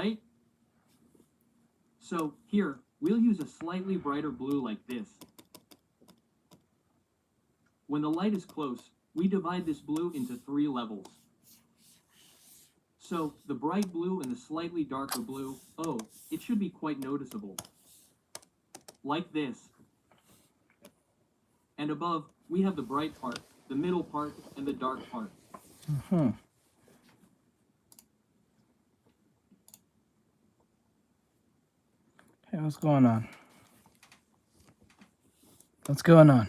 right? So here, we'll use a slightly brighter blue like this. When the light is close, we divide this blue into 3 levels. So, the bright blue and the slightly darker blue, oh, it should be quite noticeable. Like this. And above, we have the bright part, the middle part, and the dark part. Hey, what's going on? What's going on?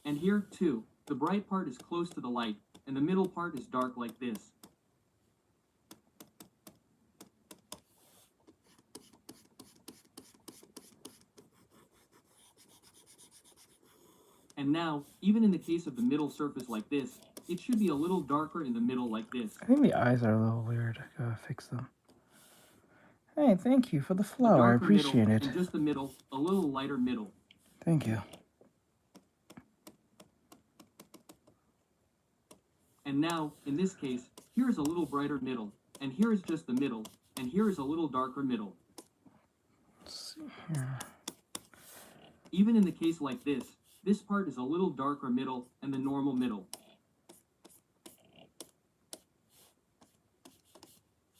And here, too, the bright part is close to the light, and the middle part is dark like this. And now, even in the case of the middle surface like this, it should be a little darker in the middle like this. I think the eyes are a little weird. I gotta fix them. Hey, thank you for the flower. I appreciate it. And just the middle, a little lighter middle. Thank you. And now, in this case, here is a little brighter middle, and here is just the middle, and here is a little darker middle. Let's see here. Even in the case like this part is a little darker middle and the normal middle.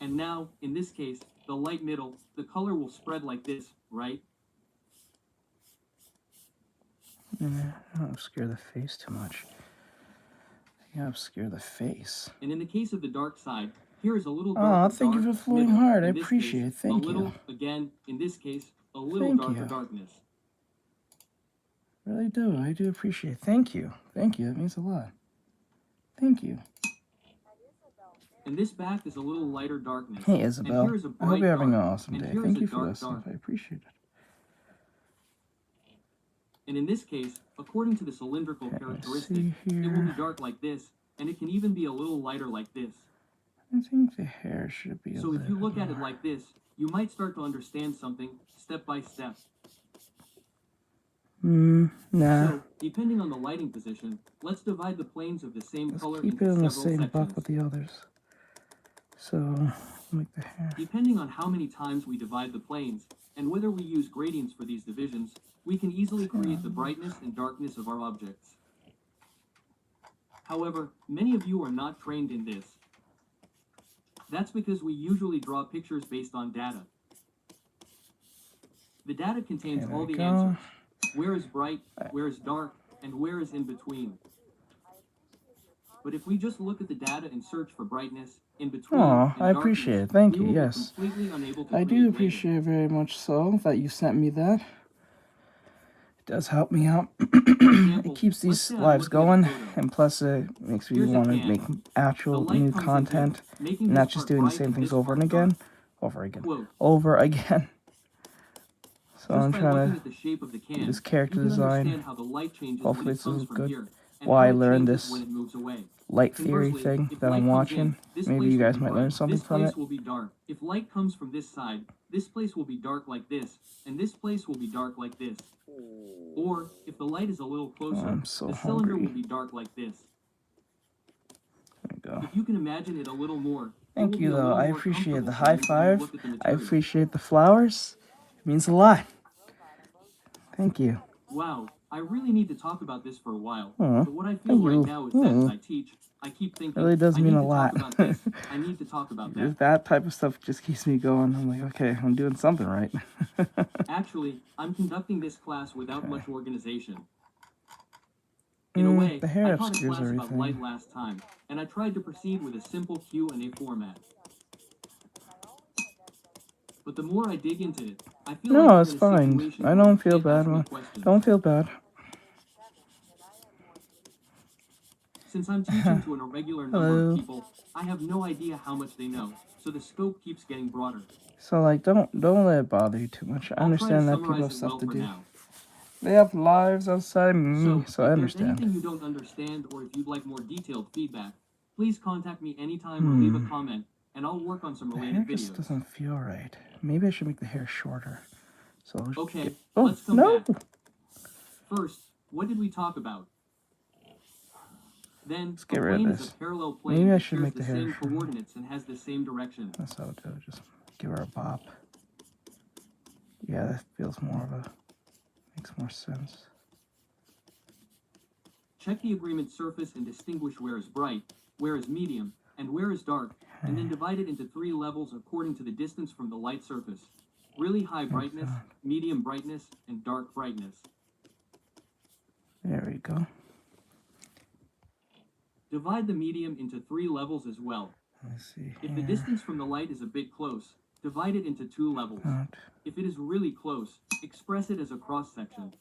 And now, in this case, the light middle, the color will spread like this, right? Yeah, I don't obscure the face too much. I gotta obscure the face. And in the case of the dark side, here is a little darker. Oh, thank you for flowing hard. I appreciate it. Thank you. A little, again, in this case, a little darker darkness. Really do. I do appreciate it. Thank you. Thank you. That means a lot. Thank you. And this back is a little lighter darkness. Hey, Isabel. I hope you're having an awesome day. Thank you for listening. I appreciate it. And in this case, according to the cylindrical characteristic, it will be dark like this, and it can even be a little lighter like this. I think the hair should be So if you look at it like this, you might start to understand something step by step. Nah. So, depending on the lighting position, let's divide the planes of the same color into keep it in the same sections. buck with the others. So, make the hair. Depending on how many times we divide the planes, and whether we use gradients for these divisions, we can easily create the brightness and darkness of our objects. However, many of you are not trained in this. That's because we usually draw pictures based on data. The data contains all the answers. Where is bright, where is dark, and where is in between. But if we just look at the data and search for brightness, in between, and I appreciate it. Thank you. Yes. I do appreciate data. it very much so that you sent me that. It does help me out. It keeps these lives going, and plus it makes me want to make actual new content, and not just doing the same things over and again. Over again. So I'm trying to do this character design. Hopefully this is good. While I learn this light theory thing that I'm watching, maybe you guys might learn something from it. Will be dark. If light comes from this side, this place will be dark like this, and this place will be dark like this. Or, if the light is a little closer, the cylinder will be dark like this. There we go. If you can imagine it a little more. Thank you, though. I appreciate the high five. I appreciate the flowers. It means a lot. Thank you. Wow, I really need to talk about this for a while. Aww. But what I feel right now is that as I teach, I keep thinking, really does mean a lot. I need to talk about that. That type of stuff just keeps me going. I'm like, okay, I'm doing something right. Actually, I'm conducting this class without much organization. In a way, the hair I taught a class everything. about light last time, and I tried to proceed with a simple Q&A format. But the more I dig into it, I feel no, like it's fine. I don't feel bad. Don't feel bad. Since I'm teaching to an irregular number of people, I have no idea how much they know, so the scope keeps getting broader. So like, don't let it bother you too much. I understand that people have stuff to do. Now. They have lives outside me, so I understand. If there's anything you don't understand, or if you'd like more detailed feedback, please contact me anytime or leave a comment, and I'll work on some related videos. The hair just doesn't feel right. Maybe I should make the hair shorter. So okay, let's come back. First, what did we talk about? Then Let's get a rid of plane is this. a parallel plane Maybe I that should shares make the the hair same short. coordinates and has the same direction. That's how to just give her a bop. Yeah, that feels more of a, makes more sense. Check the agreement surface and distinguish where is bright, where is medium, and where is dark, and then divide it into 3 levels according to the distance from the light surface. Really high brightness, medium brightness, and dark brightness. There we go. Divide the medium into 3 levels as well. Let's see here. If the distance from the light is a bit close, divide it into 2 levels. If it is really close, express it as a cross-section.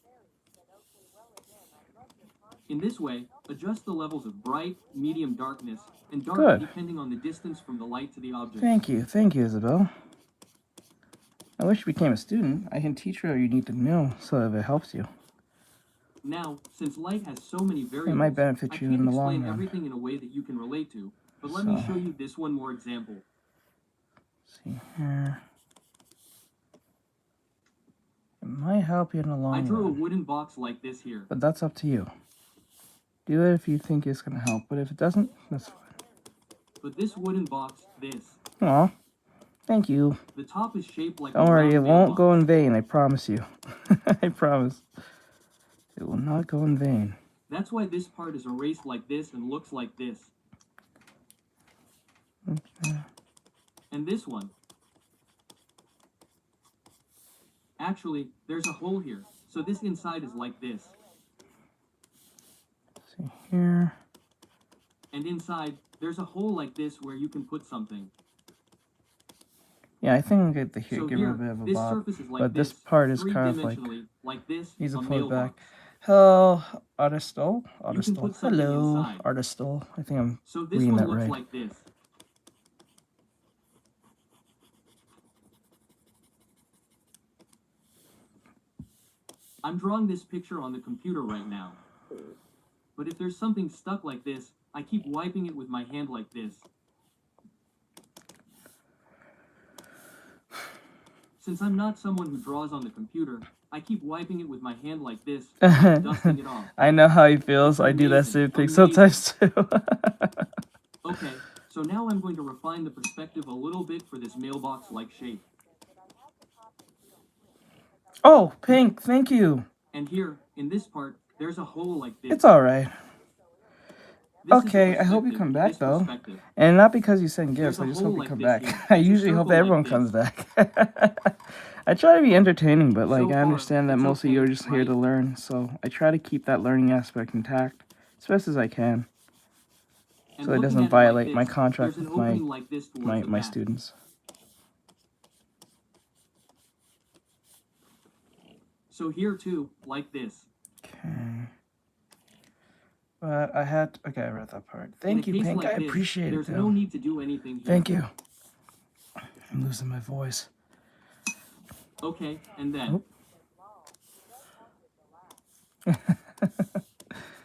In this way, adjust the levels of bright, medium darkness, and dark depending on the distance from the light to the object. Thank you, Isabel. I wish you became a student. I can teach you what you need to know so that it helps you. Now, since light has so many variables, it might benefit you in the long run. I can't explain everything in a way that you can relate to, but let me show you this one more example. See here. It might help you in the long run. I drew a wooden box like this here. But that's up to you. Do it if you think it's going to help, but if it doesn't, that's fine. But this wooden box, this. Aw, thank you. The top is shaped like Don't worry, it won't go in vain, I promise you. I promise. It will not go in vain. That's why this part is erased like this and looks like this. Okay. And this one. Actually, there's a hole here, so this inside is like this. Let's see here. And inside, there's a hole like this where you can put something. Yeah, I think I'm going to get So a here, bit of a this bob, surface is like but this this, part is kind of like this, needs a a flip back. mailbox. Hello, Artestol. Hello, inside. Artestol. I think I'm So this reading one that looks right. like this. I'm drawing this picture on the computer right now. But if there's something stuck like this, I keep wiping it with my hand like this. Since I'm not someone who draws on the computer, I keep wiping it with my hand like this, dusting it off. I know how he feels. I do that same thing sometimes too. Okay, so now I'm going to refine the perspective a little bit for this mailbox-like shape. Oh, pink, thank you. And here, in this part, there's a hole like this. It's alright. Okay, I hope you come back though. And not because you send gifts, I just hope you come back. I usually hope everyone comes back. I try to be entertaining, but like I understand that most of you are just here to learn, so I try to keep that learning aspect intact as best as I can. So it doesn't violate my contract with my students. So here too, like this. Okay. But I had... Okay, I read that part. Thank you, Pink. I appreciate it, There's no need to do anything here. Thank you. I'm losing my voice. Okay, and then...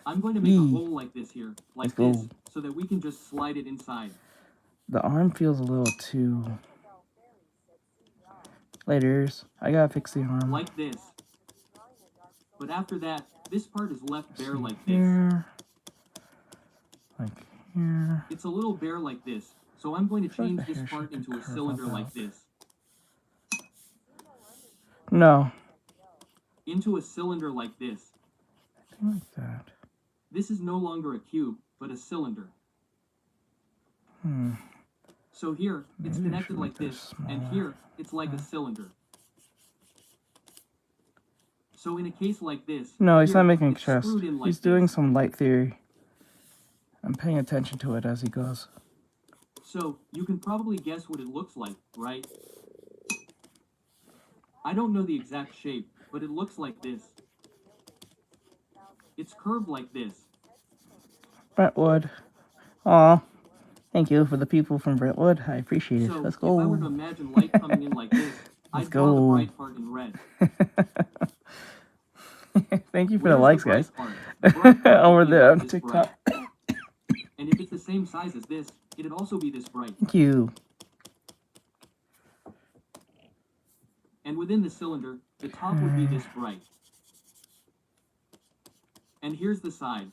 I'm going to make a hole like this here, like this, so that we can just slide it inside. The arm feels a little too... Laters. I gotta fix the arm. Like this. But after that, this part is left bare like this. Like here. It's a little bare like this, so I'm going to change this part into a cylinder like this. No. Into a cylinder like this. Like that. This is no longer a cube, but a cylinder. So here, it's connected like this, and here, it's like a cylinder. So in a case like this... No, he's not making a chest. He's doing some light theory. I'm paying attention to it as he goes. So, you can probably guess what it looks like, right? I don't know the exact shape, but it looks like this. It's curved like this. Brentwood. Aw. Thank you for the people from Brentwood. I appreciate it. Let's go. If I were to imagine light coming in like this, I'd draw the bright part in red. Thank you for the likes, guys. Over there on TikTok. And if it's the same size as this, it'd also be this bright. Thank you. And within the cylinder, the top would be this bright. And here's the side.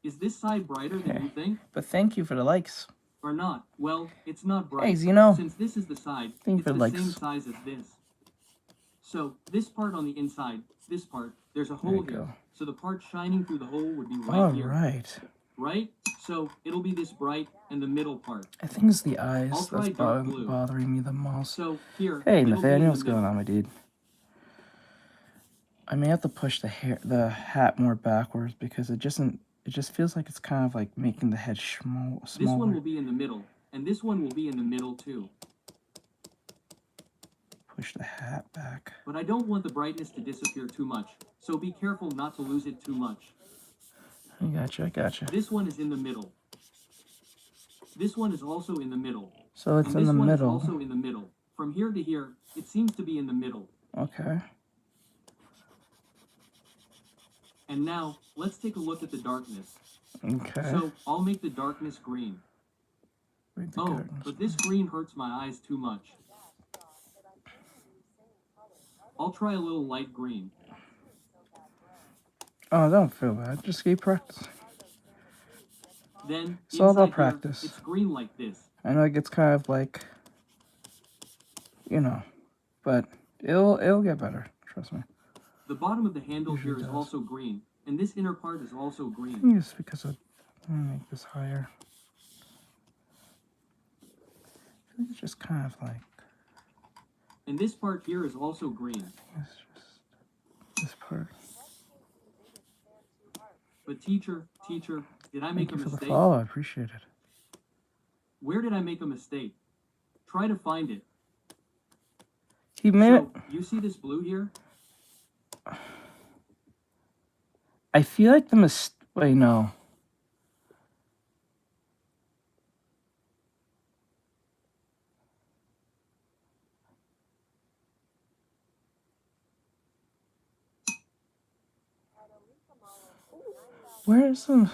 Is this side brighter than you think? But thank you for the likes. Or not? Well, it's not bright. Hey, Zeno. Since this is the side, Thank you it's for the the likes. same size as this. So, this part on the inside, this part, there's a There hole you here. go. So the part shining through the hole would be right All here. right. Right? So, it'll be this bright and the middle part. I think it's the I'll eyes try that's dark blue. bothering me the most. So, here, Hey, it'll be in Nathaniel, the what's going middle. on, my dude? I may have to push the hat more backwards because it just feels like it's kind of like making the head smaller. This one will be in the middle, and this one will be in the middle too. Push the hat back. But I don't want the brightness to disappear too much, so be careful not to lose it too much. I gotcha. This one is in the middle. This one is also in the middle. So it's and in the this one middle. is also in the middle. From here to here, it seems to be in the middle. Okay. And now, let's take a look at the darkness. Okay. So, I'll make the darkness green. Oh, Darkness. but this green hurts my eyes too much. I'll try a little light green. Oh, don't feel bad. Just keep practicing. Then, It's all about inside here, practice. it's green like this. I know it gets kind of like, but it'll get better. Trust me. The bottom of the handle Usually here is does. also green, and this inner part is also I green. think it's because I'm gonna make this higher. I think it's just kind of like And this part here is also green. it's just this part. But teacher, did I make Thank a you for the mistake? follow. I appreciate it. Where did I make a mistake? Try to find it. He made it. So, you see this blue here? I feel like the wait, no. Where's the...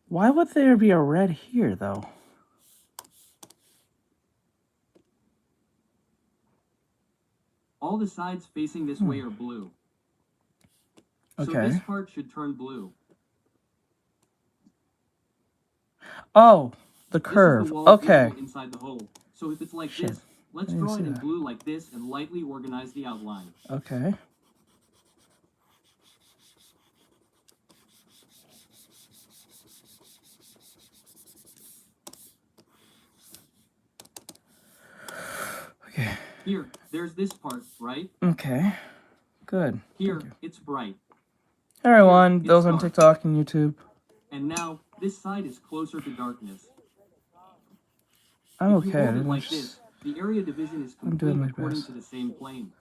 Why would there be a red here, though? All the sides facing this way are blue. So Okay. this part should turn blue. Oh, the This is curve. the wall Okay. visible inside the hole. So if it's like Shit. this, let's I didn't draw see it in that. blue like this and lightly organize the outline. Okay. Okay. Here, there's this part, right? Okay. Good. Here, it's bright. Hey, everyone, it's those on dark. TikTok and YouTube. And now, this side is closer to darkness. I'm If you okay. hold it I'm like just- this, the area division is I'm doing complete my according best. to the same plane.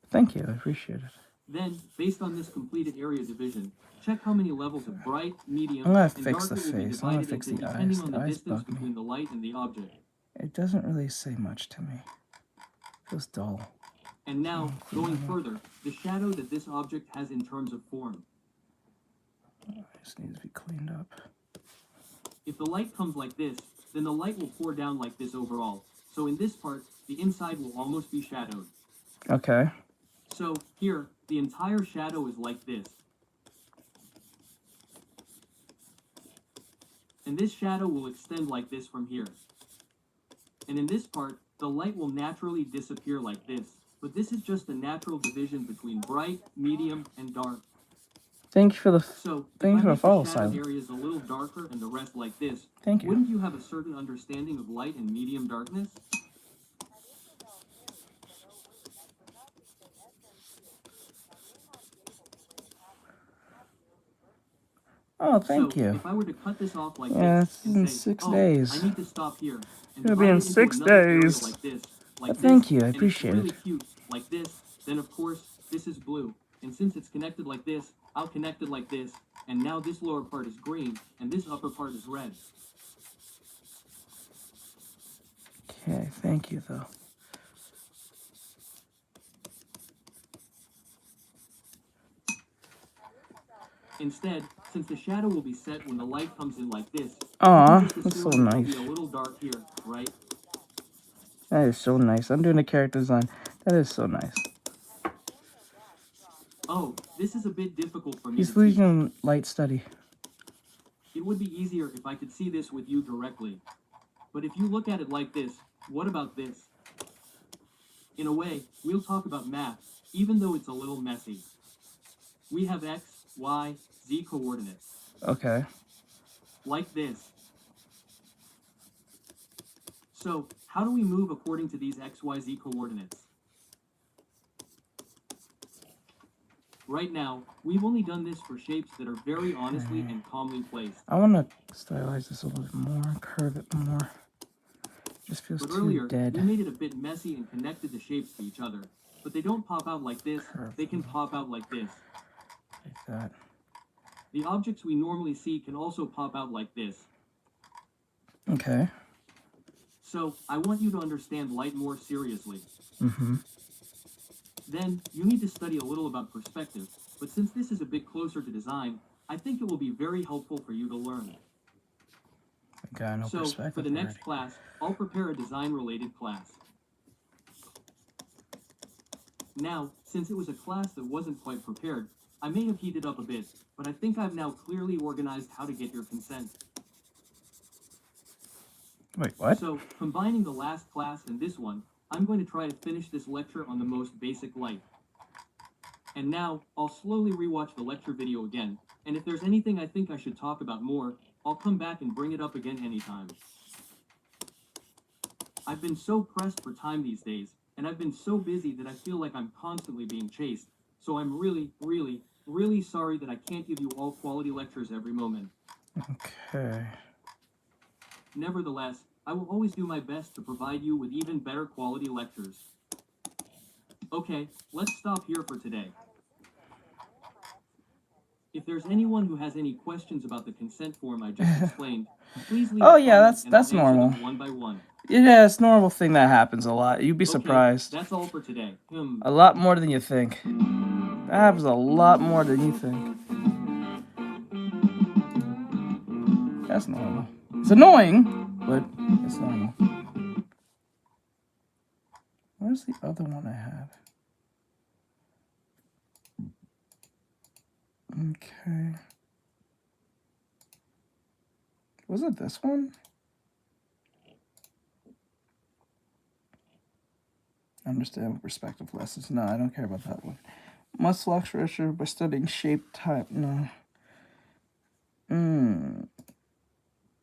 Thank you. I appreciate it. Then, based on this completed area division, check how many levels of bright, medium, I'm gonna and fix the darker will be face. I'm gonna divided fix into the eyes. depending on The the eyes distance bug me. between the light and the object. It doesn't really say much to me. It feels dull. And now, going further, the shadow that this object has in terms of form. It just needs to be cleaned up. If the light comes like this, then the light will pour down like this overall. So in this part, the inside will almost be shadowed. Okay. So here, the entire shadow is like this. And this shadow will extend like this from here. And in this part, the light will naturally disappear like this. But this is just a natural division between bright, medium, and dark. Thank you for the. So, Thank you if for I the make follow, the shadowed Silent. areas a little darker and the rest like this, Thank you. wouldn't you have a certain understanding of light and medium darkness? Oh, thank So, you. if I were to cut this off like Yeah, this it's and in say, 6 oh, days. I need to stop here. And It'll be divide in it into 6 another area days. Like this, But thank you, I and appreciate it's really it. cute, like this. Then of course, this is blue. And since it's connected like this, I'll connect it like this. And now this lower part is green, and this upper part is red. Okay, thank you, though. Instead, since the shadow will be set when the light comes in like this, Aw, you can just that's so assume it'll nice. be a little dark here, right? That is so nice. I'm doing a character design. That is so nice. Oh, this is a bit difficult for me He's to teach. losing light study. It would be easier if I could see this with you directly. But if you look at it like this, what about this? In a way, we'll talk about math, even though it's a little messy. We have x, y, z coordinates. Okay. Like this. So, how do we move according to these x, y, z coordinates? Right now, we've only done this for shapes that are very honestly and calmly placed. I want to stylize this a little bit more, curve it more. Just feels But too earlier, dead. we made it a bit messy and connected the shapes to each other. But they don't pop out like this, Curve they can pop out like this. like that. The objects we normally see can also pop out like this. Okay. So, I want you to understand light more seriously. Mm-hmm. Then, you need to study a little about perspective, but since this is a bit closer to design, I think it will be very helpful for you to learn. I got no So, perspective for the next already. class, I'll prepare a design-related class. Now, since it was a class that wasn't quite prepared, I may have heated up a bit, but I think I've now clearly organized how to get your consent. Wait, what? So, combining the last class and this one, I'm going to try to finish this lecture on the most basic light. And now, I'll slowly rewatch the lecture video again, and if there's anything I think I should talk about more, I'll come back and bring it up again anytime. I've been so pressed for time these days, and I've been so busy that I feel like I'm constantly being chased, so I'm really sorry that I can't give you all quality lectures every moment. Okay. Nevertheless, I will always do my best to provide you with even better quality lectures. Okay, let's stop here for today. If there's anyone who has any questions about the consent form I just explained, please leave Oh a yeah, comment and I'll that's answer normal. them one by one. Yeah, it's a normal thing that happens a lot. You'd be Okay, surprised. that's all for today. A lot more than you think. That happens a lot more than you think. That's normal. It's annoying, but it's normal. Where's the other one I had? Okay. Was it this one? Understand perspective lessons. No, I don't care about that one. Must lecture by studying shape type. No.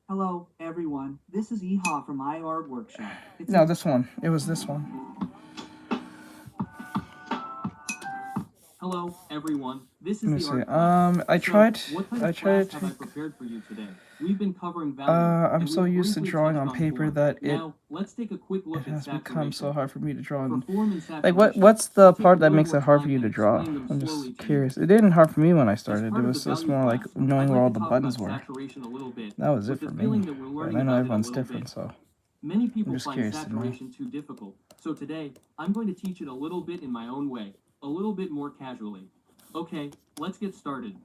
Hello, everyone. This is Eha from iArt Workshop. No, this one. It was this one. Hello, everyone. This is Let me the see. art class. I tried. What kind I of tried. class have I prepared for you today? We've been covering value. I'm and so we've used to briefly drawing touched on paper form. that Now, let's take a quick look it at has become so saturation. hard for me to draw. For form and Like saturation, what's the I'll take part a that little makes more it hard for time you to and draw? explain them I'm slowly just to you. curious. It didn't hard for me when I As started. part It of was the just value more like class, knowing I'd where all like the to talk buttons about were. saturation a little bit, That was with it for the feeling me. that we're But learning I know about it a everyone's little different, bit. so Many I'm people just find curious to know. saturation too difficult, so today, I'm going to teach it a little bit in my own way, a little bit more casually. Okay, let's get started.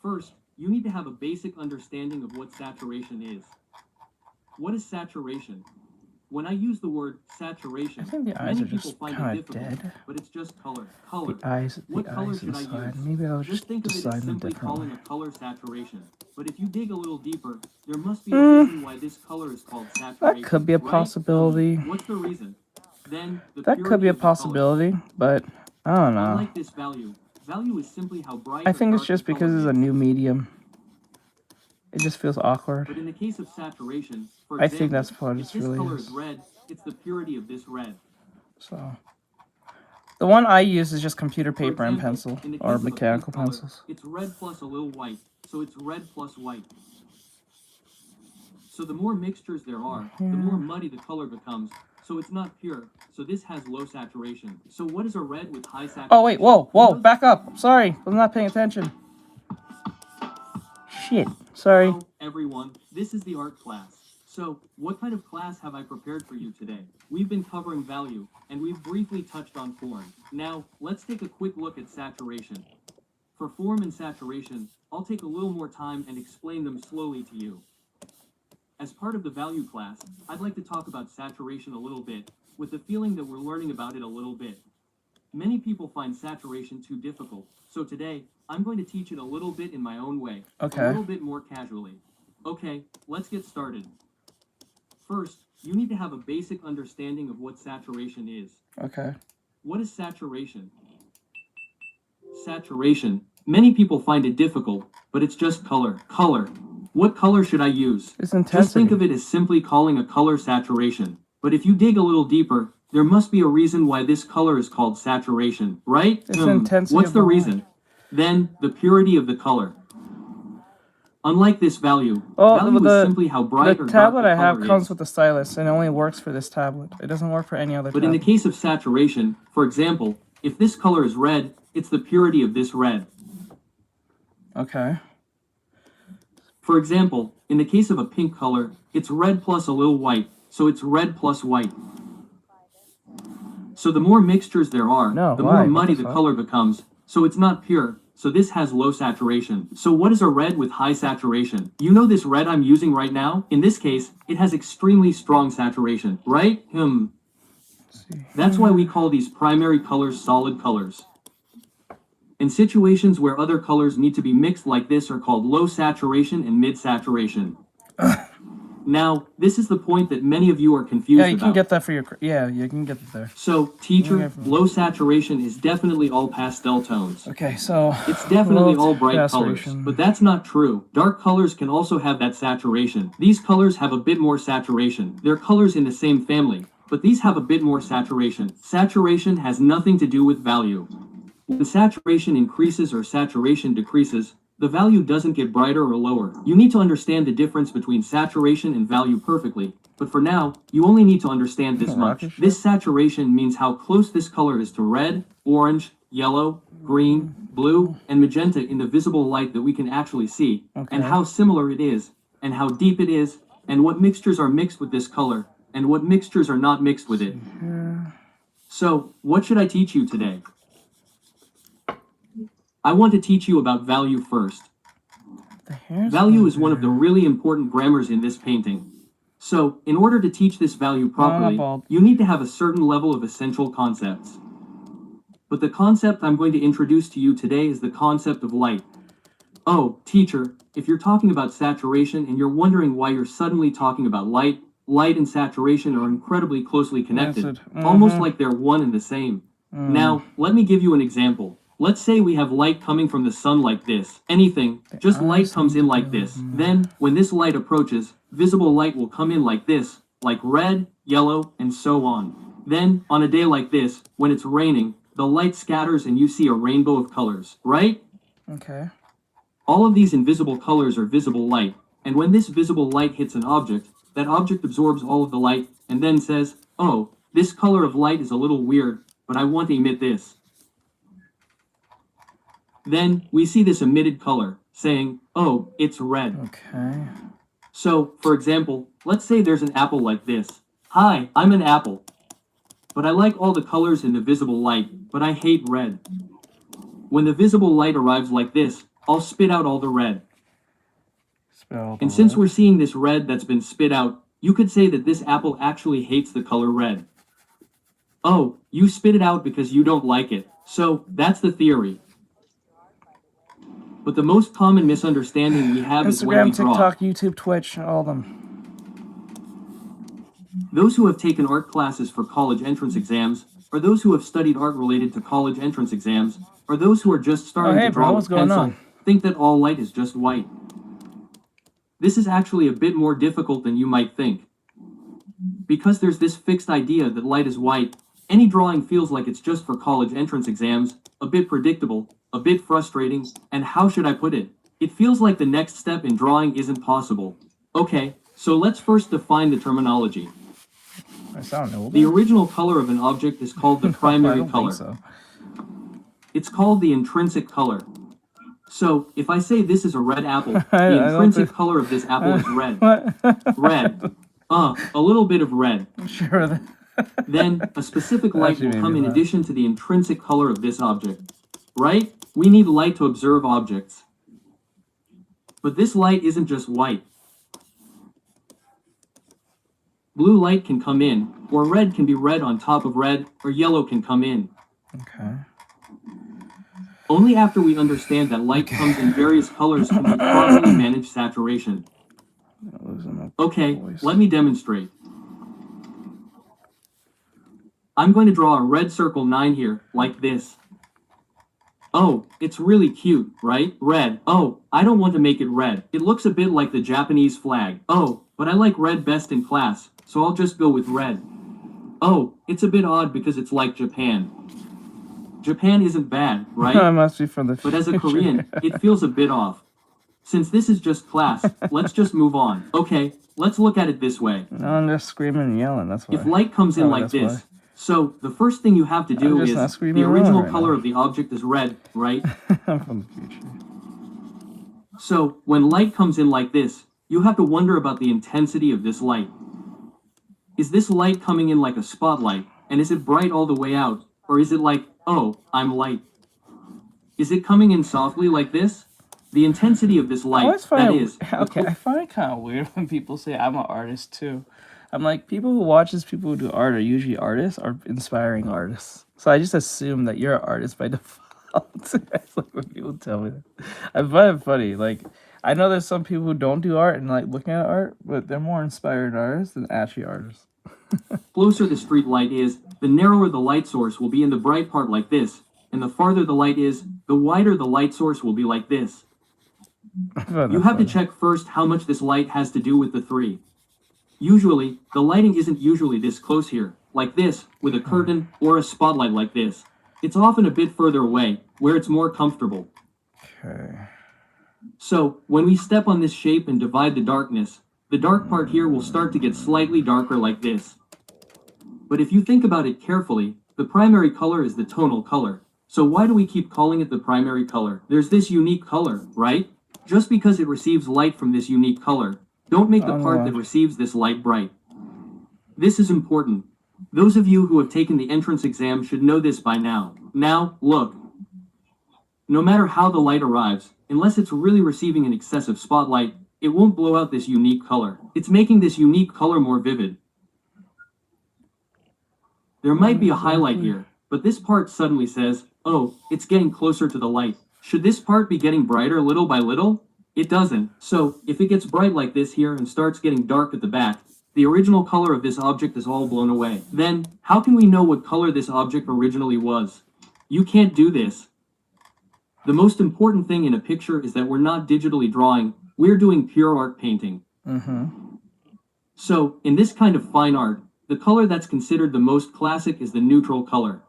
First, you need to have a basic understanding of what saturation is. What is saturation? When I use the word saturation, I think the eyes many are people just find it kind of difficult, dead. but it's just color. Color. The eyes What color should I inside. use? Maybe I'll Just think of it as design them simply differently. calling a color saturation. But if you dig a little deeper, there must be a reason why this color is called saturation. That could be a right? possibility. What's the reason? Then the That could purity be a of the color. possibility, but I don't know. Unlike this value, value is simply how bright I or think it's dark just the because color it's a is. new medium. It just feels awkward. But in the case of saturation, for I example, think that's what if it this really color is. is red, it's the purity of this red. So the one I use is just computer For paper and example, pencil in the case or of a pink mechanical color, pencils. it's red plus a little white, so it's red plus white. So the more mixtures there are, the more muddy the color becomes, so it's not pure, so this has low saturation. So what is a red with high saturation? Oh wait, whoa, You know back up. I'm sorry, I'm not paying attention. Shit, sorry. Hello, everyone. This is the art class. So, what kind of class have I prepared for you today? We've been covering value, and we've briefly touched on form. Now, let's take a quick look at saturation. For form and saturation, I'll take a little more time and explain them slowly to you. As part of the value class, I'd like to talk about saturation a little bit, with the feeling that we're learning about it a little bit. Many people find saturation too difficult, so today, I'm going to teach it a little bit in my own way, Okay. a little bit more casually. Okay, let's get started. First, you need to have a basic understanding of what saturation is. Okay. What is saturation? Saturation. Many people find it difficult, but it's just color. Color. What color should I use? It's Just think intensity. of it as simply calling a color saturation. But if you dig a little deeper, there must be a reason why this color is called saturation, right? It's intensity What's of the the light. reason? Then, the purity of the color. Unlike this value, Oh, value is the simply how bright or dark tablet the I have color comes is. with the stylus, and it only works for this tablet. It doesn't work for any other But in the tablet. case of saturation, for example, if this color is red, it's the purity of this red. Okay. For example, in the case of a pink color, it's red plus a little white, so it's red plus white. So the more mixtures there are, No, the why? more What muddy the the fuck? color becomes, so it's not pure, so this has low saturation. So what is a red with high saturation? You know this red I'm using right now? In this case, it has extremely strong saturation, right? Let's see. That's why we call these primary colors solid colors. And situations where other colors need to be mixed like this are called low saturation and mid saturation. Now, this is the point that many of you are confused Yeah, you about. can get that for your... Yeah, you can get it there. So, teacher, Okay. low saturation is definitely all pastel tones. Okay, so... It's definitely low all bright colors, saturation. but that's not true. Dark colors can also have that saturation. These colors have a bit more saturation. They're colors in the same family, but these have a bit more saturation. Saturation has nothing to do with value. When saturation increases or saturation decreases, the value doesn't get brighter or lower. You need to understand the difference between saturation and value perfectly, but for now, you only need to understand this much. Rocket ship? This saturation means how close this color is to red, orange, yellow, green, blue, and magenta in the visible light that we can actually see, Okay. and how similar it is, and how deep it is, and what mixtures are mixed with this color, and what mixtures are not mixed with it. Here. So, what should I teach you today? I want to teach you about value first. The hair's Value not is one of the there. really important grammars in this painting. So, in order to teach this value properly, bald. you need to have a certain level of essential concepts. But the concept I'm going to introduce to you today is the concept of light. Oh, teacher, if you're talking about saturation and you're wondering why you're suddenly talking about light, light and saturation are incredibly closely connected, Acid. almost Mhm. like they're one and the same. Now, let me give you an example. Let's say we have light coming from the sun like this. Anything, just light comes in like this. Then, when this light approaches, visible light will come in like this, like red, yellow, and so on. Then, on a day like this, when it's raining, the light scatters and you see a rainbow of colors, right? Okay. All of these invisible colors are visible light, and when this visible light hits an object, that object absorbs all of the light and then says, oh, this color of light is a little weird, but I want to emit this. Then we see this emitted color, saying, oh, it's red. Okay. So, for example, let's say there's an apple like this. Hi, I'm an apple. But I like all the colors in the visible light, but I hate red. When the visible light arrives like this, I'll spit out all the red. Spell And since we're seeing this red that's been spit out, you could say that this apple actually hates the color red. Oh, you spit it out because you don't like it. So, that's the theory. But the most common misunderstanding we have is when we Instagram, draw. TikTok, YouTube, Twitch, all of them. Those who have taken art classes for college entrance exams, or those who have studied art related to college entrance exams, or those who are just starting hey, to draw bro, with what's going pencil, on? think that all light is just white. This is actually a bit more difficult than you might think. Because there's this fixed idea that light is white, any drawing feels like it's just for college entrance exams, a bit predictable, a bit frustrating, and how should I put it? It feels like the next step in drawing isn't possible. Okay, so let's first define the terminology. I sound older. The original color of an object is called the I primary don't color. think so. It's called the intrinsic color. So, if I say this is a red apple, I the don't intrinsic think- color of this apple is red. What? Red. A little bit of red. Sure. Then, a specific light Actually will made come me in laugh. addition to the intrinsic color of this object. Right? We need light to observe objects. But this light isn't just white. Blue light can come in, or red can be red on top of red, or yellow can come in. Okay. Only after we understand that light comes in various colors can we properly manage saturation. Okay, let me demonstrate. I'm going to draw a red circle 9 here, like this. Oh, it's really cute, right? Red. Oh, I don't want to make it red. It looks a bit like the Japanese flag. Oh, but I like red best in class, so I'll just go with red. Oh, it's a bit odd because it's like Japan. Japan isn't bad, right? It must be from the But as a Korean, it feels a bit off. Since this is just class, let's just move on. Okay, let's look at it this way. No, I'm just screaming and yelling, that's why. If light comes in like this, so the first thing you have to do is, the original color of the object is red, right? I'm from the future. So, when light comes in like this, you have to wonder about the intensity of this light. Is this light coming in like a spotlight, and is it bright all the way out, or is it like, oh, I'm light? Is it coming in softly like this? The intensity of this light, okay, I find it kind of weird when people say I'm an artist too. I'm like, people who watch this, people who do art are usually artists or inspiring artists. So I just assume that you're an artist by default. That's like when people tell me that. I find it funny. Like, I know there's some people who don't do art and like looking at art, but they're more inspired artists than actually artists. Closer the street light is, the narrower the light source will be in the bright part like this, and the farther the light is, the wider the light source will be like this. You have to check first how much this light has to do with the 3. Usually, the lighting isn't usually this close here, like this, with a curtain or a spotlight like this. It's often a bit further away, where it's more comfortable. Okay. So, when we step on this shape and divide the darkness, the dark part here will start to get slightly darker like this. But if you think about it carefully, the primary color is the tonal color. So why do we keep calling it the primary color? There's this unique color, right? Just because it receives light from this unique color, don't make the part that receives this light bright. This is important. Those of you who have taken the entrance exam should know this by now. Now, look. No matter how the light arrives, unless it's really receiving an excessive spotlight, it won't blow out this unique color. It's making this unique color more vivid. There might be a highlight here, but this part suddenly says, oh, it's getting closer to the light. Should this part be getting brighter little by little? It doesn't. So, if it gets bright like this here and starts getting dark at the back, the original color of this object is all blown away. Then, how can we know what color this object originally was? You can't do this. The most important thing in a picture is that we're not digitally drawing, we're doing pure art painting. So, in this kind of fine art, the color that's considered the most classic is the neutral color.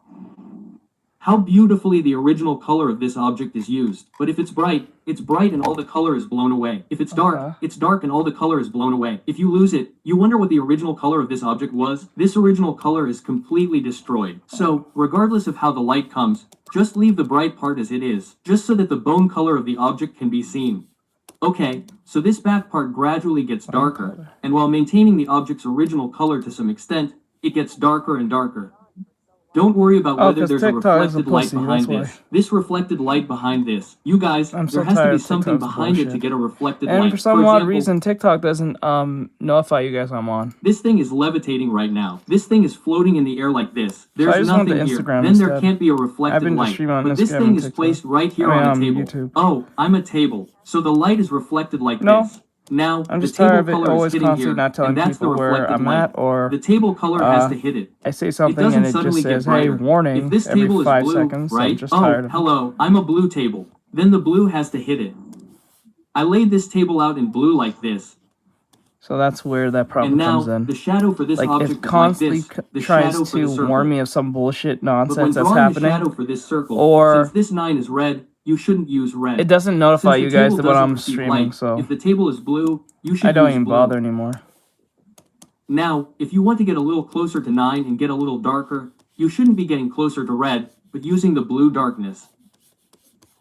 How beautifully the original color of this object is used. But if it's bright and all the color is blown away. If it's dark and all the color is blown away. If you lose it, you wonder what the original color of this object was. This original color is completely destroyed. So, regardless of how the light comes, just leave the bright part as it is, just so that the bone color of the object can be seen. Okay, so this back part gradually gets darker, and while maintaining the object's original color to some extent, it gets darker and darker. Don't worry about whether there's a reflected light behind this. This reflected light behind this. You guys, there has to be something behind it to get a reflected light. And for some odd reason, TikTok doesn't notify you guys I'm on. This thing is levitating right now. This thing is floating in the air like this. There's nothing here. Then there can't be a reflected light. But this thing is placed right here on a table. Oh, I'm a table. So the light is reflected like this. Now, I'm just the table tired of it color always is hitting constantly here, not telling and that's people the where reflected I'm light. at, or the table color has to hit it. I say something it and it suddenly just get says, brighter. hey, warning, if this every table is 5 blue, seconds, right? I'm just tired of it. Hello, I'm a blue table. Then the blue has to hit it. I laid this table out in blue like this. So that's where that problem comes in. The shadow for this like, object it constantly is like this. The tries shadow for the to circle. warn me of some bullshit nonsense but when that's drawing happening. The shadow for this circle, or since this 9 is red, you shouldn't use red. It doesn't notify Since you guys that when I'm streaming, so if the table is blue, you should I don't use even blue. bother anymore. Now, if you want to get a little closer to 9 and get a little darker, you shouldn't be getting closer to red, but using the blue darkness.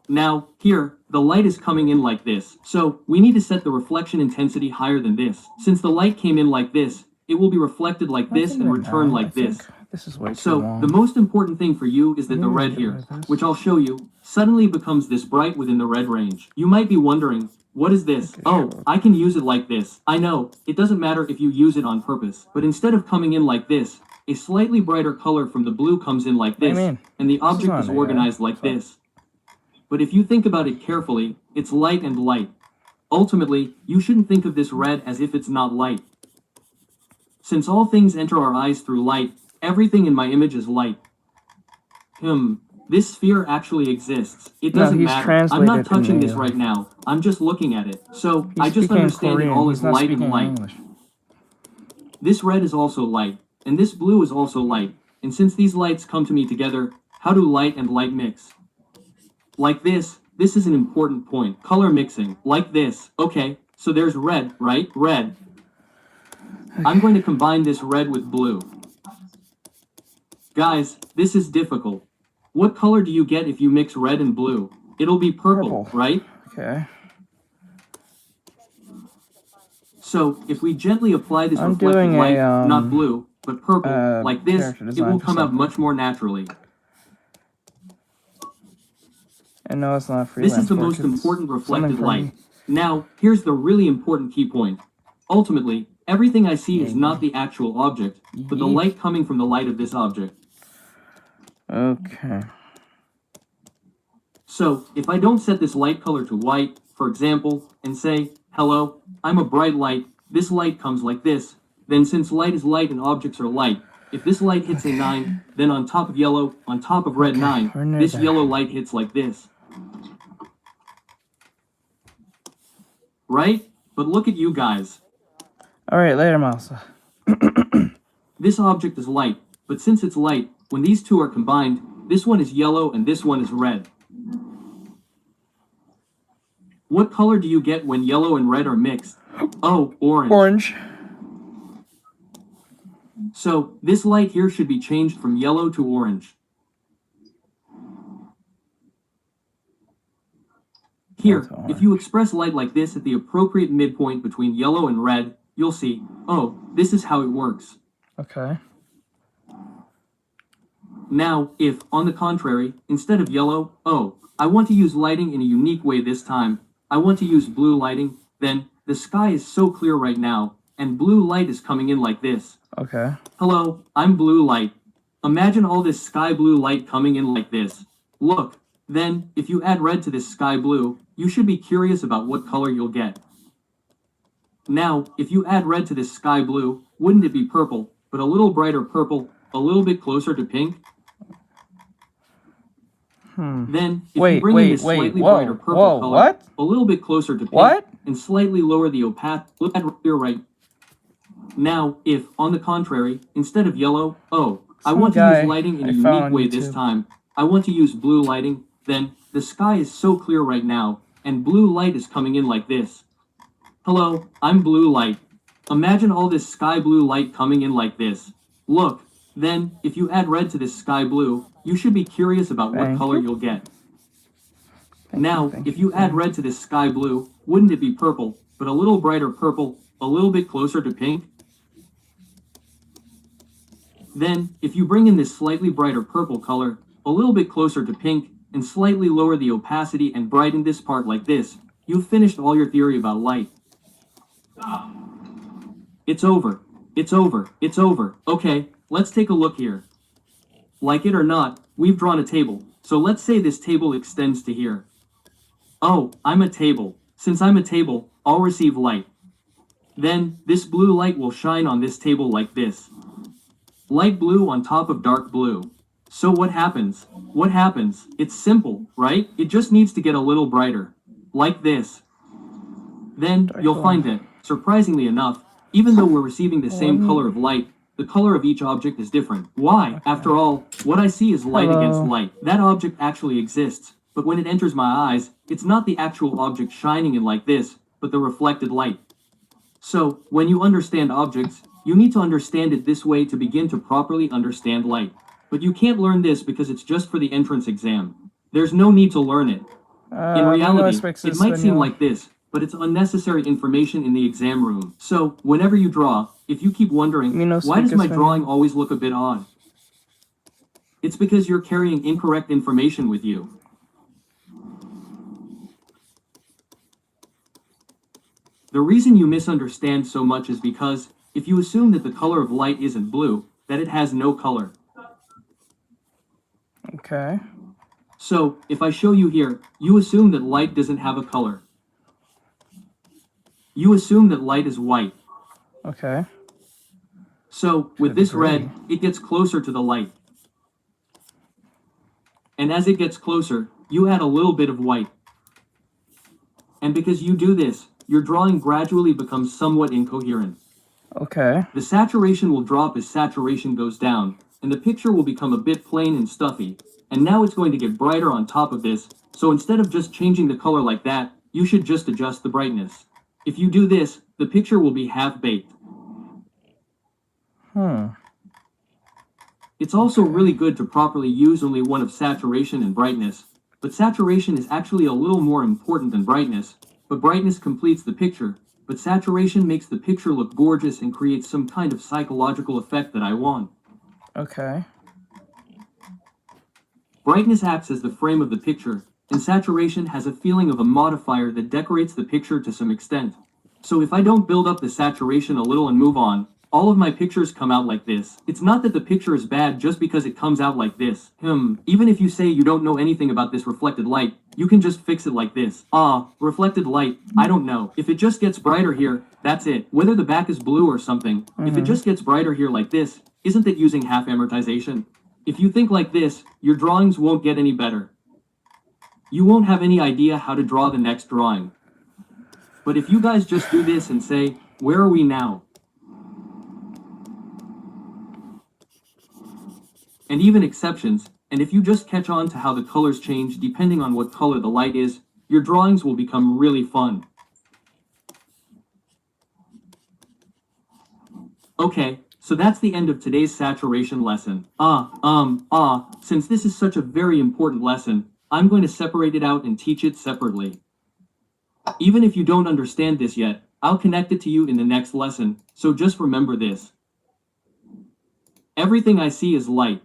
Now, here, the light is coming in like this, so we need to set the reflection intensity higher than this. Since the light came in like this, it will be reflected like this and return like this. This is way too So, long. the most important thing for you is that the red here, which I'll show you, suddenly becomes this bright within the red range. You might be wondering, what is this? Oh, I can use it like this. I know, it doesn't matter if you use it on purpose, but instead of coming in like this, a slightly brighter color from the blue comes in like this, and the object is organized like this. But if you think about it carefully, it's light and light. Ultimately, you shouldn't think of this red as if it's not light. Since all things enter our eyes through light, everything in my image is light. This sphere actually exists. It doesn't matter. I'm not touching this right now. I'm just looking at it. So, I just understand it all as light and light. This red is also light, and this blue is also light. And since these lights come to me together, how do light and light mix? Like this. This is an important point. Color mixing. Like this. Okay, so there's red, right? Red. I'm going to combine this red with blue. Guys, this is difficult. What color do you get if you mix red and blue? It'll be purple, right? Okay. So, if we gently apply this reflected light, not blue, but purple, like this, it will come out much more naturally. And no, it's not freelance. This is the most important reflected light. Now, here's the really important key point. Ultimately, everything I see is not the actual object, but the light coming from the light of this object. Okay. So, if I don't set this light color to white, for example, and say, hello, I'm a bright light, this light comes like this, then since light is light and objects are light, if this light hits a 9, then on top of yellow, on top of red 9, this yellow light hits like this. Right? But look at you guys. Alright, later, Masa. This object is light, but since it's light, when these two are combined, this one is yellow and this one is red. What color do you get when yellow and red are mixed? Oh, orange. Orange. So, this light here should be changed from yellow to orange. Here, if you express light like this at the appropriate midpoint between yellow and red, you'll see, oh, this is how it works. Okay. Now, if, on the contrary, instead of yellow, oh, I want to use lighting in a unique way this time, I want to use blue lighting, then, the sky is so clear right now, and blue light is coming in like this. Okay. Hello, I'm blue light. Imagine all this sky blue light coming in like this. Look, then, if you add red to this sky blue, you should be curious about what color you'll get. Now, if you add red to this sky blue, wouldn't it be purple, but a little brighter purple, a little bit closer to pink? Then, if you bring in this slightly brighter purple color, a little bit closer to pink, and slightly lower the opacity, look at here right. Now, if, on the contrary, instead of yellow, oh, I want to use lighting in a unique way this time, I want to use blue lighting, then, the sky is so clear right now, and blue light is coming in like this. Hello, I'm blue light. Imagine all this sky blue light coming in like this. Look, then, if you add red to this sky blue, you should be curious about what color you'll get. Now, if you add red to this sky blue, wouldn't it be purple, but a little brighter purple, a little bit closer to pink? Then, if you bring in this slightly brighter purple color, a little bit closer to pink, and slightly lower the opacity and brighten this part like this, you've finished all your theory about light. It's over. It's over. It's over. Okay, let's take a look here. Like it or not, we've drawn a table, so let's say this table extends to here. Oh, I'm a table. Since I'm a table, I'll receive light. Then, this blue light will shine on this table like this. Light blue on top of dark blue. So what happens? What happens? It's simple, right? It just needs to get a little brighter. Like this. Then, you'll find that, surprisingly enough, even though we're receiving the same color of light, the color of each object is different. Why? After all, what I see is light against light. That object actually exists, but when it enters my eyes, it's not the actual object shining in like this, but the reflected light. So, when you understand objects, you need to understand it this way to begin to properly understand light. But you can't learn this because it's just for the entrance exam. There's no need to learn it. In reality, it might seem like this, but it's unnecessary information in the exam room. So, whenever you draw, if you keep wondering, why does my drawing always look a bit odd? It's because you're carrying incorrect information with you. The reason you misunderstand so much is because, if you assume that the color of light isn't blue, that it has no color. Okay. So, if I show you here, you assume that light doesn't have a color. You assume that light is white. Okay. So, To a with this degree. red, it gets closer to the light. And as it gets closer, you add a little bit of white. And because you do this, your drawing gradually becomes somewhat incoherent. Okay. The saturation will drop as saturation goes down, and the picture will become a bit plain and stuffy. And now it's going to get brighter on top of this, so instead of just changing the color like that, you should just adjust the brightness. If you do this, the picture will be half-baked. It's also really good to properly use only one of saturation and brightness, but saturation is actually a little more important than brightness, but brightness completes the picture, but saturation makes the picture look gorgeous and creates some kind of psychological effect that I want. Okay. Brightness acts as the frame of the picture, and saturation has a feeling of a modifier that decorates the picture to some extent. So if I don't build up the saturation a little and move on, all of my pictures come out like this. It's not that the picture is bad just because it comes out like this. Even if you say you don't know anything about this reflected light, you can just fix it like this. Reflected light, I don't know. If it just gets brighter here, that's it. Whether the back is blue or something, if it just gets brighter here like this, isn't that using half amortization? If you think like this, your drawings won't get any better. You won't have any idea how to draw the next drawing. But if you guys just do this and say, where are we now? And even exceptions, and if you just catch on to how the colors change depending on what color the light is, your drawings will become really fun. Okay, so that's the end of today's saturation lesson. Since this is such a very important lesson, I'm going to separate it out and teach it separately. Even if you don't understand this yet, I'll connect it to you in the next lesson, so just remember this. Everything I see is light.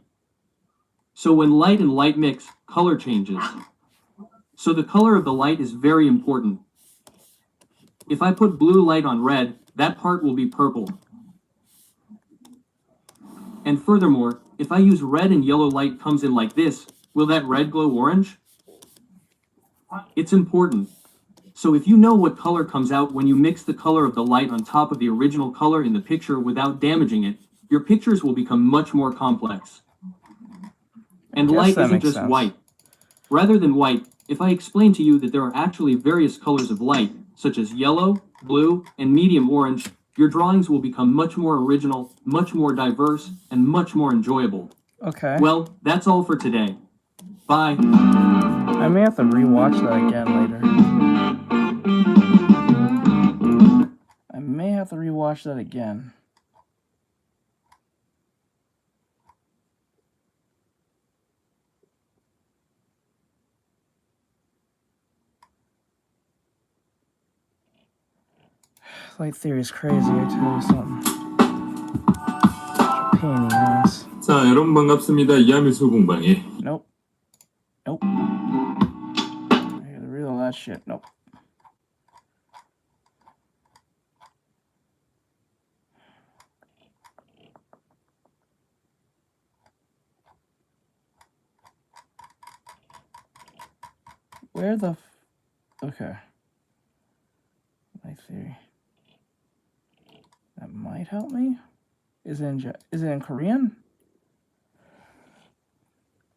So when light and light mix, color changes. So the color of the light is very important. If I put blue light on red, that part will be purple. And furthermore, if I use red and yellow light comes in like this, will that red glow orange? It's important. So if you know what color comes out when you mix the color of the light on top of the original color in the picture without damaging it, your pictures will become much more complex. And light isn't just white. Rather than white, if I explain to you that there are actually various colors of light, such as yellow, blue, and medium orange, your drawings will become much more original, much more diverse, and much more enjoyable. Okay. Well, that's all for today. Bye. I may have to rewatch that again later. I may have to rewatch that again. Light theory is crazy, I tell you something. Pain in the ass. 자, 여러분 반갑습니다. 이하미술 공방의 Nope. Nope. I gotta read all that shit. Nope. Where the okay. Light theory. That might help me. Is it in Korean?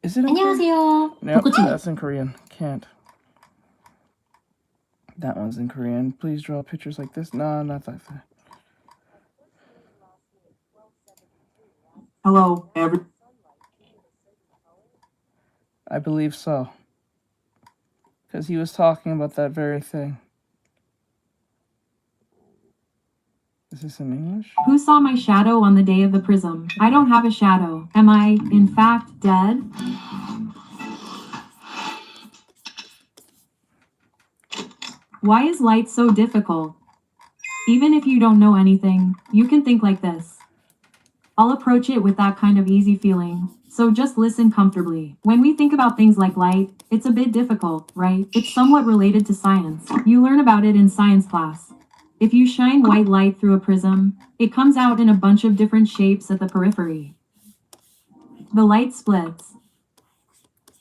Is it in Korean? 안녕하세요. Nope, 벚꽃님. that's in Korean. Can't. That one's in Korean. Please draw pictures like this. No, not that. Hello, I believe so. Because he was talking about that very thing. Is this in English? Who saw my shadow on the day of the prism? I don't have a shadow. Am I, in fact, dead? Why is light so difficult? Even if you don't know anything, you can think like this. I'll approach it with that kind of easy feeling. So just listen comfortably. When we think about things like light, it's a bit difficult, right? It's somewhat related to science. You learn about it in science class. If you shine white light through a prism, it comes out in a bunch of different shapes at the periphery. The light splits.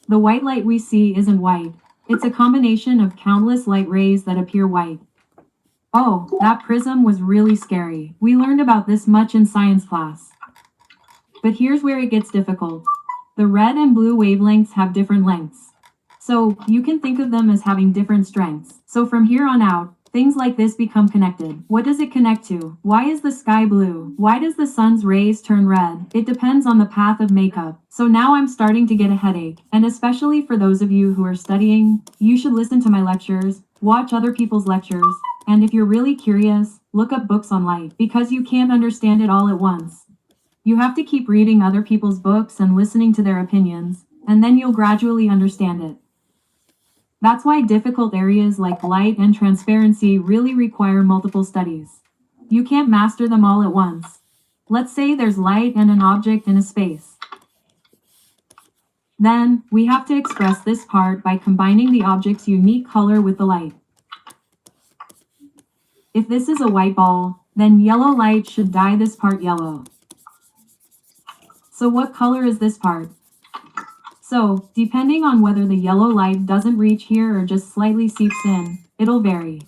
The white light we see isn't white. It's a combination of countless light rays that appear white. Oh, that prism was really scary. We learned about this much in science class. But here's where it gets difficult. The red and blue wavelengths have different lengths. So, you can think of them as having different strengths. So from here on out, things like this become connected. What does it connect to? Why is the sky blue? Why does the sun's rays turn red? It depends on the path of makeup. So now I'm starting to get a headache. And especially for those of you who are studying, you should listen to my lectures, watch other people's lectures, and if you're really curious, look up books on light, because you can't understand it all at once. You have to keep reading other people's books and listening to their opinions, and then you'll gradually understand it. That's why difficult areas like light and transparency really require multiple studies. You can't master them all at once. Let's say there's light and an object in a space. Then, we have to express this part by combining the object's unique color with the light. If this is a white ball, then yellow light should dye this part yellow. So what color is this part? So, depending on whether the yellow light doesn't reach here or just slightly seeps in, it'll vary.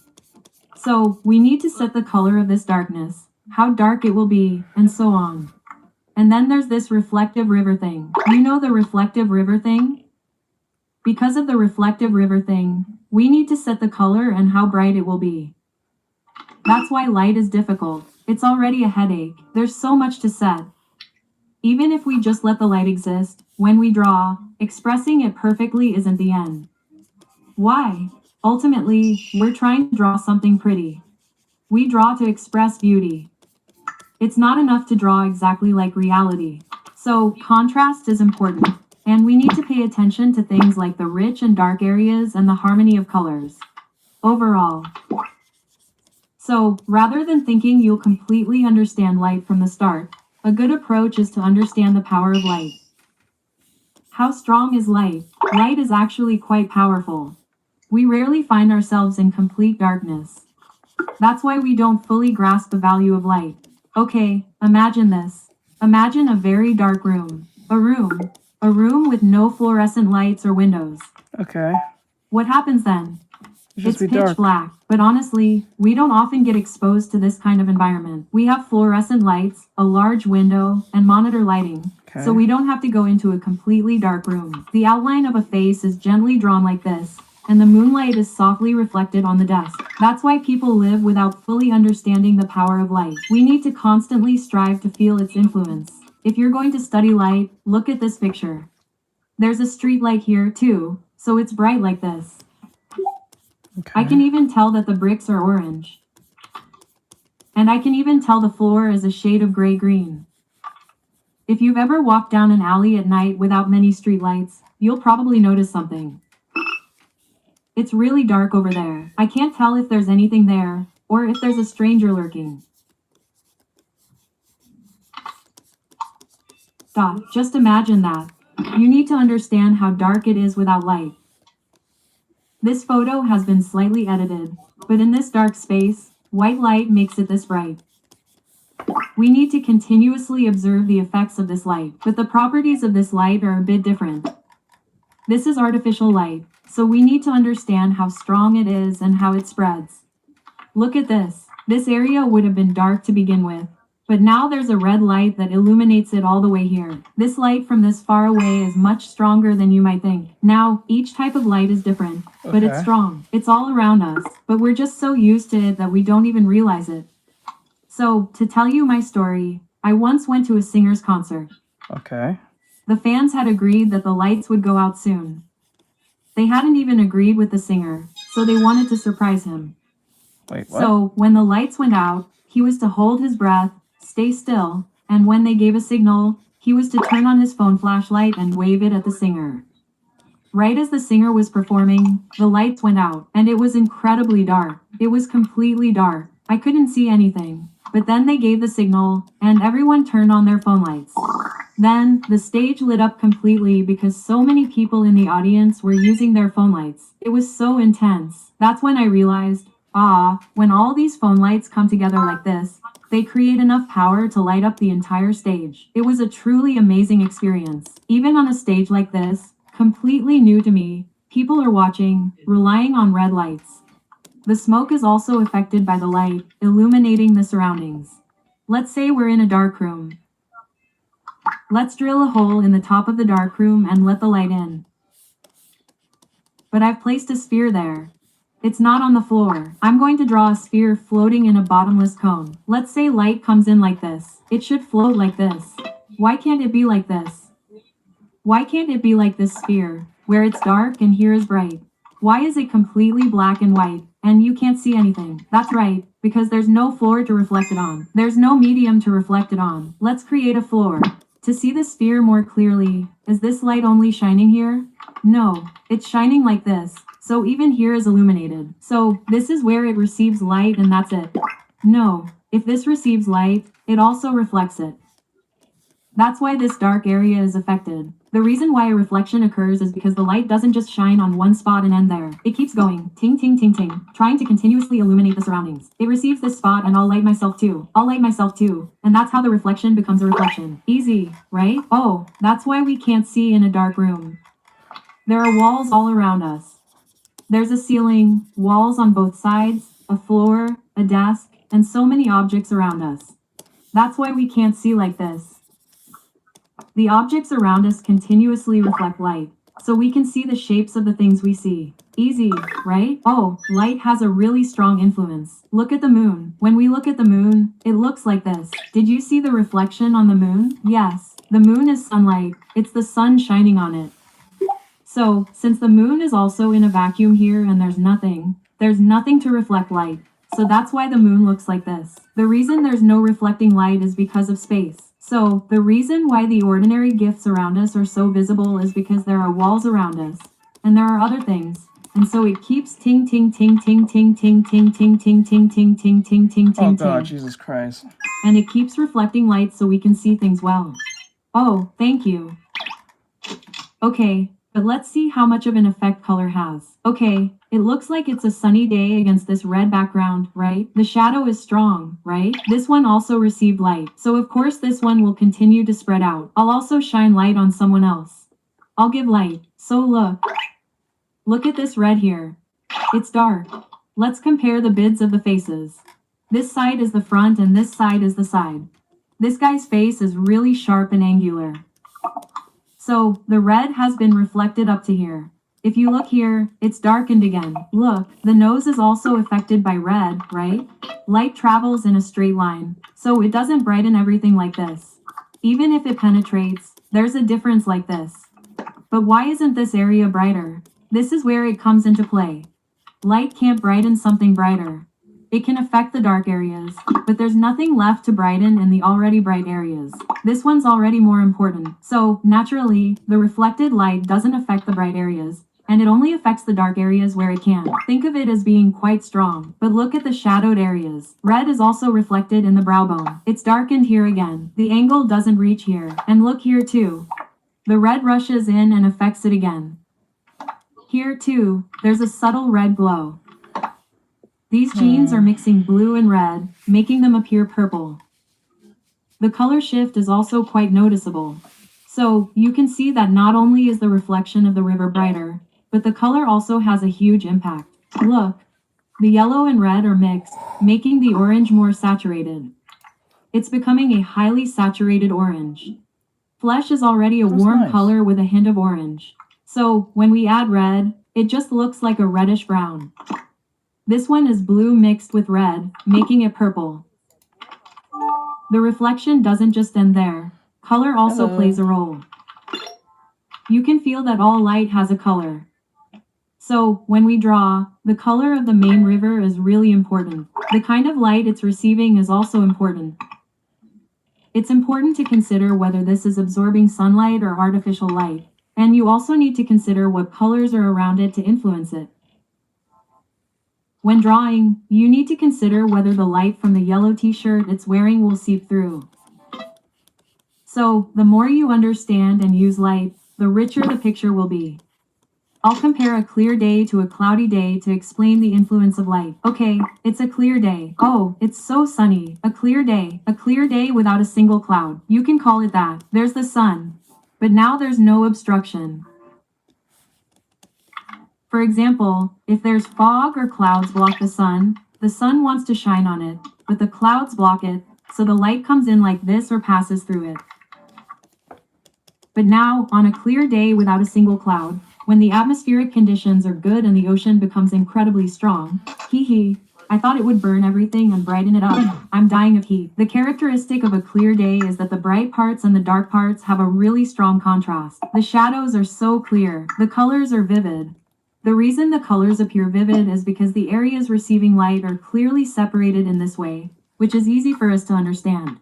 So, we need to set the color of this darkness, how dark it will be, and so on. And then there's this reflective river thing. You know the reflective river thing? Because of the reflective river thing, we need to set the color and how bright it will be. That's why light is difficult. It's already a headache. There's so much to set. Even if we just let the light exist, when we draw, expressing it perfectly isn't the end. Why? Ultimately, we're trying to draw something pretty. We draw to express beauty. It's not enough to draw exactly like reality. So, contrast is important, and we need to pay attention to things like the rich and dark areas and the harmony of colors. Overall. So, rather than thinking you'll completely understand light from the start, a good approach is to understand the power of light. How strong is light? Light is actually quite powerful. We rarely find ourselves in complete darkness. That's why we don't fully grasp the value of light. Okay, imagine this. Imagine a very dark room. A room with no fluorescent lights or windows. Okay. What happens then? Just It's be pitch dark. black, but honestly, we don't often get exposed to this kind of environment. We have fluorescent lights, a large window, and monitor lighting, Okay. so we don't have to go into a completely dark room. The outline of a face is gently drawn like this, and the moonlight is softly reflected on the desk. That's why people live without fully understanding the power of light. We need to constantly strive to feel its influence. If you're going to study light, look at this picture. There's a street light here too, so it's bright like this. Okay. I can even tell that the bricks are orange. And I can even tell the floor is a shade of gray-green. If you've ever walked down an alley at night without many streetlights, you'll probably notice something. It's really dark over there. I can't tell if there's anything there, or if there's a stranger lurking. Just imagine that. You need to understand how dark it is without light. This photo has been slightly edited, but in this dark space, white light makes it this bright. We need to continuously observe the effects of this light, but the properties of this light are a bit different. This is artificial light, so we need to understand how strong it is and how it spreads. Look at this. This area would have been dark to begin with, but now there's a red light that illuminates it all the way here. This light from this far away is much stronger than you might think. Now, each type of light is different, but it's Okay. strong. It's all around us, but we're just so used to it that we don't even realize it. So, to tell you my story, I once went to a singer's concert. Okay. The fans had agreed that the lights would go out soon. They hadn't even agreed with the singer, so they wanted to surprise him. Wait, what? So, when the lights went out, he was to hold his breath, stay still, and when they gave a signal, he was to turn on his phone flashlight and wave it at the singer. Right as the singer was performing, the lights went out, and it was incredibly dark. It was completely dark. I couldn't see anything. But then they gave the signal, and everyone turned on their phone lights. Then, the stage lit up completely because so many people in the audience were using their phone lights. It was so intense. That's when I realized, When all these phone lights come together like this, they create enough power to light up the entire stage. It was a truly amazing experience. Even on a stage like this, completely new to me, people are watching, relying on red lights. The smoke is also affected by the light, illuminating the surroundings. Let's say we're in a dark room. Let's drill a hole in the top of the dark room and let the light in. But I've placed a sphere there. It's not on the floor. I'm going to draw a sphere floating in a bottomless cone. Let's say light comes in like this. It should float like this. Why can't it be like this? Why can't it be like this sphere, where it's dark and here is bright? Why is it completely black and white, and you can't see anything? That's right, because there's no floor to reflect it on. There's no medium to reflect it on. Let's create a floor. To see the sphere more clearly, is this light only shining here? No, it's shining like this. So even here is illuminated. So this is where it receives light and that's it. No, if this receives light, it also reflects it. That's why this dark area is affected. The reason why a reflection occurs is because the light doesn't just shine on one spot and end there. It keeps going, ting ting ting ting, trying to continuously illuminate the surroundings. It receives this spot and I'll light myself too. I'll light myself too. And that's how the reflection becomes a reflection. Easy, right? Oh, that's why we can't see in a dark room. There are walls all around us. There's a ceiling, walls on both sides, a floor, a desk, and so many objects around us. That's why we can't see like this. The objects around us continuously reflect light, so we can see the shapes of the things we see. Easy, right? Oh, light has a really strong influence. Look at the moon. When we look at the moon, it looks like this. Did you see the reflection on the moon? Yes, the moon is sunlight. It's the sun shining on it. So, since the moon is also in a vacuum here and there's nothing to reflect light. So that's why the moon looks like this. The reason there's no reflecting light is because of space. So, the reason why the ordinary gifts around us are so visible is because there are walls around us. And there are other things. And so it keeps ting ting ting ting ting ting ting ting ting ting ting ting ting ting ting. Oh God, Jesus Christ. And it keeps reflecting light so we can see things well. Oh, thank you. Okay. But let's see how much of an effect color has. Okay, it looks like it's a sunny day against this red background, right? The shadow is strong, right? This one also received light. So of course this one will continue to spread out. I'll also shine light on someone else. I'll give light. So look at this red here. It's dark. Let's compare the bids of the faces. This side is the front and this side is the side. This guy's face is really sharp and angular. So, the red has been reflected up to here. If you look here, it's darkened again. Look, the nose is also affected by red, right? Light travels in a straight line, so it doesn't brighten everything like this. Even if it penetrates, there's a difference like this. But why isn't this area brighter? This is where it comes into play. Light can't brighten something brighter. It can affect the dark areas, but there's nothing left to brighten in the already bright areas. This one's already more important. So, naturally, the reflected light doesn't affect the bright areas, and it only affects the dark areas where it can. Think of it as being quite strong. But look at the shadowed areas. Red is also reflected in the brow bone. It's darkened here again. The angle doesn't reach here. And look here too. The red rushes in and affects it again. Here too, there's a subtle red glow. These genes are mixing blue and red, making them appear purple. The color shift is also quite noticeable. So, you can see that not only is the reflection of the river brighter, but the color also has a huge impact. Look, the yellow and red are mixed, making the orange more saturated. It's becoming a highly saturated orange. Flesh is already a warm color with a hint of orange. So, when we add red, it just looks like a reddish brown. This one is blue mixed with red, making it purple. The reflection doesn't just end there. Color also plays a role. You can feel that all light has a color. So, when we draw, the color of the main river is really important. The kind of light it's receiving is also important. It's important to consider whether this is absorbing sunlight or artificial light, and you also need to consider what colors are around it to influence it. When drawing, you need to consider whether the light from the yellow t-shirt it's wearing will seep through. So, the more you understand and use light, the richer the picture will be. I'll compare a clear day to a cloudy day to explain the influence of light. Okay, it's a clear day. Oh, it's so sunny. A clear day without a single cloud. You can call it that. There's the sun. But now there's no obstruction. For example, if there's fog or clouds block the sun wants to shine on it, but the clouds block it, so the light comes in like this or passes through it. But now, on a clear day without a single cloud, when the atmospheric conditions are good and the ocean becomes incredibly strong, I thought it would burn everything and brighten it up. I'm dying of heat. The characteristic of a clear day is that the bright parts and the dark parts have a really strong contrast. The shadows are so clear. The colors are vivid. The reason the colors appear vivid is because the areas receiving light are clearly separated in this way, which is easy for us to understand.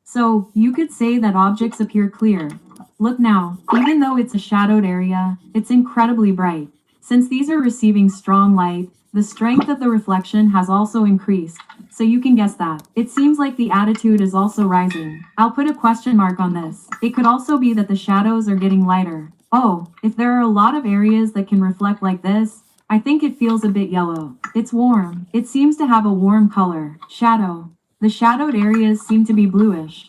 So, you could say that objects appear clear. Look now, even though it's a shadowed area, it's incredibly bright. Since these are receiving strong light, the strength of the reflection has also increased, so you can guess that. It seems like the attitude is also rising. I'll put a question mark on this. It could also be that the shadows are getting lighter. Oh, if there are a lot of areas that can reflect like this, I think it feels a bit yellow. It's warm. It seems to have a warm color. Shadow. The shadowed areas seem to be bluish.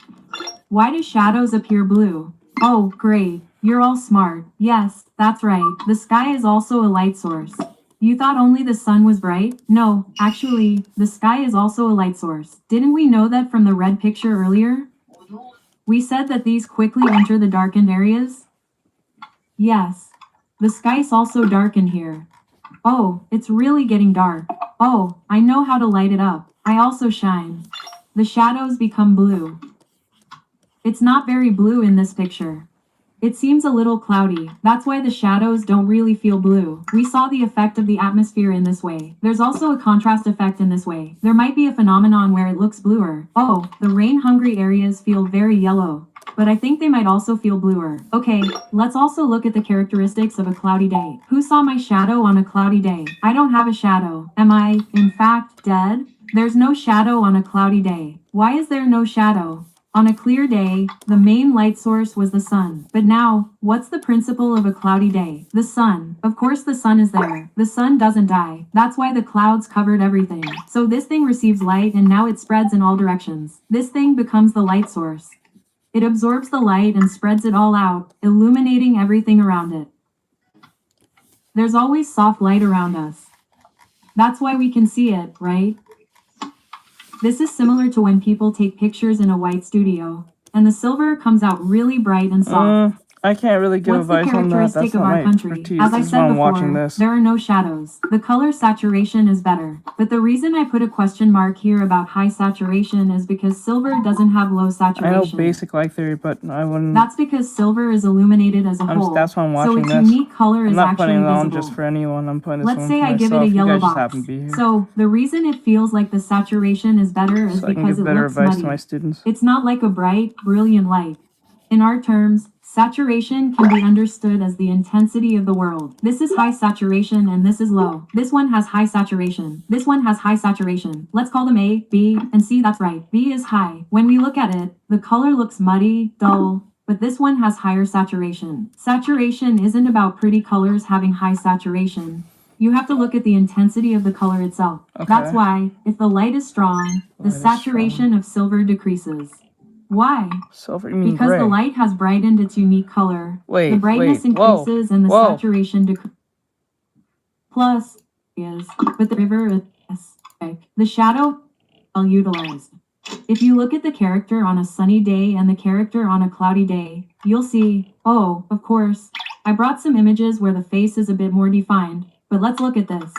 Why do shadows appear blue? Oh, great. You're all smart. Yes, that's right. The sky is also a light source. You thought only the sun was bright? No, actually, the sky is also a light source. Didn't we know that from the red picture earlier? We said that these quickly enter the darkened areas? Yes. The sky's also darkened here. Oh, it's really getting dark. Oh, I know how to light it up. I also shine. The shadows become blue. It's not very blue in this picture. It seems a little cloudy. That's why the shadows don't really feel blue. We saw the effect of the atmosphere in this way. There's also a contrast effect in this way. There might be a phenomenon where it looks bluer. Oh, the rain-hungry areas feel very yellow. But I think they might also feel bluer. Okay, let's also look at the characteristics of a cloudy day. Who saw my shadow on a cloudy day? I don't have a shadow. Am I, in fact, dead? There's no shadow on a cloudy day. Why is there no shadow? On a clear day, the main light source was the sun. But now, what's the principle of a cloudy day? The sun. Of course the sun is there. The sun doesn't die. That's why the clouds covered everything. So this thing receives light and now it spreads in all directions. This thing becomes the light source. It absorbs the light and spreads it all out, illuminating everything around it. There's always soft light around us. That's why we can see it, right? This is similar to when people take pictures in a white studio, and the silver comes out really bright and soft. I can't really give What's the advice on that. characteristic That's of not our my country? expertise. As I This is why said I'm watching before, this. there are no shadows. The color saturation is better. But the reason I put a question mark here about high saturation is because silver doesn't have low I know saturation. basic light theory, but I wouldn't. That's because silver is illuminated as a whole. That's why I'm So watching its this. unique color I'm is not actually putting it on visible. just for anyone. I'm putting this Let's on say for I give it a myself. You yellow guys just box. happen to be here. So the reason it feels like the saturation is better is So I can because give it better looks advice to my muddy. students. It's not like a bright, brilliant light. In our terms, saturation can be understood as the intensity of the world. This is high saturation and this is low. This one has high saturation. This one has high saturation. Let's call them A, B, and C. That's right. B is high. When we look at it, the color looks muddy, dull, but this one has higher saturation. Saturation isn't about pretty colors having high saturation. You have to look at the intensity of the color itself. Okay. That's why, if the light is strong, the Light is saturation of silver decreases. Why? Silver, you mean Because gray. the light has brightened its unique color. Wait, the brightness wait, whoa, increases and the whoa. saturation decreases. Plus, but the river is the shadow well utilized. If you look at the character on a sunny day and the character on a cloudy day, you'll see, oh, of course, I brought some images where the face is a bit more defined, but let's look at this.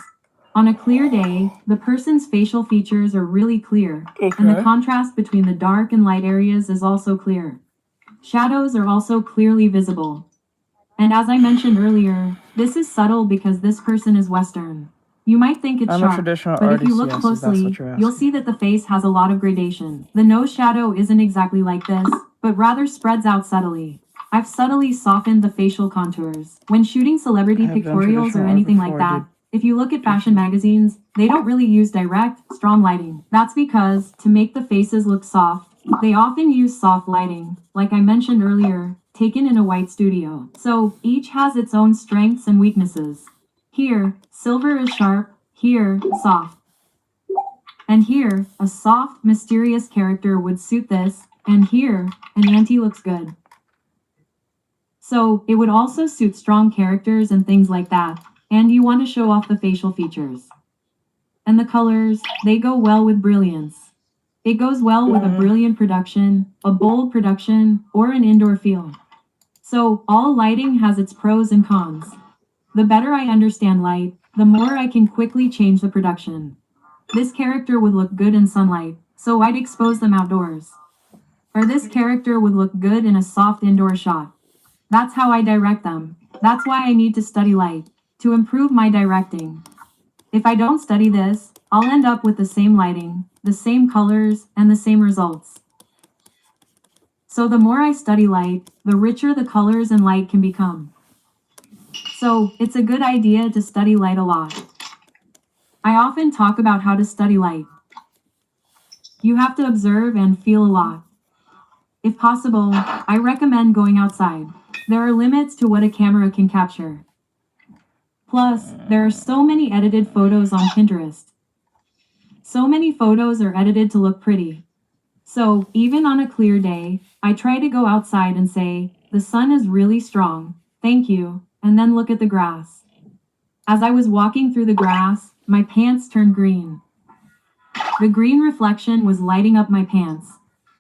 On a clear day, the person's facial features are really clear, and the Okay. contrast between the dark and light areas is also clear. Shadows are also clearly visible. And as I mentioned earlier, this is subtle because this person is Western. You might think it's I'm a sharp, traditional but if you artist, look yes, if that's closely, what you're you'll asking. see that the face has a lot of gradation. The nose shadow isn't exactly like this, but rather spreads out subtly. I've subtly softened the facial contours. When shooting celebrity I have done pictorials or traditional art anything like before, I that, did. if you look at fashion magazines, they don't really use direct, strong lighting. That's because, to make the faces look soft, they often use soft lighting, like I mentioned earlier, taken in a white studio. So each has its own strengths and weaknesses. Here, silver is sharp, here, soft. And here, a soft, mysterious character would suit this, and here, an anti looks good. So, it would also suit strong characters and things like that, and you want to show off the facial features. And the colors, they go well with brilliance. It goes well with a brilliant production, a bold production, or an indoor feel. So, all lighting has its pros and cons. The better I understand light, the more I can quickly change the production. This character would look good in sunlight, so I'd expose them outdoors. Or this character would look good in a soft indoor shot. That's how I direct them. That's why I need to study light, to improve my directing. If I don't study this, I'll end up with the same lighting, the same colors, and the same results. So the more I study light, the richer the colors and light can become. So, it's a good idea to study light a lot. I often talk about how to study light. You have to observe and feel a lot. If possible, I recommend going outside. There are limits to what a camera can capture. Plus, there are so many edited photos on Pinterest. So many photos are edited to look pretty. So, even on a clear day, I try to go outside and say, the sun is really strong, thank you, and then look at the grass. As I was walking through the grass, my pants turned green. The green reflection was lighting up my pants.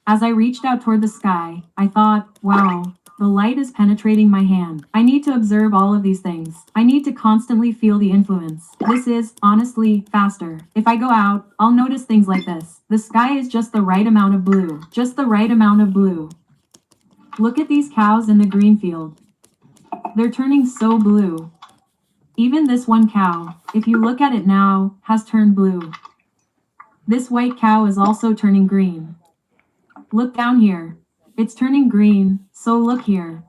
As I reached out toward the sky, I thought, wow, the light is penetrating my hand. I need to observe all of these things. I need to constantly feel the influence. This is, honestly, faster. If I go out, I'll notice things like this. The sky is just the right amount of blue. Just the right amount of blue. Look at these cows in the green field. They're turning so blue. Even this one cow, if you look at it now, has turned blue. This white cow is also turning green. Look down here. It's turning green, so look here.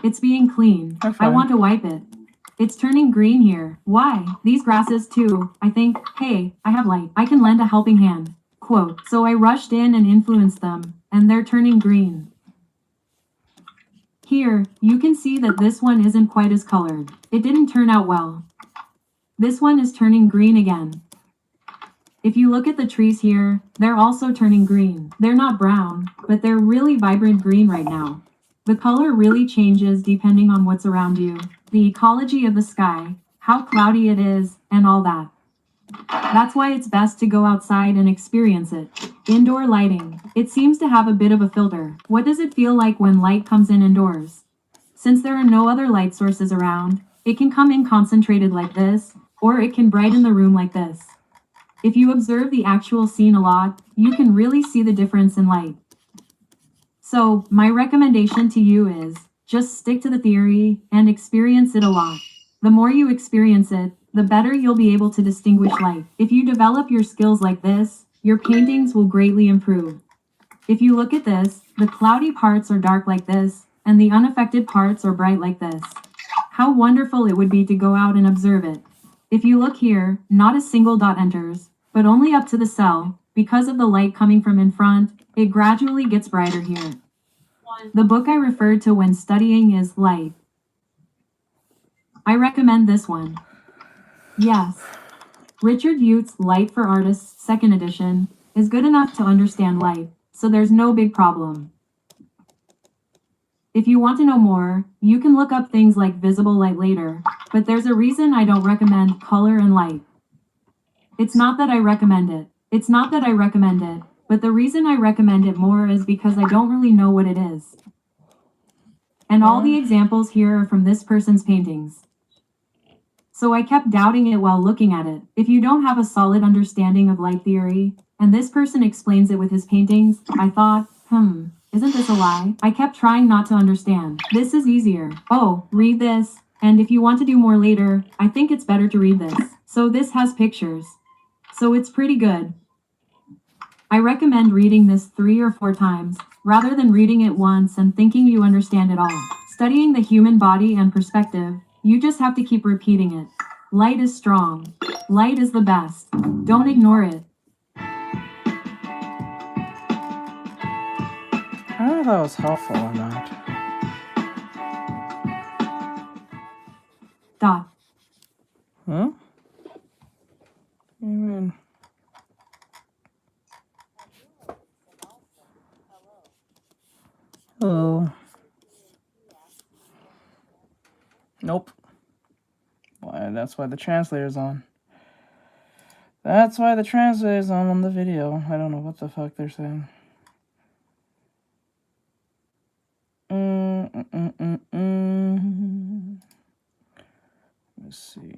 It's being cleaned. I want to wipe it. It's turning green here. Why? These grasses too. I think, hey, I have light. I can lend a helping hand. Quote. So I rushed in and influenced them, and they're turning green. Here, you can see that this one isn't quite as colored. It didn't turn out well. This one is turning green again. If you look at the trees here, they're also turning green. They're not brown, but they're really vibrant green right now. The color really changes depending on what's around you, the ecology of the sky, how cloudy it is, and all that. That's why it's best to go outside and experience it. Indoor lighting. It seems to have a bit of a filter. What does it feel like when light comes in indoors? Since there are no other light sources around, it can come in concentrated like this, or it can brighten the room like this. If you observe the actual scene a lot, you can really see the difference in light. So, my recommendation to you is, just stick to the theory and experience it a lot. The more you experience it, the better you'll be able to distinguish light. If you develop your skills like this, your paintings will greatly improve. If you look at this, the cloudy parts are dark like this, and the unaffected parts are bright like this. How wonderful it would be to go out and observe it. If you look here, not a single dot enters, but only up to the cell. Because of the light coming from in front, it gradually gets brighter here. The book I referred to when studying is Light. I recommend this one. Yes. Richard Ute's Light for Artists 2nd edition is good enough to understand light, so there's no big problem. If you want to know more, you can look up things like visible light later, but there's a reason I don't recommend color and light. It's not that I recommend it. But the reason I recommend it more is because I don't really know what it is. And all the examples here are from this person's paintings. So I kept doubting it while looking at it. If you don't have a solid understanding of light theory, and this person explains it with his paintings, I thought, isn't this a lie? I kept trying not to understand. This is easier. Oh, read this. And if you want to do more later, I think it's better to read this. So this has pictures. So it's pretty good. I recommend reading this 3 or 4 times, rather than reading it once and thinking you understand it all. Studying the human body and perspective, you just have to keep repeating it. Light is strong. Light is the best. Don't ignore it. I don't know if that was helpful or not. Dot. Huh? Amen. Hello. Nope. Why? That's why the translator's on. That's why the translator's on the video. I don't know what the fuck they're saying. Let's see.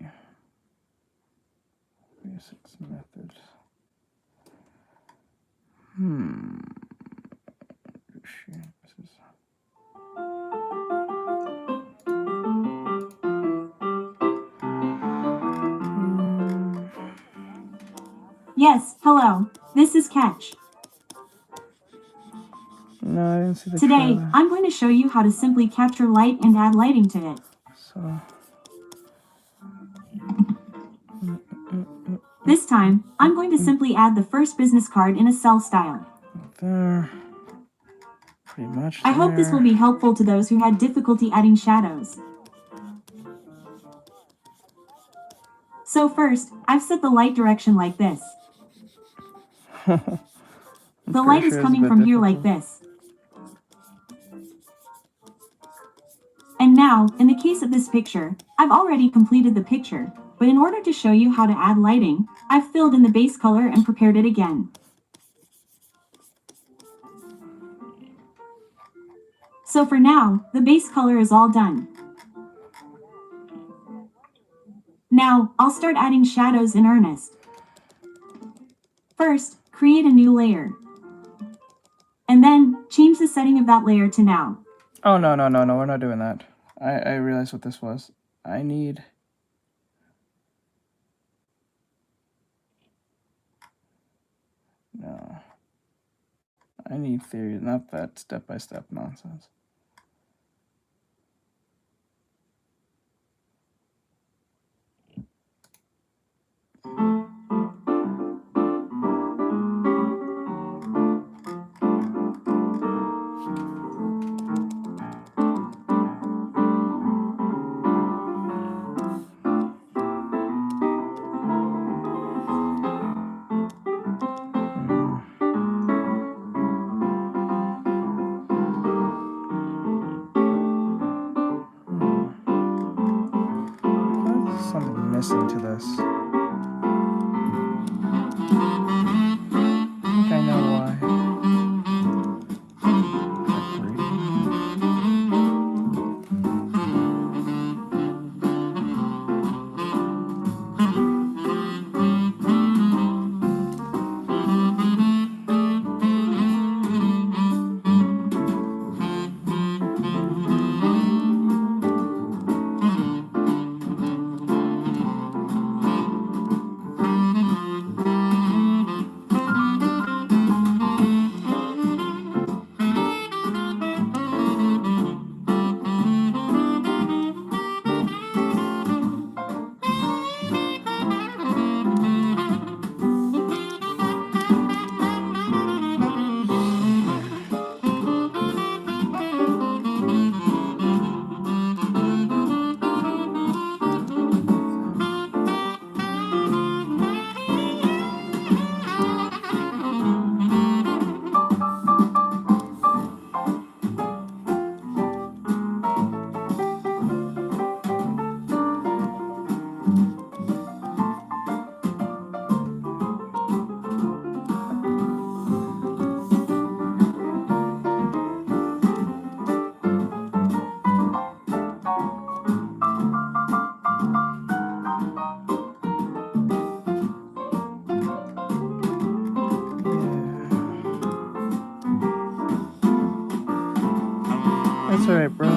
Basics methods. This is... Yes, hello. This is Catch. No, I didn't see the Today, trailer. I'm going to show you how to simply capture light and add lighting to it. So... This time, I'm going to simply add the first business card in a cell style. There. Pretty much I hope this will be helpful to those who had difficulty adding shadows. So first, I've set the light direction like this. The light is coming from here like this. And now, in the case of this picture, I've already completed the picture, but in order to show you how to add lighting, I've filled in the base color and prepared it again. So for now, the base color is all done. Now, I'll start adding shadows in earnest. First, create a new layer. And then, change the setting of that layer to now. Oh, no, we're not doing that. I realized what this was. I need... No. I need theory, not that step-by-step nonsense. There's something missing to this. I think I know why. That's alright, bro.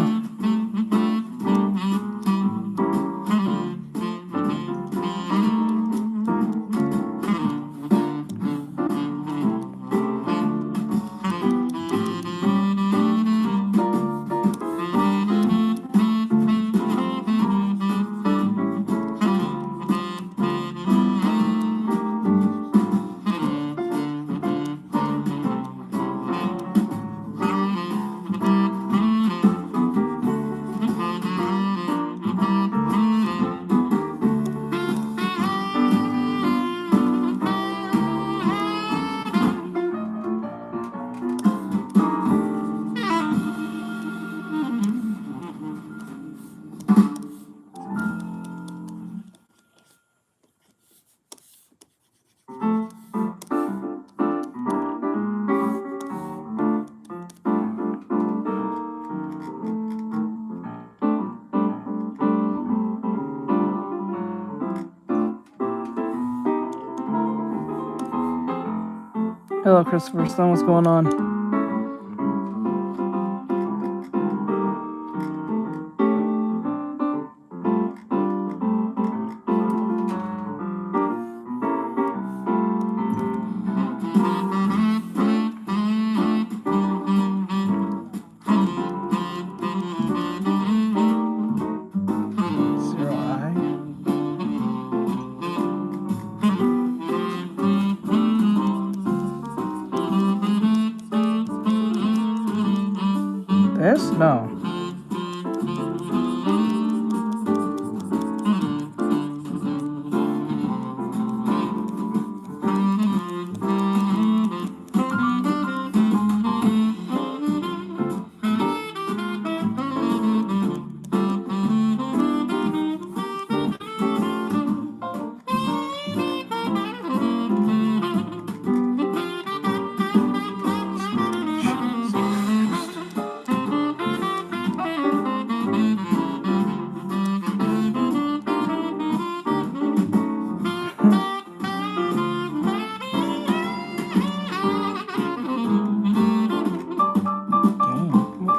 Hello, Christopher Stone. What's going on? This? No.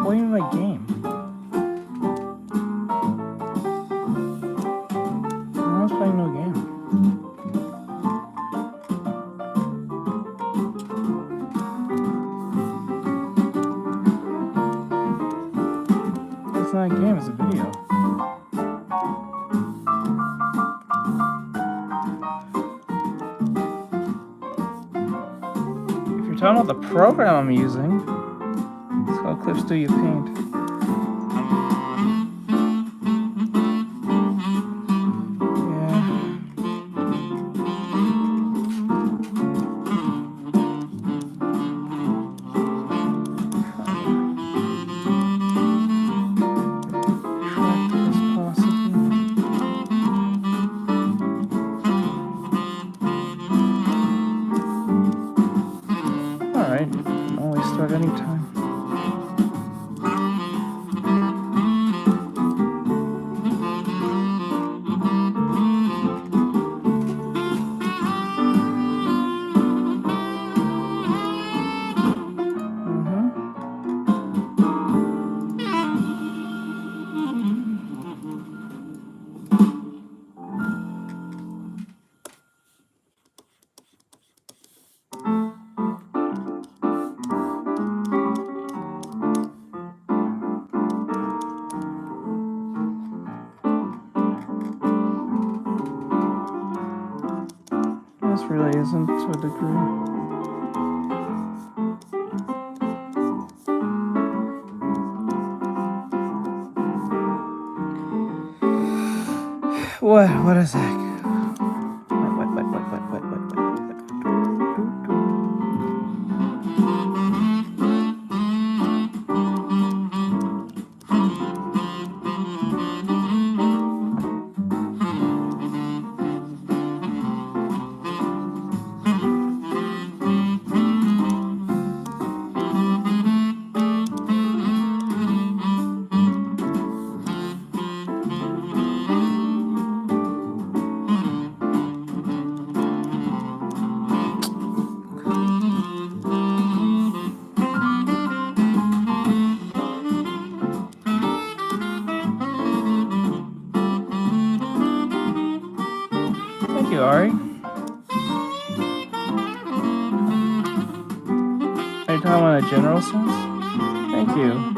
What do you mean by game? I was playing no game. It's not a game, it's a video. If you're talking about the program I'm using, it's called Clip Studio Paint. Alright, can always start anytime. This really isn't to a degree. What is that? Thank you, Ari. Are you talking about a general sense? Thank you.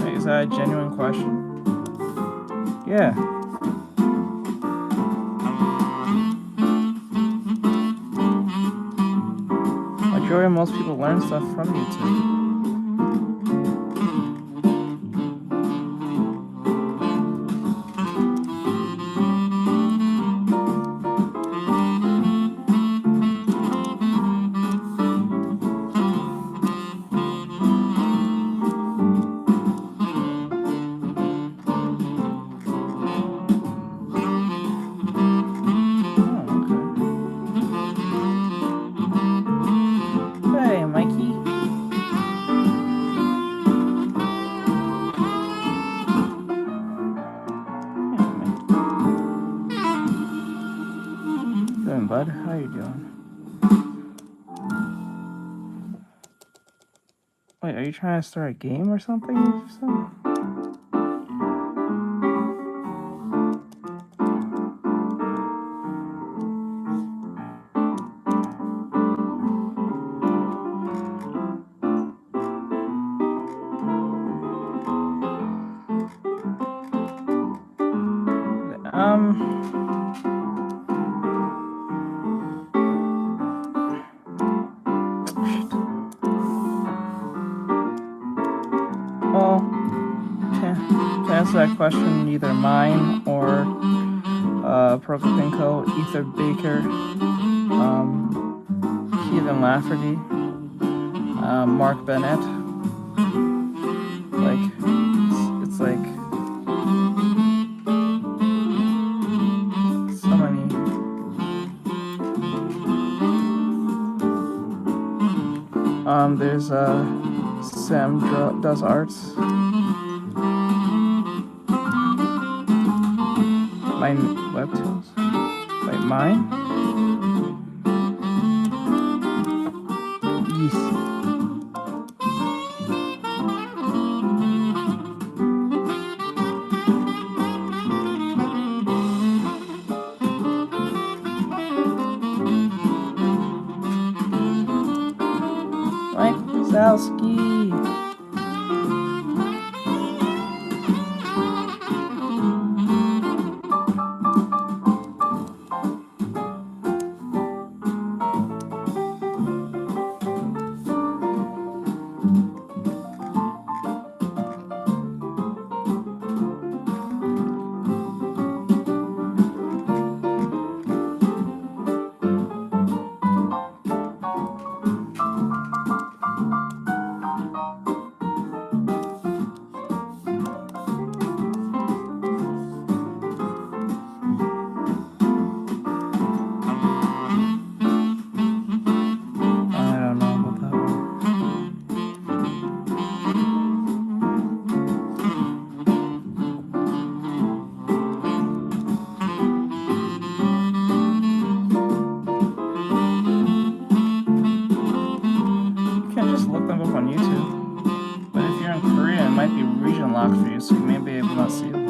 Is that a genuine question? Yeah. Majority of most people learn stuff from YouTube. doing, bud? How you doing? Wait, are you trying to start a game or something? Well, to answer that question, either mine or Prokopinko, Ether Baker, Keevan Lafferty, Mark Bennett. Like, it's like so many. There's Sam does arts. Mine webtoons. Wait, mine? Yes. Mike Wazowski. So you may be able to see them.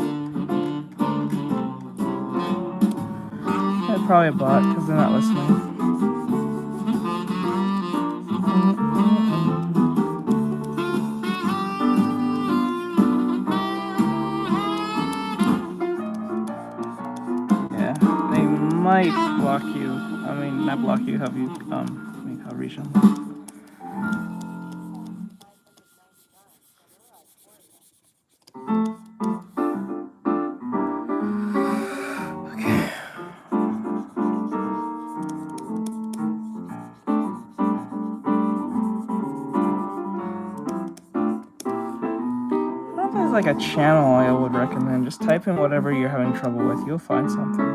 Yeah, probably a bot because they're not listening. Yeah, they might block you. I mean, not block you, have you make a region. Like a channel I would recommend. Just type in whatever you're having trouble with. You'll find something.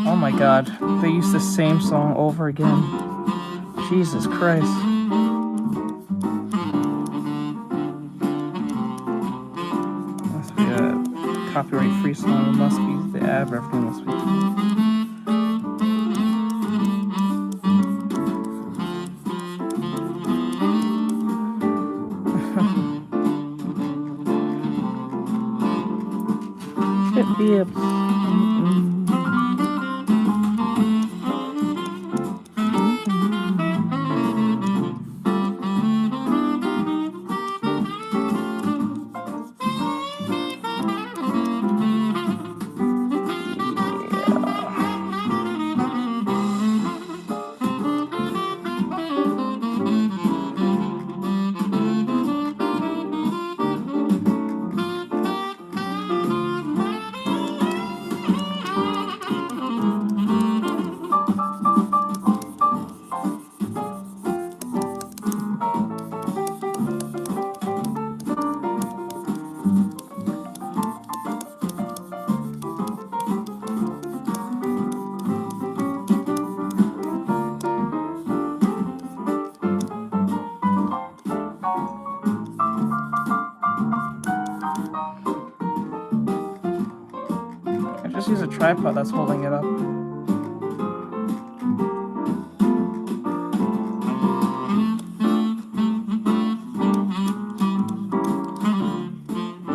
Oh my god. They use the same song over again. Jesus Christ. Copyright free song. It must be the ad. Everything must be. Hip hips. tripod that's holding it up.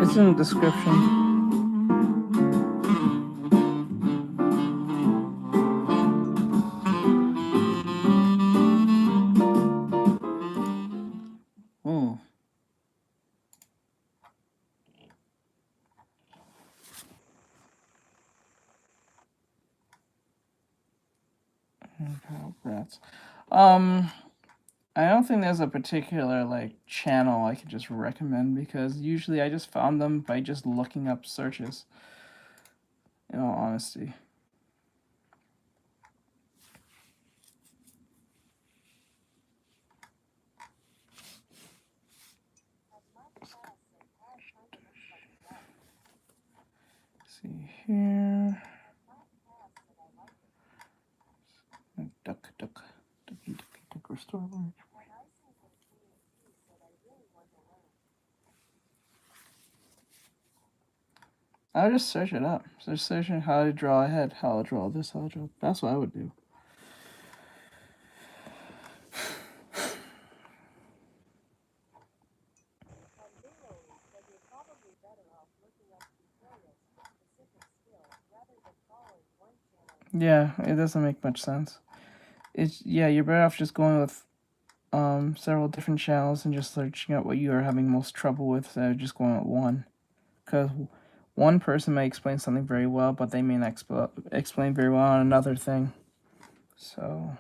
It's in the description. Oh. Rats. I don't think there's a particular like channel I could just recommend because usually I just found them by just looking up searches. In all honesty. See here. Duck, restore. I'll just search it up. So just searching how to draw a head, how to draw this, how to draw. That's what I would do. Yeah, it doesn't make much sense. You're better off just going with several different channels and just searching out what you are having most trouble with instead of just going with one. Because one person may explain something very well, but they may not explain very well on another thing. So...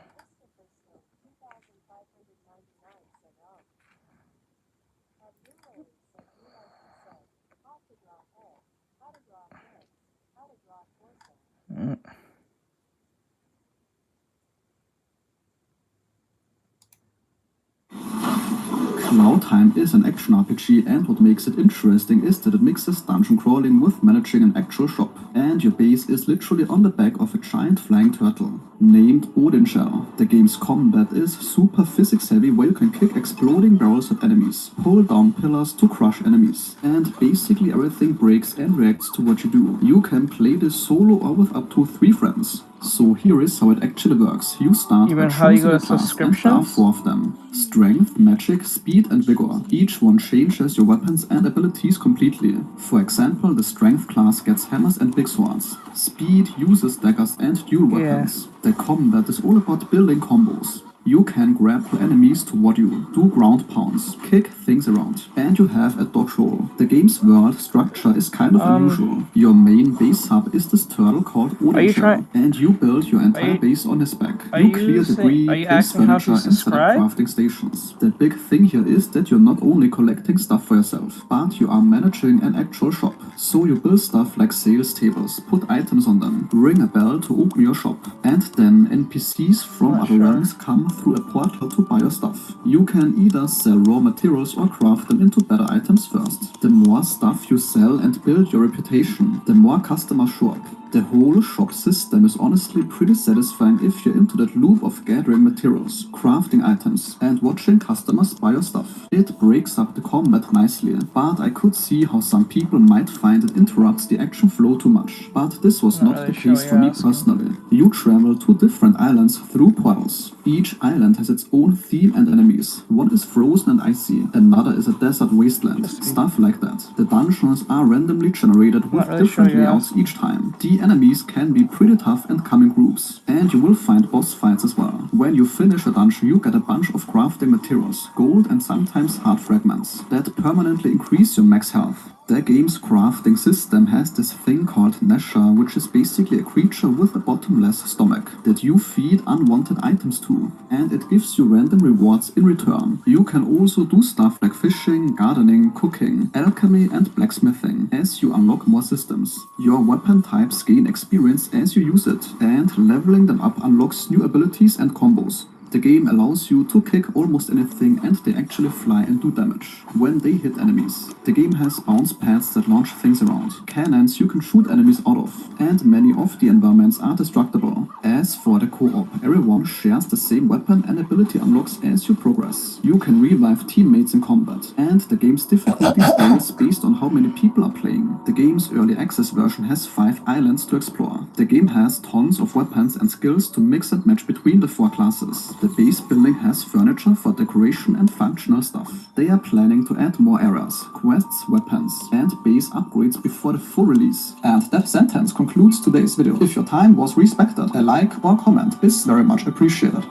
Cloudtime is an action RPG, and what makes it interesting is that it mixes dungeon crawling with managing an actual shop. And your base is literally on the back of a giant flying turtle, named Odin Shell. The game's combat is super physics heavy, where you can kick exploding barrels at enemies, pull down pillars to crush enemies, and basically everything breaks and reacts to what you do. You can play this solo or with up to 3 friends. So here is how it actually works. You start by choosing a class, and there are 4 of them. Strength, magic, speed and vigor. Each one changes your weapons and abilities completely. For example, the strength class gets hammers and big swords. Speed uses daggers and dual weapons. The combat is all about building combos. You can grapple enemies toward you, do ground pounds, kick things around, and you have a dodge roll. The game's world structure is kind of unusual. Your main base hub is this turtle called Odin Shell, and you build your entire base on his back. You clear debris, place furniture, and set up crafting stations. The big thing here is that you're not only collecting stuff for yourself, but you are managing an actual shop. So you build stuff like sales tables, put items on them, ring a bell to open your shop, and then NPCs from other realms come through a portal to buy your stuff. You can either sell raw materials or craft them into better items first. The more stuff you sell and build your reputation, the more customers show up. The whole shop system is honestly pretty satisfying if you're into that loop of gathering materials, crafting items, and watching customers buy your stuff. It breaks up the combat nicely, but I could see how some people might find it interrupts the action flow too much. But this was not the case for me personally. You travel to different islands through portals. Each island has its own theme and enemies. One is frozen and icy, another is a desert wasteland, stuff like that. The dungeons are randomly generated with different layouts each time. The enemies can be pretty tough and come in groups, and you will find boss fights as well. When you finish a dungeon, you get a bunch of crafting materials, gold and sometimes heart fragments, that permanently increase your max health. The game's crafting system has this thing called Nesha, which is basically a creature with a bottomless stomach that you feed unwanted items to, and it gives you random rewards in return. You can also do stuff like fishing, gardening, cooking, alchemy and blacksmithing as you unlock more systems. Your weapon types gain experience as you use it, and leveling them up unlocks new abilities and combos. The game allows you to kick almost anything and they actually fly and do damage when they hit enemies. The game has bounce pads that launch things around, cannons you can shoot enemies out of, and many of the environments are destructible. As for the co-op, everyone shares the same weapon and ability unlocks as you progress. You can revive teammates in combat, and the game's difficulty scales based on how many people are playing. The game's early access version has 5 islands to explore. The game has tons of weapons and skills to mix and match between the 4 classes. The base building has furniture for decoration and functional stuff. They are planning to add more areas, quests, weapons, and base upgrades before the full release. And that sentence concludes today's video. If your time was respected, a like or comment is very much appreciated.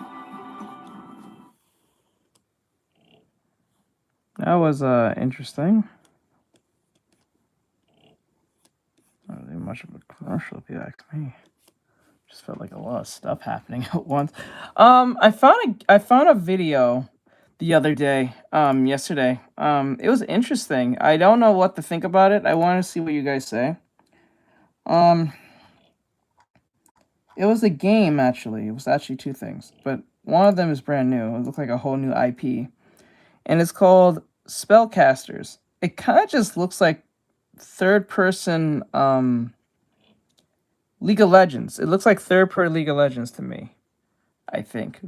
That was interesting. Not really much of a commercial, if you ask me. Just felt like a lot of stuff happening at once. I found a video the other day, yesterday. It was interesting. I don't know what to think about it. I want to see what you guys say. It was a game, actually. It was actually 2 things, but one of them is brand new. It looked like a whole new IP, and it's called Spellcasters. It kind of just looks like third-person League of Legends. It looks like third-person League of Legends to me, I think.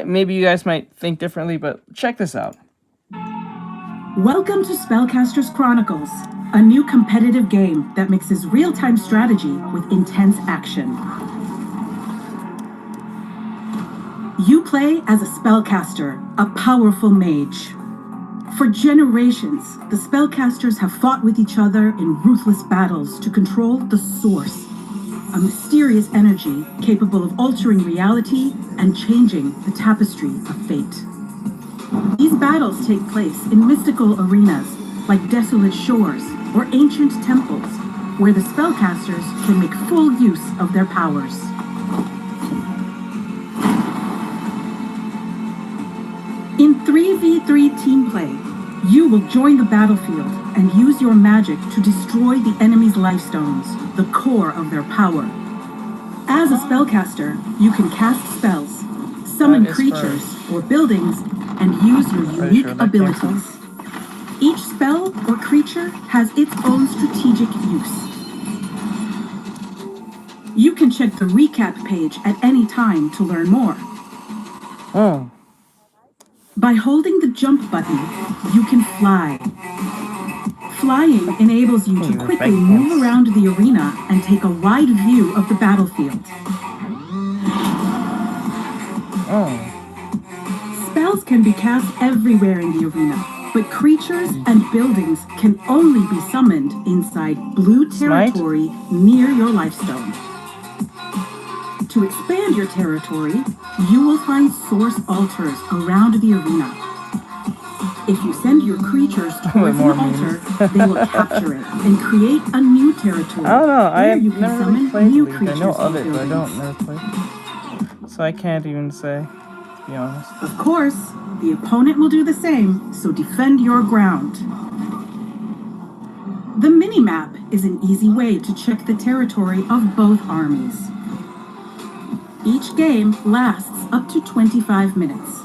Maybe you guys might think differently, but check this out. Welcome to Spellcasters Chronicles, a new competitive game that mixes real-time strategy with intense action. You play as a spellcaster, a powerful mage. For generations, the spellcasters have fought with each other in ruthless battles to control the Source, a mysterious energy capable of altering reality and changing the tapestry of fate. These battles take place in mystical arenas like desolate shores or ancient temples, where the spellcasters can make full use of their powers. In 3v3 team play, you will join the battlefield and use your magic to destroy the enemy's life stones, the core of their power. As a spellcaster, you can cast spells, summon creatures or buildings, and use your unique abilities. Each spell or creature has its own strategic use. You can check the recap page at any time to learn more. Oh. By holding the jump button, you can fly. Flying enables you to quickly move around the arena and take a wide view of the battlefield. Oh. Spells can be cast everywhere in the arena, but creatures and buildings can only be summoned inside blue territory near your lifestone. To expand your territory, you will find source altars around the arena. If you send your creatures towards an altar, they will capture it and create a new territory. I don't know. Where you can never summon really played new League. creatures I know of and it, but I buildings. don't never play. So I can't even say, to be honest. Of course, the opponent will do the same, so defend your ground. The mini-map is an easy way to check the territory of both armies. Each game lasts up to 25 minutes.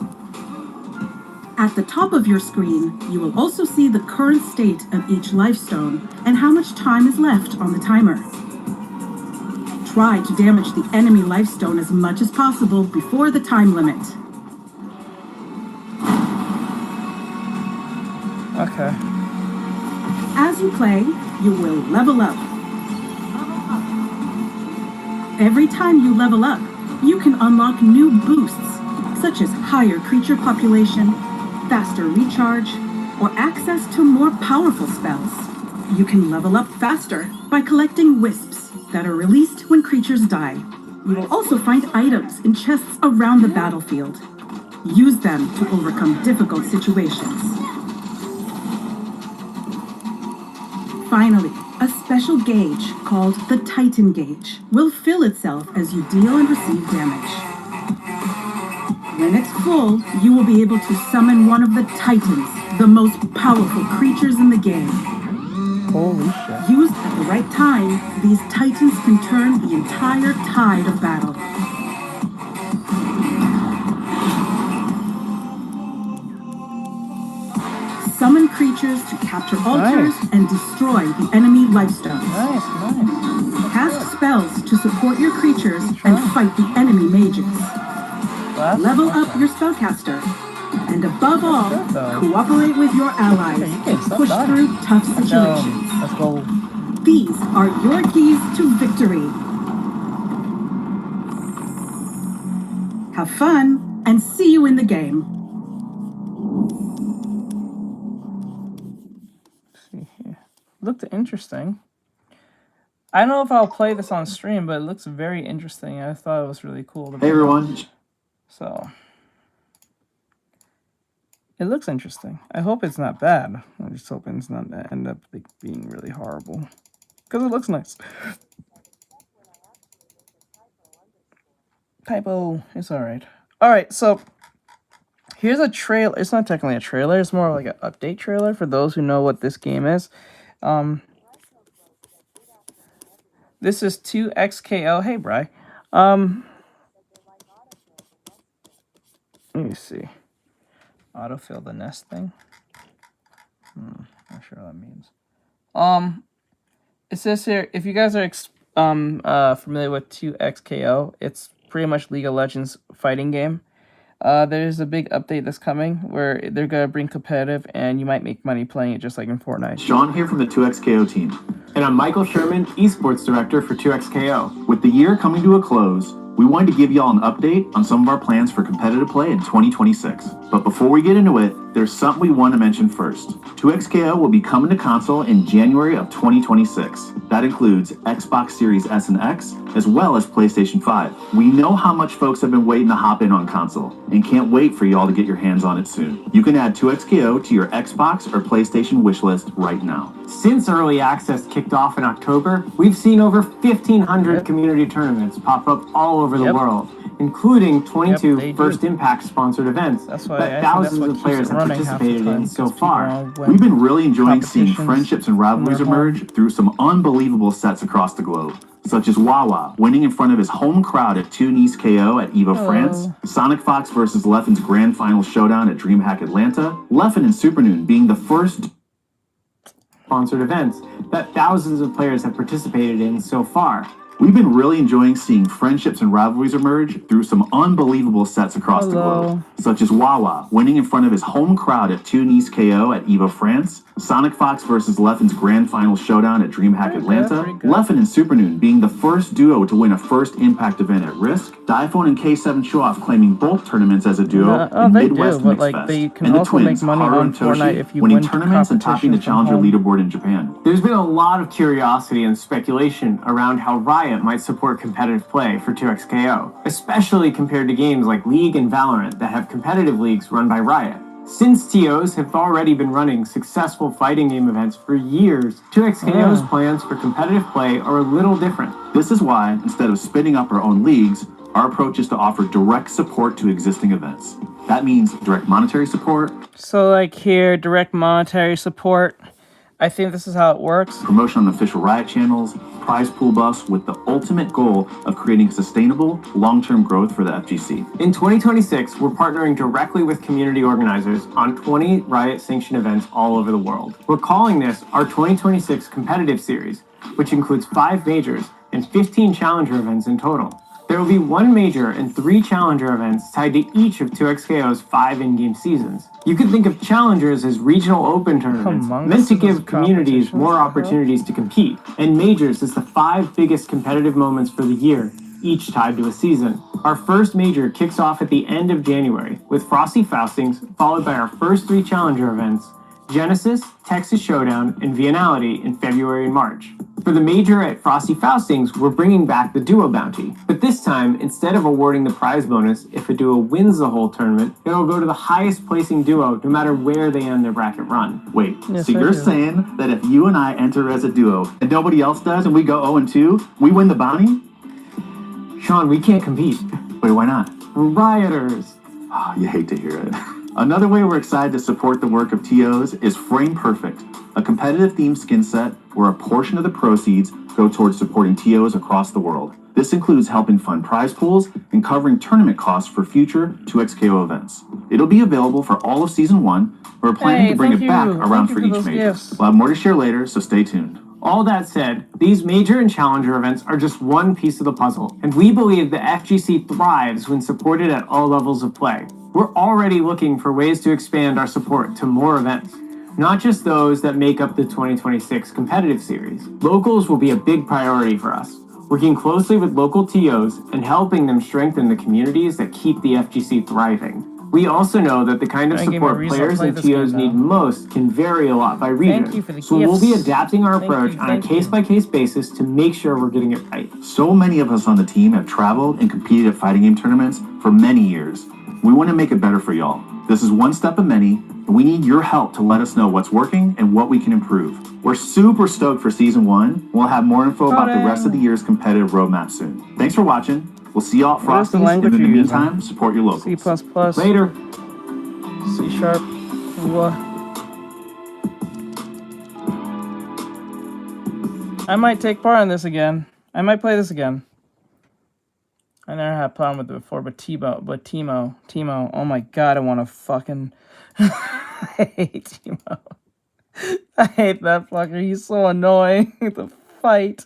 At the top of your screen, you will also see the current state of each lifestone and how much time is left on the timer. Try to damage the enemy lifestone as much as possible before the time limit. Okay. As you play, you will level up. Every time you level up, you can unlock new boosts, such as higher creature population, faster recharge, or access to more powerful spells. You can level up faster by collecting wisps that are released when creatures die. You will also find items in chests around the battlefield. Use them to overcome difficult situations. Finally, a special gauge called the Titan Gauge will fill itself as you deal and receive damage. When it's full, you will be able to summon one of the Titans, the most powerful creatures in the game. Holy shit. Used at the right time, these Titans can turn the entire tide of battle. Summon creatures to capture altars and destroy the enemy lifestones. Nice. Cast spells to support your creatures and fight the enemy mages. That's Level up your spellcaster. And above all, cooperate with your allies Okay, to push through tough situations. Let's go. These are your keys to victory. Have fun, and see you in the game. See here. Looked interesting. I don't know if I'll play this on stream, but it looks very interesting. I thought it was really cool. Hey everyone. So it looks interesting. I hope it's not bad. I'm just hoping it's not gonna end up like being really horrible, because it looks nice. Typo. It's all right. All right. So here's a trailer. It's not technically a trailer. It's more like an update trailer for those who know what this game is. This is 2XKO. Hey, Bri. Let me see. Autofill the nest thing. Not sure what that means. It says here, if you guys are familiar with 2XKO, it's pretty much League of Legends fighting game. There's a big update that's coming where they're gonna bring competitive, and you might make money playing it just like in Fortnite. Sean here from the 2XKO team. And I'm Michael Sherman, Esports Director for 2XKO. With the year coming to a close, we wanted to give y'all an update on some of our plans for competitive play in 2026. But before we get into it, there's something we want to mention first. 2XKO will be coming to console in January of 2026. That includes Xbox Series S and X, as well as PlayStation 5. We know how much folks have been waiting to hop in on console, and can't wait for y'all to get your hands on it soon. You can add 2XKO to your Xbox or PlayStation wishlist right now. Since early access kicked off in October, we've seen over 1,500 community tournaments pop up all over the world, including 22 First Impact sponsored events that thousands of players have participated in so far. We've been really enjoying seeing friendships and rivalries emerge through some unbelievable sets across the globe, such as Wawa winning in front of his home crowd at 2 Nice KO at EVO France, Sonic Fox versus Leffen's grand final showdown at DreamHack Atlanta, Leffen and Supernoon being the first sponsored events that thousands of players have participated in so far. We've been really enjoying seeing friendships and rivalries emerge through some unbelievable sets across the globe, such as Wawa winning in front of his home crowd at 2 Nice KO at EVO France, Sonic Fox versus Leffen's grand final showdown at DreamHack Atlanta, Leffen and Supernoon being the first duo to win a First Impact event at Risk, Diphone and K7 Showoff claiming both tournaments as a duo in Midwest Mix Fest, and the twins, Haru and Toshi, winning tournaments and topping the Challenger leaderboard in Japan. There's been a lot of curiosity and speculation around how Riot might support competitive play for 2XKO, especially compared to games like League and Valorant that have competitive leagues run by Riot. Since TOs have already been running successful fighting game events for years, 2XKO's plans for competitive play are a little different. This is why, instead of spinning up our own leagues, our approach is to offer direct support to existing events. That means direct monetary support. So like here, direct monetary support. I think this is how it works. Promotion on official Riot channels, prize pool buffs with the ultimate goal of creating sustainable, long-term growth for the FGC. In 2026, we're partnering directly with community organizers on 20 Riot-sanctioned events all over the world. We're calling this our 2026 Competitive Series, which includes 5 majors and 15 challenger events in total. There will be 1 major and 3 challenger events tied to each of 2XKO's 5 in-game seasons. You can think of challengers as regional open tournaments meant to give communities more opportunities to compete, and majors as the 5 biggest competitive moments for the year, each tied to a season. Our first major kicks off at the end of January with Frosty Faustings, followed by our first 3 challenger events, Genesis, Texas Showdown, and Viennality in February and March. For the major at Frosty Faustings, we're bringing back the duo bounty. But this time, instead of awarding the prize bonus if a duo wins the whole tournament, it'll go to the highest placing duo no matter where they end their bracket run. Wait, so you're saying that if you and I enter as a duo and nobody else does and we go 0-2, we win the bounty? Sean, we can't compete. Wait, why not? We're rioters. Oh, you hate to hear it. Another way we're excited to support the work of TOs is Frame Perfect, a competitive themed skin set where a portion of the proceeds go towards supporting TOs across the world. This includes helping fund prize pools and covering tournament costs for future 2XKO events. It'll be available for all of Season 1. We're planning to bring it back around for each major. We'll have more to share later, so stay tuned. All that said, these major and challenger events are just one piece of the puzzle, and we believe the FGC thrives when supported at all levels of play. We're already looking for ways to expand our support to more events, not just those that make up the 2026 competitive series. Locals will be a big priority for us, working closely with local TOs and helping them strengthen the communities that keep the FGC thriving. We also know that the kind of support players and TOs need most can vary a lot by region, so we'll be adapting our approach on a case-by-case basis to make sure we're getting it right. So many of us on the team have traveled and competed at fighting game tournaments for many years. We want to make it better for y'all. This is one step of many, and we need your help to let us know what's working and what we can improve. We're super stoked for Season 1. We'll have more info about the rest of the year's competitive roadmap soon. Thanks for watching. We'll see y'all at Frosty's, and in the meantime, support your locals. C++. Later. C sharp. I might take part in this again. I might play this again. I never had a problem with it before, but Timo. Oh my god, I want to fucking... I hate Timo. I hate that fucker. He's so annoying. The fight.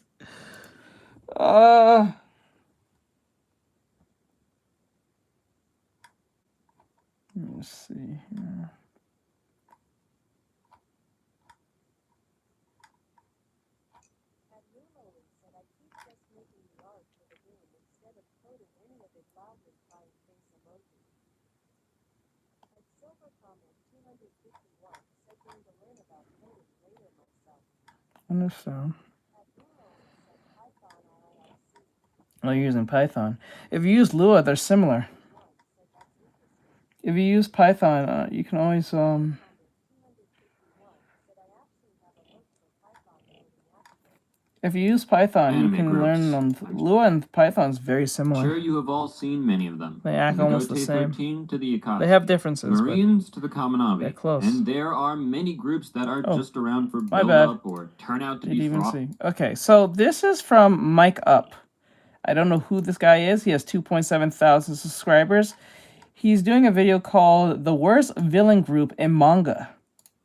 Let me see here. Understand. Oh, you're using Python. If you use Lua, they're similar. If you use Python, you can always if you use Python, you can learn them. Lua and Python is very similar. Sure, you have all seen many of them. They act almost the same. 13 to the Akatsuki. They have differences. Marines to the Kamanabe. They're close. And there are many groups that are just around for my build bad. up or turn out to Didn't be even fraud. see. Okay, so this is from Mike Up. I don't know who this guy is. He has 2.7 thousand subscribers. He's doing a video called The Worst Villain Group in Manga.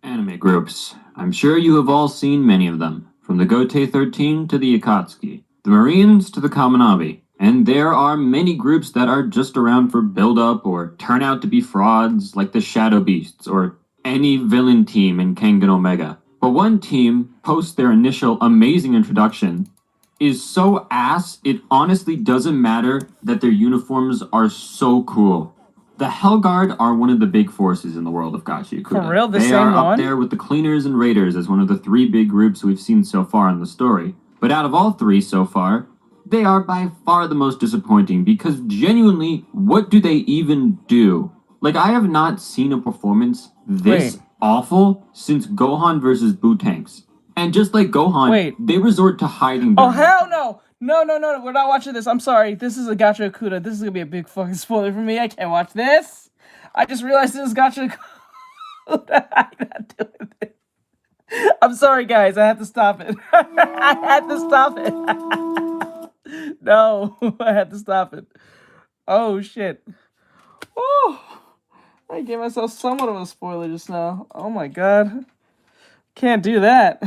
Anime groups. I'm sure you have all seen many of them. From the Gote 13 to the Akatsuki. The Marines to the Kamanabe. And there are many groups that are just around for build-up or turn out to be frauds, like the Shadow Beasts or any villain team in Kengan Omega. But one team, post their initial amazing introduction, is so ass it honestly doesn't matter that their uniforms are so cool. The Hellguard are one of the big forces in the world of Gacha Yakuza. For real? The they same are one? up there with the Cleaners and Raiders as one of the three big groups we've seen so far in the story. But out of all three so far, they are by far the most disappointing because genuinely, what do they even do? Like, I have not seen a performance this awful since Gohan versus Bootanks. And just like Gohan, they resort to hiding. Oh, hell no! No, we're not watching this. I'm sorry. This is a Gacha Yakuza. This is gonna be a big fucking spoiler for me. I can't watch this. I just realized this is Gacha Yakuza. I'm not doing it. I'm sorry, guys. I have to stop it. I had to stop it. No, I had to stop it. Oh, shit. Oh, I gave myself somewhat of a spoiler just now. Oh, my God. Can't do that.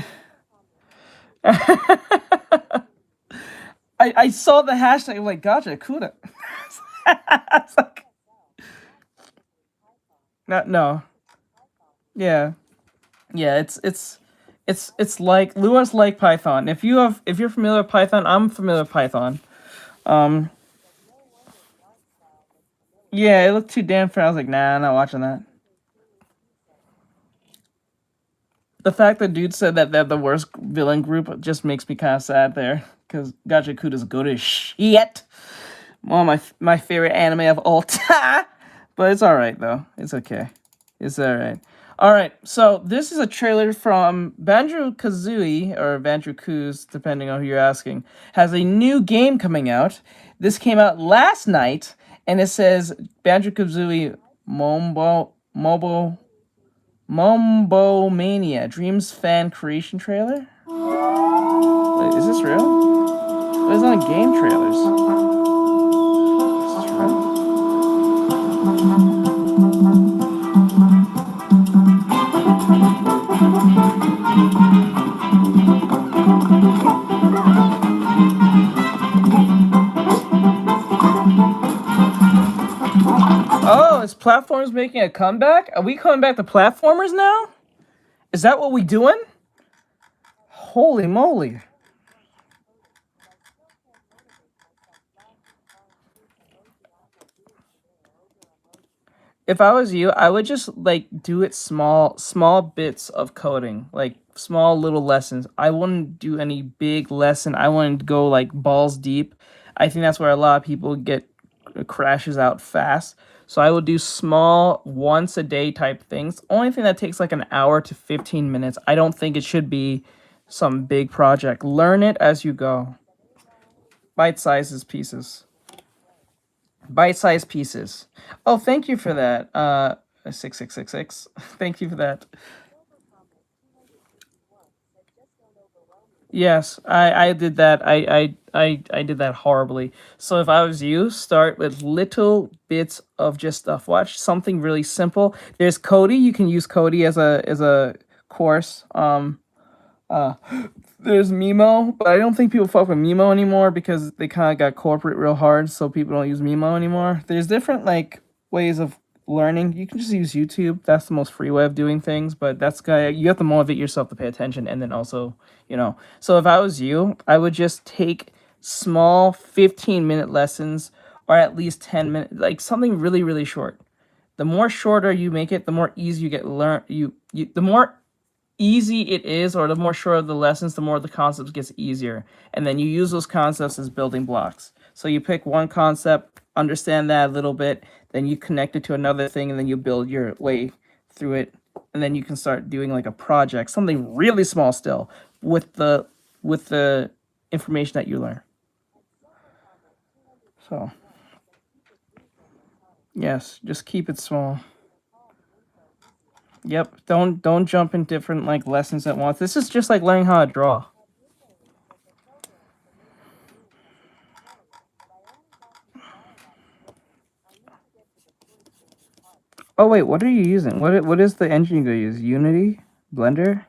I saw the hashtag. I'm like, Gacha Yakuza. It's like, no. Yeah. Yeah, it's like Lua's like Python. If you're familiar with Python, I'm familiar with Python. Yeah, it looked too damn fair. I was like, nah, I'm not watching that. The fact that dude said that they're the worst villain group just makes me kind of sad there, because Gacha Yakuza's good as shit. One of my favorite anime of all time. But it's alright though. It's okay. It's alright. Alright, so this is a trailer from Banjo-Kazooie, or Banjo-Kooz, depending on who you're asking, has a new game coming out. This came out last night, and it says Banjo-Kazooie Mombo Mania Dreams Fan Creation Trailer? Wait, is this real? But it's on game trailers. Is this real? Oh, is platforms making a comeback? Are we coming back to platformers now? Is that what we doing? Holy moly. If I was you, I would just like do it small bits of coding, like small little lessons. I wouldn't do any big lesson. I wouldn't go like balls deep. I think that's where a lot of people get crashes out fast. So I would do small once a day type things. Only thing that takes like an hour to 15 minutes. I don't think it should be some big project. Learn it as you go. Bite-sized pieces. Bite-sized pieces. Oh, thank you for that. 6666. Thank you for that. Yes, I did that. I did that horribly. So if I was you, start with little bits of just stuff. Watch something really simple. There's Cody. You can use Cody as a course. There's Mimo, but I don't think people fuck with Mimo anymore because they kind of got corporate real hard, so people don't use Mimo anymore. There's different like ways of learning. You can just use YouTube. That's the most free way of doing things, but that's you have to motivate yourself to pay attention, and then also, So if I was you, I would just take small 15-minute lessons, or at least 10 minutes, like something really really short. The more shorter you make it, the more easy you get the more easy it is, or the more short the lessons, the more the concepts gets easier. And then you use those concepts as building blocks. So you pick one concept, understand that a little bit, then you connect it to another thing, and then you build your way through it. And then you can start doing like a project, something really small still, with the information that you learn. So yes, just keep it small. Yep, don't jump in different like lessons at once. This is just like learning how to draw. Oh wait, what are you using? What is the engine you're gonna use? Unity? Blender?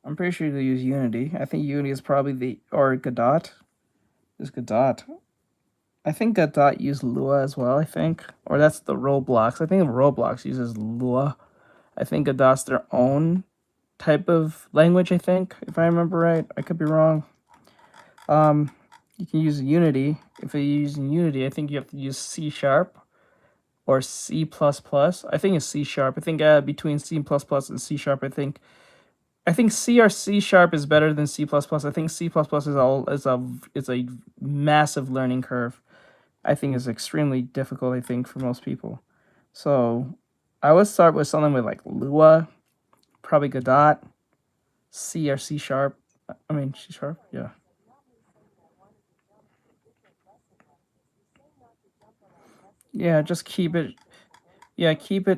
I'm pretty sure you're gonna use Unity. I think Unity is probably or Godot. Is Godot. I think Godot used Lua as well, I think. Or that's the Roblox. I think Roblox uses Lua. I think Godot's their own type of language, I think, if I remember right. I could be wrong. You can use Unity. If you're using Unity, I think you have to use C# or C++. I think it's C#. I think between C++ and C#, I think C or C# is better than C++. I think C++ is a massive learning curve. I think is extremely difficult, I think, for most people. So I would start with something with like Lua, probably Godot, C or C#. I mean C#, yeah. Yeah, just keep it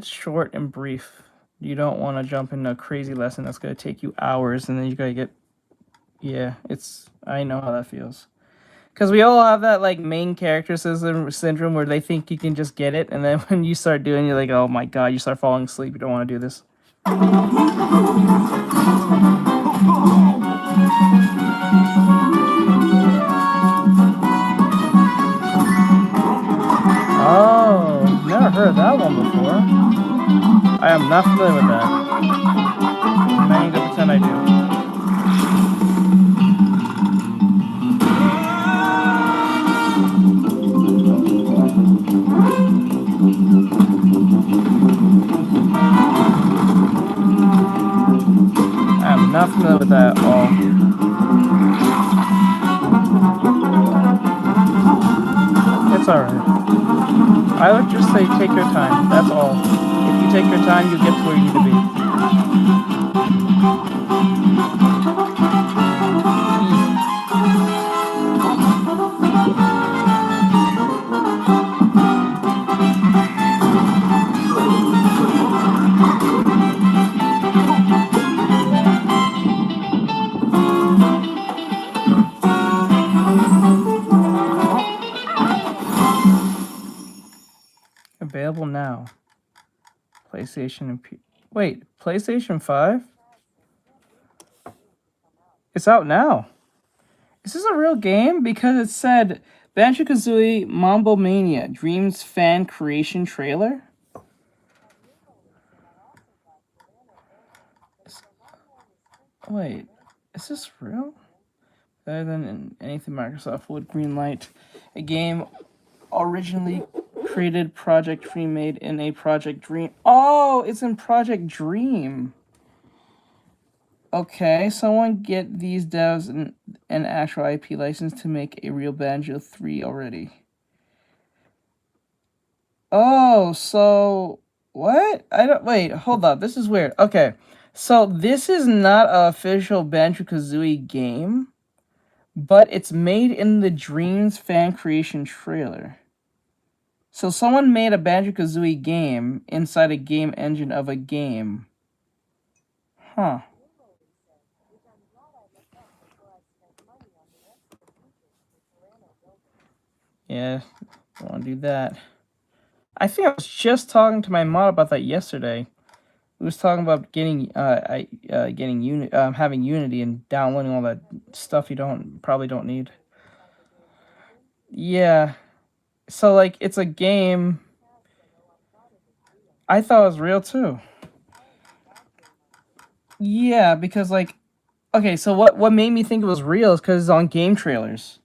short and brief. You don't want to jump into a crazy lesson that's going to take you hours, and then you got to I know how that feels. Because we all have that like main character syndrome where they think you can just get it, and then when you start doing it, you're like, oh my god, you start falling asleep, you don't want to do this. Oh, never heard that one before. I am not familiar with that. I'm not even gonna pretend I do. I'm not familiar with that at all. It's alright. I would just say take your time, that's all. If you take your time, you'll get to where you need to be. Available now. PlayStation and wait, PlayStation 5? It's out now. Is this a real game? Because it said Banjo-Kazooie Mambo Mania Dreams fan creation trailer. Wait, is this real? Better than anything Microsoft would greenlight. A game originally created, Project remade in a Project Dream. Oh, it's in Project Dream. Okay, someone get these devs an actual IP license to make a real Banjo 3 already. Oh, so what? I don't wait, hold up. This is weird. Okay. So this is not an official Banjo-Kazooie game, but it's made in the Dreams fan creation trailer. So someone made a Banjo-Kazooie game inside a game engine of a game. Huh. Yeah, I want to do that. I think I was just talking to my mom about that yesterday. We was talking about getting having Unity and downloading all that stuff you probably don't need. Yeah. So like it's a game. I thought it was real too. Yeah, because like okay, so what made me think it was real is because it's on game trailers.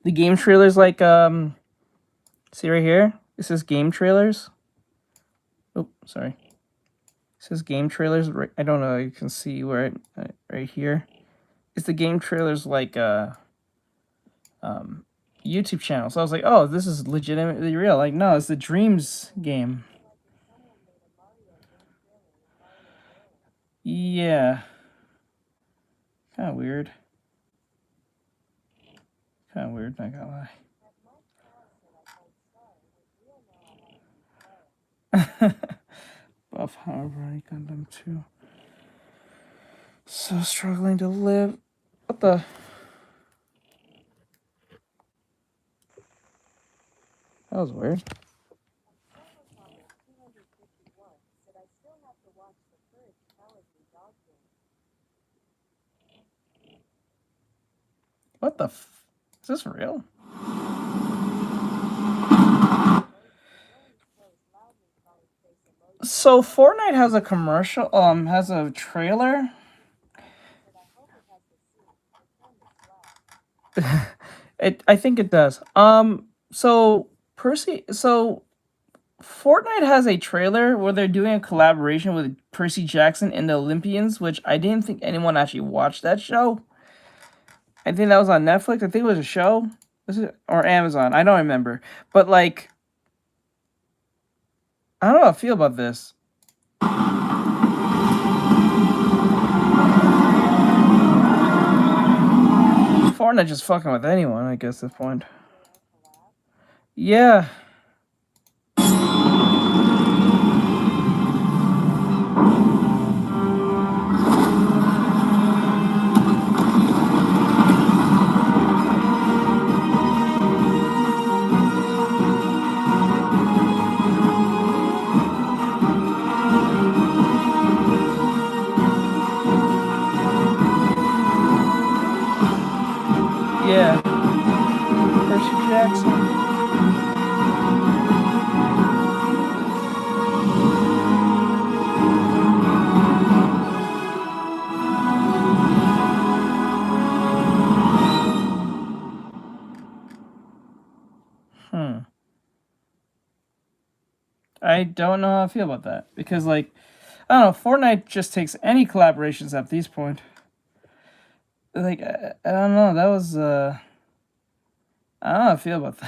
The game trailers like see right here? It says game trailers. Oh, sorry. It says game trailers. Right, I don't know. You can see where right here. It's the game trailers like YouTube channel. So I was like, oh, this is legitimately real. Like, no, it's the Dreams game. Yeah. Kind of weird. Kind of weird, not gonna lie. Buff, however, I got them too. So struggling to live. What the? That was weird. What the is this real? So Fortnite has a commercial, has a trailer. I think it does. So Fortnite has a trailer where they're doing a collaboration with Percy Jackson and the Olympians, which I didn't think anyone actually watched that show. I think that was on Netflix. I think it was a show. Or Amazon. I don't remember. But like, I don't know how I feel about this. Fortnite just fucking with anyone, I guess, at this point. Yeah. Yeah. Percy Jackson. I don't know how I feel about that. Because, like, I don't know, Fortnite just takes any collaborations at this point. Like, I don't know, that was, I don't know how I feel about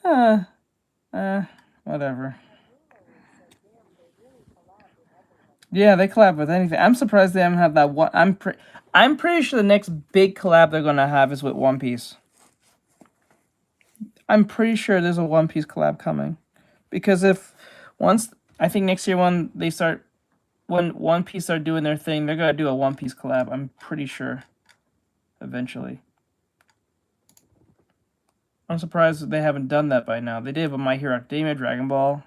that. Whatever. Yeah, they collab with anything. I'm surprised they haven't had that one. I'm pretty sure the next big collab they're gonna have is with One Piece. I'm pretty sure there's a One Piece collab coming, because I think next year when One Piece start doing their thing, they're gonna do a One Piece collab. I'm pretty sure. Eventually. I'm surprised that they haven't done that by now. They did with My Hero Academia, Dragon Ball.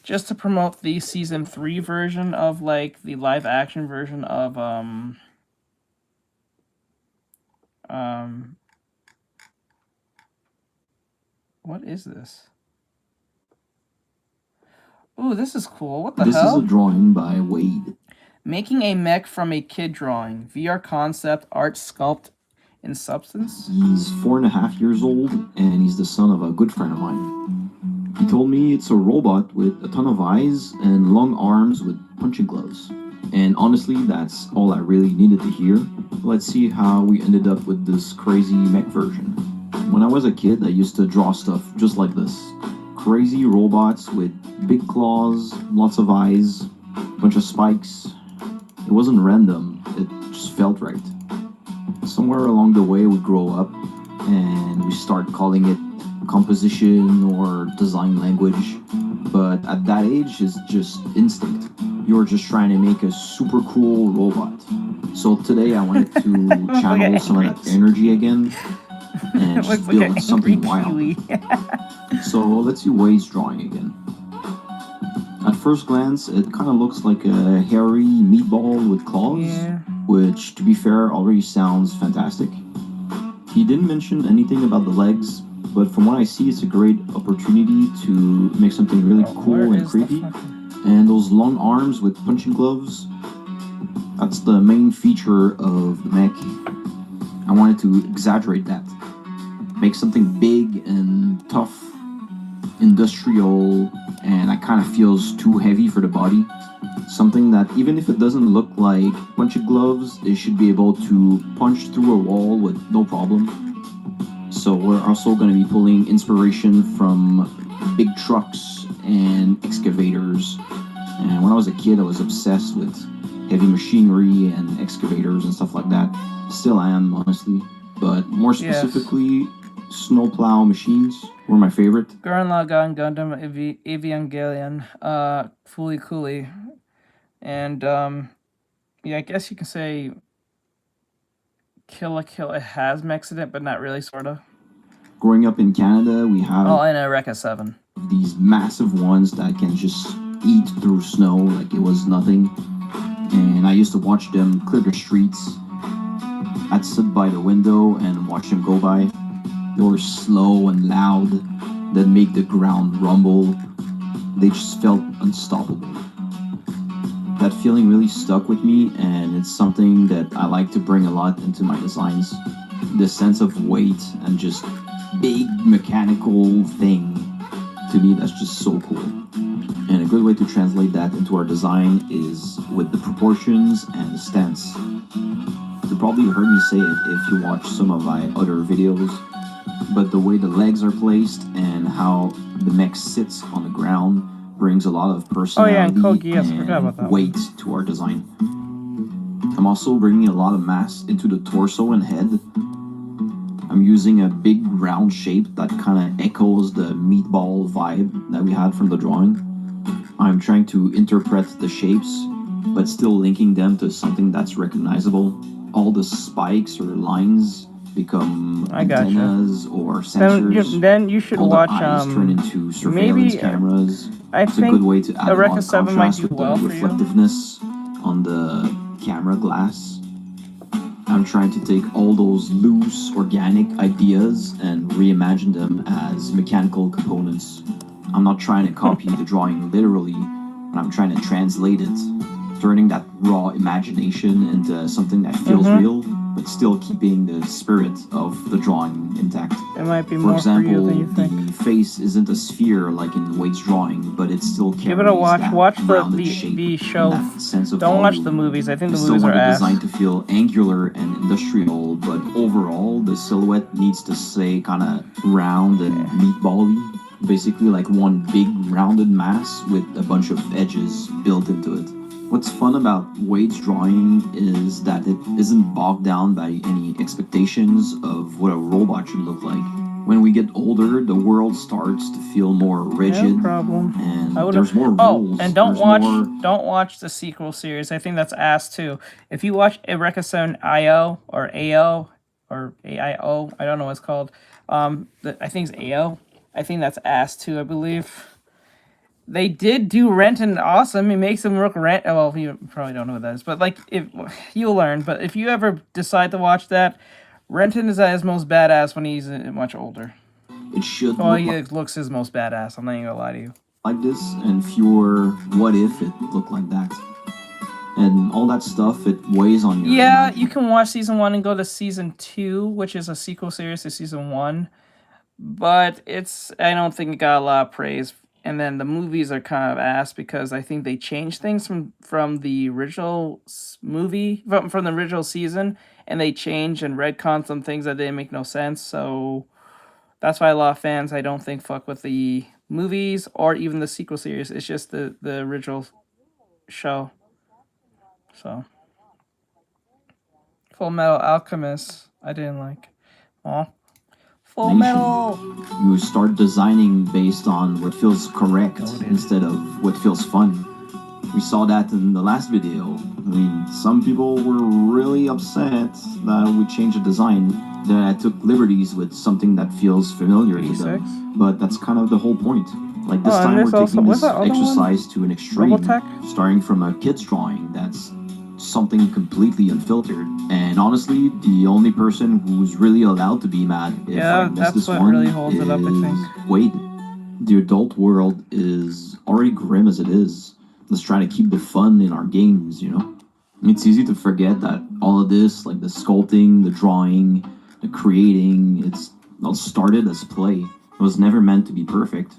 Just to promote the season 3 version of like the live action version of what is this? Ooh, this is cool. What the This hell? is a drawing by Wade. Making a mech from a kid drawing. VR concept, art sculpt in substance. He's 4.5 years old, and he's the son of a good friend of mine. He told me it's a robot with a ton of eyes and long arms with punching gloves. And honestly, that's all I really needed to hear. Let's see how we ended up with this crazy mech version. When I was a kid, I used to draw stuff just like this. Crazy robots with big claws, lots of eyes, bunch of spikes. It wasn't random, it just felt right. Somewhere along the way we grow up and we start calling it composition or design language. But at that age, it's just instinct. You're just trying to make a super cool robot. So today I wanted to channel some of that energy again and just build something wild. So let's see Wade's drawing again. At first glance, it kind of looks like a hairy meatball with claws, which, to be fair, already sounds fantastic. He didn't mention anything about the legs, but from what I see, it's a great opportunity to make something really cool and creepy. And those long arms with punching gloves, that's the main feature of the mech. I wanted to exaggerate that. Make something big and tough, industrial, and that kind of feels too heavy for the body. Something that even if it doesn't look like punching gloves, it should be able to punch through a wall with no problem. So we're also going to be pulling inspiration from big trucks and excavators. And when I was a kid, I was obsessed with heavy machinery and excavators and stuff like that. Still am, honestly. But more specifically, snowplow machines were my favorite. Gurren Lagann Gundam Evangelion, Fooly Cooly. And, yeah, I guess you can say Kill la Kill, it has mechs in it, but not really, sort of. Growing up in Canada, we have and a Rekka 7. These massive ones that can just eat through snow like it was nothing. And I used to watch them clear the streets. I'd sit by the window and watch them go by. They were slow and loud, that make the ground rumble. They just felt unstoppable. That feeling really stuck with me, and it's something that I like to bring a lot into my designs. The sense of weight and just big mechanical thing. To me, that's just so cool. And a good way to translate that into our design is with the proportions and the stance. You probably heard me say it if you watch some of my other videos, but the way the legs are placed and how the mech sits on the ground brings a lot of personality and weight to our design. I'm also bringing a lot of mass into the torso and head. I'm using a big round shape that kind of echoes the meatball vibe that we had from the drawing. I'm trying to interpret the shapes, but still linking them to something that's recognizable. All the spikes or lines become antennas or sensors. Then you should watch turn into surveillance cameras. It's a good way to add a lot of contrast with the reflectiveness on the camera glass. I'm trying to take all those loose, organic ideas and reimagine them as mechanical components. I'm not trying to copy the drawing literally, but I'm trying to translate it, turning that raw imagination into something that feels real, but still keeping the spirit of the drawing intact. It might be For more example, for you than you think. the face isn't a sphere like in Wade's drawing, but it still carries Give it a watch. that Watch rounded shape the show. and that sense of Don't watch volume. the movies. I think the I movies still are want the ass. design to feel angular and industrial, but overall, the silhouette needs to stay kind of round and meatball-y. Basically like one big rounded mass with a bunch of edges built into it. What's fun about Wade's drawing is that it isn't bogged down by any expectations of what a robot should look like. When we get older, the world starts to feel more rigid, No problem. and there's more rules. And don't There's watch the sequel series. I think that's ass too. If you watch Eureka 7 IO or AO or AIO, I don't know what it's called. I think it's AO. I think that's ass too, I believe. They did do Renton awesome. It makes him look well, you probably don't know what that is, but like if you'll learn. But if you ever decide to watch that, Renton is at his most badass when he's much older. It should he looks his most badass. I'm not even gonna lie to you. like this and fewer what if it looked like that. And all that stuff, it weighs on your Yeah, imagination. you can watch season 1 and go to season 2, which is a sequel series to season 1. But I don't think it got a lot of praise. And then the movies are kind of ass because I think they changed things from the original movie, from the original season, and they changed and retconned some things that didn't make no sense. So that's why a lot of fans, I don't think, fuck with the movies or even the sequel series. It's just the original show. So Full Metal Alchemist, I didn't like. Aw. Full Metal. You start designing based on what feels correct instead of what feels fun. We saw that in the last video. I mean, some people were really upset that we changed the design, that I took liberties with something that feels familiar to them. But that's kind of the whole point. Like this time we're taking this exercise to an extreme, starting from a kid's drawing that's something completely unfiltered. And honestly, the only person who's really allowed to be mad if I miss this one really holds it up, I think. Wade. The adult world is already grim as it is. Let's try to keep the fun in our games, you know? It's easy to forget that all of this, like the sculpting, the drawing, the creating, it's all started as play. It was never meant to be perfect.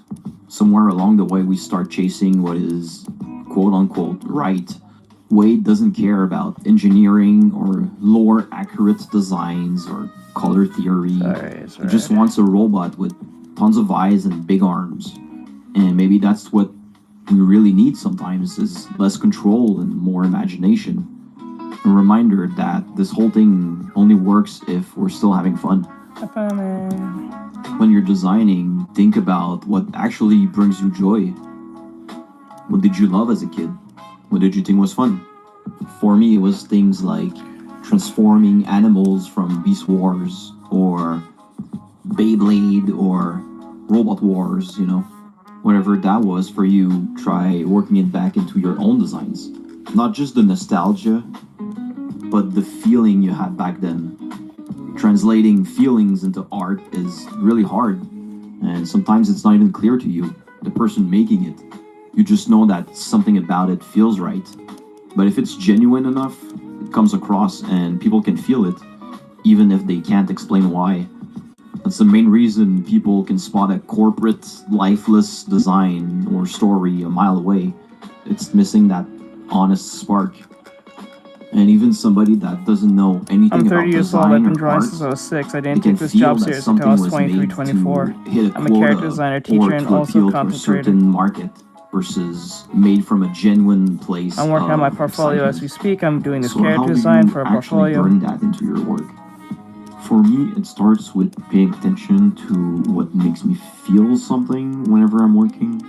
Somewhere along the way, we start chasing what is quote-unquote right. Wade doesn't care about engineering or lore accurate designs or color theory. He just wants a robot with tons of eyes and big arms. And maybe that's what we really need sometimes, is less control and more imagination. A reminder that this whole thing only works if we're still having fun. When you're designing, think about what actually brings you joy. What did you love as a kid? What did you think was fun? For me, it was things like transforming animals from Beast Wars, or Beyblade, or Robot Wars, you know. Whatever that was for you, try working it back into your own designs. Not just the nostalgia, but the feeling you had back then. Translating feelings into art is really hard, and sometimes it's not even clear to you, the person making it. You just know that something about it feels right. But if it's genuine enough, it comes across and people can feel it, even if they can't explain why. That's the main reason people can spot a corporate, lifeless design or story a mile away. It's missing that honest spark. And even somebody that doesn't know anything about design or art, I'm 30 years old, I've been drawing since I was 6. I didn't take this job seriously until I was 23, 24. I'm a character designer, teacher, and also content creator. Market versus made from a genuine place. I'm working on my portfolio as we speak. I'm doing this character design for a portfolio. Bring that into your work. For me, it starts with paying attention to what makes me feel something whenever I'm working.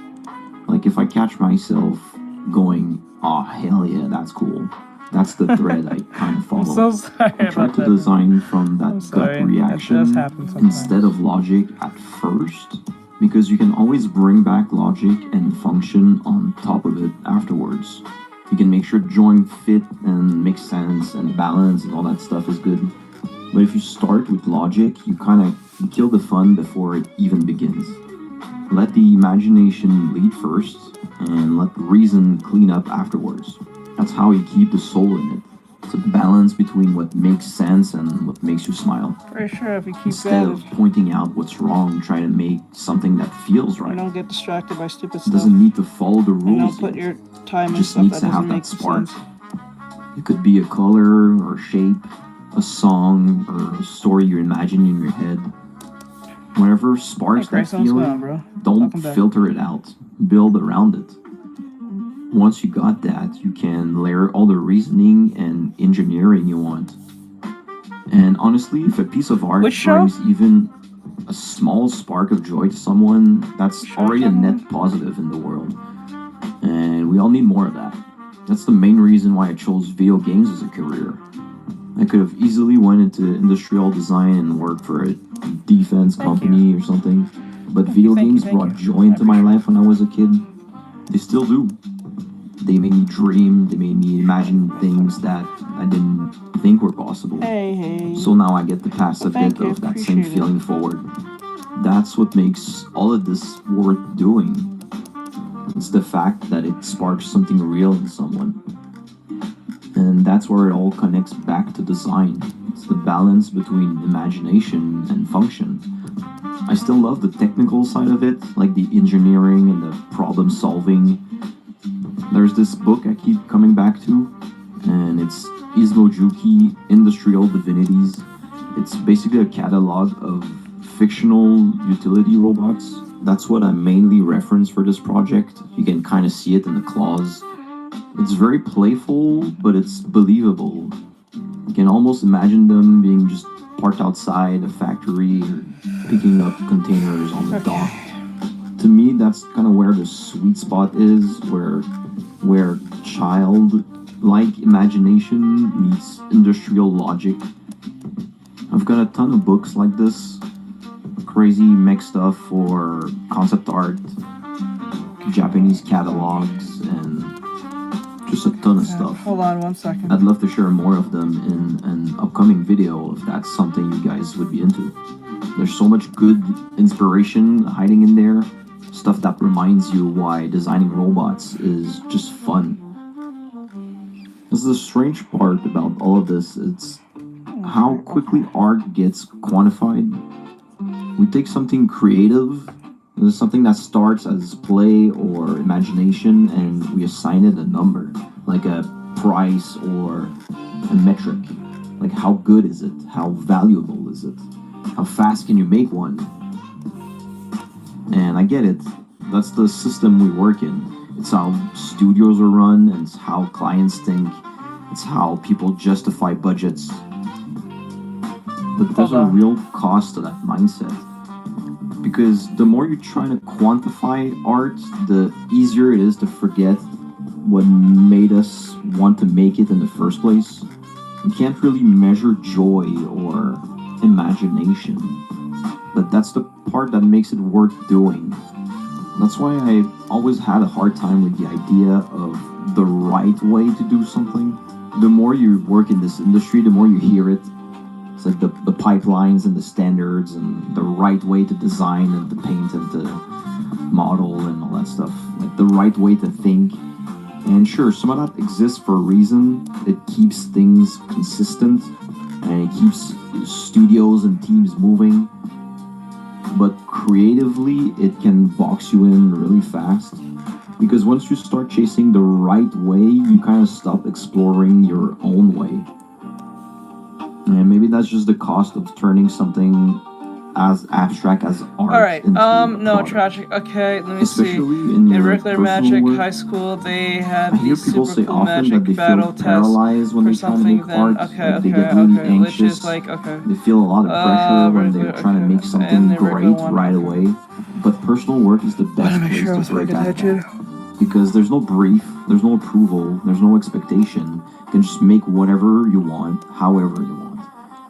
Like if I catch myself going, "Oh hell yeah, that's cool." That's the thread I kind of follow. I'm so sorry I try to design from that gut reaction instead of logic at first, because you can always bring back logic and function on top of it afterwards. You can make sure join fit and make sense and balance and all that stuff is good. But if you start with logic, you kind of kill the fun before it even begins. Let the imagination lead first and let reason clean up afterwards. That's how you keep the soul in it. It's a balance between what makes sense and what makes you smile. For sure, if you keep Instead of pointing out what's wrong, try to make something that feels right. You don't get distracted by stupid It stuff. doesn't need to follow the rules. You don't put your time in stuff that doesn't make sense. It could be a color or shape, a song or a story you imagine in your head. Whatever sparks that feeling, don't filter it out. Build around it. Once you got that, you can layer all the reasoning and engineering you want. And honestly, if a piece of art brings even a small spark of joy to someone, that's already a net positive in the world. And we all need more of that. That's the main reason why I chose video games as a career. I could have easily went into industrial design and worked for a defense company or something. But video games brought joy into my life when I was a kid. They still do. They made me dream, they made me imagine things that I didn't think were possible. So now I get to pass a bit of that same feeling forward. That's what makes all of this worth doing. It's the fact that it sparks something real in someone. And that's where it all connects back to design. It's the balance between imagination and function. I still love the technical side of it, like the engineering and the problem solving. There's this book I keep coming back to, and it's Ismojuki Industrial Divinities. It's basically a catalog of fictional utility robots. That's what I mainly reference for this project. You can kind of see it in the claws. It's very playful, but it's believable. You can almost imagine them being just parked outside a factory or picking up containers on the dock. To me, that's kind of where the sweet spot is, where childlike imagination meets industrial logic. I've got a ton of books like this, crazy mech stuff for concept art, Japanese catalogs, and just a ton of stuff. Hold on 1 second. I'd love to share more of them in an upcoming video if that's something you guys would be into. There's so much good inspiration hiding in there, stuff that reminds you why designing robots is just fun. This is the strange part about all of this, it's how quickly art gets quantified. We take something creative, something that starts as play or imagination, and we assign it a number, like a price or a metric. Like, how good is it? How valuable is it? How fast can you make one? And I get it. That's the system we work in. It's how studios are run, and it's how clients think. It's how people justify budgets. But there's a real cost to that mindset. Because the more you try to quantify art, the easier it is to forget what made us want to make it in the first place. You can't really measure joy or imagination, but that's the part that makes it worth doing. That's why I always had a hard time with the idea of the right way to do something. The more you work in this industry, the more you hear it. It's like the pipelines and the standards and the right way to design and to paint and to model and all that stuff. Like the right way to think. And sure, some of that exists for a reason. It keeps things consistent and it keeps studios and teams moving. But creatively, it can box you in really fast. Because once you start chasing the right way, you kind of stop exploring your own way. And maybe that's just the cost of turning something as abstract as art. Alright, into no, product. tragic. Okay, let me Especially see. in your Regular personal Magic work. High School, they had I hear these people super say cool often that magic they battle feel tests paralyzed when for they try to something make then. art. Okay, Like they get really which anxious. is like, okay. They feel a lot of pressure when they're regular, trying to make and something the regular great one, right away. But personal work is the best Make place sure I to was break paying that attention. down. Because there's no brief, there's no approval, there's no expectation. You can just make whatever you want, however you want.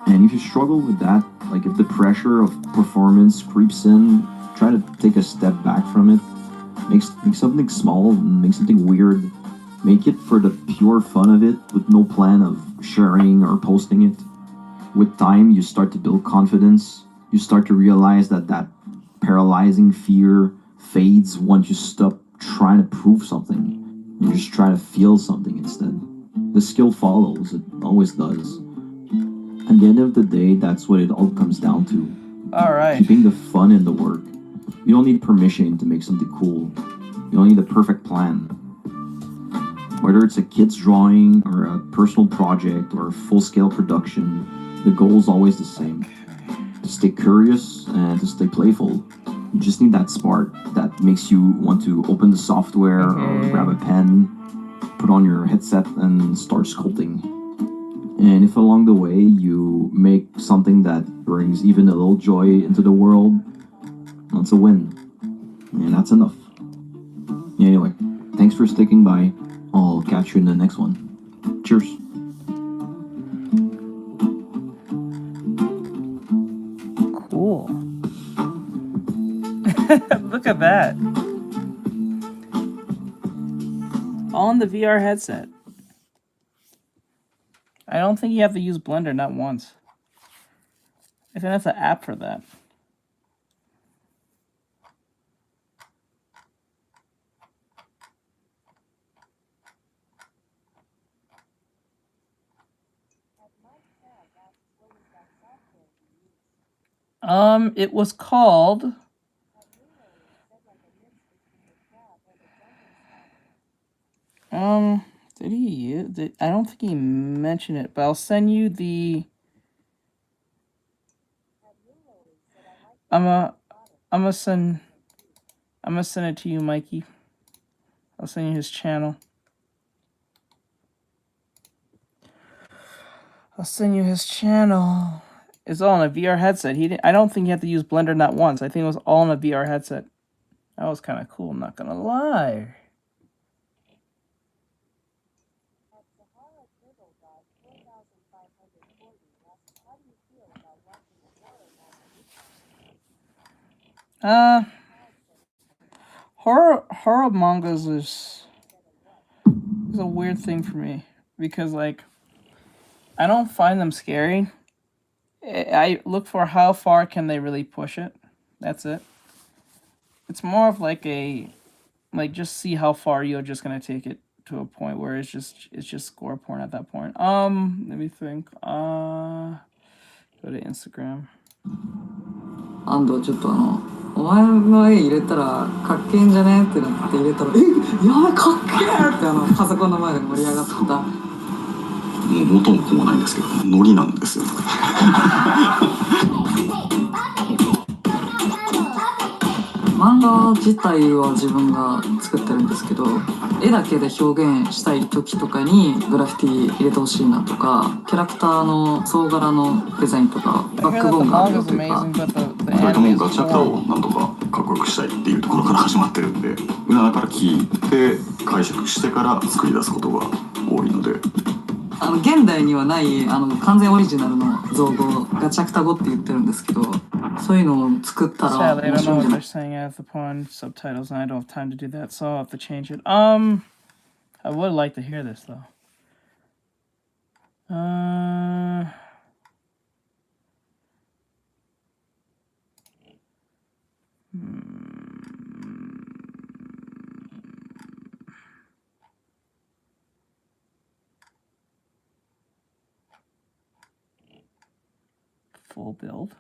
And if you struggle with that, like if the pressure of performance creeps in, try to take a step back from it. Make something small, make something weird. Make it for the pure fun of it with no plan of sharing or posting it. With time, you start to build confidence. You start to realize that paralyzing fear fades once you stop trying to prove something. You just try to feel something instead. The skill follows, it always does. At the end of the day, that's what it all comes down to. Alright. Keeping the fun in the work. You don't need permission to make something cool. You don't need a perfect plan. Whether it's a kid's drawing or a personal project or a full-scale production, the goal is always the same. To stay curious and to stay playful. You just need that spark that makes you want to open the software or grab a pen, put on your headset and start sculpting. And if along the way you make something that brings even a little joy into the world, that's a win. And that's enough. Anyway, thanks for sticking by. I'll catch you in the next one. Cheers. Cool. Look at that. All in the VR headset. I don't think you have to use Blender, not once. I think that's an app for that. It was called. Did he? I don't think he mentioned it, but I'll send you the. I'm gonna send it to you, Mikey. I'll send you his channel. It's all on a VR headset. I don't think you have to use Blender not once. I think it was all on a VR headset. That was kind of cool, I'm not gonna lie. Horror mangas is a weird thing for me because like I don't find them scary. I look for how far can they really push it. That's it. It's more of like just see how far you're just gonna take it to a point where it's just gore porn at that point. Let me think. Go to Instagram. 安藤ちょっとお前の絵入れたらかっけえんじゃねってなって入れたらやばいかっけえってパソコンの前で盛り上がった。もう元も子もないんですけどノリなんですよ。漫画自体は自分が作ってるんですけど、絵だけで表現したい時とかにグラフィティ入れてほしいなとか、キャラクターの総柄のデザインとか、バックボーンがあるよというか。2人ともガチャクタをなんとかかっこよくしたいっていうところから始まってるんで、裏だから聞いて解釈してから作り出すことが多いので。現代にはない完全オリジナルの造語ガチャクタ語って言ってるんですけど、そういうのを作ったら面白いんじゃない。 saying as the porn subtitles, and I don't have time to do that, so I'll have to change it. I would like to hear this though. Full build.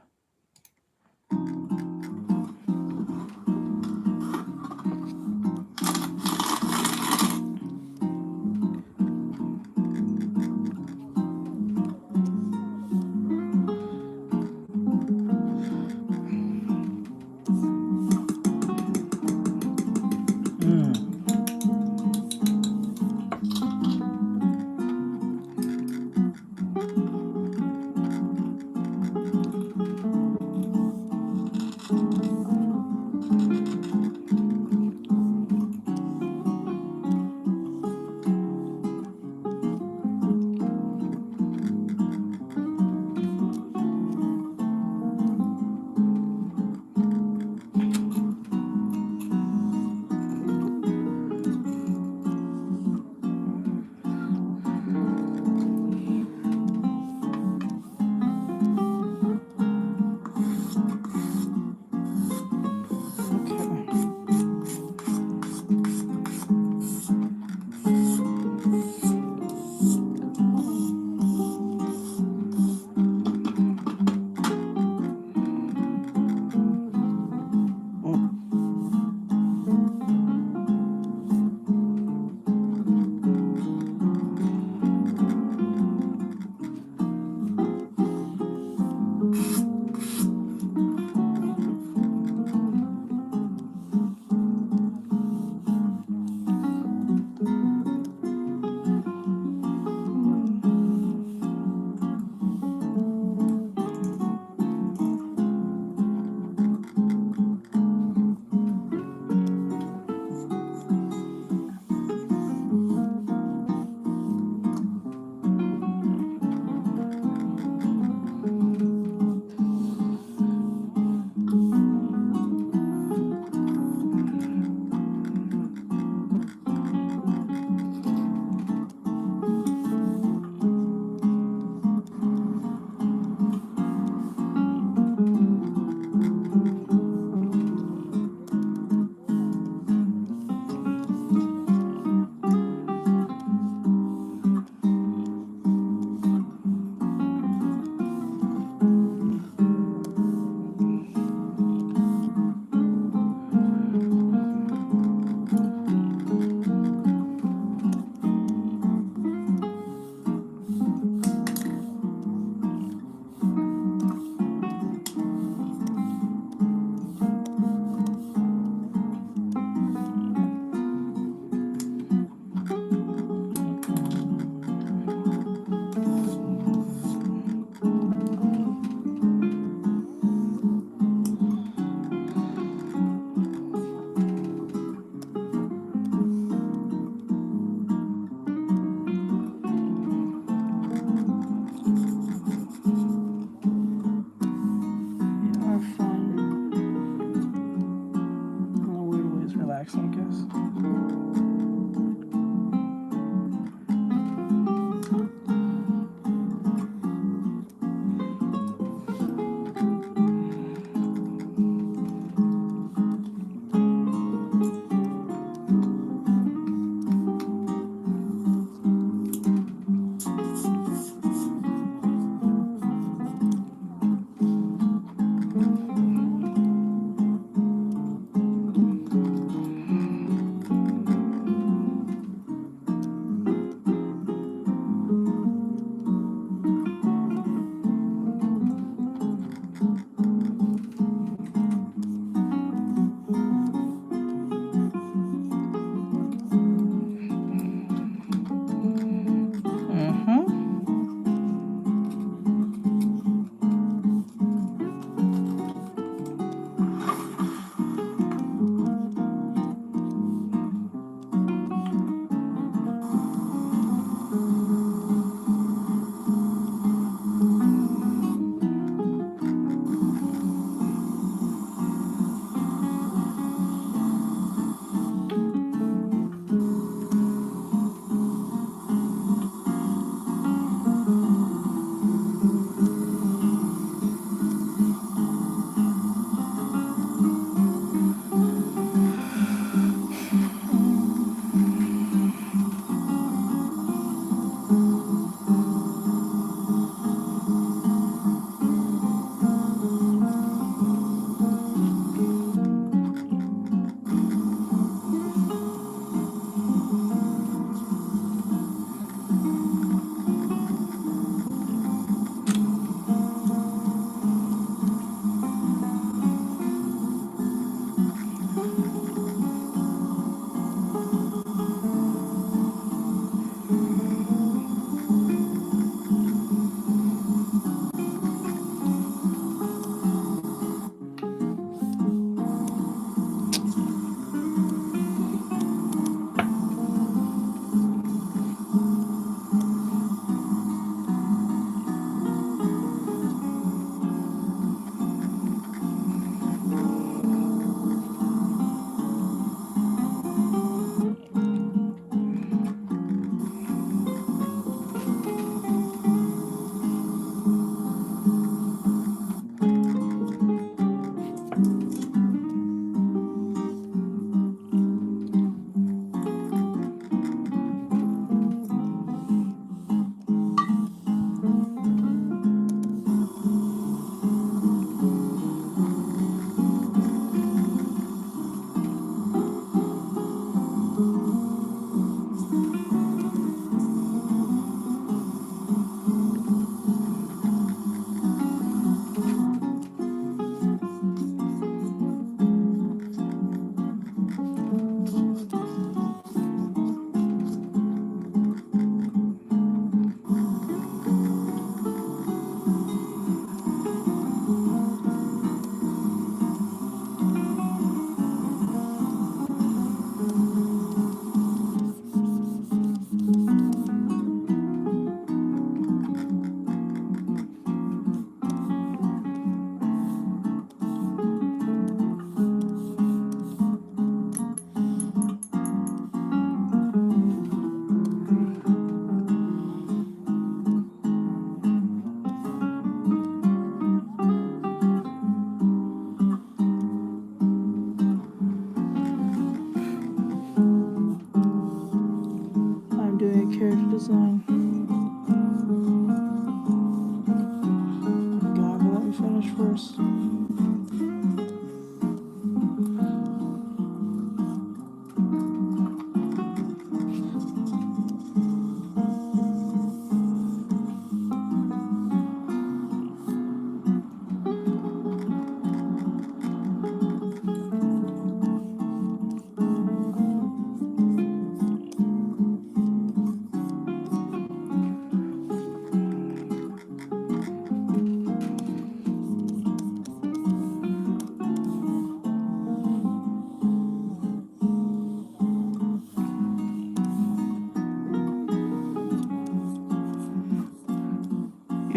tracks, I guess. character design. God, let me finish first.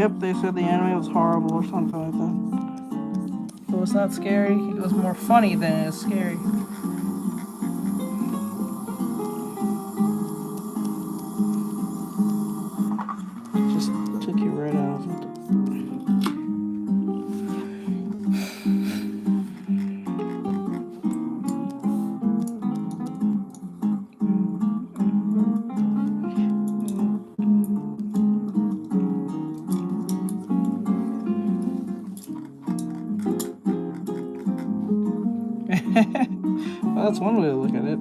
Yep, they said the anime was horrible or something like that. It was not scary, it was more funny than it is scary. That's one way to look at it.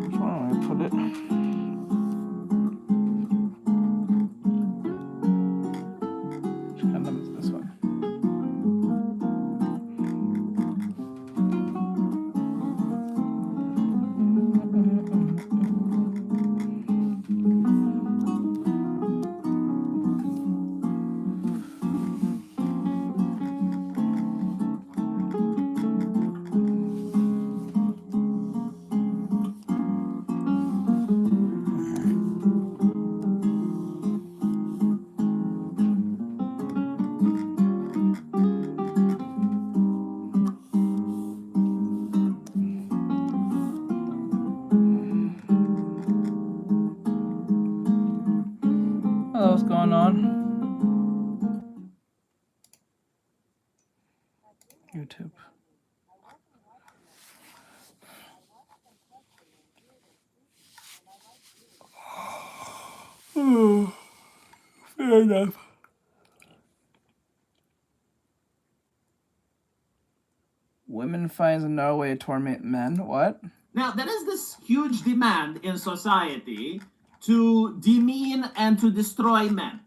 Which one am I put it? Which condom is this one? Hello, what's going on? YouTube. Fair enough. Women finds another way to torment men. What? Now, there is this huge demand in society to demean and to destroy men.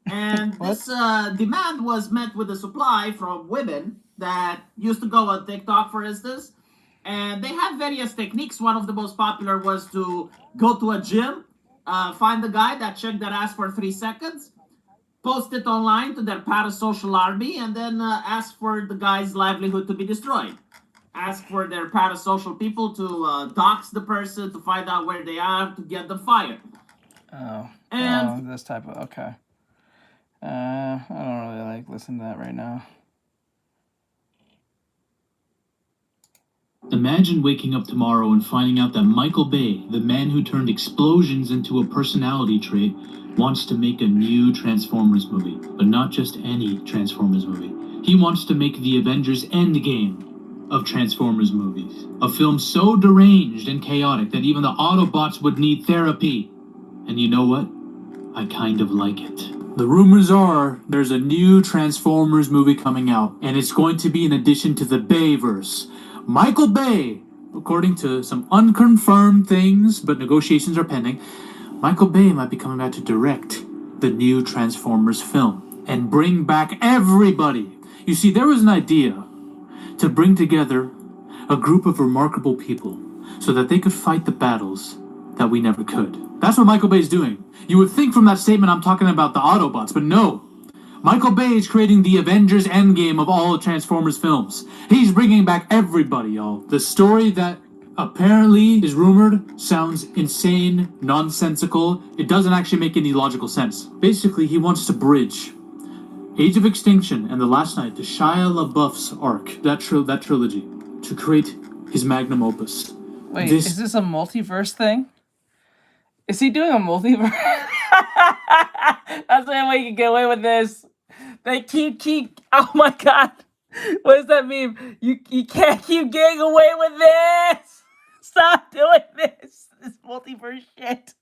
And this demand was met with a supply from women that used to go on TikTok, for instance. And they have various techniques. One of the most popular was to go to a gym, find the guy that checked their ass for 3 seconds, post it online to their parasocial army, and then ask for the guy's livelihood to be destroyed. Ask for their parasocial people to dox the person, to find out where they are, to get them fired. And this type of, okay. I don't really like listening to that right now. Imagine waking up tomorrow and finding out that Michael Bay, the man who turned explosions into a personality trait, wants to make a new Transformers movie. But not just any Transformers movie. He wants to make the Avengers Endgame of Transformers movies. A film so deranged and chaotic that even the Autobots would need therapy. And you know what? I kind of like it. The rumors are there's a new Transformers movie coming out, and it's going to be in addition to the Bayverse. Michael Bay, according to some unconfirmed things, but negotiations are pending, Michael Bay might be coming back to direct the new Transformers film and bring back everybody. You see, there was an idea to bring together a group of remarkable people so that they could fight the battles that we never could. That's what Michael Bay is doing. You would think from that statement I'm talking about the Autobots, but no. Michael Bay is creating the Avengers Endgame of all Transformers films. He's bringing back everybody, y'all. The story that apparently is rumored sounds insane, nonsensical. It doesn't actually make any logical sense. Basically, he wants to bridge Age of Extinction and The Last Night to Shia LaBeouf's arc, that trilogy, to create his magnum opus. Wait, is this a multiverse thing? Is he doing a multiverse? That's the only way you can get away with this. They keep. Oh my god, what does that mean? You can't keep getting away with this. Stop doing this multiverse shit.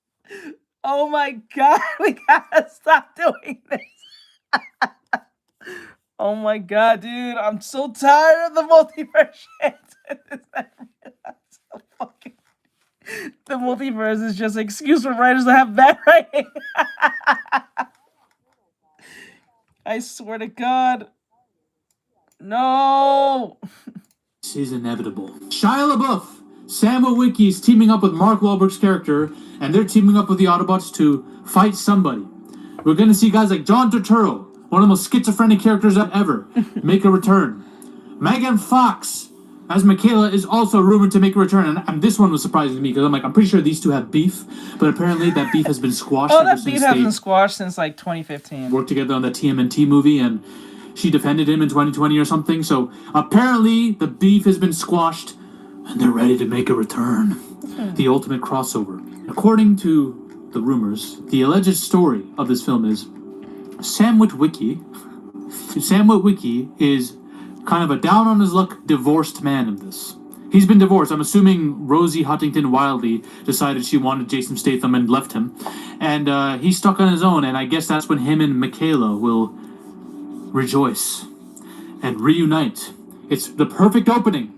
Oh my god, we gotta stop doing this. Oh my god, dude, I'm so tired of the multiverse shit. So fucking. The multiverse is just an excuse for writers to have bad writing. I swear to God. No. This is inevitable. Shia LaBeouf, Sam Witwicky is teaming up with Mark Wahlberg's character, and they're teaming up with the Autobots to fight somebody. We're going to see guys like John Turturro, one of the most schizophrenic characters ever, make a return. Megan Fox as Michaela is also rumored to make a return, and this one was surprising to me because I'm pretty sure these two have beef, but apparently that beef has been squashed. Oh, that beef has been squashed since like 2015. Worked together on the TMNT movie, and she defended him in 2020 or something. So apparently the beef has been squashed, and they're ready to make a return. The ultimate crossover. According to the rumors, the alleged story of this film is Sam Witwicky is kind of a down on his luck divorced man of this. He's been divorced. I'm assuming Rosie Huntington Wildly decided she wanted Jason Statham and left him. And he's stuck on his own, and I guess that's when him and Michaela will rejoice and reunite. It's the perfect opening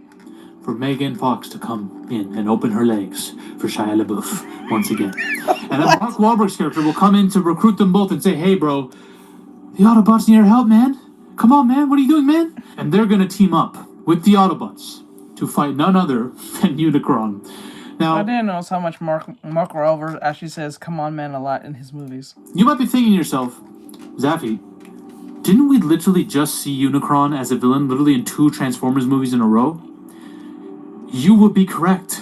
for Megan Fox to come in and open her legs for Shia LaBeouf once again. And then Mark Wahlberg's character will come in to recruit them both and say, hey, bro, the Autobots need our help, man. Come on, man. What are you doing, man? And they're going to team up with the Autobots to fight none other than Unicron. Now, I didn't notice how much Mark Wahlberg actually says "come on, man" a lot in his movies. You might be thinking to yourself, Zaffy, didn't we literally just see Unicron as a villain literally in 2 Transformers movies in a row? You would be correct.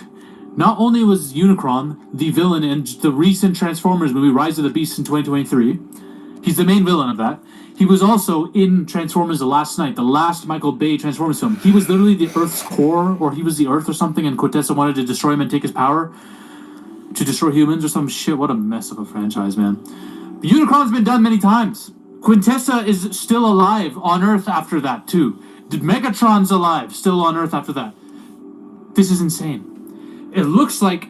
Not only was Unicron the villain in the recent Transformers movie, Rise of the Beasts in 2023, he's the main villain of that. He was also in Transformers The Last Night, the last Michael Bay Transformers film. He was literally the Earth's core, or he was the Earth or something, and Quintessa wanted to destroy him and take his power to destroy humans or some shit. What a mess of a franchise, man. Unicron's been done many times. Quintessa is still alive on Earth after that, too. Megatron's alive, still on Earth after that. This is insane. It looks like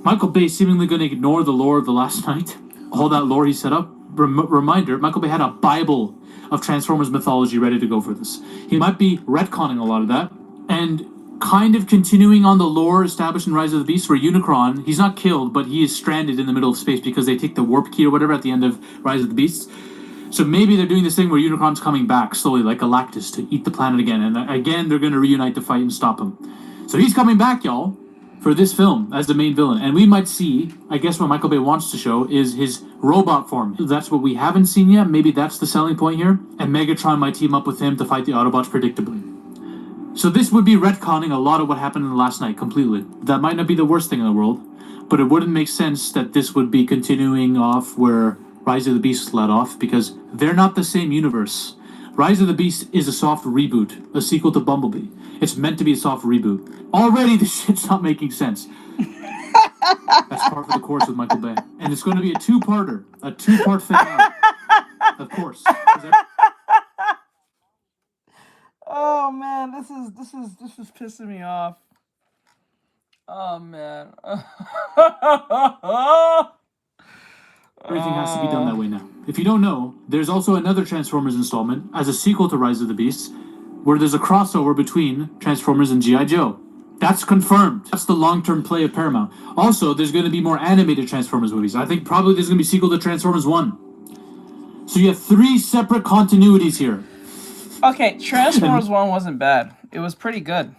Michael Bay is seemingly going to ignore the lore of The Last Night, all that lore he set up. Reminder, Michael Bay had a Bible of Transformers mythology ready to go for this. He might be retconning a lot of that and kind of continuing on the lore established in Rise of the Beasts, where Unicron, he's not killed, but he is stranded in the middle of space because they take the warp key or whatever at the end of Rise of the Beasts. So maybe they're doing this thing where Unicron's coming back slowly like Galactus to eat the planet again, and again they're going to reunite to fight and stop him. So he's coming back, y'all, for this film as the main villain. And we might see, I guess what Michael Bay wants to show is his robot form. That's what we haven't seen yet. Maybe that's the selling point here. And Megatron might team up with him to fight the Autobots predictably. So this would be retconning a lot of what happened in The Last Night completely. That might not be the worst thing in the world, but it wouldn't make sense that this would be continuing off where Rise of the Beasts led off, because they're not the same universe. Rise of the Beasts is a soft reboot, a sequel to Bumblebee. It's meant to be a soft reboot. Already the shit's not making sense. That's part of the course with Michael Bay. And it's going to be a two-parter. A two-part thing out. Of course. Oh man, this is pissing me off. Oh man. Everything has to be done that way now. If you don't know, there's also another Transformers installment as a sequel to Rise of the Beasts, where there's a crossover between Transformers and G.I. Joe. That's confirmed. That's the long-term play of Paramount. Also, there's going to be more animated Transformers movies. I think probably there's going to be a sequel to Transformers 1. So you have 3 separate continuities here. Okay, Transformers 1 wasn't bad. It was pretty good.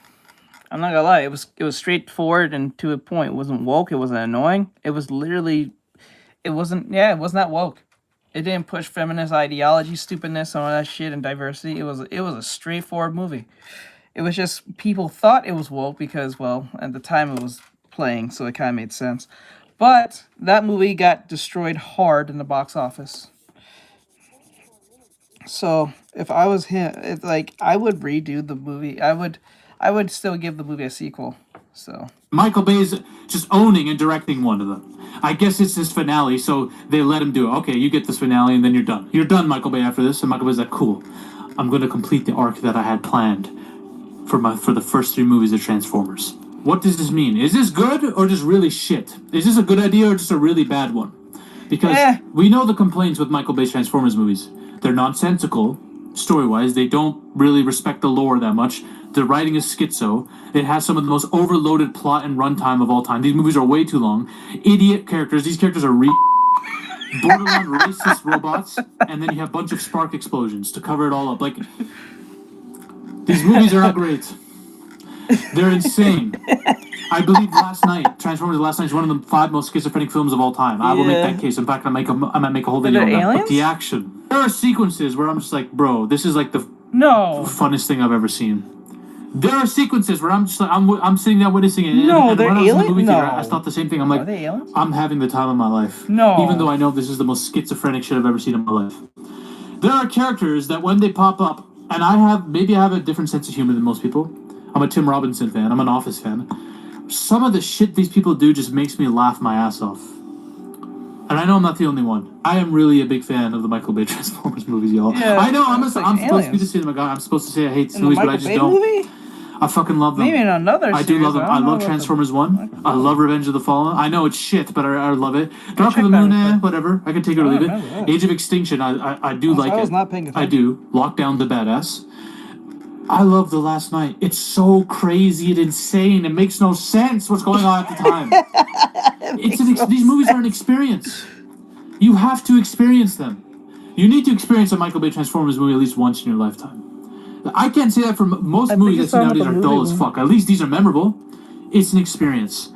I'm not gonna lie. It was straightforward and to a point. It wasn't woke. It wasn't annoying. It was literally... It wasn't that woke. It didn't push feminist ideology, stupidness, and all that shit, and diversity. It was a straightforward movie. It was just people thought it was woke because, well, at the time it was playing, so it kind of made sense. But that movie got destroyed hard in the box office. So if I was him, I would redo the movie. I would still give the movie a sequel. So Michael Bay's just owning and directing one of them. I guess it's his finale, so they let him do it. Okay, you get this finale, and then you're done. You're done, Michael Bay, after this. And Michael Bay's like, cool. I'm going to complete the arc that I had planned for the first 3 movies of Transformers. What does this mean? Is this good or just really shit? Is this a good idea or just a really bad one? Because we know the complaints with Michael Bay's Transformers movies. They're nonsensical, story-wise. They don't really respect the lore that much. The writing is schizo. It has some of the most overloaded plot and runtime of all time. These movies are way too long. Idiot characters. These characters are borderline racist robots. And then you have a bunch of spark explosions to cover it all up. These movies are not great. They're insane. I believe Transformers Last Night is one of the 5 most schizophrenic films of all time. I will make that case. In fact, I might make a whole video on that. But the action. There are sequences where I'm just like, bro, this is like the funnest thing I've ever seen. There are sequences where I'm just like, I'm sitting there witnessing it. No, and they're when I was in the aliens? movie theater, No. I thought the same thing. I'm like, Are they aliens? I'm having the time of my life. No. Even though I know this is the most schizophrenic shit I've ever seen in my life. There are characters that when they pop up, and I have a different sense of humor than most people. I'm a Tim Robinson fan. I'm an Office fan. Some of the shit these people do just makes me laugh my ass off. And I know I'm not the only one. I am really a big fan of the Michael Bay Transformers movies, y'all. Yeah, I know I'm supposed to be the cinema guy. I'm supposed to say I hate these movies, but I just don't. I fucking love them. Maybe in another I do series, love them. I I don't know love about Transformers the- 1. I love Revenge of the Fallen. I know it's shit, but I love it. Dark check of the that Moon, out. whatever. I can take it or I leave it. remember that. Age of Extinction, I do Also, like I was it. not paying I attention. do. Lockdown the Badass. I love The Last Night. It's so crazy and insane. It makes no sense what's going on at the time. These movies are an experience. You have to experience them. You need to experience a Michael Bay Transformers movie at least once in your lifetime. I can't say that for most movies I see nowadays are dull as fuck. At least these are memorable. It's an experience.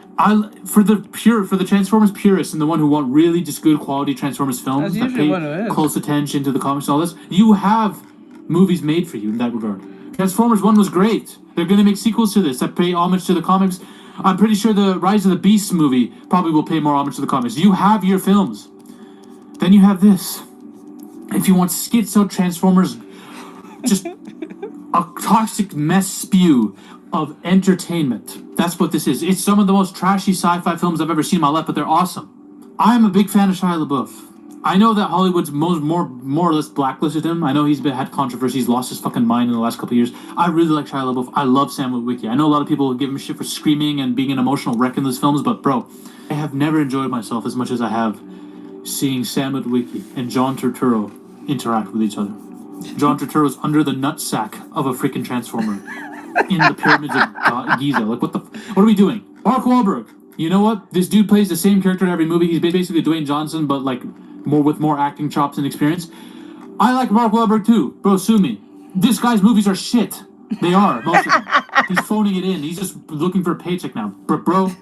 For the Transformers purists and the one who want really just good quality Transformers films that pay close attention to the comics and all this, you have movies made for you in that regard. Transformers 1 was great. They're going to make sequels to this that pay homage to the comics. I'm pretty sure the Rise of the Beasts movie probably will pay more homage to the comics. You have your films. Then you have this. If you want schizo Transformers, just a toxic mess spew of entertainment. That's what this is. It's some of the most trashy sci-fi films I've ever seen in my life, but they're awesome. I'm a big fan of Shia LaBeouf. I know that Hollywood's more or less blacklisted him. I know he's had controversy. He's lost his fucking mind in the last couple of years. I really like Shia LaBeouf. I love Sam Witwicky. I know a lot of people give him shit for screaming and being an emotional wreck in those films, but bro, I have never enjoyed myself as much as I have seeing Sam Witwicky and John Turturro interact with each other. John Turturro's under the nutsack of a freaking Transformer in the pyramids of Giza. Like, what are we doing? Mark Wahlberg. You know what? This dude plays the same character in every movie. He's basically Dwayne Johnson, but like with more acting chops and experience. I like Mark Wahlberg too. Bro, sue me. This guy's movies are shit. They are, most of them. He's phoning it in. He's just looking for a paycheck now. But bro,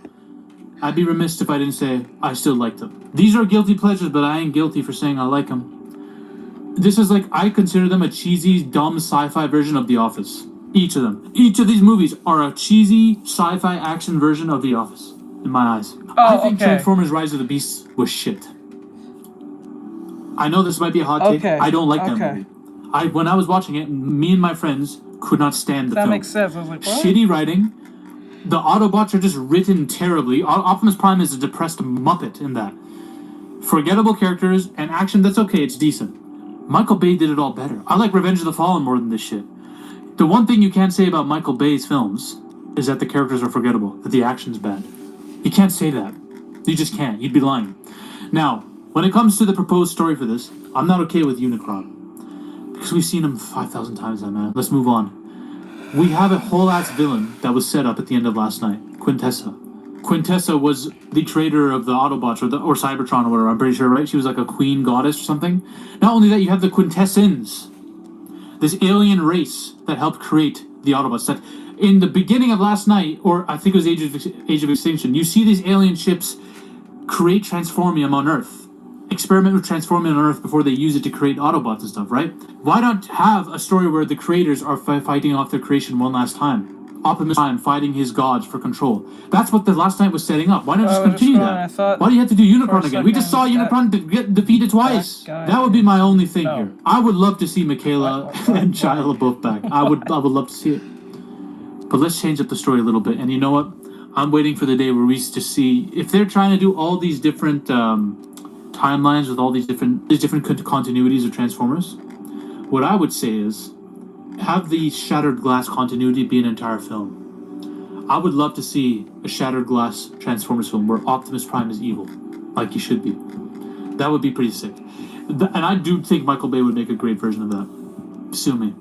I'd be remiss if I didn't say I still liked them. These are guilty pleasures, but I ain't guilty for saying I like them. This is like, I consider them a cheesy, dumb sci-fi version of The Office. Each of them. Each of these movies are a cheesy sci-fi action version of The Office, in my eyes. I think Transformers Rise of the Beasts was shit. I know this might be a hot take. I don't like that movie. When I was watching it, me and my friends could not stand the film. That makes sense. I was like, what? Shitty writing. The Autobots are just written terribly. Optimus Prime is a depressed muppet in that. Forgettable characters and action, that's okay, it's decent. Michael Bay did it all better. I like Revenge of the Fallen more than this shit. The one thing you can't say about Michael Bay's films is that the characters are forgettable, that the action's bad. You can't say that. You just can't. You'd be lying. Now, when it comes to the proposed story for this, I'm not okay with Unicron. Because we've seen him 5,000 times now, man. Let's move on. We have a whole-ass villain that was set up at the end of Last Night. Quintessa. Quintessa was the creator of the Autobots, or Cybertron, or whatever, I'm pretty sure, right? She was like a queen goddess or something. Not only that, you have the Quintessans. This alien race that helped create the Autobots. That in the beginning of Last Night, or I think it was Age of Extinction, you see these alien ships create transformium on Earth. Experiment with transformium on Earth before they use it to create Autobots and stuff, right? Why not have a story where the creators are fighting off their creation one last time? Optimus Prime fighting his gods for control. That's what the Last Night was setting up. Why not just continue that? Why do you have to do Unicron again? We just saw Unicron get defeated twice. That would be my only thing here. I would love to see Michaela and Shia LaBeouf back. I would love to see it. But let's change up the story a little bit. And you know what? I'm waiting for the day where we just see if they're trying to do all these different timelines with all these different continuities of Transformers. What I would say is, have the Shattered Glass continuity be an entire film. I would love to see a Shattered Glass Transformers film where Optimus Prime is evil, like he should be. That would be pretty sick. And I do think Michael Bay would make a great version of that. Sue me.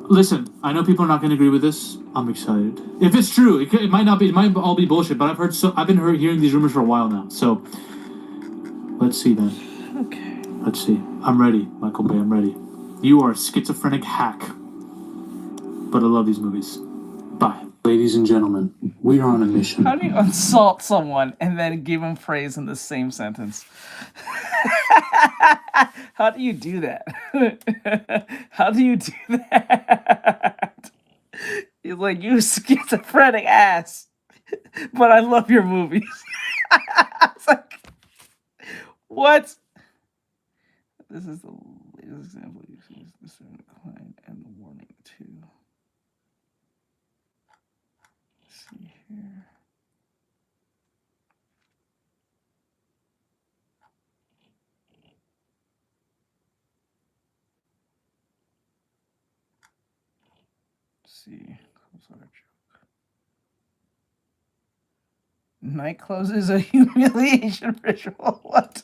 Listen, I know people are not going to agree with this. I'm excited. If it's true, it might not be. It might all be bullshit. But I've been hearing these rumors for a while now. So let's see then. Okay. Let's see. I'm ready, Michael Bay. I'm ready. You are a schizophrenic hack. But I love these movies. Bye. Ladies and gentlemen, we are on a mission. How do you insult someone and then give them praise in the same sentence? How do you do that? How do you do that? He's like, you schizophrenic ass, but I love your movies. It's like, what? This is the latest example you see the decline and the warning too. Let's see here. Let's see. Nightclubs is a humiliation ritual. What?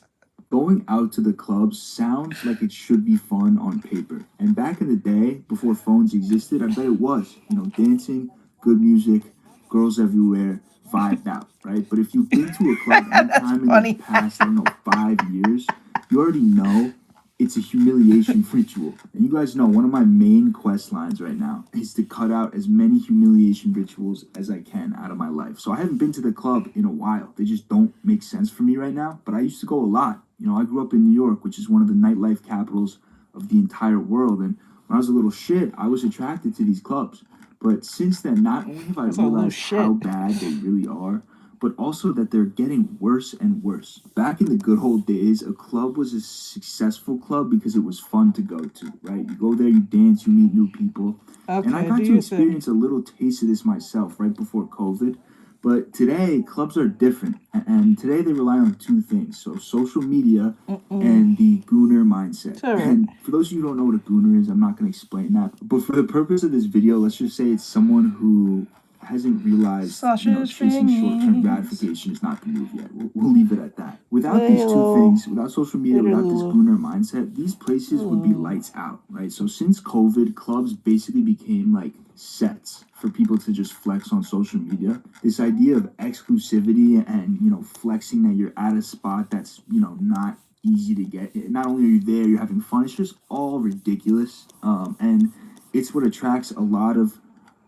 Going out to the club sounds like it should be fun on paper. And back in the day, before phones existed, I bet it was. You know, dancing, good music, girls everywhere, vibed out, right? But if you've been to a club anytime in the past, I don't know, 5 years, you already know it's a humiliation ritual. And you guys know one of my main quest lines right now is to cut out as many humiliation rituals as I can out of my life. So I haven't been to the club in a while. They just don't make sense for me right now. But I used to go a lot. You know, I grew up in New York, which is one of the nightlife capitals of the entire world. And when I was a little shit, I was attracted to these clubs. But since then, not only have I realized how bad they really are, but also that they're getting worse and worse. Back in the good old days, a club was a successful club because it was fun to go to, right? You go there, you dance, you meet new people. Okay, and I got to experience a little taste of this myself right before COVID. But today, clubs are different. And today they rely on two things. So social media and the gooner mindset. And for those of you who don't know what a gooner is, I'm not going to explain that. But for the purpose of this video, let's just say it's someone who hasn't realized, chasing short-term gratification is not the move yet. We'll leave it at that. Without these two things, without social media, without this gooner mindset, these places would be lights out, right? So since COVID, clubs basically became like sets for people to just flex on social media. This idea of exclusivity and, flexing that you're at a spot that's, not easy to get. Not only are you there, you're having fun. It's just all ridiculous. And it's what attracts a lot of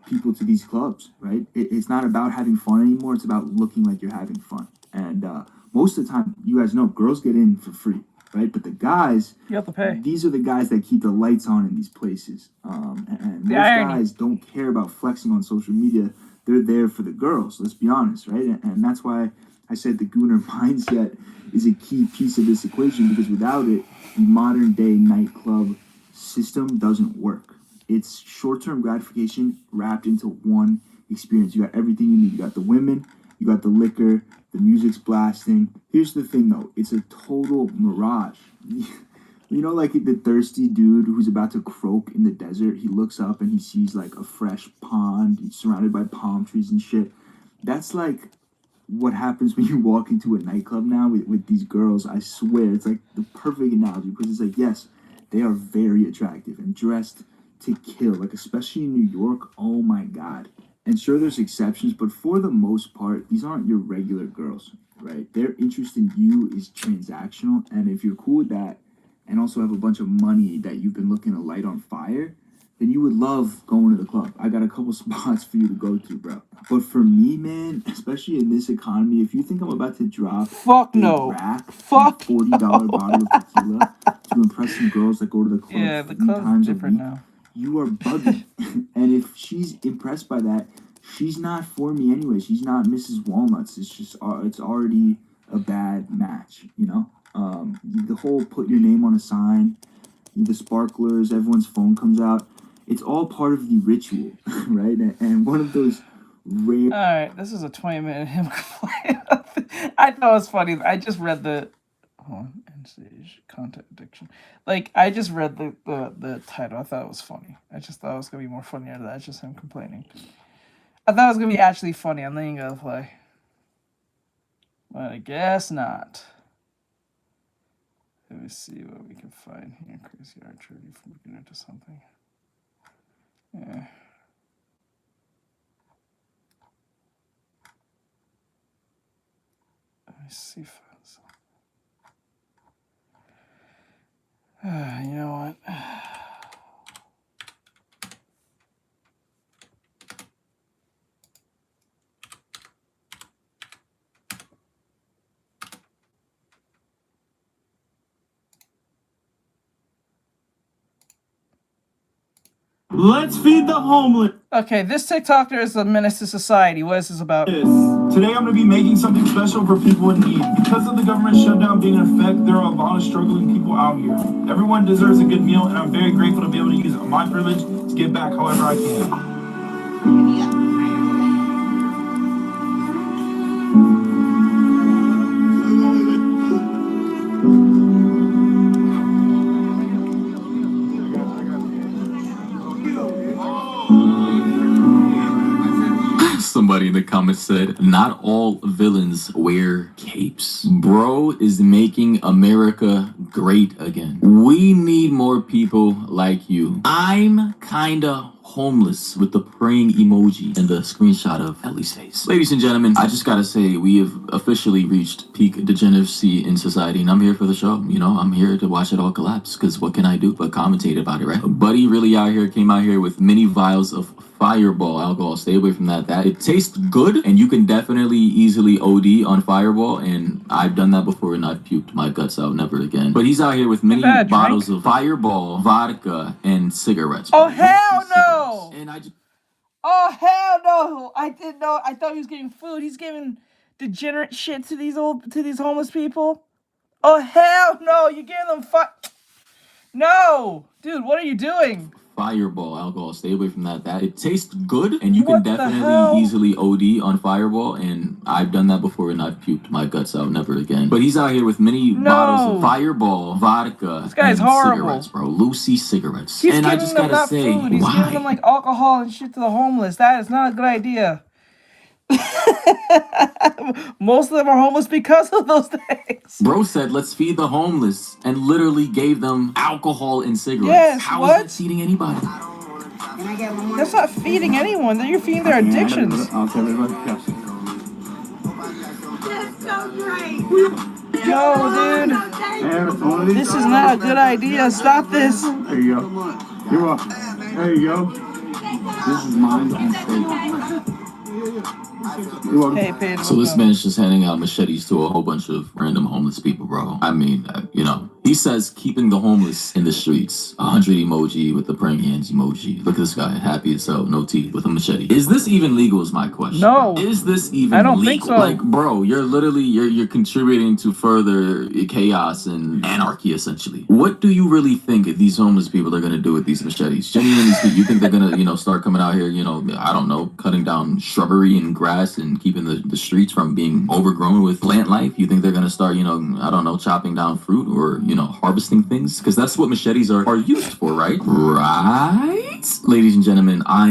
people to these clubs, right? It's not about having fun anymore. It's about looking like you're having fun. And most of the time, you guys know, girls get in for free, right? But the guys, you have to pay. These are the guys that keep the lights on in these places. And most guys don't care about flexing on social media. They're there for the girls, let's be honest, right? And that's why I said the gooner mindset is a key piece of this equation, because without it, the modern day nightclub system doesn't work. It's short-term gratification wrapped into one experience. You got everything you need. You got the women, you got the liquor, the music's blasting. Here's the thing, though. It's a total mirage. You know, like the thirsty dude who's about to croak in the desert, he looks up and he sees like a fresh pond surrounded by palm trees and shit. That's like what happens when you walk into a nightclub now with these girls. I swear, it's like the perfect analogy, because it's like, yes, they are very attractive and dressed to kill, like especially in New York. Oh my God. And sure, there's exceptions, but for the most part, these aren't your regular girls, right? Their interest in you is transactional, and if you're cool with that and also have a bunch of money that you've been looking to light on fire, then you would love going to the club. I got a couple spots for you to go to, bro. But for me, man, especially in this economy, if you think I'm about to drop rack, $40 bottle of tequila to impress some girls that go to the club 3 times a week, you are bugging. And if she's impressed by that, she's not for me anyway. She's not Mrs. Walnuts. It's just, it's already a bad match, The whole put your name on a sign, the sparklers, everyone's phone comes out. It's all part of the ritual, right? And one of those rare... All right, this is a 20-minute him complaint. I thought it was funny. I just read the... Hold on. End stage content addiction. Like, I just read the title. I thought it was funny. I just thought it was going to be more funnier than that. It's just him complaining. I thought it was going to be actually funny. I'm letting it play. But I guess not. Let me see what we can find here. Crazy archery from beginner to something. Yeah. Let me see if you know what? Let's feed the homeless. Okay, this TikToker is a menace to society. What is this about? Today I'm going to be making something special for people in need. Because of the government shutdown being in effect, there are a lot of struggling people out here. Everyone deserves a good meal, and I'm very grateful to be able to use my privilege to give back however I can. the comments said, not all villains wear capes. Bro is making America great again. We need more people like you. I'm kinda homeless with the praying emoji and the screenshot of Ellie's face. Ladies and gentlemen, I just gotta say, we have officially reached peak degeneracy in society, and I'm here for the show. You know, I'm here to watch it all collapse, because what can I do but commentate about it, right? Buddy really came out here with many vials of Fireball alcohol. Stay away from that. It tastes good, and you can definitely easily OD on Fireball, and I've done that before, and I've puked my guts out. Never again. But he's out here with many bottles of Fireball, vodka, and cigarettes. Oh, hell no! And I just... Oh, hell no! I didn't know. I thought he was giving food. He's giving degenerate shit to these homeless people. Oh, hell no! You're giving them No! Dude, what are you doing? Fireball alcohol. Stay away from that. It tastes good, and you can definitely easily OD on Fireball, and I've done that before, and I've puked my guts out. Never again. But he's out here with many bottles of Fireball, vodka, this guy's and horrible. Cigarettes, bro. Lucy cigarettes. He's and I giving just them gotta not say, food. He's why? giving them like alcohol and shit to the homeless. That is not a good idea. Most of them are homeless because of those things. Bro said, let's feed the homeless, and literally gave them alcohol and cigarettes. Yes, How what? is that feeding anybody? That's not feeding anyone. You're feeding their addictions. I'll tell everybody. Yes. That's so great. No, dude. This is not a good idea. Stop this. There you go. You're welcome. There you go. This is mine and free. Hey, Pedro. So this man's just handing out machetes to a whole bunch of random homeless people, bro. I mean, you know, he says keeping the homeless in the streets. 100 emoji with the praying hands emoji. Look at this guy, happy as hell, no teeth, with a machete. Is this even legal is my question. No. Is this even I don't legal? think so. Like, bro, you're literally, you're contributing to further chaos and anarchy, essentially. What do you really think these homeless people are going to do with these machetes? Genuinely speaking, you think they're going to, you know, start coming out here, you know, I don't know, cutting down shrubbery and grass and keeping the streets from being overgrown with plant life? You think they're going to start, you know, I don't know, chopping down fruit or, you know, harvesting things? Because that's what machetes are used for, right? Right? Ladies and gentlemen, I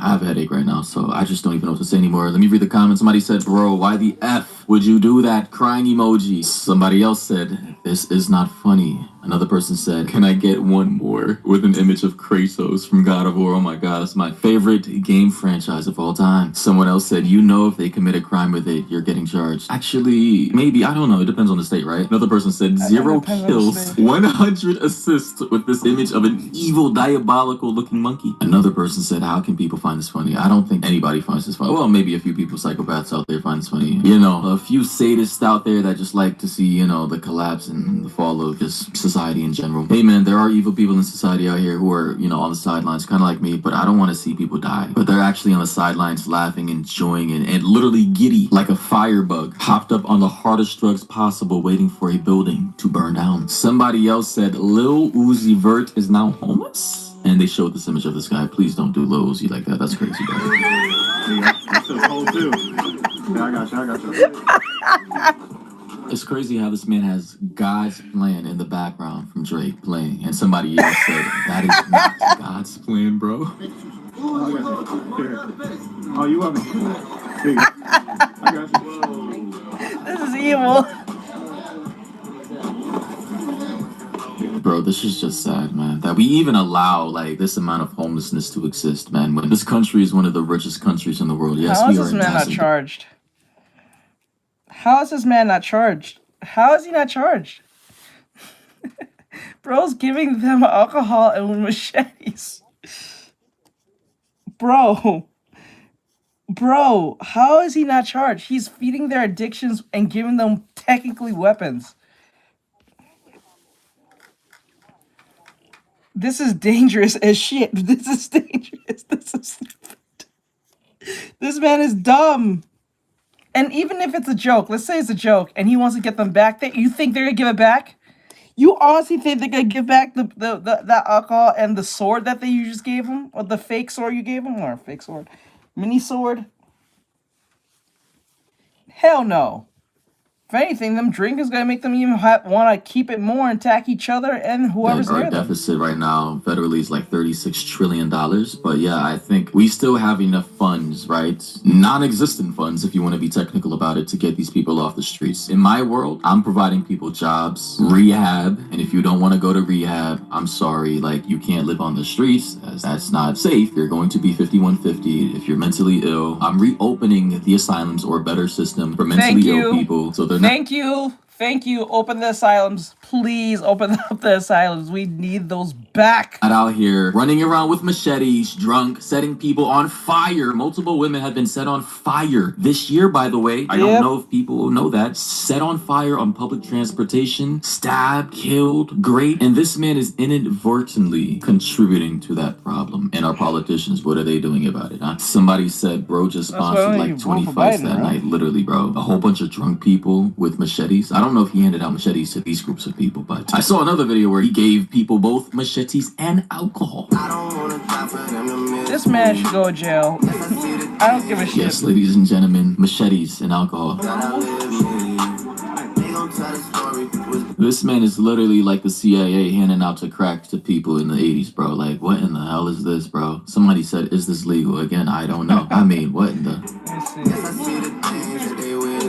have a headache right now, so I just don't even know what to say anymore. Let me read the comments. Somebody said, bro, why the F would you do that? Crying emoji. Somebody else said, this is not funny. Another person said, can I get one more? With an image of Kratos from God of War. Oh my god, it's my favorite game franchise of all time. Someone else said, you know if they commit a crime with it, you're getting charged. Actually, maybe, I don't know. It depends on the state, right? Another person said, 0 kills, 100 assists with this image of an evil, diabolical looking monkey. Another person said, how can people find this funny? I don't think anybody finds this funny. Well, maybe a few people, psychopaths out there find this funny. You know, a few sadists out there that just like to see, you know, the collapse and the fall of just society in general. Hey man, there are evil people in society out here who are, you know, on the sidelines, kind of like me, but I don't want to see people die. But they're actually on the sidelines laughing, enjoying it, and literally giddy like a firebug, hopped up on the hardest drugs possible, waiting for a building to burn down. Somebody else said, Lil Uzi Vert is now homeless? And they showed this image of this guy. Please don't do Lil Uzi like that. That's crazy, bro. That's his whole too. Yeah, I got you. It's crazy how this man has God's plan in the background from Drake playing, and somebody else said, that is not God's plan, bro. Oh, you want me? Here you go. I got you. This is evil. Bro, this is just sad, man. That we even allow, like, this amount of homelessness to exist, man, when this country is one of the richest countries in the world. Yes, How we is are this man not massive. charged? How is this man not charged? How is he not charged? Bro's giving them alcohol and machetes. Bro, how is he not charged? He's feeding their addictions and giving them technically weapons. This is dangerous as shit. This is dangerous. This is stupid. This man is dumb. And even if it's a joke, let's say it's a joke, and he wants to get them back, you think they're gonna give it back? You honestly think they're gonna give back the alcohol and the sword that you just gave him, or the fake sword you gave him, or fake sword, mini sword? Hell no. If anything, them drink is gonna make them even want to keep it more and attack each other and whoever's Our near them. deficit right now federally is like $36 trillion. But yeah, I think we still have enough funds, right? Non-existent funds, if you want to be technical about it, to get these people off the streets. In my world, I'm providing people jobs, rehab, and if you don't want to go to rehab, I'm sorry, like you can't live on the streets, as that's not safe. You're going to be 5150 if you're mentally ill. I'm reopening the asylums or a better system for mentally ill people, so they're Thank you. Open the asylums. Please open up the asylums. We need those back. not out here running around with machetes, drunk, setting people on fire. Multiple women have been set on fire this year, by the way. I don't know if people know that. Set on fire on public transportation, stabbed, killed, great. And this man is inadvertently contributing to that problem. And our politicians, what are they doing about it? Huh? Somebody said bro just sponsored like 20 fights that night. Literally, bro. A whole bunch of drunk people with machetes. I don't know if he handed out machetes to these groups of people, but I saw another video where he gave people both machetes and alcohol. This man should go to jail. I don't give a shit. Yes, ladies and gentlemen, machetes and alcohol. This man is literally like the CIA handing out to crack to people in the 80s, bro. Like, what in the hell is this, bro? Somebody said, is this legal? Again, I don't know. I mean, what in the...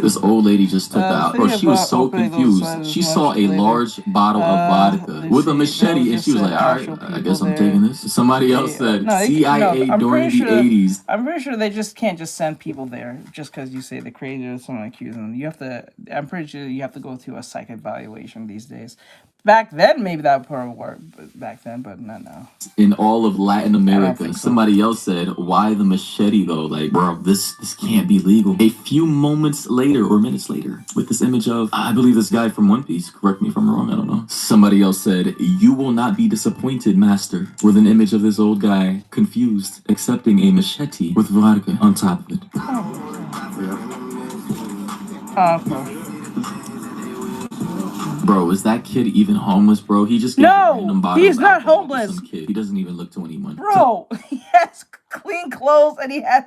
This old lady just took out. Bro, she was so confused. She saw a large bottle of vodka with a machete, and she was like, all right, I guess I'm taking this. Somebody else said CIA during the 80s. I'm pretty sure they just can't just send people there just because you say they're crazy or someone accusing them. You have to, I'm pretty sure you have to go through a psych evaluation these days. Back then, maybe that would probably work back then, but not now. In all of Latin America, somebody else said, why the machete though? Like, bro, this can't be legal. A few moments later or minutes later, with this image of, I believe this guy from One Piece, correct me if I'm wrong, I don't know. Somebody else said, you will not be disappointed, master, with an image of this old guy, confused, accepting a machete with vodka on top of it. Bro, is that kid even homeless, bro? He just no, he's not homeless. Some kid. He doesn't even look 21. Bro, he has clean clothes and he has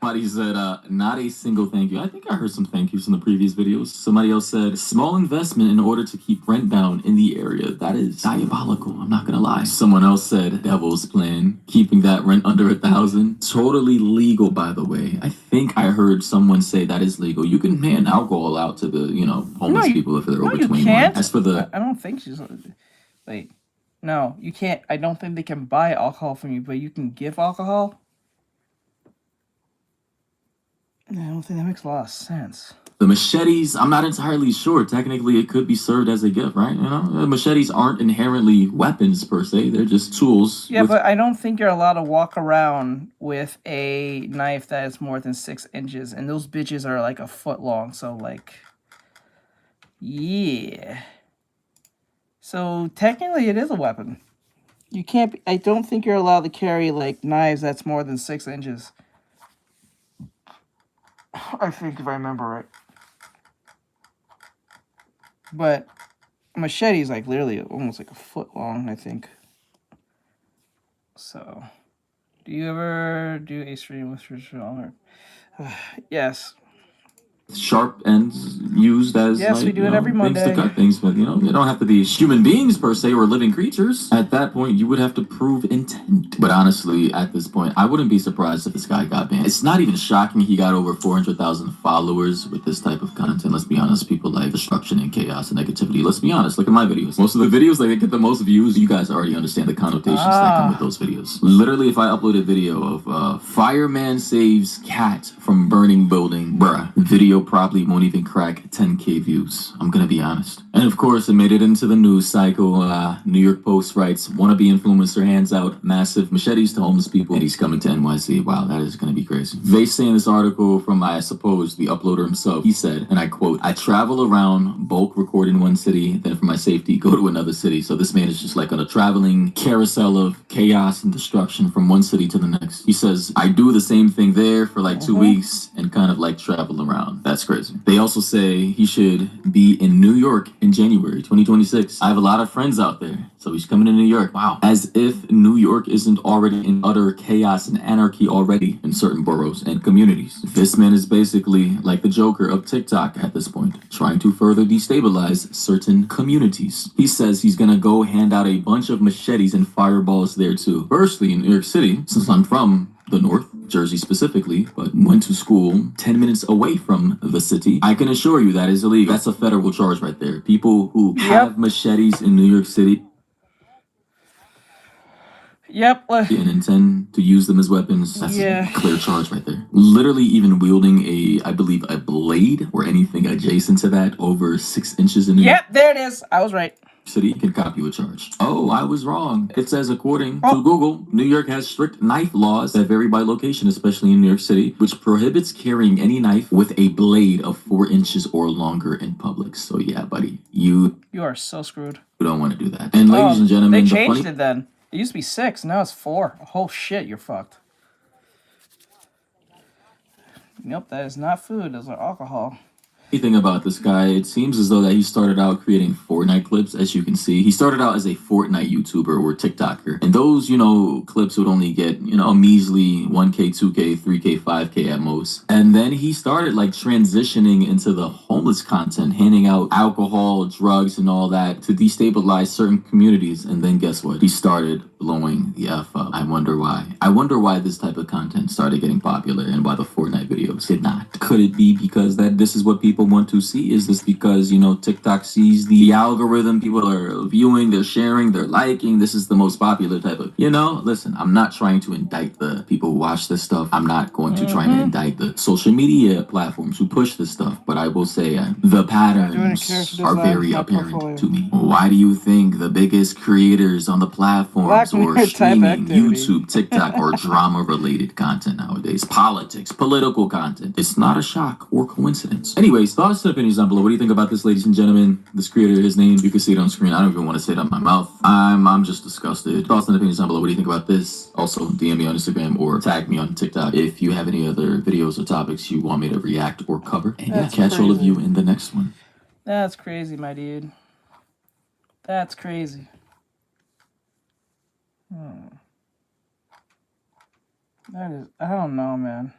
Somebody said, not a single thank you. I think I heard some thank yous in the previous videos. Somebody else said, small investment in order to keep rent down in the area. That is diabolical. I'm not gonna lie. Someone else said, devil's plan, keeping that rent under 1,000. Totally legal, by the way. I think I heard someone say that is legal. You can hand alcohol out to the, homeless people if they're over 21. Can't. As for the, I don't think she's. Wait, no, you can't. I don't think they can buy alcohol from you, but you can give alcohol. I don't think that makes a lot of sense. The machetes, I'm not entirely sure. Technically, it could be served as a gift, right? Machetes aren't inherently weapons per se. They're just tools. Yeah, but I don't think you're allowed to walk around with a knife that is more than 6 inches. And those bitches are like a foot long. So, like, yeah. So, technically, it is a weapon. You can't, I don't think you're allowed to carry, like, knives that's more than 6 inches. I think if I remember right. But machete is like literally almost like a foot long, I think. So, do you ever do a stream with traditional? Yes. Sharp ends used as we do it every Monday. Things to cut things, but they don't have to be human beings per se or living creatures. At that point, you would have to prove intent. But honestly, at this point, I wouldn't be surprised if this guy got banned. It's not even shocking he got over 400,000 followers with this type of content. Let's be honest, people like destruction and chaos and negativity. Let's be honest, look at my videos. Most of the videos that get the most views, you guys already understand the connotations that come with those videos. Literally, if I upload a video of fireman saves cat from burning building, bruh, video probably won't even crack 10K views. I'm gonna be honest. And of course, it made it into the news cycle. New York Post writes, wannabe influencer hands out massive machetes to homeless people, and he's coming to NYC. Wow, that is gonna be crazy. They say in this article from, I suppose, the uploader himself, he said, and I quote, I travel around, bulk record in one city, then for my safety, go to another city. So this man is just like on a traveling carousel of chaos and destruction from one city to the next. He says, I do the same thing there for like 2 weeks and kind of like travel around. That's crazy. They also say he should be in New York in January 2026. I have a lot of friends out there, so he's coming to New York. Wow. As if New York isn't already in utter chaos and anarchy already in certain boroughs and communities. This man is basically like the Joker of TikTok at this point, trying to further destabilize certain communities. He says he's gonna go hand out a bunch of machetes and fireballs there too. Firstly, in New York City, since I'm from the North, Jersey specifically, but went to school 10 minutes away from the city, I can assure you that is illegal. That's a federal charge right there. People who have machetes in New York City and intend to use them as weapons, that's a clear charge right there. Literally even wielding I believe a blade or anything adjacent to that over 6 inches in New York there it is. I was right. City can cop you a charge. Oh, I was wrong. It says, according to Google, New York has strict knife laws that vary by location, especially in New York City, which prohibits carrying any knife with a blade of 4 inches or longer in public. So yeah, buddy, you are so screwed. You don't want to do that. And ladies and gentlemen, they changed it then. It used to be 6, now it's 4. Oh shit, you're fucked. Nope, that is not food. Those are alcohol. Thing about this guy, it seems as though that he started out creating Fortnite clips. As you can see, he started out as a Fortnite YouTuber or TikToker, and those, clips would only get, a measly 1K, 2K, 3K, 5K at most. And then he started like transitioning into the homeless content, handing out alcohol, drugs, and all that to destabilize certain communities. And then guess what? He started blowing the F up. I wonder why. I wonder why this type of content started getting popular and why the Fortnite videos did not. Could it be because that this is what people want to see? Is this because, TikTok sees the algorithm, people are viewing, they're sharing, they're liking, this is the most popular type of, listen, I'm not trying to indict the people who watch this stuff. I'm not going to try to indict the social media platforms who push this stuff, but I will say the patterns are very apparent to me. Why do you think the biggest creators on the platforms or streaming, YouTube, TikTok, or drama-related content nowadays? Politics, political content. It's not a shock or coincidence. Anyways, thoughts and opinions down below. What do you think about this, ladies and gentlemen? This creator, his name, you can see it on screen. I don't even want to say it out my mouth. I'm just disgusted. Thoughts and opinions down below. What do you think about this? Also, DM me on Instagram or tag me on TikTok if you have any other videos or topics you want me to react or cover. And catch all of you in the next one. That's crazy, my dude. That's crazy. That is, I don't know, man.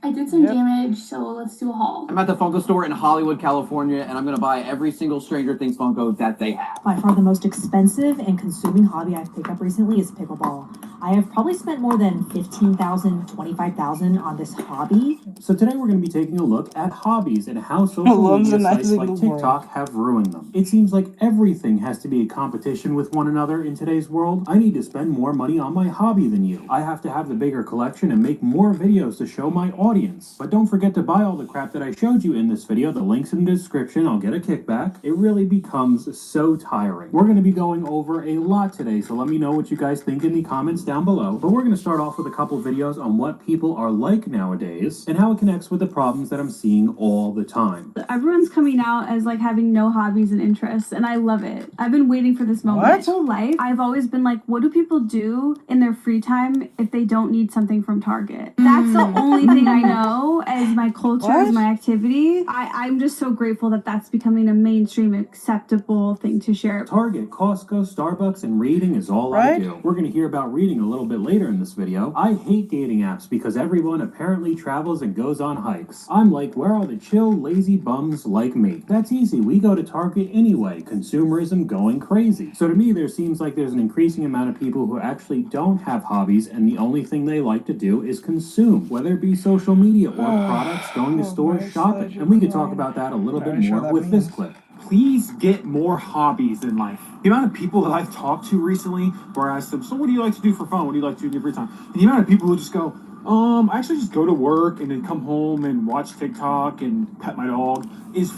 I did some damage, so let's do a haul. I'm at the Funko store in Hollywood, California, and I'm gonna buy every single Stranger Things Funko that they have. By far the most expensive and consuming hobby I've picked up recently is pickleball. I have probably spent more than $15,000, $25,000 on this hobby. So today we're going to be taking a look at hobbies and how social media sites like TikTok have ruined them. It seems like everything has to be a competition with one another in today's world. I need to spend more money on my hobby than you. I have to have the bigger collection and make more videos to show my audience. But don't forget to buy all the crap that I showed you in this video. The link's in the description. I'll get a kickback. It really becomes so tiring. We're going to be going over a lot today, so let me know what you guys think in the comments down below. But we're going to start off with a couple videos on what people are like nowadays and how it connects with the problems that I'm seeing all the time. Everyone's coming out as like having no hobbies and interests, and I love it. I've been waiting for this moment my whole life. I've always been like, what do people do in their free time if they don't need something from Target? That's the only thing I know as my culture, as my activity. I'm just so grateful that that's becoming a mainstream acceptable thing to share. Target, Costco, Starbucks, and reading is all I do. We're going to hear about reading a little bit later in this video. I hate dating apps because everyone apparently travels and goes on hikes. I'm like, where are the chill, lazy bums like me? That's easy. We go to Target anyway. Consumerism going crazy. So to me, there seems like there's an increasing amount of people who actually don't have hobbies and the only thing they like to do is consume, whether it be social media or products, going to stores, shopping. And we could talk about that a little bit more with this clip. Please get more hobbies in life. The amount of people that I've talked to recently where I asked them, so what do you like to do for fun? What do you like to do in your free time? And the amount of people who just go, I actually just go to work and then come home and watch TikTok and pet my dog is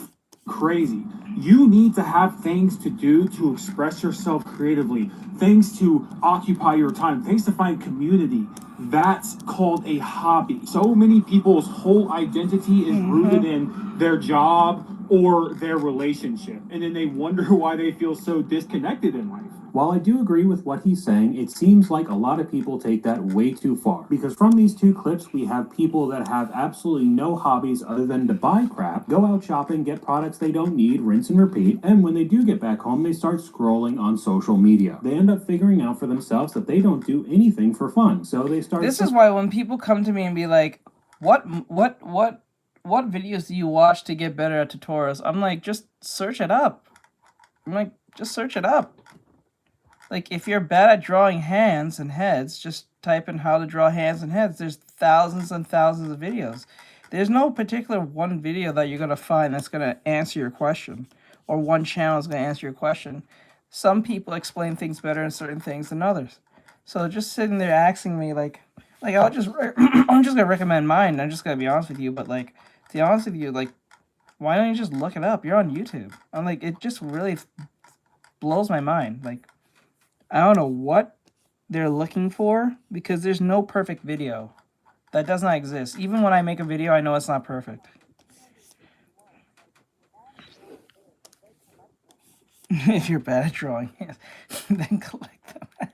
crazy. You need to have things to do to express yourself creatively, things to occupy your time, things to find community. That's called a hobby. So many people's whole identity is rooted in their job or their relationship, and then they wonder why they feel so disconnected in life. While I do agree with what he's saying, it seems like a lot of people take that way too far. Because from these two clips, we have people that have absolutely no hobbies other than to buy crap, go out shopping, get products they don't need, rinse and repeat, and when they do get back home, they start scrolling on social media. They end up figuring out for themselves that they don't do anything for fun, so they start... This is why when people come to me and be like, what videos do you watch to get better at tutorials? I'm like, just search it up. I'm like, just search it up. Like, if you're bad at drawing hands and heads, just type in how to draw hands and heads. There's thousands and thousands of videos. There's no particular one video that you're going to find that's going to answer your question, or one channel is going to answer your question. Some people explain things better in certain things than others. So just sitting there asking me, like I'm just going to recommend mine. I'm just going to be honest with you. But, like, to be honest with you, like, why don't you just look it up? You're on YouTube. I'm like, it just really blows my mind. Like, I don't know what they're looking for, because there's no perfect video. That does not exist. Even when I make a video, I know it's not perfect. If you're bad at drawing, then collect them.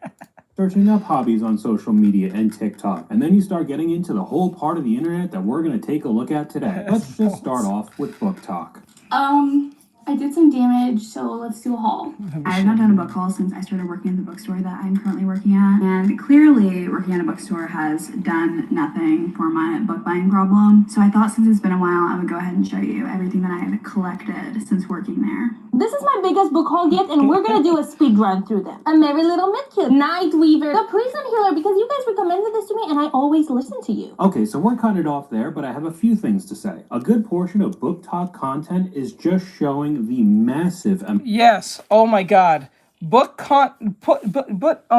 Searching up hobbies on social media and TikTok, and then you start getting into the whole part of the internet that we're going to take a look at today. Let's just start off with book talk. I did some damage, so let's do a haul. I have not done a book haul since I started working at the bookstore that I'm currently working at. And clearly, working at a bookstore has done nothing for my book buying problem. So I thought since it's been a while, I would go ahead and show you everything that I've collected since working there. This is my biggest book haul yet, and we're gonna do a speed run through them. A Merry Little Midkid, Night Weaver, The Prison Healer, because you guys recommended this to me, and I always listen to you. Okay, so we're cutting it off there, but I have a few things to say. A good portion of book talk content is just showing the massive... Yes. Oh my God. Oh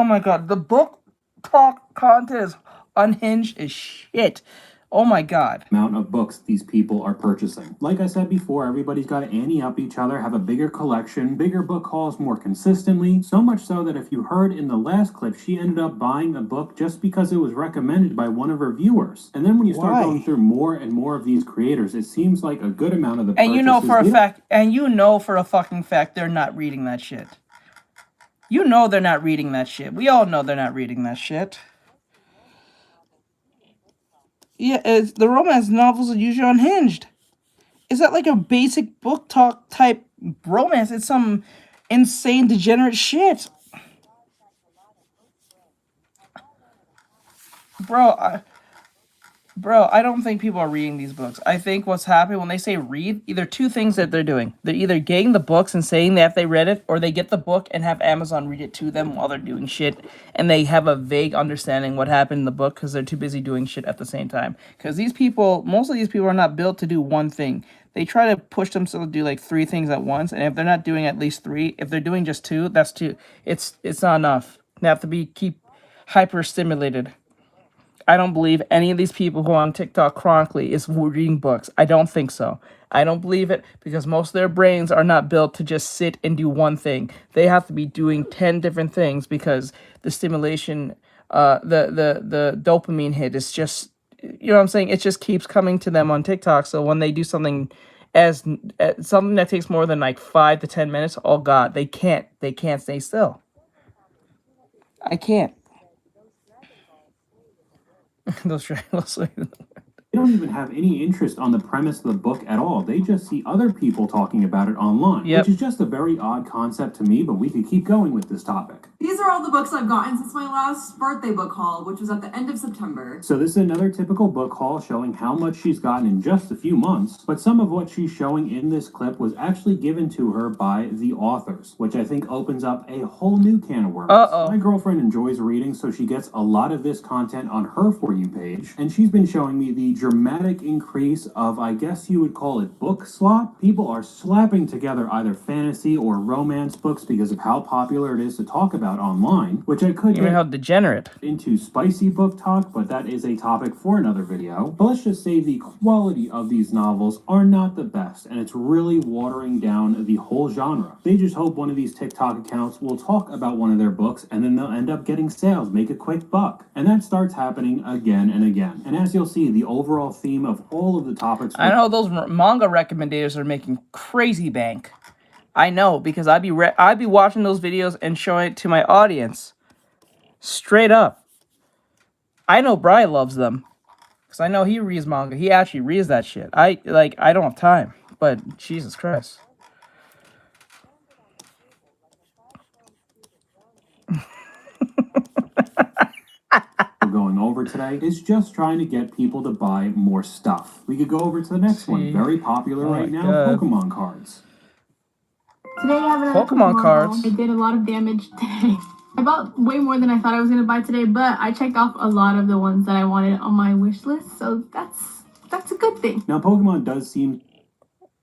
my God. The book talk content is unhinged as shit. Oh my God. Amount of books these people are purchasing. Like I said before, everybody's got to ante up each other, have a bigger collection, bigger book hauls more consistently, so much so that if you heard in the last clip, she ended up buying a book just because it was recommended by one of her viewers. And then when you start going through more and more of these creators, it seems like a good amount of the purchases... And you know for a fucking fact they're not reading that shit. You know they're not reading that shit. We all know they're not reading that shit. Yeah, the romance novels are usually unhinged. Is that like a basic book talk type romance? It's some insane degenerate shit. Bro, I don't think people are reading these books. I think what's happening when they say read, either two things that they're doing. They're either getting the books and saying that they read it, or they get the book and have Amazon read it to them while they're doing shit, and they have a vague understanding what happened in the book because they're too busy doing shit at the same time. Because most of these people are not built to do one thing. They try to push themselves to do like 3 things at once, and if they're not doing at least 3, if they're doing just 2, that's 2. It's not enough. They have to keep hyper stimulated. I don't believe any of these people who are on TikTok chronically is reading books. I don't think so. I don't believe it because most of their brains are not built to just sit and do one thing. They have to be doing 10 different things because the stimulation, the dopamine hit is just, you know what I'm saying? It just keeps coming to them on TikTok. So when they do something something that takes more than like 5 to 10 minutes, oh God, they can't stay still. I can't. Those triangles. They don't even have any interest on the premise of the book at all. They just see other people talking about it online, which is just a very odd concept to me, but we could keep going with this topic. These are all the books I've gotten since my last birthday book haul, which was at the end of September. So this is another typical book haul showing how much she's gotten in just a few months, but some of what she's showing in this clip was actually given to her by the authors, which I think opens up a whole new can of worms. My girlfriend enjoys reading, so she gets a lot of this content on her For You page, and she's been showing me the dramatic increase of, I guess you would call it book slop. People are slapping together either fantasy or romance books because of how popular it is to talk about online, which I could even how degenerate into spicy book talk, but that is a topic for another video. But let's just say the quality of these novels are not the best, and it's really watering down the whole genre. They just hope one of these TikTok accounts will talk about one of their books, and then they'll end up getting sales, make a quick buck. And that starts happening again and again. And as you'll see, the overall theme of all of the topics... I know those manga recommenders are making crazy bank. I know, because I'd be watching those videos and showing it to my audience. Straight up. I know Brian loves them. Because I know he reads manga. He actually reads that shit. I don't have time. But Jesus Christ. We're going over today is just trying to get people to buy more stuff. We could go over to the next one. Very popular right now, God. Pokemon cards. Today I have another Pokemon cards. haul. I did a lot of damage today. I bought way more than I thought I was gonna buy today, but I checked off a lot of the ones that I wanted on my wish list, so that's a good thing. Now, Pokemon does seem...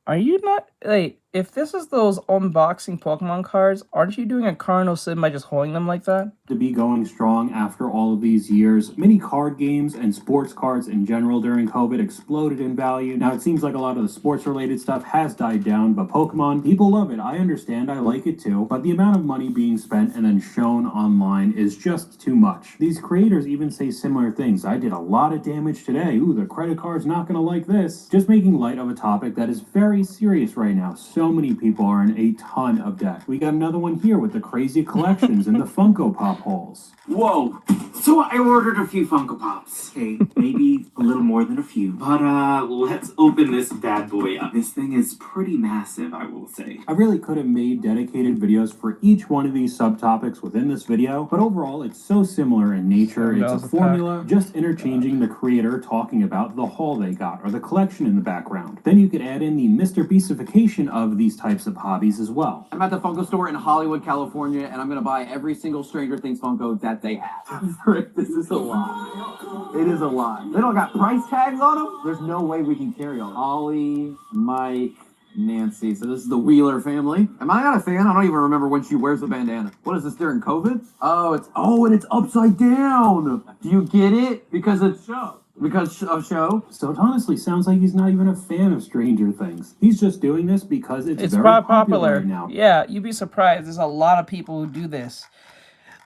Are you not... Like, if this is those unboxing Pokemon cards, aren't you doing a Cardinal Sin by just holding them like that? To be going strong after all of these years. Many card games and sports cards in general during COVID exploded in value. Now, it seems like a lot of the sports-related stuff has died down, but Pokemon, people love it. I understand, I like it too, but the amount of money being spent and then shown online is just too much. These creators even say similar things. I did a lot of damage today. Ooh, the credit card's not gonna like this. Just making light of a topic that is very serious right now. So many people are in a ton of debt. We got another one here with the crazy collections and the Funko Pop holes. Whoa! So I ordered a few Funko Pops. Okay, maybe a little more than a few. But let's open this bad boy up. This thing is pretty massive, I will say. I really could have made dedicated videos for each one of these subtopics within this video, but overall it's so similar in nature. It's a formula, just interchanging the creator talking about the haul they got or the collection in the background. Then you could add in the Mr. Beastification of these types of hobbies as well. I'm at the Funko store in Hollywood, California, and I'm gonna buy every single Stranger Things Funko that they have. Rick, this is a lot. It is a lot. They don't got price tags on them. There's no way we can carry on. Ollie, Mike, Nancy. So this is the Wheeler family. Am I not a fan? I don't even remember when she wears the bandana. What is this during COVID? And it's upside down. Do you get it? Because it's show. Because of show. So it honestly sounds like he's not even a fan of Stranger Things. He's just doing this because it's very popular right now. Yeah, you'd be surprised. There's a lot of people who do this.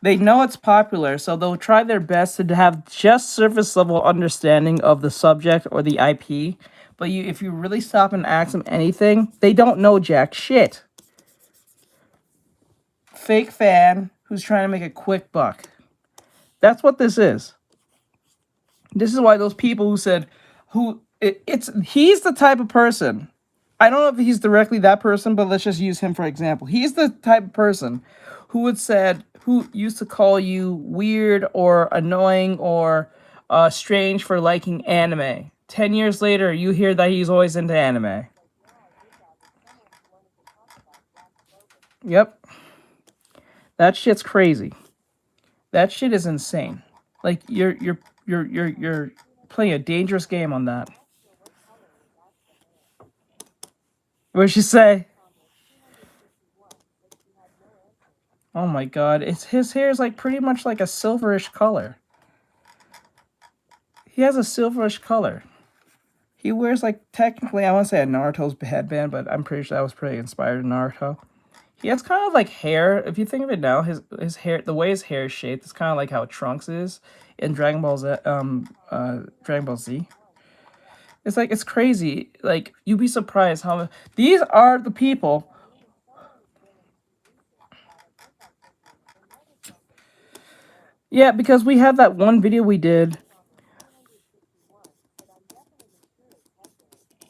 They know it's popular, so they'll try their best to have just surface level understanding of the subject or the IP. But if you really stop and ask them anything, they don't know jack shit. Fake fan who's trying to make a quick buck. That's what this is. This is why those people who said, he's the type of person. I don't know if he's directly that person, but let's just use him for example. He's the type of person who used to call you weird or annoying or strange for liking anime. 10 years later, you hear that he's always into anime. Yep. That shit's crazy. That shit is insane. Like you're playing a dangerous game on that. What'd she say? Oh my god, his hair is like pretty much like a silverish color. He has a silverish color. He wears like technically I want to say a Naruto's headband, but I'm pretty sure that was pretty inspired in Naruto. He has kind of like hair. If you think of it now, his hair, the way his hair is shaped, is kind of like how Trunks is in Dragon Ball Z. It's like it's crazy. Like you'd be surprised how these are the people. Yeah, because we had that one video we did.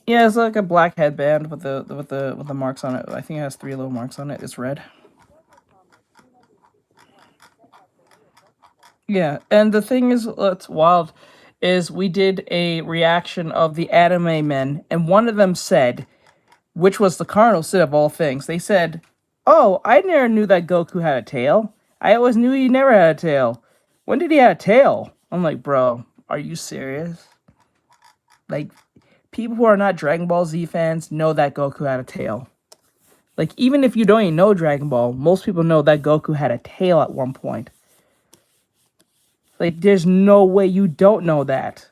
Yeah, it's like a black headband with the marks on it. I think it has 3 little marks on it. It's red. Yeah, and the thing is, what's wild is we did a reaction of the anime men, and one of them said, which was the Cardinal Sin of all things, they said, "Oh, I never knew that Goku had a tail. I always knew he never had a tail. When did he have a tail?" I'm like, bro, are you serious? Like, people who are not Dragon Ball Z fans know that Goku had a tail. Like, even if you don't even know Dragon Ball, most people know that Goku had a tail at one point. Like, there's no way you don't know that.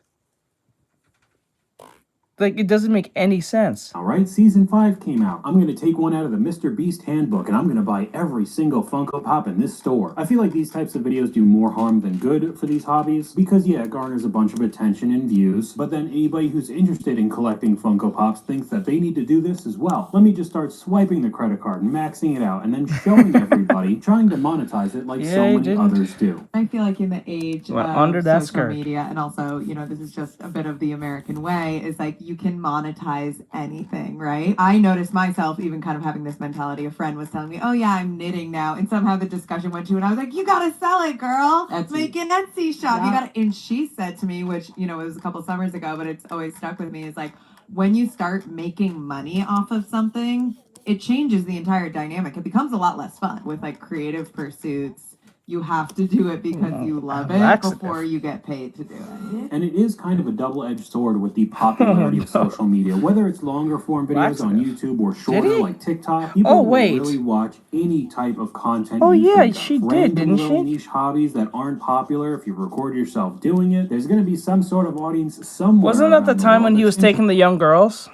Like, it doesn't make any sense. Alright, Season 5 came out. I'm gonna take one out of the Mr. Beast handbook and I'm gonna buy every single Funko Pop in this store. I feel like these types of videos do more harm than good for these hobbies, because yeah, it garners a bunch of attention and views, but then anybody who's interested in collecting Funko Pops thinks that they need to do this as well. Let me just start swiping the credit card, maxing it out, and then showing everybody, trying to monetize it like so many others do. I feel like in the age Went of under that social skirt. media, and also, you know, this is just a bit of the American way, is like you can monetize anything, right? I noticed myself even kind of having this mentality. A friend was telling me, oh yeah, I'm knitting now. And somehow the discussion went to, and I was like, you gotta sell it, girl. Etsy. Make an Etsy shop. Yeah. You gotta, and she said to me, which, you know, it was a couple summers ago, but it's always stuck with me, is like, when you start making money off of something, it changes the entire dynamic. It becomes a lot less fun with like creative pursuits. You have to do it because you love it before you get paid to do it. And it is kind of a double-edged sword with the popularity of social media. Whether it's longer form videos on YouTube or shorter like TikTok, people will really watch any type of content. Oh, you yeah, think of. she did, Random didn't little she? niche hobbies that aren't popular. If you record yourself doing it, there's going to be some sort of audience somewhere. Wasn't that the time when he was taking the young girls?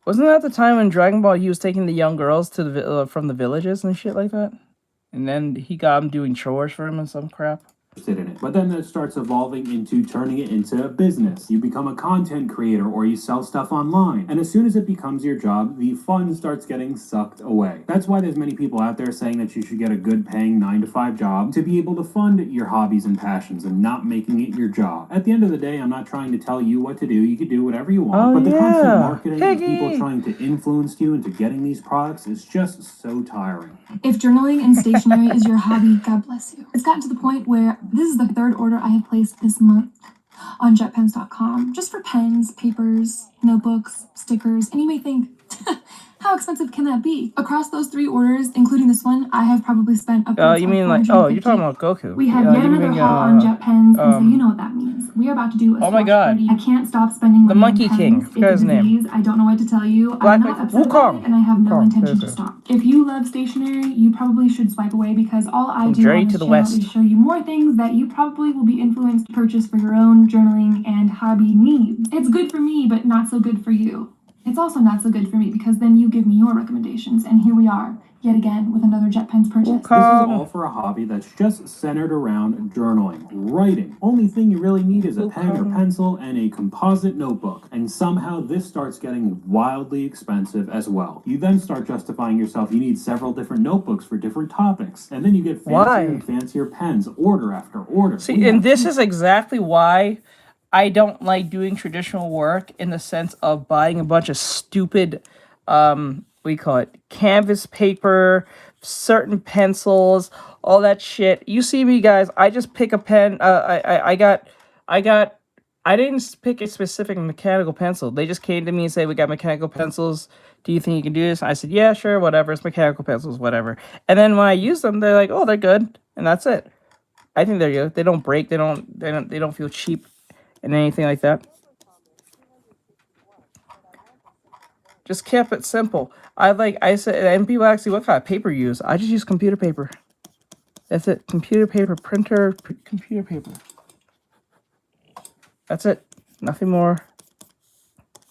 Wasn't that the time in Dragon Ball he was taking the young girls to the from the villages and shit like that? And then he got them doing chores for him and some crap. In it. But then that starts evolving into turning it into a business. You become a content creator or you sell stuff online. And as soon as it becomes your job, the fun starts getting sucked away. That's why there's many people out there saying that you should get a good paying 9-to-5 job to be able to fund your hobbies and passions and not making it your job. At the end of the day, I'm not trying to tell you what to do. You can do whatever you want. But the constant marketing and people trying to influence you into getting these products is just so tiring. If journaling and stationery is your hobby, God bless you. It's gotten to the point where this is the third order I have placed this month on jetpens.com, just for pens, papers, notebooks, stickers, and you may think, how expensive can that be? Across those 3 orders, including this one, I have probably spent upwards you of mean like, oh, you're talking about Goku. We have yet another haul on JetPens, and so you know what that means. We are about to do a oh my god. I can't stop spending the money Monkey on King. pens. I forgot his It's a name. disease. I don't know what to tell you. I'm not upset about it, and I have no intention to stop. If you love stationery, you probably should swipe away, because all I do on this channel is show you more things that you probably will be influenced to purchase for your own journaling and hobby needs. It's good for me, but not so good for you. It's also not so good for me because then you give me your recommendations, and here we are, yet again, with another JetPens purchase. This is all for a hobby that's just centered around journaling, writing. Only thing you really need is a pen or pencil and a composite notebook. And somehow this starts getting wildly expensive as well. You then start justifying yourself. You need several different notebooks for different topics. And then you get fancier and fancier pens, order after order. See, and this is exactly why I don't like doing traditional work, in the sense of buying a bunch of stupid, canvas paper, certain pencils, all that shit. You see me, guys, I just pick a pen. I didn't pick a specific mechanical pencil. They just came to me and said, we got mechanical pencils. Do you think you can do this? I said, yeah, sure, whatever. It's mechanical pencils, whatever. And then when I use them, they're like, oh, they're good. And that's it. I think they're good. They don't break. They don't feel cheap and anything like that. Just kept it simple. I said, and people ask me, what kind of paper you use? I just use computer paper. That's it. Computer paper, printer, computer paper. That's it. Nothing more.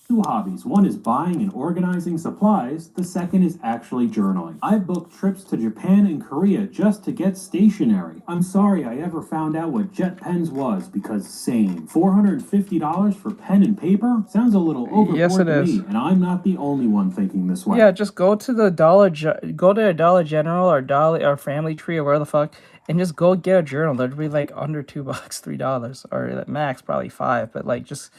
2 hobbies. One is buying and organizing supplies. The second is actually journaling. I booked trips to Japan and Korea just to get stationery. I'm sorry I ever found out what JetPens was, because same. $450 for pen and paper? Sounds a little overboard to me, and I'm not the only one thinking this way. Yeah, just go to the Dollar General or Family Tree or where the fuck, and just go get a journal. They'll be like under $2, $3, or at max probably $5. But like just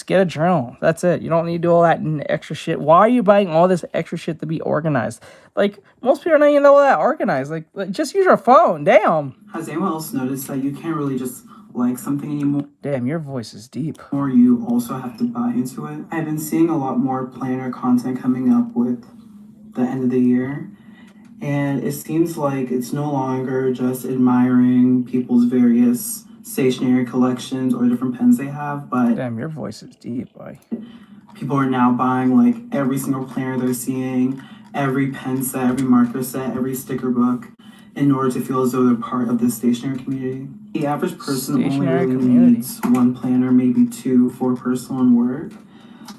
get a journal. That's it. You don't need to do all that extra shit. Why are you buying all this extra shit to be organized? Like, most people are not even all that organized. Like just use your phone. Damn. Has anyone else noticed that you can't really just like something anymore? Damn, your voice is deep. Or you also have to buy into it. I've been seeing a lot more planner content coming up with the end of the year. And it seems like it's no longer just admiring people's various stationery collections or different pens they have, but damn, your voice is deep, boy. People are now buying like every single planner they're seeing, every pen set, every marker set, every sticker book. in order to feel as though they're part of the stationery community. The average person only Stationery really community. needs one planner, maybe two for personal and work.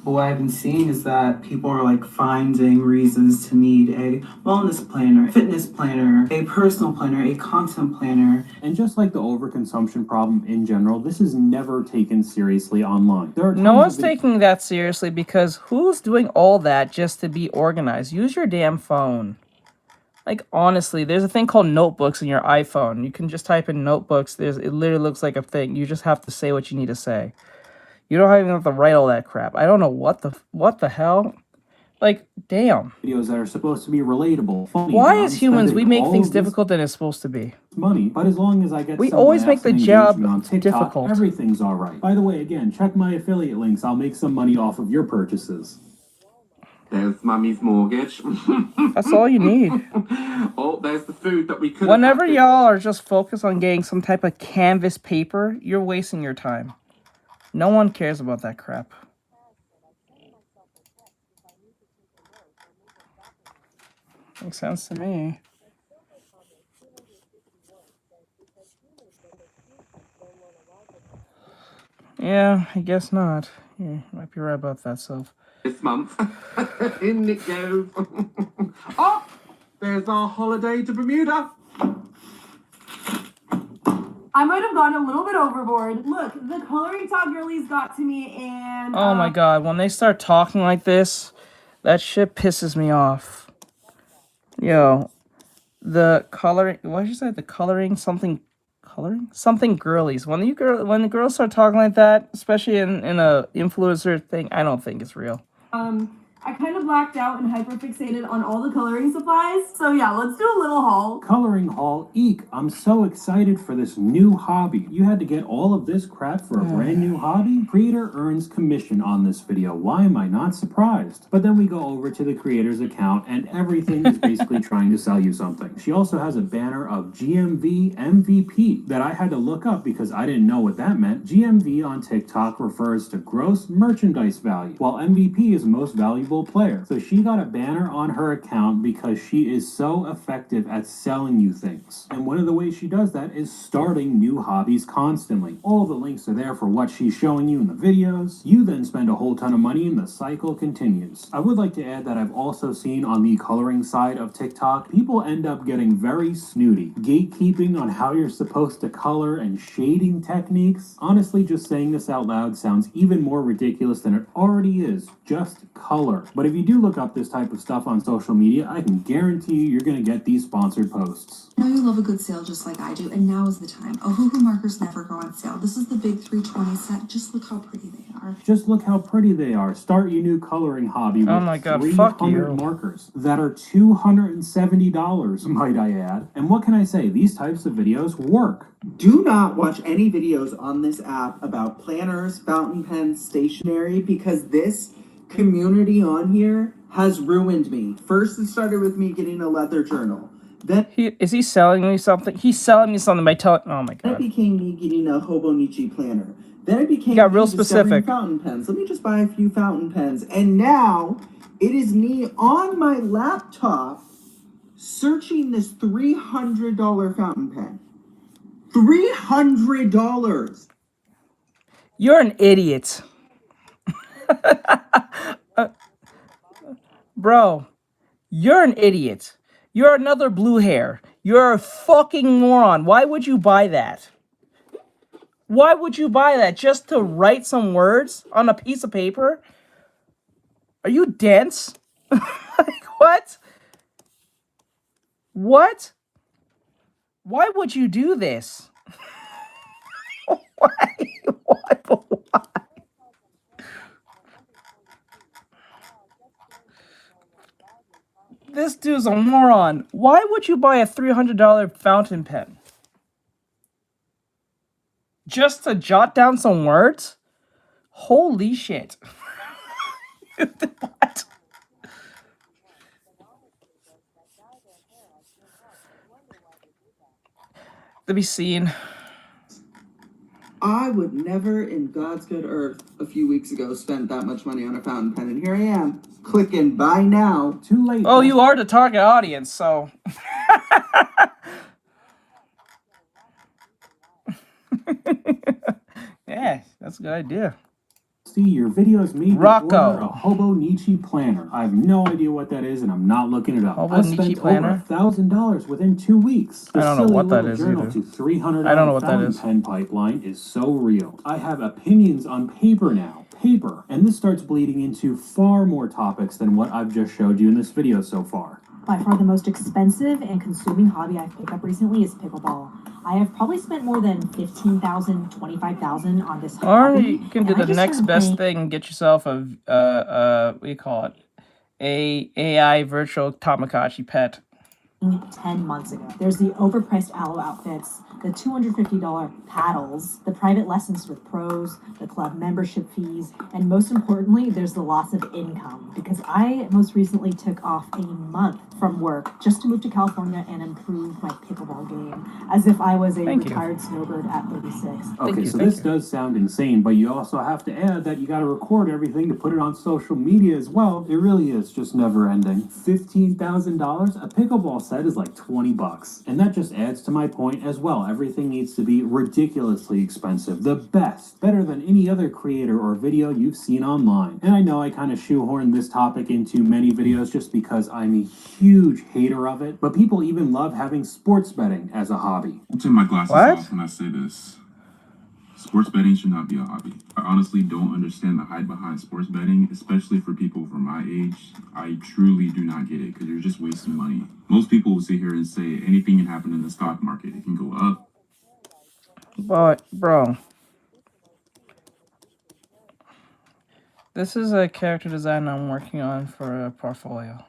But what I've been seeing is that people are like finding reasons to need a wellness planner, fitness planner, a personal planner, a content planner. And just like the overconsumption problem in general, this is never taken seriously online. There are No tons one's of videos- taking that seriously because who's doing all that just to be organized? Use your damn phone. Like, honestly, there's a thing called notebooks in your iPhone. You can just type in notebooks. It literally looks like a thing. You just have to say what you need to say. You don't even have to write all that crap. I don't know what the hell. Like, damn. videos that are supposed to be relatable, funny. Why and as I'm humans we spending make all things of this difficult than it's supposed to be? money, but as long as I get We some always make laughs the and job engagement on TikTok, difficult. everything's all right. By the way, again, check my affiliate links. I'll make some money off of your purchases. There's Mummy's mortgage. That's all you need. Oh, there's the food that we could. Whenever y'all are just focused on getting some type of canvas paper, you're wasting your time. No one cares about that crap. Makes sense to me. Yeah, I guess not. Yeah, might be right about that, Soph. This month. In it goes. Oh, there's our holiday to Bermuda. I might have gone a little bit overboard. Look, the coloring talk girlies got to me and... Oh my god, when they start talking like this, that shit pisses me off. Yo, the coloring, what did you say? The coloring something girlies. When the girls start talking like that, especially in a influencer thing, I don't think it's real. I kind of blacked out and hyperfixated on all the coloring supplies. So yeah, let's do a little haul. Coloring haul, eek. I'm so excited for this new hobby. You had to get all of this crap for a brand new hobby? Creator earns commission on this video. Why am I not surprised? But then we go over to the creator's account and everything is basically trying to sell you something. She also has a banner of GMV MVP that I had to look up because I didn't know what that meant. GMV on TikTok refers to gross merchandise value, while MVP is most valuable player. So she got a banner on her account because she is so effective at selling you things. And one of the ways she does that is starting new hobbies constantly. All the links are there for what she's showing you in the videos. You then spend a whole ton of money and the cycle continues. I would like to add that I've also seen on the coloring side of TikTok, people end up getting very snooty. Gatekeeping on how you're supposed to color and shading techniques. Honestly, just saying this out loud sounds even more ridiculous than it already is. Just color. But if you do look up this type of stuff on social media, I can guarantee you you're going to get these sponsored posts. I know you love a good sale just like I do, and now is the time. Ohuhu markers never go on sale. This is the big 320 set. Just look how pretty they are. Just look how pretty they are. Start your new coloring hobby with Oh my god, fuck 300 you. markers that are $270, might I add. And what can I say? These types of videos work. Do not watch any videos on this app about planners, fountain pens, stationery, because this community on here has ruined me. First, it started with me getting a leather journal. Then Is he selling me something? He's selling me something by telling. Oh my it god. became me getting a Hobonichi planner. Then it became got real me discovering specific. fountain pens. Let me just buy a few fountain pens. And now it is me on my laptop searching this $300 fountain pen. $300. You're an idiot. Bro, you're an idiot. You're another blue hair. You're a fucking moron. Why would you buy that? Why would you buy that? Just to write some words on a piece of paper? Are you dense? Like, what? What? Why would you do this? Why? This dude's a moron. Why would you buy a $300 fountain pen? Just to jot down some words? Holy shit. What? To be seen. I would never in God's good earth a few weeks ago spent that much money on a fountain pen, and here I am clicking buy now. Too late. Oh, you are the target audience, so Yeah, that's a good idea. See, your videos made me Rocco. order a Hobo Nietzsche planner. I have no idea what that is, and I'm not looking it up. Hobo I Nietzsche spent planner? over $1,000 within 2 weeks. The I don't know silly what that little is journal either. to 300 I don't know what that fountain is. pen pipeline is so real. I have opinions on paper now. Paper. And this starts bleeding into far more topics than what I've just showed you in this video so far. By far the most expensive and consuming hobby I've picked up recently is pickleball. I have probably spent more than $15,000, $25,000 on this Or hobby. you can do and I the just next started best playing thing and get yourself a what do you call it? A AI virtual Tamagotchi pet. 10 months ago. There's the overpriced aloe outfits, the $250 paddles, the private lessons with pros, the club membership fees, and most importantly, there's the loss of income because I most recently took off a month from work just to move to California and improve my pickleball game, as if I was a retired snowbird at 36. Okay, so this does sound insane, but you also have to add that you got to record everything to put it on social media as well. It really is just never ending. $15,000? A pickleball set is like $20. And that just adds to my point as well. Everything needs to be ridiculously expensive. The best. Better than any other creator or video you've seen online. And I know I kind of shoehorned this topic into many videos just because I'm a huge hater of it, but people even love having sports betting as a hobby. I'll take my glasses off when I say this. Sports betting should not be a hobby. I honestly don't understand the hype behind sports betting, especially for people from my age. I truly do not get it because you're just wasting money. Most people will sit here and say anything can happen in the stock market. It can go up. But, bro, this is a character design I'm working on for a portfolio.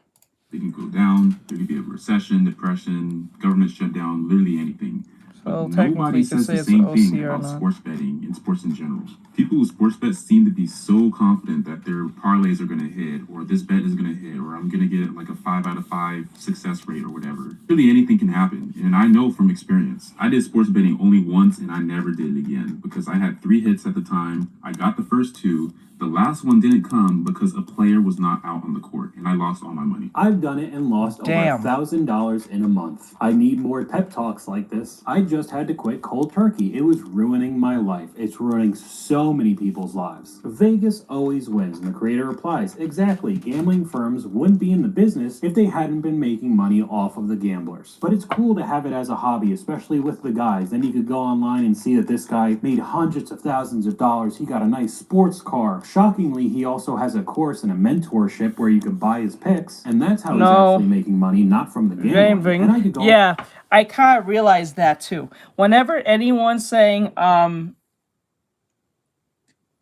It can go down. There could be a recession, depression, government shutdown, literally anything. So But nobody says the same thing about not. sports betting and sports in general. People who sports bet seem to be so confident that their parlays are going to hit, or this bet is going to hit, or I'm going to get like a 5 out of 5 success rate or whatever. Really anything can happen. And I know from experience. I did sports betting only once and I never did it again because I had 3 hits at the time. I got the first 2. The last one didn't come because a player was not out on the court and I lost all my money. I've done it and lost over $1,000 in a month. I need more pep talks like this. I just had to quit cold turkey. It was ruining my life. It's ruining so many people's lives. Vegas always wins, and the creator replies, exactly, gambling firms wouldn't be in the business if they hadn't been making money off of the gamblers. But it's cool to have it as a hobby, especially with the guys. Then you could go online and see that this guy made hundreds of thousands of dollars. He got a nice sports car. Shockingly, he also has a course and a mentorship where you can buy his picks, and that's how he's actually making money, not from the gambling. And I could go Yeah, I kind of realized that too. Whenever anyone's saying,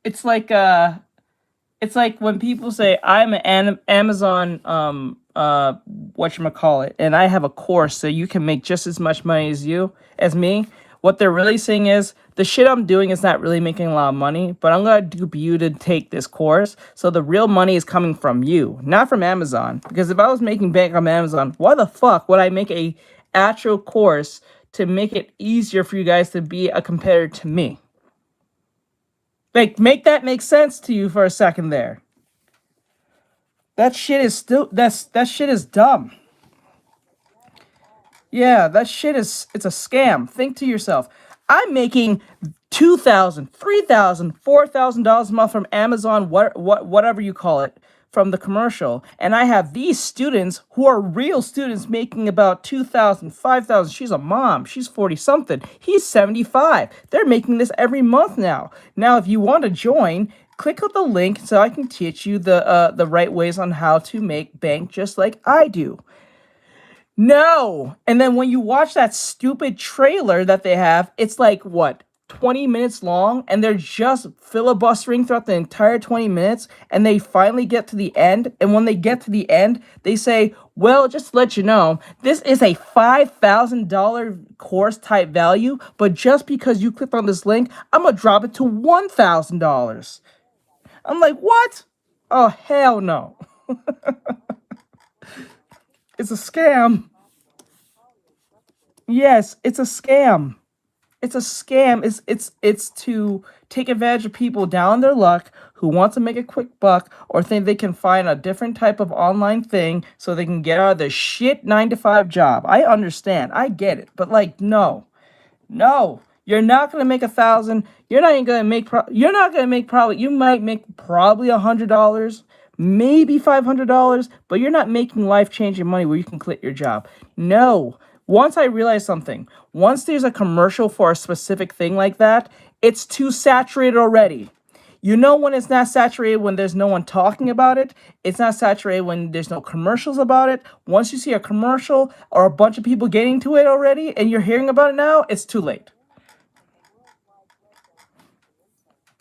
it's like when people say I'm an Amazon whatchamacallit, and I have a course so you can make just as much money as me. What they're really saying is the shit I'm doing is not really making a lot of money, but I'm gonna dupe you to take this course. So the real money is coming from you, not from Amazon. Because if I was making bank on Amazon, why the fuck would I make a actual course to make it easier for you guys to be a competitor to me? Like, make that make sense to you for a second there. That shit is that shit is dumb. Yeah, that shit it's a scam. Think to yourself, I'm making $2,000, $3,000, $4,000 a month from Amazon, whatever you call it, from the commercial, and I have these students who are real students making about $2,000, $5,000. She's a mom. She's 40-something. He's 75. They're making this every month now. Now, if you want to join, click on the link so I can teach you the right ways on how to make bank just like I do. No. And then when you watch that stupid trailer that they have, it's like, what, 20 minutes long? And they're just filibustering throughout the entire 20 minutes. And they finally get to the end. And when they get to the end, they say, well, just to let you know, this is a $5,000 course type value. But just because you clicked on this link, I'm going to drop it to $1,000. I'm like, what? Oh, hell no. It's a scam. Yes, it's a scam. It's a scam. It's to take advantage of people down their luck who want to make a quick buck or think they can find a different type of online thing so they can get out of their shit 9-to-5 job. I understand. I get it. But like, no. You're not gonna make 1,000. You're not even gonna make. You're not gonna make probably. You might make probably $100, maybe $500, but you're not making life-changing money where you can quit your job. No. Once I realized something, once there's a commercial for a specific thing like that, it's too saturated already. You know when it's not saturated when there's no one talking about it. It's not saturated when there's no commercials about it. Once you see a commercial or a bunch of people getting to it already and you're hearing about it now, it's too late.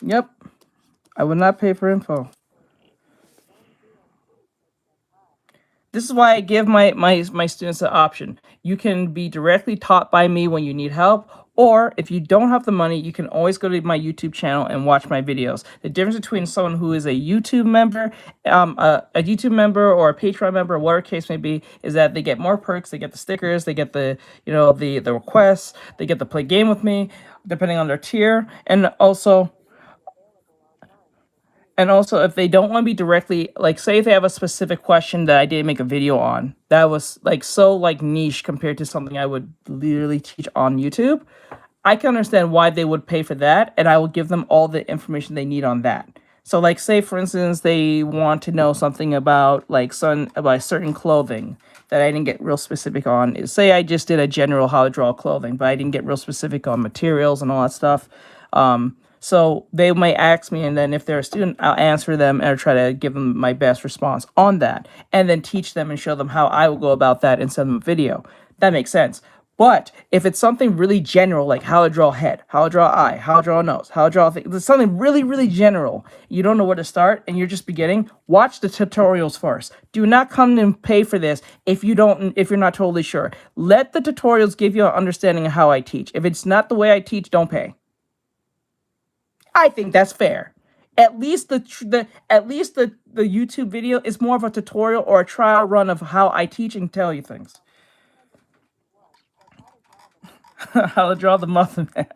Yep. I would not pay for info. This is why I give my students an option. You can be directly taught by me when you need help, or if you don't have the money, you can always go to my YouTube channel and watch my videos. The difference between someone who is a YouTube member, a YouTube member or a Patreon member, or whatever case may be, is that they get more perks. They get the stickers, they get the the requests, they get to play game with me, depending on their tier, and also if they don't want to be directly, like, say if they have a specific question that I didn't make a video on, that was like so like niche compared to something I would literally teach on YouTube, I can understand why they would pay for that, and I will give them all the information they need on that. So like say for instance they want to know something about about certain clothing that I didn't get real specific on. Say I just did a general how to draw clothing, but I didn't get real specific on materials and all that stuff. So they might ask me, and then if they're a student, I'll answer them or try to give them my best response on that, and then teach them and show them how I will go about that and send them a video. That makes sense. But if it's something really general, like how to draw a head, how to draw an eye, how to draw a nose, how to draw a thing, there's something really, really general, you don't know where to start, and you're just beginning, watch the tutorials first. Do not come and pay for this if you're not totally sure. Let the tutorials give you an understanding of how I teach. If it's not the way I teach, don't pay. I think that's fair. At least the YouTube video is more of a tutorial or a trial run of how I teach and tell you things. How to draw the Muffin Man.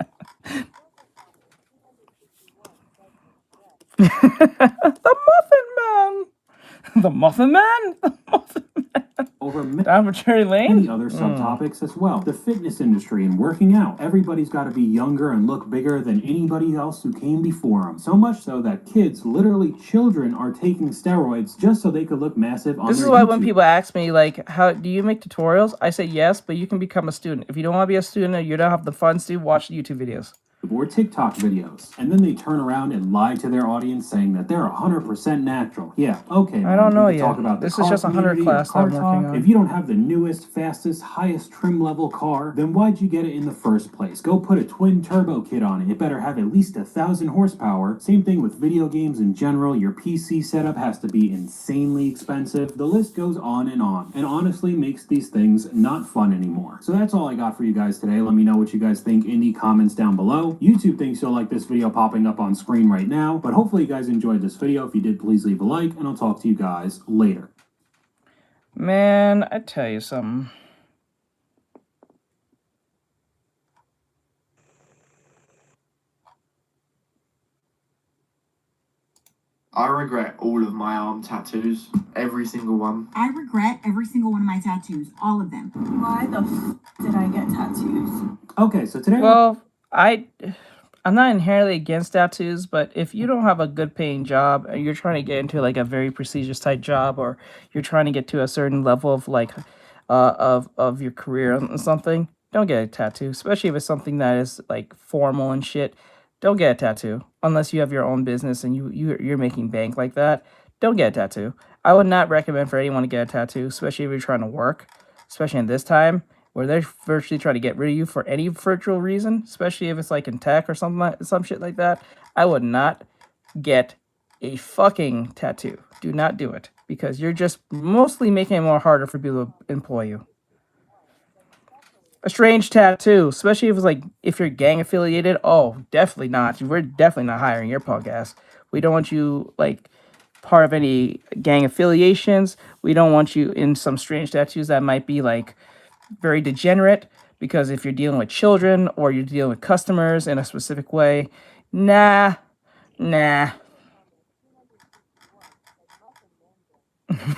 The Muffin Man. The Muffin Man. The Muffin Man. Over Down for Cherry Lane. many other subtopics as well. The fitness industry and working out. Everybody's got to be younger and look bigger than anybody else who came before them. So much so that kids, literally children, are taking steroids just so they could look massive on This is their why YouTube. when people ask me, like, how do you make tutorials? I say yes, but you can become a student. If you don't want to be a student or you don't have the funds to, watch the YouTube videos. Or TikTok videos, and then they turn around and lie to their audience saying that they're 100% natural. Yeah, okay. I don't know we can yet. talk about This the is car just a 100 community class and car I'm working talk. on. If you don't have the newest, fastest, highest trim level car, then why'd you get it in the first place? Go put a twin turbo kit on it. It better have at least 1,000 horsepower. Same thing with video games in general. Your PC setup has to be insanely expensive. The list goes on, and honestly makes these things not fun anymore. So that's all I got for you guys today. Let me know what you guys think in the comments down below. YouTube thinks you'll like this video popping up on screen right now, but hopefully you guys enjoyed this video. If you did, please leave a like, and I'll talk to you guys later. Man, I tell you something. I regret all of my arm tattoos. Every single one. I regret every single one of my tattoos. All of them. Why the did I get tattoos? Okay, so today... Well, I'm not inherently against tattoos, but if you don't have a good paying job and you're trying to get into like a very prestigious type job, or you're trying to get to a certain level of like of your career or something, don't get a tattoo, especially if it's something that is like formal and shit. Don't get a tattoo unless you have your own business and you're making bank like that. Don't get a tattoo. I would not recommend for anyone to get a tattoo, especially if you're trying to work, especially in this time where they're virtually trying to get rid of you for any virtual reason, especially if it's like in tech or some shit like that. I would not get a fucking tattoo. Do not do it, because you're just mostly making it more harder for people to employ you. A strange tattoo, especially if it's like if you're gang affiliated. Oh, definitely not. We're definitely not hiring your podcast. We don't want you like part of any gang affiliations. We don't want you in some strange tattoos that might be like very degenerate, because if you're dealing with children or you're dealing with customers in a specific way, nah.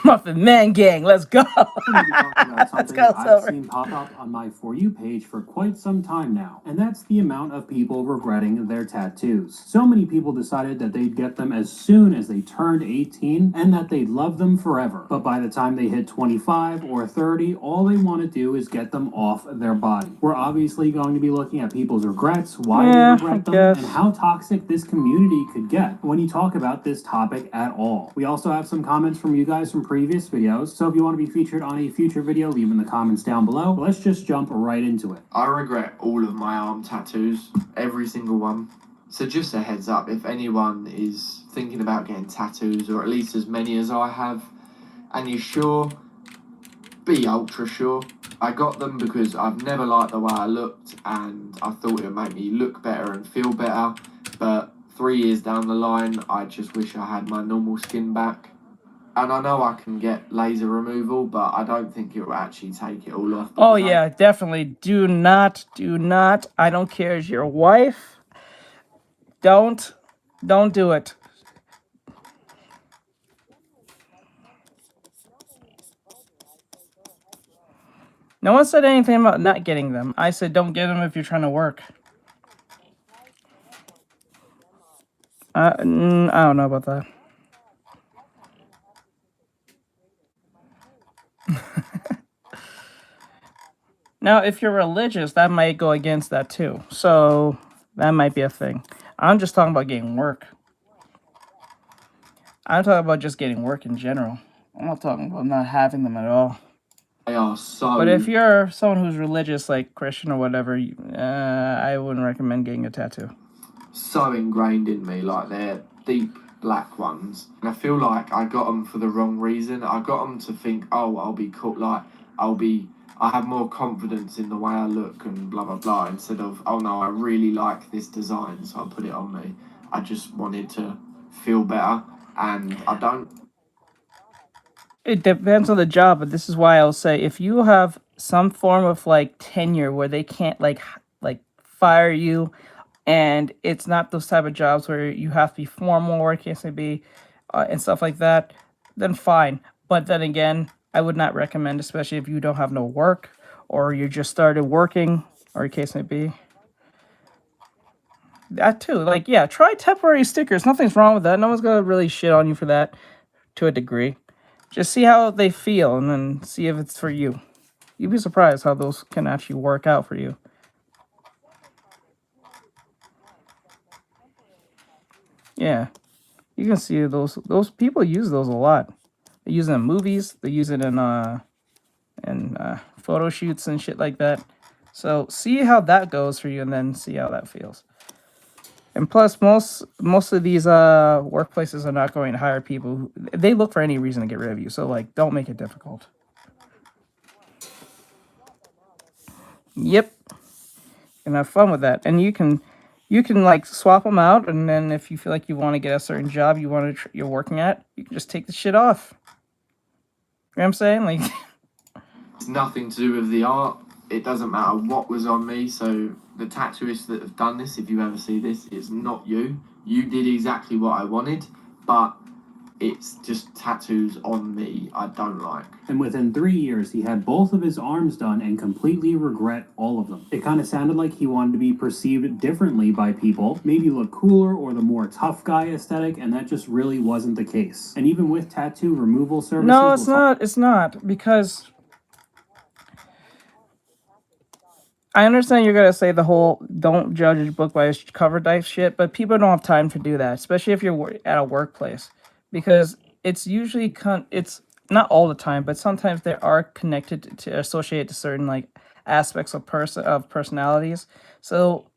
Muffin Man Gang, let's go. Let's Something go, that I've Silver. seen pop up on my For You page for quite some time now, and that's the amount of people regretting their tattoos. So many people decided that they'd get them as soon as they turned 18 and that they'd love them forever. But by the time they hit 25 or 30, all they want to do is get them off their body. We're obviously going to be looking at people's regrets, why they regret them, and how toxic this community could get when you talk about this topic at all. We also have some comments from you guys from previous videos, so if you want to be featured on a future video, leave in the comments down below. But let's just jump right into it. I regret all of my arm tattoos, every single one. So just a heads up, if anyone is thinking about getting tattoos, or at least as many as I have, and you're sure, be ultra sure. I got them because I've never liked the way I looked, and I thought it would make me look better and feel better, but 3 years down the line, I just wish I had my normal skin back. And I know I can get laser removal, but I don't think it will actually take it all off. Oh yeah, definitely. Do not. I don't care if your wife. Don't do it. No one said anything about not getting them. I said don't get them if you're trying to work. I don't know about that. Now, if you're religious, that might go against that too. So that might be a thing. I'm just talking about getting work. I'm talking about just getting work in general. I'm not talking about not having them at all. They are so... But if you're someone who's religious, like Christian or whatever, I wouldn't recommend getting a tattoo. So ingrained in me, like they're deep black ones. And I feel like I got them for the wrong reason. I got them to think, oh, I'll be cool, like, I have more confidence in the way I look and blah, blah, blah, instead of, oh no, I really like this design, so I put it on me. I just wanted to feel better, and I don't. It depends on the job, but this is why I'll say if you have some form of like tenure where they can't like fire you, and it's not those type of jobs where you have to be formal or case may be, and stuff like that, then fine. But then again, I would not recommend, especially if you don't have no work or you just started working or case may be. That too, like, yeah, try temporary stickers. Nothing's wrong with that. No one's gonna really shit on you for that to a degree. Just see how they feel and then see if it's for you. You'd be surprised how those can actually work out for you. Yeah, you can see those people use those a lot. They use it in movies. They use it in photo shoots and shit like that. So see how that goes for you, and then see how that feels. And plus, most of these workplaces are not going to hire people who, they look for any reason to get rid of you. So like, don't make it difficult. Yep, and have fun with that. And you can like swap them out, and then if you feel like you want to get a certain job you're working at, you can just take the shit off. You know what I'm saying? Like, It's nothing to do with the art. It doesn't matter what was on me. So the tattooists that have done this, if you ever see this, it's not you. You did exactly what I wanted, but it's just tattoos on me I don't like. And within 3 years, he had both of his arms done and completely regret all of them. It kind of sounded like he wanted to be perceived differently by people, maybe look cooler or the more tough guy aesthetic, and that just really wasn't the case. And even with tattoo removal services... No, it's not. It's not, because... I understand you're gonna say the whole don't judge a book by its cover type shit, but people don't have time to do that, especially if you're at a workplace, because it's usually it's not all the time, but sometimes they are connected to associated to certain like aspects of personalities. So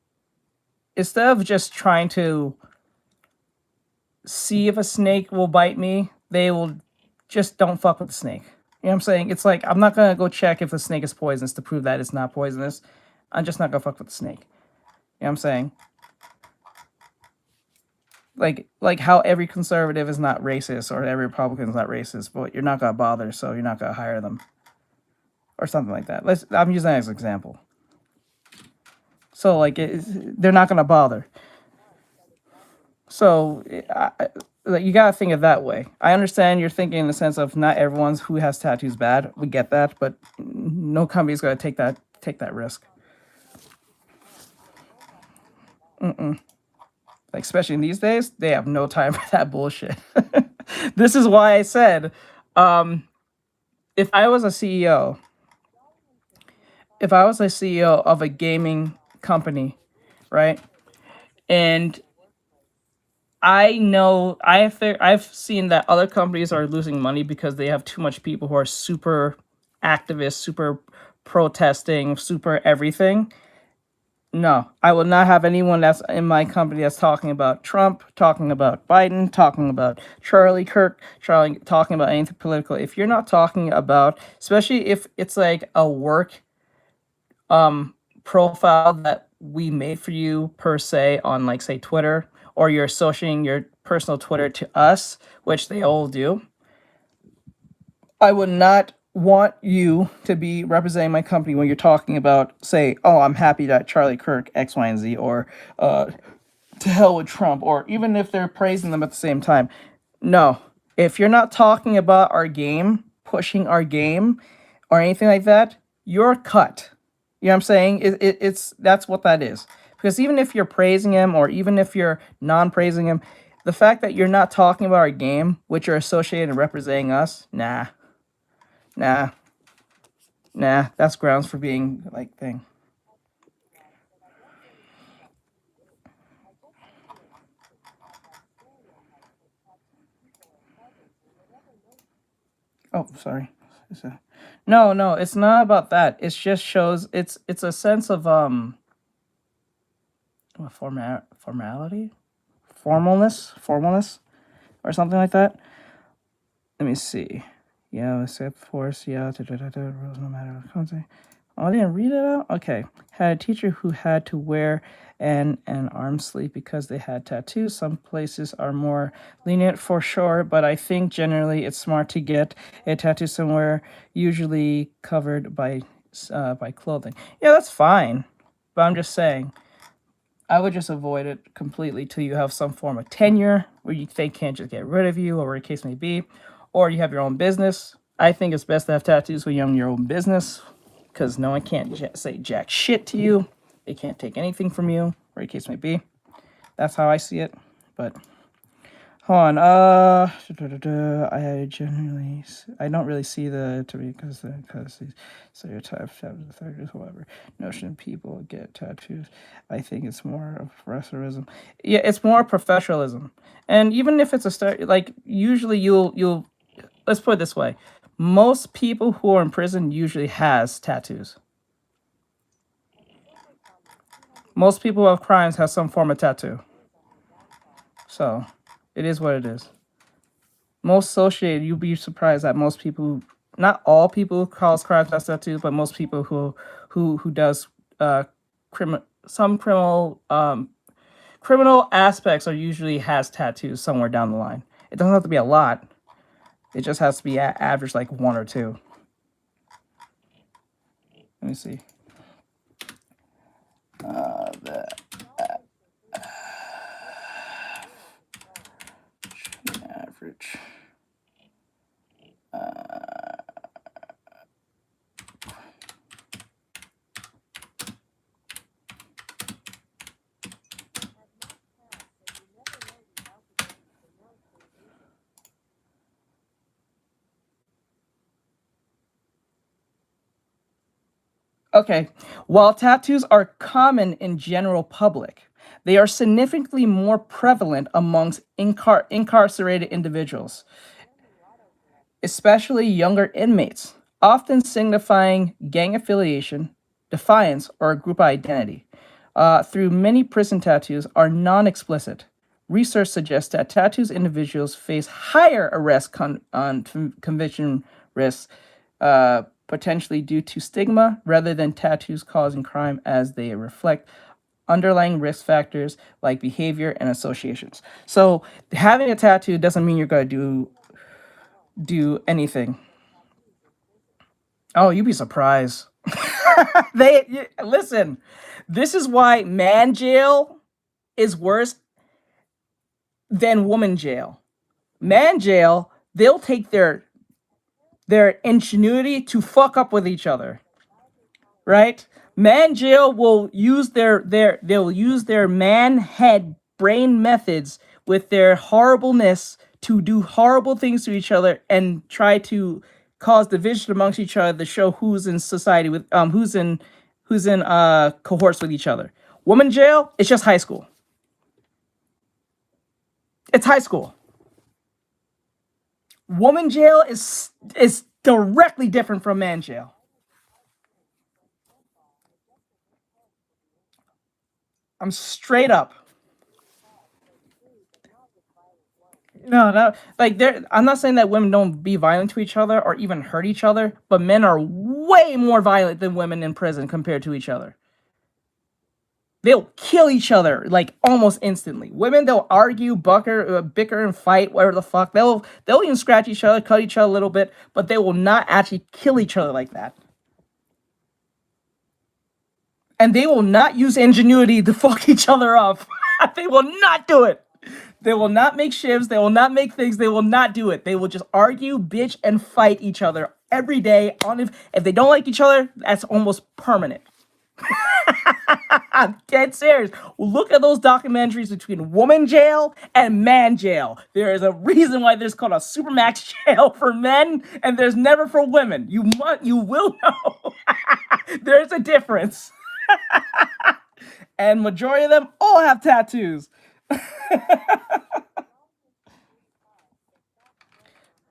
instead of just trying to see if a snake will bite me, they will just don't fuck with the snake. You know what I'm saying? It's like, I'm not gonna go check if the snake is poisonous to prove that it's not poisonous. I'm just not gonna fuck with the snake. You know what I'm saying? Like how every conservative is not racist or every Republican is not racist, but you're not gonna bother, so you're not gonna hire them. Or something like that. I'm using that as an example. So like, they're not gonna bother. So like, you gotta think of that way. I understand you're thinking in the sense of not everyone's who has tattoos bad. We get that, but no company's gonna take that risk. Like, especially in these days, they have no time for that bullshit. This is why I said, if I was a CEO of a gaming company, right, and I know I've seen that other companies are losing money because they have too much people who are super activists, super protesting, super everything. No, I will not have anyone that's in my company that's talking about Trump, talking about Biden, talking about Charlie Kirk, talking about anything political. If you're not talking about, especially if it's like a work profile that we made for you per se on, like, say, Twitter, or you're associating your personal Twitter to us, which they all do, I would not want you to be representing my company when you're talking about, say, oh, I'm happy that Charlie Kirk X, Y, and Z, or to hell with Trump, or even if they're praising them at the same time. No, if you're not talking about our game, pushing our game, or anything like that, you're cut. You know what I'm saying? It's that's what that is. Because even if you're praising him, or even if you're non-praising him, the fact that you're not talking about our game, which are associated and representing us, nah, that's grounds for being like thing. Oh, sorry. No, it's not about that. It just shows it's a sense of formality, formalness, or something like that. Let me see. Yeah, let's say force. Yeah, rules no matter what content. Oh, I didn't read it out. Okay, had a teacher who had to wear an arm sleeve because they had tattoos. Some places are more lenient for sure, but I think generally it's smart to get a tattoo somewhere, usually covered by clothing. Yeah, that's fine, but I'm just saying, I would just avoid it completely till you have some form of tenure where they can't just get rid of you, or whatever the case may be, or you have your own business. I think it's best to have tattoos when you own your own business, because no one can't say jack shit to you. They can't take anything from you, whatever the case may be. That's how I see it. But hold on. I don't really see the because these stereotypes have the third, whatever notion people get tattoos. I think it's more of professionalism. Yeah, it's more professionalism. And even if it's like, usually you'll let's put it this way. Most people who are in prison usually has tattoos. Most people who have crimes have some form of tattoo. So, it is what it is. Most associated, you'll be surprised that most people, not all people who cause crimes have tattoos, but most people who does some criminal aspects are usually has tattoos somewhere down the line. It doesn't have to be a lot. It just has to be average, like 1 or 2. Let me see. Average. Okay, while tattoos are common in general public, they are significantly more prevalent amongst incarcerated individuals, especially younger inmates, often signifying gang affiliation, defiance, or a group identity. Through many prison tattoos are non-explicit. Research suggests that tattoos individuals face higher arrest conviction risks, potentially due to stigma, rather than tattoos causing crime, as they reflect underlying risk factors like behavior and associations. So having a tattoo doesn't mean you're going to anything. Oh, you'd be surprised. Listen, this is why man jail is worse than woman jail. Man jail, they'll take their ingenuity to fuck up with each other, right? Man jail will use they'll use their man head brain methods with their horribleness to do horrible things to each other and try to cause division amongst each other to show who's in society with who's in cohorts with each other. Woman jail, it's just high school. It's high school. Woman jail is directly different from man jail. I'm straight up. No, like I'm not saying that women don't be violent to each other or even hurt each other, but men are way more violent than women in prison compared to each other. They'll kill each other like almost instantly. Women, they'll argue, bicker, and fight, whatever the fuck. They'll even scratch each other, cut each other a little bit, but they will not actually kill each other like that. And they will not use ingenuity to fuck each other up. They will not do it. They will not make shivs. They will not make things. They will not do it. They will just argue, bitch, and fight each other every day. If they don't like each other, that's almost permanent. I'm dead serious. Look at those documentaries between woman jail and man jail. There is a reason why there's called a supermax jail for men, and there's never for women. You will know. There's a difference. And majority of them all have tattoos.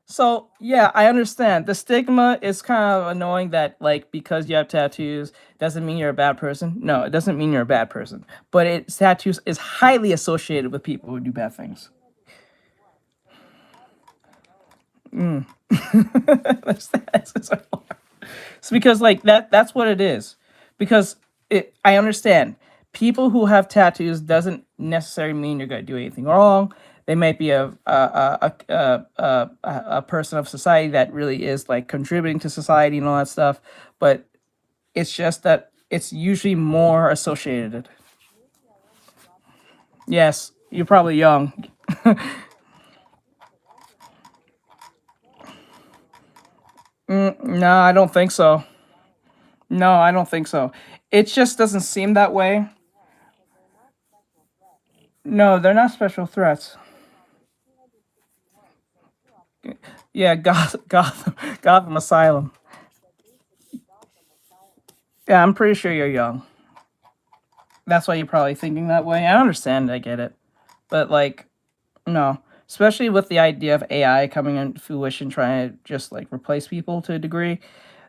So yeah, I understand. The stigma is kind of annoying that like because you have tattoos doesn't mean you're a bad person. No, it doesn't mean you're a bad person. But tattoos is highly associated with people who do bad things. It's because like that's what it is. Because I understand. People who have tattoos doesn't necessarily mean you're going to do anything wrong. They might be a person of society that really is like contributing to society and all that stuff, but it's just that it's usually more associated. Yes, you're probably young. No, I don't think so. No, I don't think so. It just doesn't seem that way. No, they're not special threats. Yeah, Gotham Asylum. Yeah, I'm pretty sure you're young. That's why you're probably thinking that way. I understand, I get it. But like, no. Especially with the idea of AI coming into fruition, trying to just like replace people to a degree.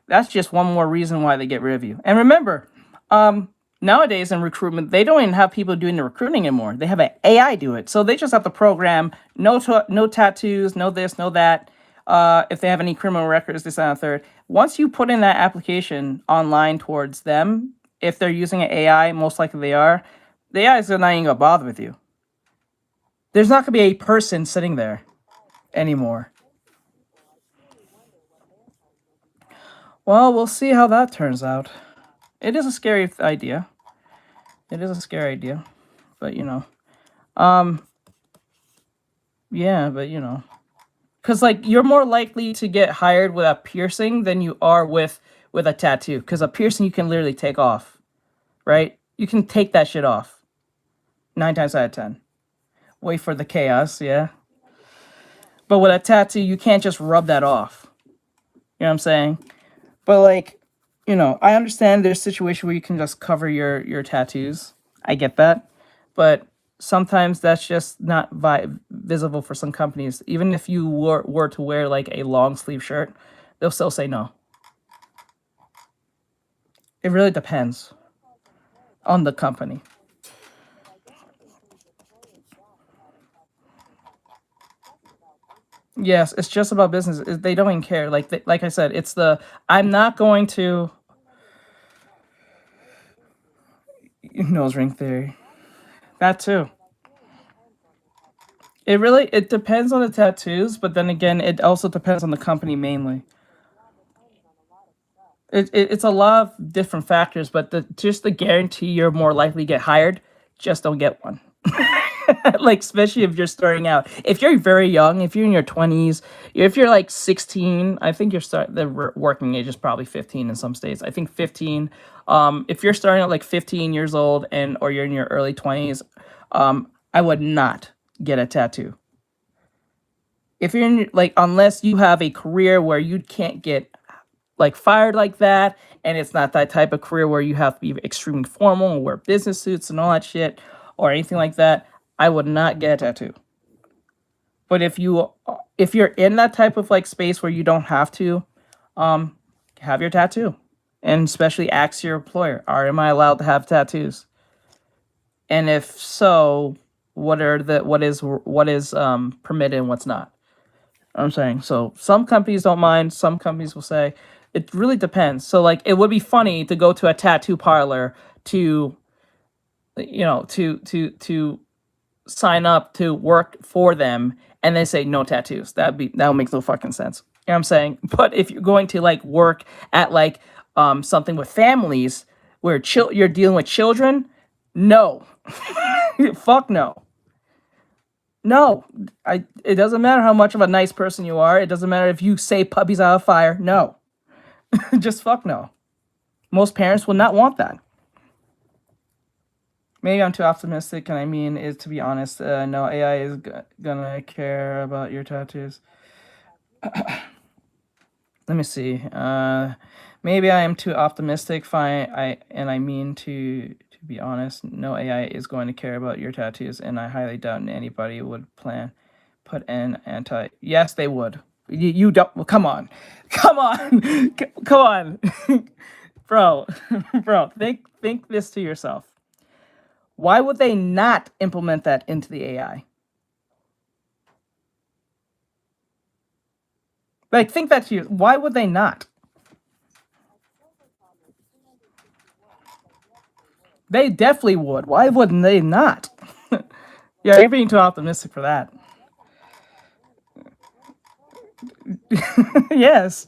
That's just one more reason why they get rid of you. And remember, nowadays in recruitment, they don't even have people doing the recruiting anymore. They have an AI do it. So they just have to program no tattoos, no this, no that. If they have any criminal records, this, and a third. Once you put in that application online towards them, if they're using an AI, most likely they are, the AI is not even going to bother with you. There's not going to be a person sitting there anymore. Well, we'll see how that turns out. It is a scary idea. It is a scary idea. But, you know. Yeah, but, you know. Because, like, you're more likely to get hired with a piercing than you are with a tattoo. Because a piercing you can literally take off. Right? You can take that shit off. 9 times out of 10. Wait for the chaos, yeah. But with a tattoo, you can't just rub that off. You know what I'm saying? But, like, you know, I understand there's a situation where you can just cover your tattoos. I get that. But sometimes that's just not visible for some companies. Even if you were to wear, like, a long sleeve shirt, they'll still say no. It really depends on the company. Yes, it's just about business. They don't even care. Like I said, it's I'm not going to nose ring theory. That too. It depends on the tattoos, but then again, it also depends on the company mainly. It's a lot of different factors, but just the guarantee you're more likely to get hired, just don't get one. Like, especially if you're starting out. If you're very young, if you're in your 20s, if you're like 16, I think the working age is probably 15 in some states. I think 15. If you're starting at like 15 years old or you're in your early 20s, I would not get a tattoo. If you're in, like, unless you have a career where you can't get like fired like that, and it's not that type of career where you have to be extremely formal and wear business suits and all that shit or anything like that, I would not get a tattoo. But if you're in that type of like space where you don't have to, have your tattoo, and especially ask your employer, am I allowed to have tattoos? And if so, what is permitted and what's not? I'm saying, so some companies don't mind, some companies will say it really depends. So like it would be funny to go to a tattoo parlor to sign up to work for them and they say no tattoos. That would make no fucking sense. You know what I'm saying? But if you're going to like work at like something with families where you're dealing with children, no. Fuck no. No, it doesn't matter how much of a nice person you are. It doesn't matter if you say puppies out of fire. No. Just fuck no. Most parents will not want that. Maybe I'm too optimistic, and I mean, to be honest, no AI is gonna care about your tattoos. Let me see. Maybe I am too optimistic. Fine. I mean to be honest, no AI is going to care about your tattoos, and I highly doubt anybody would put an anti. Yes, they would. You don't. Well, come on, come on, come on, bro. Think this to yourself. Why would they not implement that into the AI? Like, think that to you. Why would they not? They definitely would. Why wouldn't they not? Yeah, you're being too optimistic for that. Yes.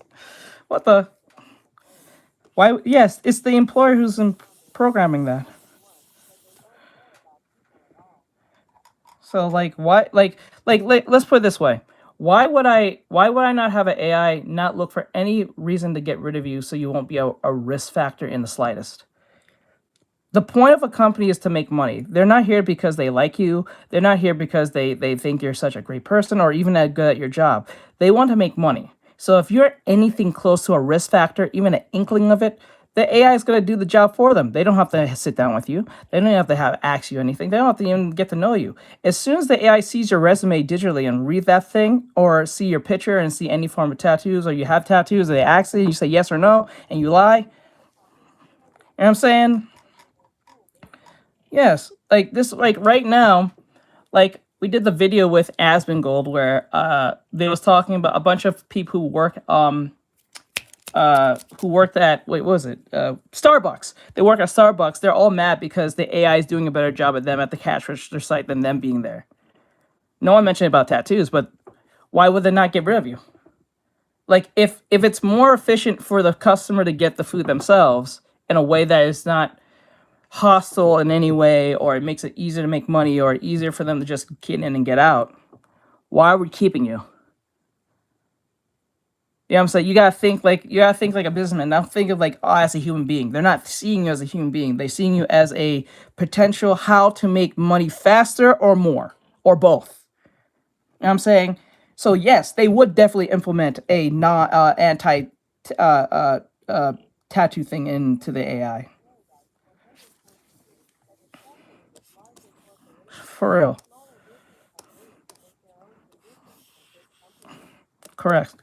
What the? Why? Yes, it's the employer who's programming that. So like, why? Like, let's put it this way. Why would I not have an AI not look for any reason to get rid of you so you won't be a risk factor in the slightest? The point of a company is to make money. They're not here because they like you. They're not here because they think you're such a great person or even that good at your job. They want to make money. So if you're anything close to a risk factor, even an inkling of it, the AI is going to do the job for them. They don't have to sit down with you. They don't have to ask you anything. They don't have to even get to know you. As soon as the AI sees your resume digitally and read that thing or see your picture and see any form of tattoos or you have tattoos, they ask you, you say yes or no, and you lie. You know what I'm saying? Yes, like this, like right now, like we did the video with Asmongold where they was talking about a bunch of people who worked at what was it? Starbucks. They work at Starbucks. They're all mad because the AI is doing a better job at them at the cash register site than them being there. No one mentioned about tattoos, but why would they not get rid of you? Like if it's more efficient for the customer to get the food themselves in a way that is not hostile in any way, or it makes it easier to make money, or easier for them to just get in and get out, why are we keeping you? You know what I'm saying? You gotta think like a businessman. Now think of like as a human being. They're not seeing you as a human being. They're seeing you as a potential how to make money faster or more or both. You know what I'm saying? So yes, they would definitely implement a anti tattoo thing into the AI. For real. Correct.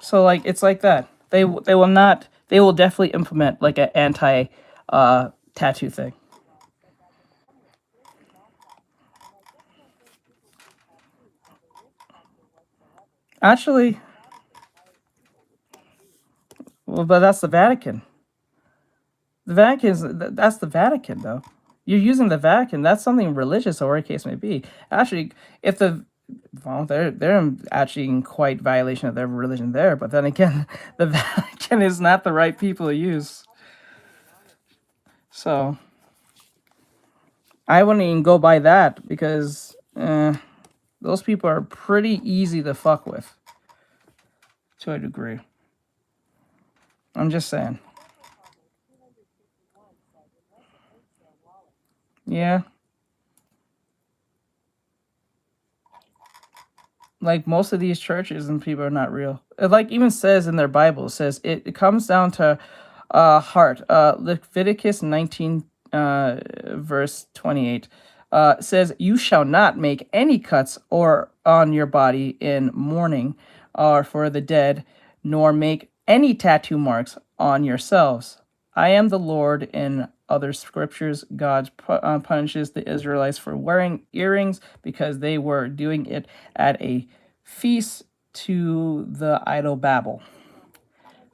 So like it's like that. They will definitely implement like an anti tattoo thing. Actually, well, but that's the Vatican. That's the Vatican though. You're using the Vatican. That's something religious or whatever case may be. Actually, if they're actually in quite violation of their religion there. But then again, the Vatican is not the right people to use. So I wouldn't even go by that because those people are pretty easy to fuck with to a degree. I'm just saying. Yeah. Like most of these churches and people are not real. It like even says in their Bible, it says it comes down to heart. Leviticus 19 verse 28 says, "You shall not make any cuts or on your body in mourning or for the dead, nor make any tattoo marks on yourselves. I am the Lord." In other scriptures, God punishes the Israelites for wearing earrings because they were doing it at a feast to the idol Babel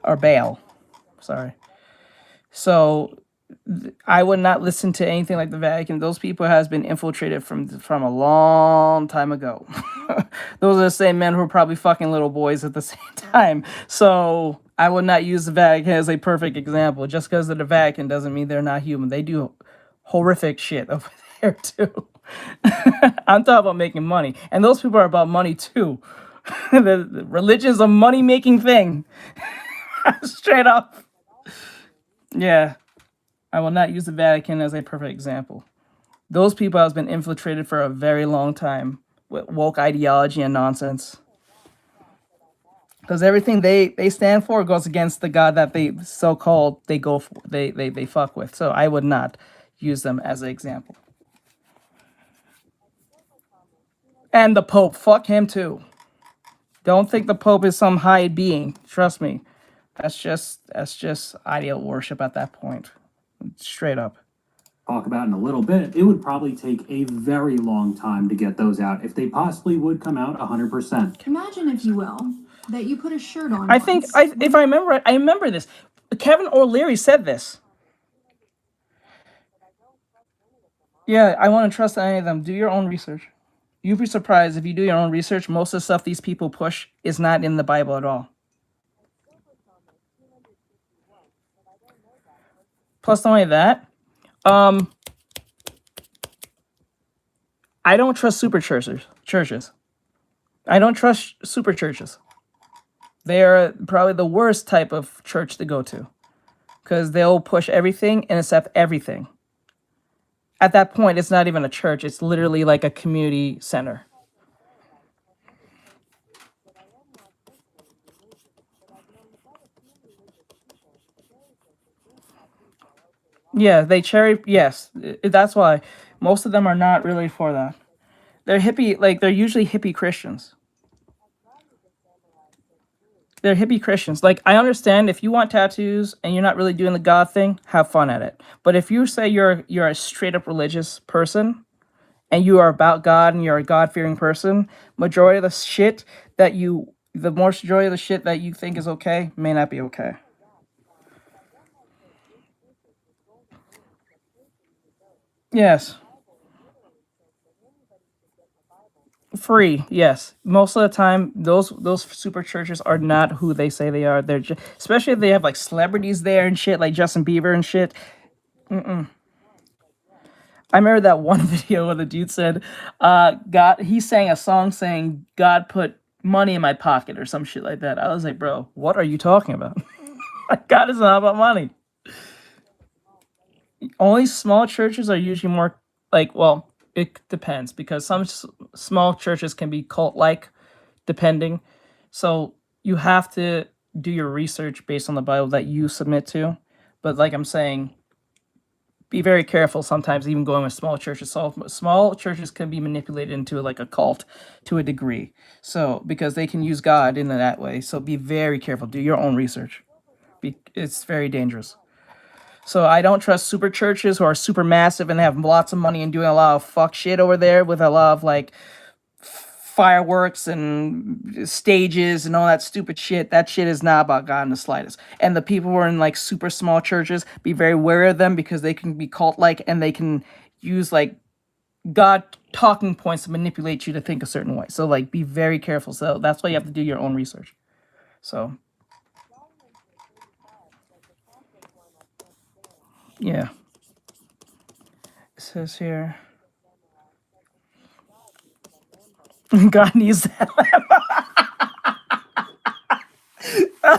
or Baal. Sorry. So I would not listen to anything like the Vatican. Those people has been infiltrated from a long time ago. Those are the same men who are probably fucking little boys at the same time. So I would not use the Vatican as a perfect example. Just because they're the Vatican doesn't mean they're not human. They do horrific shit over there too. I'm talking about making money, and those people are about money too. The religion's a money making thing. Straight up. Yeah. I will not use the Vatican as a perfect example. Those people have been infiltrated for a very long time with woke ideology and nonsense. Because everything they stand for goes against the God that they so-called they go for, they fuck with. So I would not use them as an example. And the Pope, fuck him too. Don't think the Pope is some high being. Trust me. That's just ideal worship at that point. Straight up. Talk about in a little bit, it would probably take a very long time to get those out if they possibly would come out 100%. Imagine, if you will, that you put a shirt on. I think if I remember right, I remember this. Kevin O'Leary said this. Yeah, I want to trust any of them. Do your own research. You'd be surprised if you do your own research. Most of the stuff these people push is not in the Bible at all. Plus, not only that, I don't trust super churches. I don't trust super churches. They are probably the worst type of church to go to because they'll push everything and accept everything. At that point, it's not even a church. It's literally like a community center. Yeah, they cherry. Yes, that's why most of them are not really for that. They're hippie, like they're usually hippie Christians. They're hippie Christians. Like I understand if you want tattoos and you're not really doing the God thing, have fun at it. But if you say you're a straight up religious person and you are about God and you're a God fearing person, the majority of the shit that you think is okay may not be okay. Yes. Free, yes. Most of the time, those super churches are not who they say they are. They're just, especially if they have like celebrities there and shit, like Justin Bieber and shit. I remember that one video where the dude said, he sang a song saying, "God put money in my pocket" or some shit like that. I was like, bro, what are you talking about? God is not about money. Only small churches are usually more like, well, it depends because some small churches can be cult-like, depending. So you have to do your research based on the Bible that you submit to. But like I'm saying, be very careful sometimes even going with small churches. So small churches can be manipulated into like a cult to a degree. So because they can use God in that way. So be very careful. Do your own research. It's very dangerous. So I don't trust super churches who are super massive and have lots of money and doing a lot of fuck shit over there with a lot of like fireworks and stages and all that stupid shit. That shit is not about God in the slightest. And the people who are in like super small churches, be very wary of them because they can be cult-like and they can use like God talking points to manipulate you to think a certain way. So like be very careful. So that's why you have to do your own research. So yeah. It says here. God needs that lamb.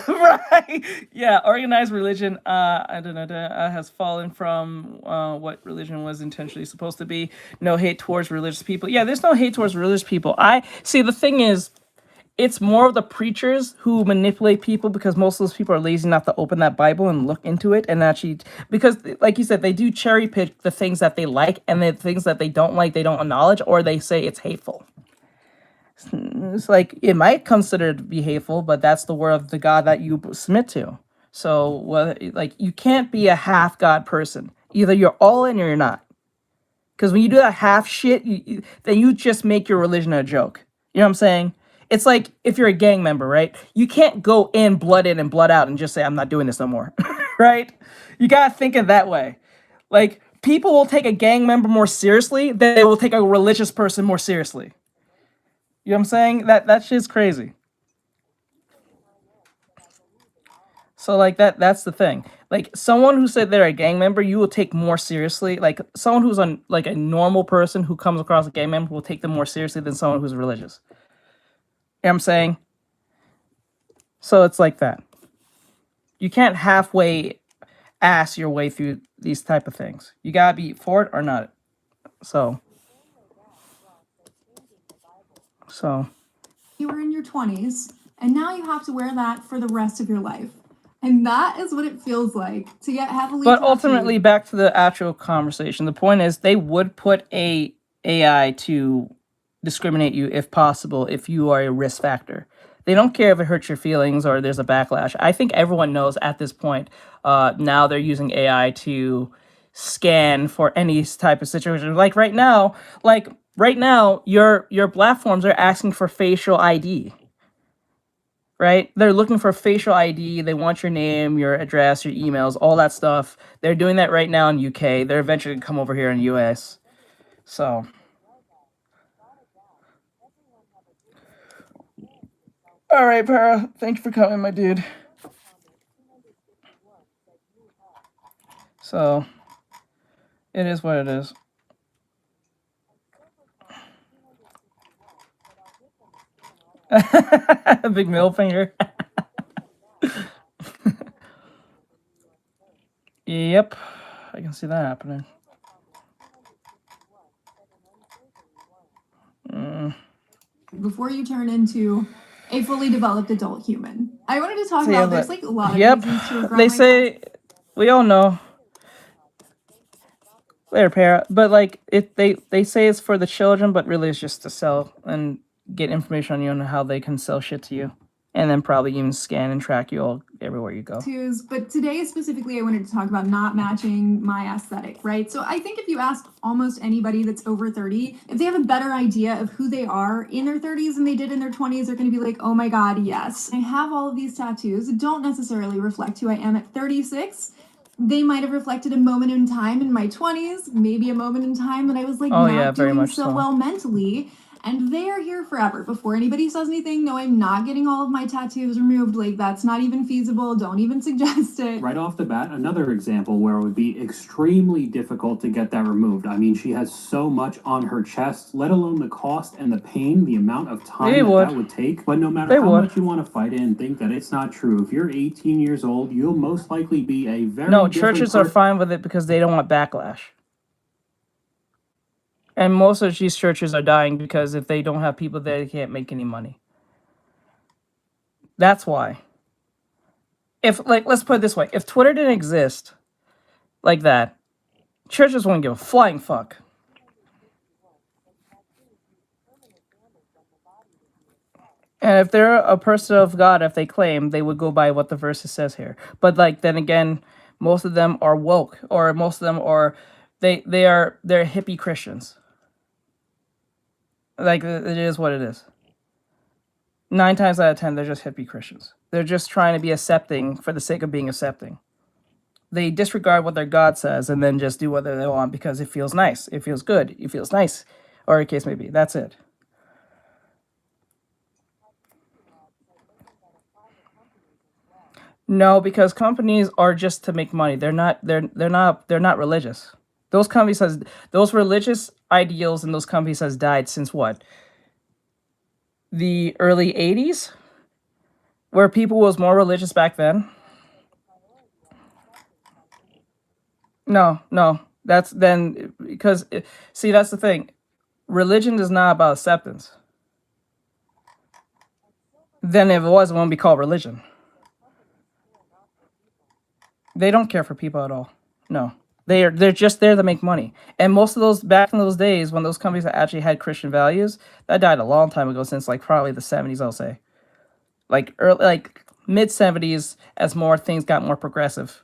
Right. Yeah, organized religion has fallen from what religion was intentionally supposed to be. No hate towards religious people. Yeah, there's no hate towards religious people. I see, the thing is, it's more of the preachers who manipulate people, because most of those people are lazy enough to open that Bible and look into it and actually, because like you said, they do cherry pick the things that they like, and the things that they don't like, they don't acknowledge, or they say it's hateful. It's like, it might consider to be hateful, but that's the word of the God that you submit to. So, well, like, you can't be a half God person. Either you're all in or you're not. Because when you do that half shit, then you just make your religion a joke. You know what I'm saying? It's like if you're a gang member, right? You can't go in and blood out and just say, I'm not doing this no more, right? You gotta think it that way. Like, people will take a gang member more seriously than they will take a religious person more seriously. You know what I'm saying? That shit's crazy. So like that's the thing. Like, someone who said they're a gang member, you will take more seriously. Like, someone who's on, like, a normal person who comes across a gang member will take them more seriously than someone who's religious. You know what I'm saying? So it's like that. You can't halfway ass your way through these type of things. You gotta be for it or not. So You were in your 20s, and now you have to wear that for the rest of your life. And that is what it feels like to get heavily But tattooed. ultimately, back to the actual conversation, the point is they would put a AI to discriminate you if possible, if you are a risk factor. They don't care if it hurts your feelings or there's a backlash. I think everyone knows at this point, now they're using AI to scan for any type of situation. Like right now, your platforms are asking for facial ID. Right? They're looking for facial ID. They want your name, your address, your emails, all that stuff. They're doing that right now in UK. They're eventually going to come over here in US. So. All right, Para. Thank you for coming, my dude. So, it is what it is. Big middle finger. Yep, I can see that happening. Before you turn into a fully developed adult human. I wanted to talk So, yeah, about, there's but- like a lot of Yep, reasons to regret they my say, we all know. Later, Para. But like, they say it's for the children, but really it's just to sell and get information on you and how they can sell shit to you. And then probably even scan and track you all everywhere you go. tattoos, but today specifically I wanted to talk about not matching my aesthetic, right? So I think if you ask almost anybody that's over 30, if they have a better idea of who they are in their 30s than they did in their 20s, they're going to be like, oh my God, yes. I have all of these tattoos that don't necessarily reflect who I am at 36. They might have reflected a moment in time in my 20s, maybe a moment in time that I was like not doing so well mentally. And they are here forever. Before anybody says anything, no, I'm not getting all of my tattoos removed. Like, that's not even feasible. Don't even suggest it. Right off the bat, another example where it would be extremely difficult to get that removed. I mean, she has so much on her chest, let alone the cost and the pain, the amount of time that would take. But no matter how much you want to fight it and think that it's not true, if you're 18 years old, you'll most likely be a very No, churches are fine with it because they don't want backlash. And most of these churches are dying because if they don't have people there, they can't make any money. That's why. If, like, let's put it this way. If Twitter didn't exist like that, churches wouldn't give a flying fuck. And if they're a person of God, if they claim, they would go by what the verse says here. But, like, then again, most of them are woke, or most of them are, they're hippie Christians. Like, it is what it is. 9 times out of 10, they're just hippie Christians. They're just trying to be accepting for the sake of being accepting. They disregard what their God says and then just do whatever they want because it feels nice. It feels good. It feels nice. Or the case may be. That's it. No, because companies are just to make money. They're not religious. Those religious ideals in those companies has died since what? The early 80s, where people was more religious back then. No, that's then because see, that's the thing. Religion is not about acceptance. Then if it was, it won't be called religion. They don't care for people at all. No, they're just there to make money. And most of those back in those days when those companies actually had Christian values, that died a long time ago, since like probably the 70s, I'll say. Like early, like mid 70s, as more things got more progressive.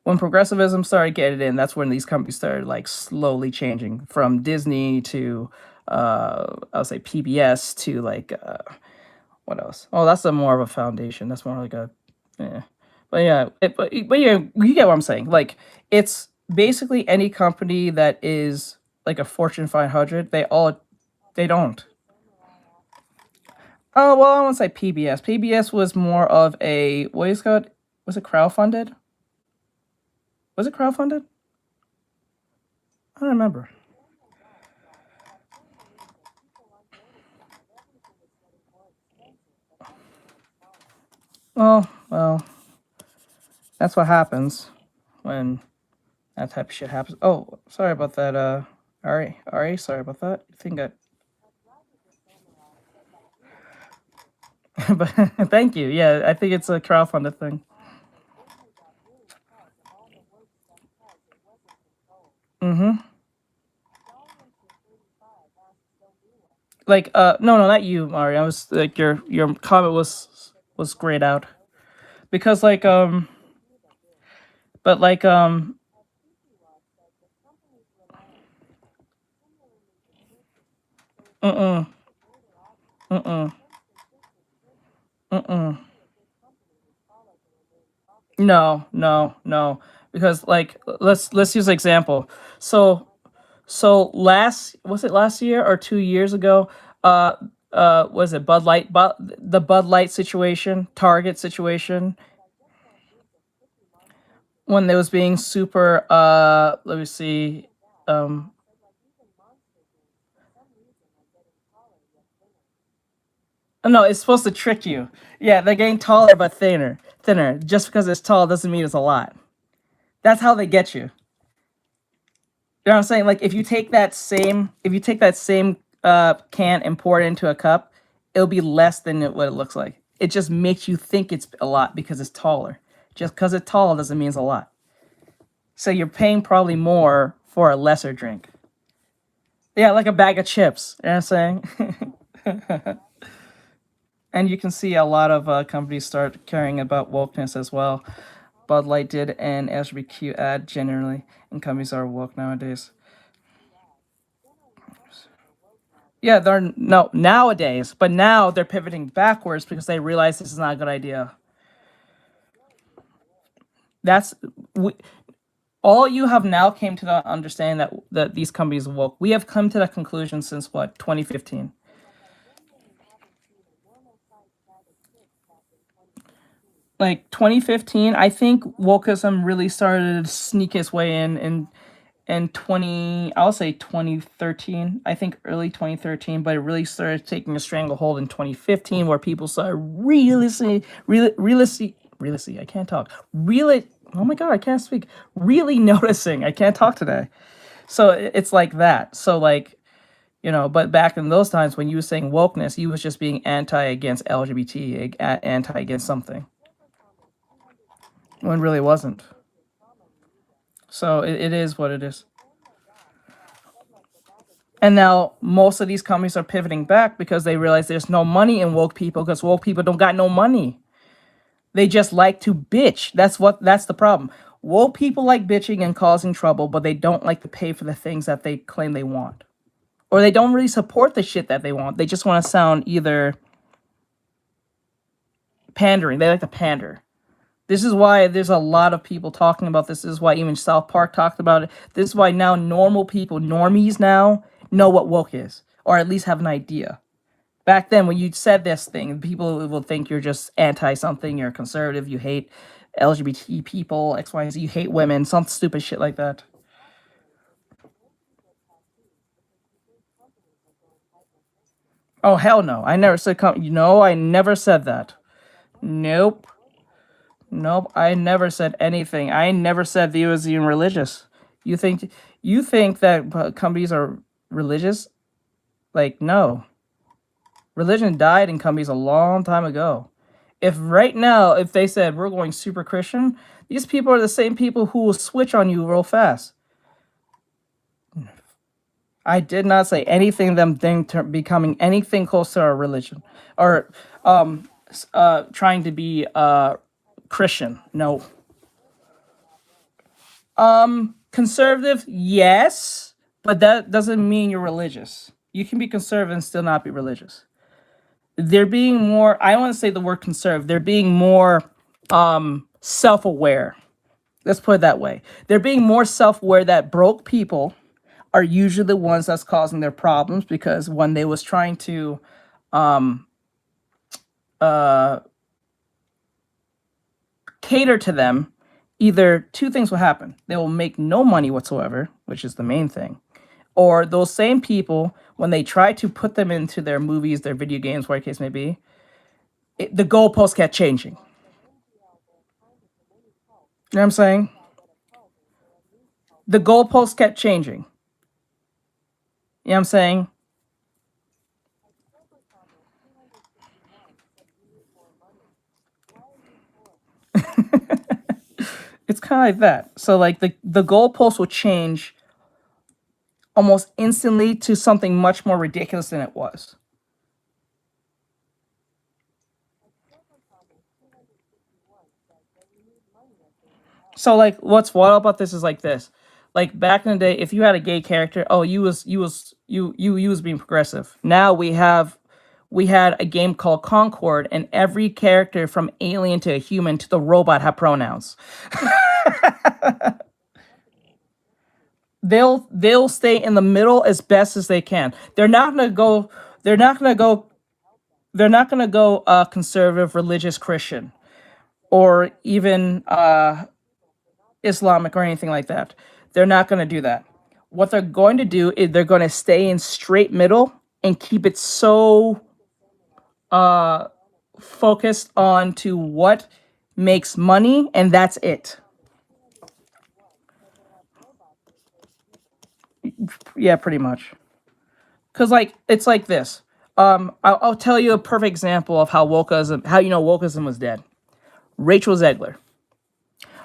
When progressivism started getting in, that's when these companies started like slowly changing from Disney to I'll say PBS to like what else? Oh, that's more of a foundation. That's more like a yeah. But yeah, but yeah, you get what I'm saying. Like it's basically any company that is like a Fortune 500, they don't. Oh, well, I won't say PBS. PBS was more of a what is it called? Was it crowdfunded? Was it crowdfunded? I don't remember. Well, that's what happens when that type of shit happens. Oh, sorry about that, Ari, sorry about that. I think but thank you. Yeah, I think it's a crowdfunded thing. Mm-hmm. Like, no, not you, Ari. I was like your comment was grayed out because but like mm-mm, mm-mm, mm-mm. No, because like let's use an example. So last year or 2 years ago? Uh, was it Bud Light? The Bud Light situation, Target situation, when they was being super. Let me see. Um, no, it's supposed to trick you. Yeah, they're getting taller but thinner. Thinner. Just because it's tall doesn't mean it's a lot. That's how they get you. You know what I'm saying? Like if you take that same can and pour it into a cup, it'll be less than what it looks like. It just makes you think it's a lot because it's taller. Just because it's tall doesn't mean it's a lot. So you're paying probably more for a lesser drink. Yeah, like a bag of chips. You know what I'm saying? And you can see a lot of companies start caring about wokeness as well. Bud Light did an LGBTQ ad generally, and companies are woke nowadays. Yeah, they're no nowadays, but now they're pivoting backwards because they realize this is not a good idea. That's we, all you have now came to the understanding that these companies are woke. We have come to that conclusion since what 2015. Like 2015, I think wokeism really started to sneak its way in 20, I'll say 2013. I think early 2013, but it really started taking a stranglehold in 2015, where people started really, I can't talk. Really, oh my god, I can't speak. Really noticing, I can't talk today. So it's like that. So like, but back in those times when you were saying wokeness, you was just being anti against LGBT, anti against something, when it really wasn't. So it is what it is. And now most of these companies are pivoting back because they realize there's no money in woke people, because woke people don't got no money. They just like to bitch. That's the problem. Woke people like bitching and causing trouble, but they don't like to pay for the things that they claim they want. Or they don't really support the shit that they want. They just want to sound either pandering. They like to pander. This is why there's a lot of people talking about this. This is why even South Park talked about it. This is why now normal people, normies now, know what woke is, or at least have an idea. Back then, when you said this thing, people will think you're just anti-something, you're conservative, you hate LGBT people, X, Y, Z, you hate women, some stupid shit like that. Oh hell no! I never said No, I never said that. Nope. Nope. I never said anything. I never said he was even religious. You think that companies are religious? Like no. Religion died in companies a long time ago. If right now, if they said we're going super Christian, these people are the same people who will switch on you real fast. I did not say anything them becoming anything close to our religion or trying to be Christian. No. Conservative, yes, but that doesn't mean you're religious. You can be conservative and still not be religious. They're being more, I don't want to say the word conservative, they're being more self-aware. Let's put it that way. They're being more self-aware that broke people are usually the ones that's causing their problems, because when they was trying to cater to them, either two things will happen. They will make no money whatsoever, which is the main thing. Or those same people, when they try to put them into their movies, their video games, whatever case may be, the goalposts kept changing. You know what I'm saying? The goalposts kept changing. You know what I'm saying? It's kind of like that. So like the goalposts will change almost instantly to something much more ridiculous than it was. So like what's wild about this is like this. Like back in the day, if you had a gay character, oh, you was being progressive. Now we had a game called Concord, and every character from alien to a human to the robot have pronouns. They'll stay in the middle as best as they can. They're not gonna go conservative, religious, Christian, or even Islamic or anything like that. They're not going to do that. What they're going to do is they're going to stay in straight middle and keep it so focused on to what makes money, and that's it. Yeah, pretty much. Because like it's like this. I'll tell you a perfect example of how wokeism was dead. Rachel Zegler.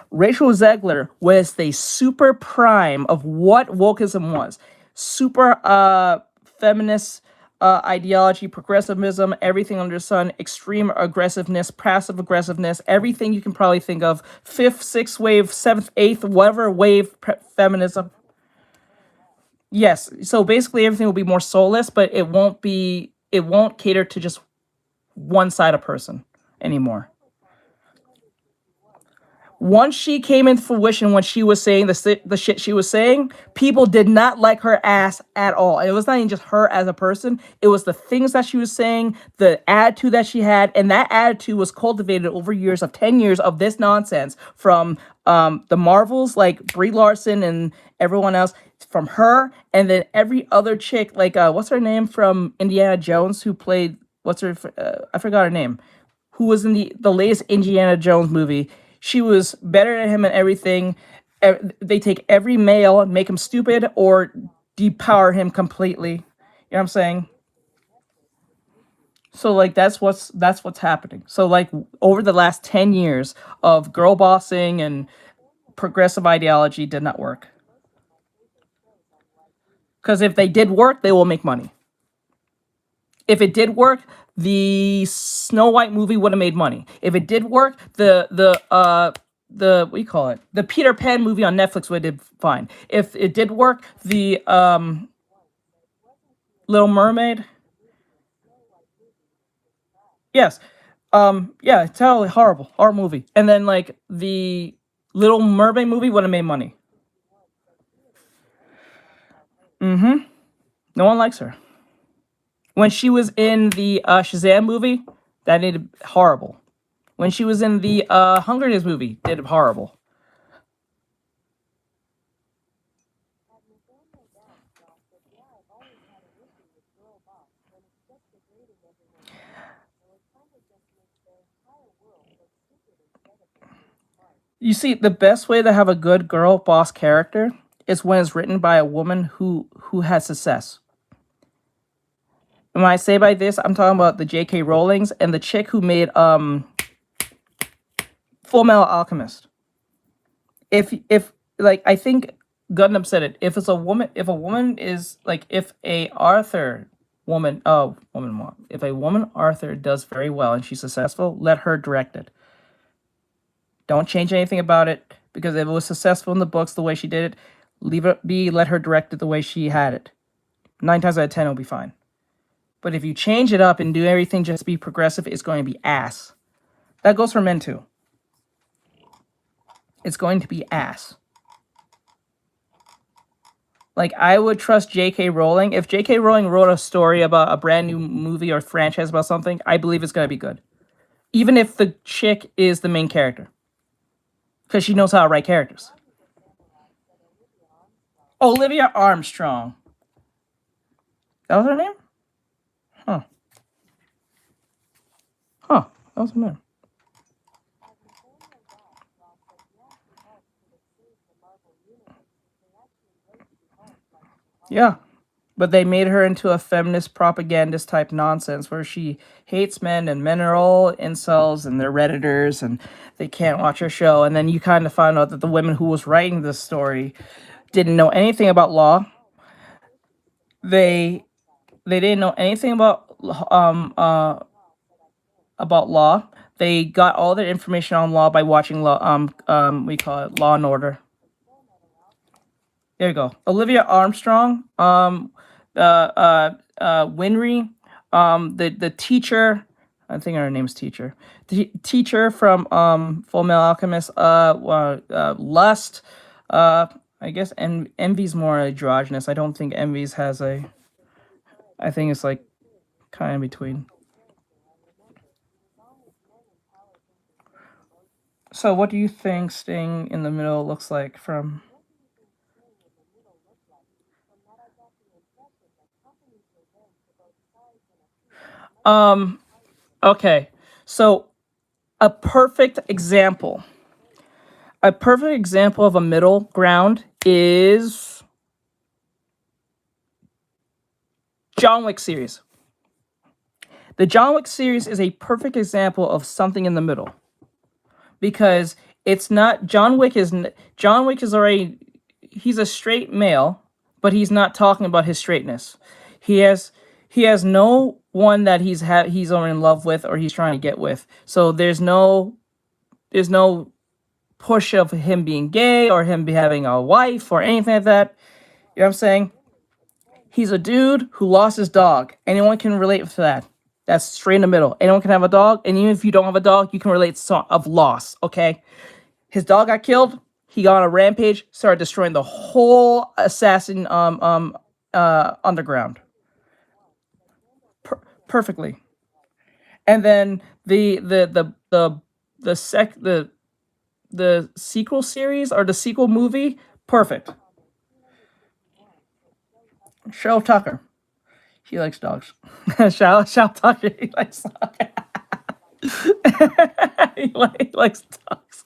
Rachel Zegler was the super prime of what wokeism was. Super feminist ideology, progressivism, everything under the sun, extreme aggressiveness, passive aggressiveness, everything you can probably think of. Fifth, sixth wave, seventh, eighth, whatever wave feminism. Yes. So basically everything will be more soulless, but it won't cater to just one side of person anymore. Once she came into fruition, when she was saying the shit she was saying, people did not like her ass at all. And it was not even just her as a person. It was the things that she was saying, the attitude that she had. And that attitude was cultivated over years of 10 years of this nonsense from the Marvels, like Brie Larson and everyone else, from her. And then every other chick, like, what's her name from Indiana Jones, who played, I forgot her name, who was in the latest Indiana Jones movie. She was better than him in everything. They take every male and make him stupid or depower him completely. You know what I'm saying? So like that's what's happening. So like over the last 10 years of girl bossing and progressive ideology did not work. Because if they did work, they will make money. If it did work, the Snow White movie would have made money. If it did work, the what do you call it? The Peter Pan movie on Netflix would have did fine. If it did work, the Little Mermaid. Yes. Yeah, it's totally horrible movie. And then like the Little Mermaid movie would have made money. Mm-hmm. No one likes her. When she was in the Shazam movie, that did horrible. When she was in the Hunger Games movie, did horrible. You see, the best way to have a good girl boss character is when it's written by a woman who has success. And when I say by this, I'm talking about the J.K. Rowlings and the chick who made Full Metal Alchemist. If like I think Gundam said it, if a woman is like if a woman Arthur does very well and she's successful, let her direct it. Don't change anything about it, because if it was successful in the books the way she did it, leave it be, let her direct it the way she had it. 9 times out of 10 it'll be fine. But if you change it up and do everything just to be progressive, it's going to be ass. That goes for men too. It's going to be ass. Like, I would trust J.K. Rowling. If J.K. Rowling wrote a story about a brand new movie or franchise about something, I believe it's going to be good. Even if the chick is the main character. Because she knows how to write characters. Olivia Armstrong. That was her name? Huh. Huh. That was her name. Yeah. But they made her into a feminist propagandist type nonsense where she hates men and men are all incels and they're Redditors and they can't watch her show. And then you kind of find out that the women who was writing this story didn't know anything about law. They didn't know anything about law. They got all their information on law by watching we call it Law and Order. There you go. Olivia Armstrong, Winry, the teacher, I think her name's Teacher. The teacher from Full Metal Alchemist, Lust, I guess Envy's more androgynous. I don't think Envy's has I think it's like kind of in between. So what do you think staying in the middle looks like from... Okay, so a perfect example of a middle ground is John Wick series. The John Wick series is a perfect example of something in the middle, because it's not John Wick is already, he's a straight male, but he's not talking about his straightness. He has no one that he's already in love with or he's trying to get with. So there's no push of him being gay or him having a wife or anything like that. You know what I'm saying? He's a dude who lost his dog. Anyone can relate to that. That's straight in the middle. Anyone can have a dog, and even if you don't have a dog, you can relate of loss, okay? His dog got killed. He got on a rampage, started destroying the whole assassin underground. Perfectly. And then the sequel series or the sequel movie, perfect. Cheryl Tucker, he likes dogs. Cheryl Tucker, he likes dogs. he likes dogs.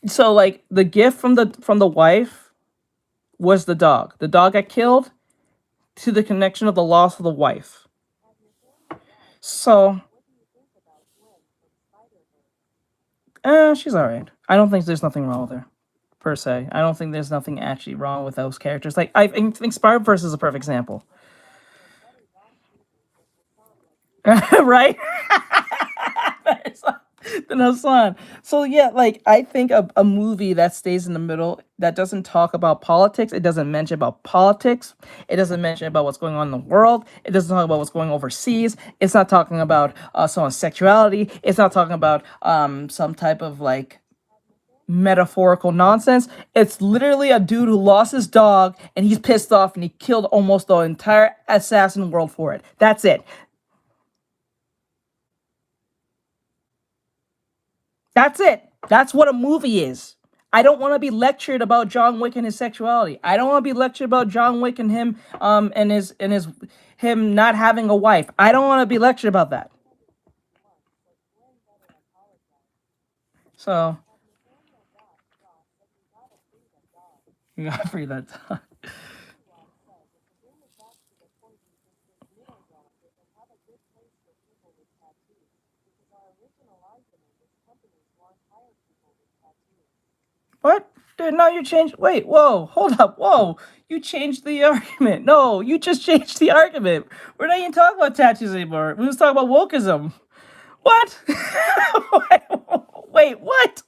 So like the gift from the wife was the dog. The dog got killed to the connection of the loss of the wife. So she's alright. I don't think there's nothing wrong with her, per se. I don't think there's nothing actually wrong with those characters. Like, I think Spider-Verse is a perfect example. Right? The Hassan. So yeah, like I think a movie that stays in the middle, that doesn't talk about politics, it doesn't mention about politics, it doesn't mention about what's going on in the world, it doesn't talk about what's going overseas, it's not talking about someone's sexuality, it's not talking about some type of like metaphorical nonsense. It's literally a dude who lost his dog and he's pissed off and he killed almost the entire assassin world for it. That's it. That's it. That's what a movie is. I don't want to be lectured about John Wick and his sexuality. I don't want to be lectured about John Wick and him him not having a wife. I don't want to be lectured about that. So you gotta free that dog. What? Dude, no, you changed. Wait, whoa, hold up, whoa. You changed the argument. No, you just changed the argument. We're not even talking about tattoos anymore. We was talking about wokeism. What? Wait, what?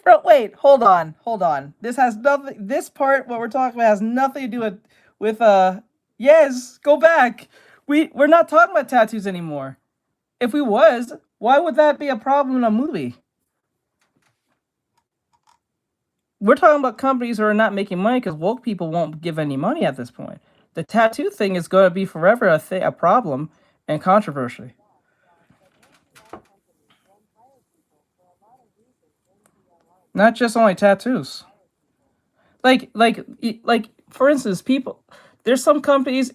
Bro, wait, hold on. This has nothing. This part, what we're talking about, has nothing to do with Yes, go back. We're not talking about tattoos anymore. If we was, why would that be a problem in a movie? We're talking about companies who are not making money because woke people won't give any money at this point. The tattoo thing is going to be forever a problem and controversy. Not just only tattoos. Like for instance, people. There's some companies.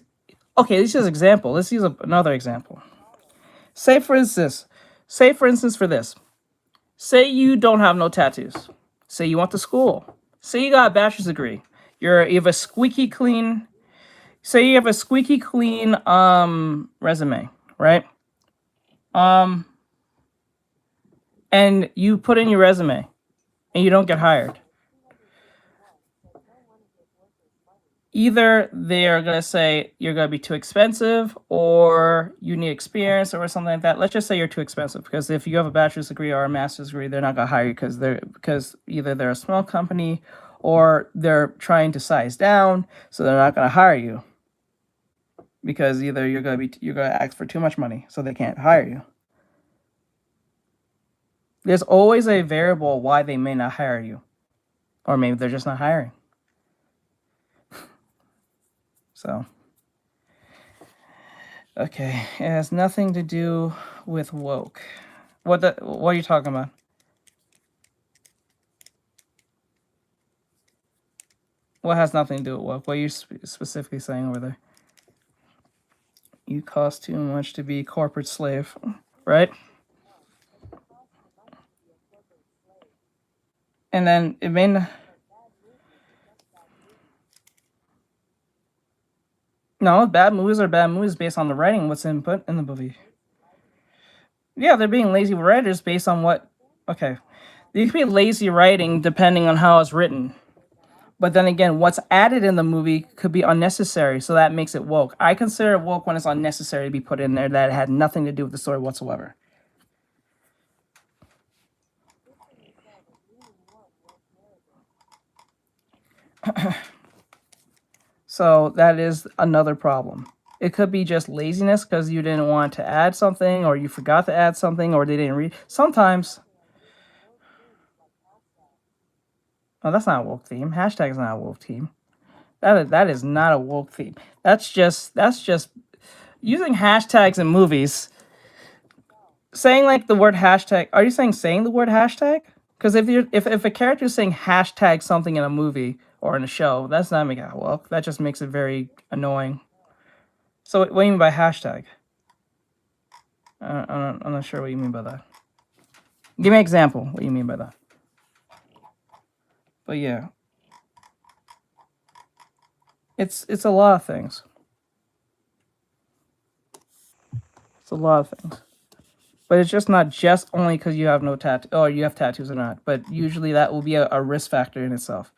Okay, this is an example. Let's use another example. Say for instance for this. Say you don't have no tattoos. Say you went to school. Say you got a bachelor's degree. You have a squeaky clean. Say you have a squeaky clean resume, right? And you put in your resume, and you don't get hired. Either they're going to say you're going to be too expensive or you need experience or something like that. Let's just say you're too expensive because if you have a bachelor's degree or a master's degree, they're not going to hire you because either they're a small company or they're trying to size down, so they're not going to hire you because either you're going to ask for too much money, so they can't hire you. There's always a variable why they may not hire you, or maybe they're just not hiring. So, okay, it has nothing to do with woke. What are you talking about? What has nothing to do with woke? What are you specifically saying over there? You cost too much to be a corporate slave, right? And then it may not... No, bad movies are bad movies based on the writing, what's input in the movie. Yeah, they're being lazy writers based on what... Okay. They could be lazy writing depending on how it's written. But then again, what's added in the movie could be unnecessary, so that makes it woke. I consider it woke when it's unnecessary to be put in there that had nothing to do with the story whatsoever. So that is another problem. It could be just laziness because you didn't want to add something, or you forgot to add something, or they didn't read. Sometimes. Oh, that's not a woke theme. Hashtag is not a woke theme. That is not a woke theme. That's just using hashtags in movies. Saying like the word hashtag. Are you saying the word hashtag? Because if a character is saying hashtag something in a movie or in a show, that's not making it woke. That just makes it very annoying. So what do you mean by hashtag? I'm not sure what you mean by that. Give me an example. What do you mean by that? But yeah. It's a lot of things. It's a lot of things. But it's just not just only because you have no tattoo, or you have tattoos or not. But usually that will be a risk factor in itself.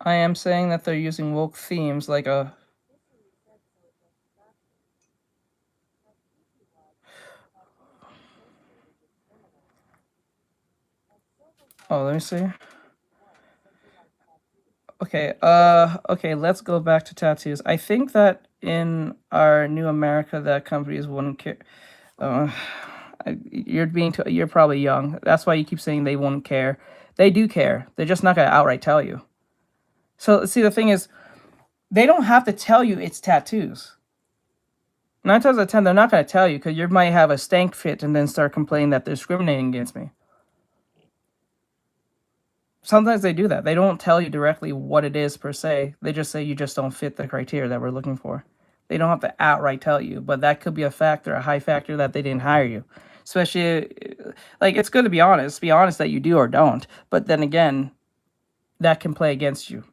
I am saying that they're using woke themes like a... Oh, let me see. Okay, okay, let's go back to tattoos. I think that in our new America that companies wouldn't care. You're probably young. That's why you keep saying they won't care. They do care. They're just not gonna outright tell you. So see, the thing is, They don't have to tell you it's tattoos. 9 times out of 10, they're not going to tell you because you might have a stank fit and then start complaining that they're discriminating against me. Sometimes they do that. They don't tell you directly what it is per se. They just say you just don't fit the criteria that we're looking for. They don't have to outright tell you, but that could be a factor, a high factor that they didn't hire you. Especially, like, it's good to be honest that you do or don't. But then again, that can play against you.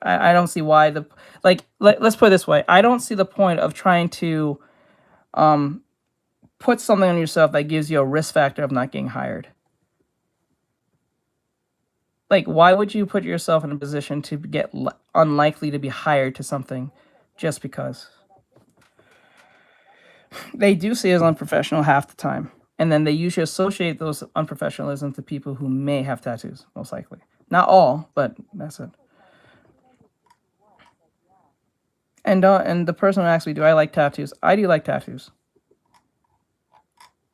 I don't see why let's put it this way. I don't see the point of trying to put something on yourself that gives you a risk factor of not getting hired. Like, why would you put yourself in a position to get unlikely to be hired to something just because? They do see it as unprofessional half the time. And then they usually associate those unprofessionalism to people who may have tattoos, most likely. Not all, but that's it. And the person who asked me, do I like tattoos? I do like tattoos.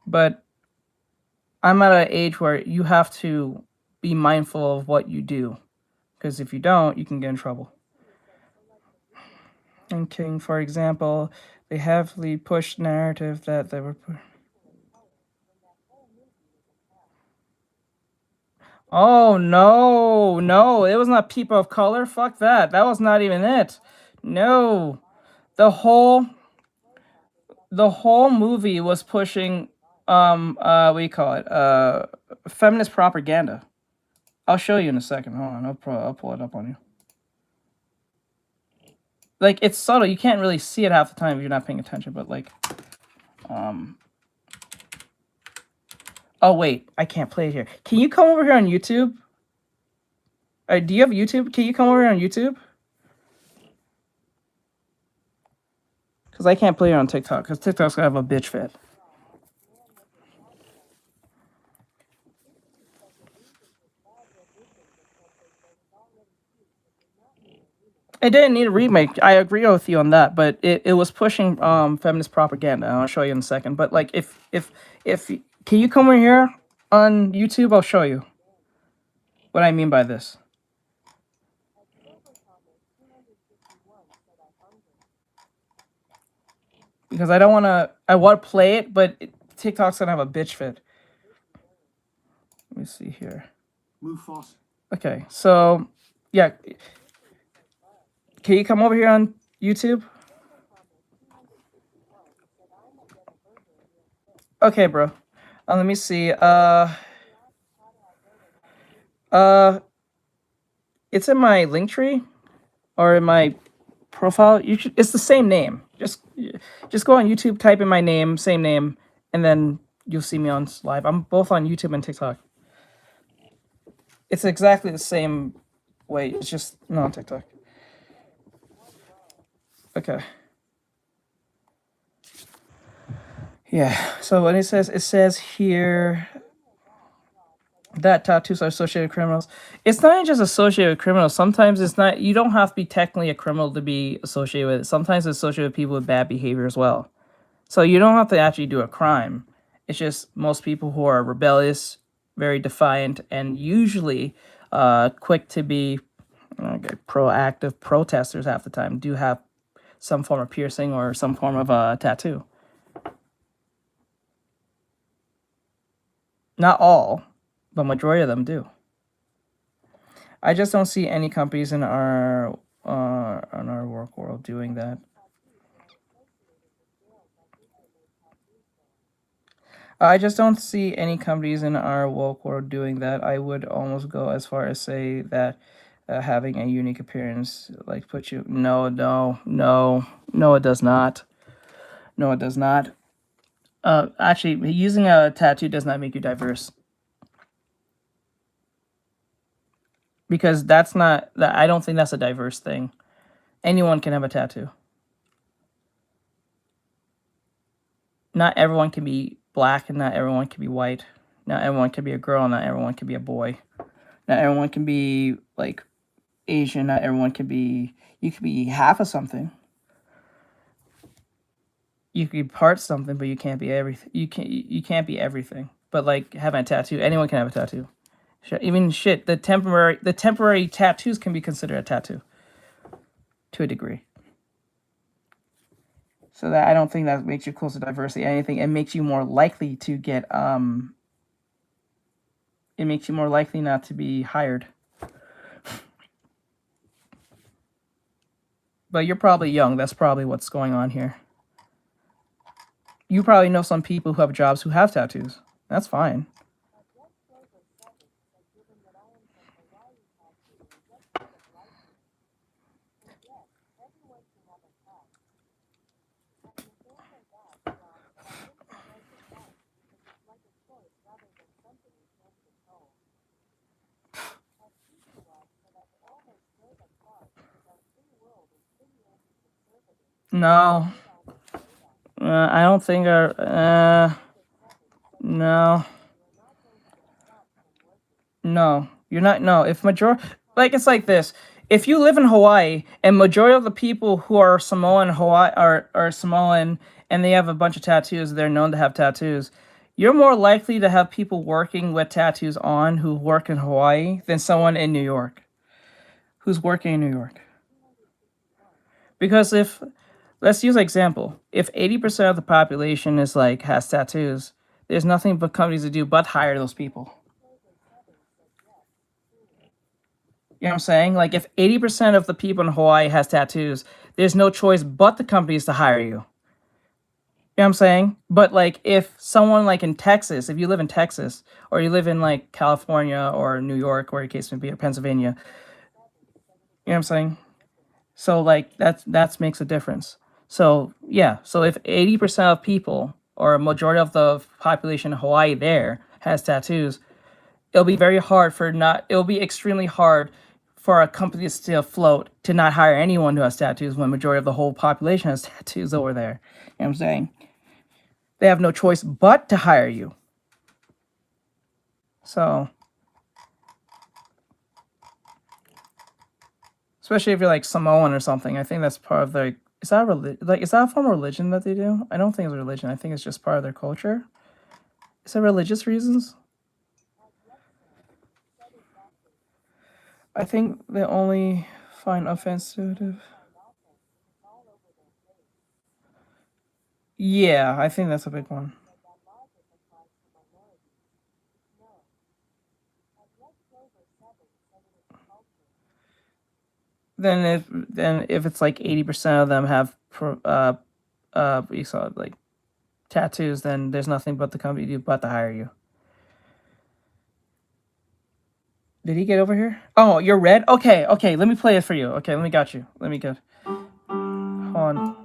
But I'm at an age where you have to be mindful of what you do. Because if you don't, you can get in trouble. And King, for example, they heavily pushed narrative that they were... Oh, no, it was not people of color. Fuck that. That was not even it. No. The whole movie was pushing, what do you call it? Feminist propaganda. I'll show you in a second. Hold on, I'll pull it up on you. Like, it's subtle. You can't really see it half the time if you're not paying attention, but like, oh wait, I can't play it here. Can you come over here on YouTube? Do you have YouTube? Can you come over here on YouTube? Because I can't play it on TikTok, because TikTok's gonna have a bitch fit. It didn't need a remake. I agree with you on that, but it was pushing feminist propaganda. I'll show you in a second. But like, if can you come over here on YouTube? I'll show you what I mean by this. Because I don't want to. I want to play it, but TikTok's gonna have a bitch fit. Let me see here. Move fast. Okay, so yeah. Can you come over here on YouTube? Okay, bro. Let me see. It's in my link tree or in my profile. It's the same name. Just go on YouTube, type in my name, same name, and then you'll see me on live. I'm both on YouTube and TikTok. It's exactly the same way. It's just not on TikTok. Okay. Yeah. So when it says here that tattoos are associated with criminals. It's not just associated with criminals. Sometimes it's not. You don't have to be technically a criminal to be associated with it. Sometimes it's associated with people with bad behavior as well. So you don't have to actually do a crime. It's just most people who are rebellious, very defiant, and usually quick to be proactive protesters half the time do have some form of piercing or some form of tattoo. Not all, but majority of them do. I just don't see any companies in our work world doing that. I just don't see any companies in our woke world doing that. I would almost go as far as say that having a unique appearance like put you. No, it does not. No, it does not. Actually, using a tattoo does not make you diverse. Because that's not. I don't think that's a diverse thing. Anyone can have a tattoo. Not everyone can be black and not everyone can be white. Not everyone can be a girl, not everyone can be a boy. Not everyone can be like Asian, not everyone can be. You could be half of something. You could be part something, but you can't be everything. You can't be everything. But like having a tattoo, anyone can have a tattoo. Even shit, the temporary tattoos can be considered a tattoo. to a degree. So that I don't think that makes you close to diversity. Anything, it makes you more likely to get it makes you more likely not to be hired. But you're probably young. That's probably what's going on here. You probably know some people who have jobs who have tattoos. That's fine. No. I don't think no. No. You're not. No. If like it's like this. If you live in Hawaii and majority of the people who are Samoan Hawaii are Samoan and they have a bunch of tattoos, they're known to have tattoos. You're more likely to have people working with tattoos on who work in Hawaii than someone in New York who's working in New York. Because if let's use an example. If 80% of the population is like has tattoos, there's nothing but companies to do but hire those people. You know what I'm saying? Like if 80% of the people in Hawaii has tattoos, there's no choice but the companies to hire you. You know what I'm saying? But like if someone like in Texas, if you live in Texas or you live in like California or New York or your case may be or Pennsylvania, you know what I'm saying? So like that makes a difference. So yeah, so if 80% of people or a majority of the population in Hawaii there has tattoos, it'll be extremely hard for a company to stay afloat to not hire anyone who has tattoos when majority of the whole population has tattoos over there. You know what I'm saying? They have no choice but to hire you. So especially if you're like Samoan or something, I think that's part of their. Is that a form of religion that they do? I don't think it's a religion. I think it's just part of their culture. Is it religious reasons? I think they only find offensive. Yeah, I think that's a big one. Then if it's like 80% of them have you saw like tattoos, then there's nothing but the company do but to hire you. Did he get over here? Oh, you're red? Okay, let me play it for you. Okay, let me got you. Let me go. Hold on.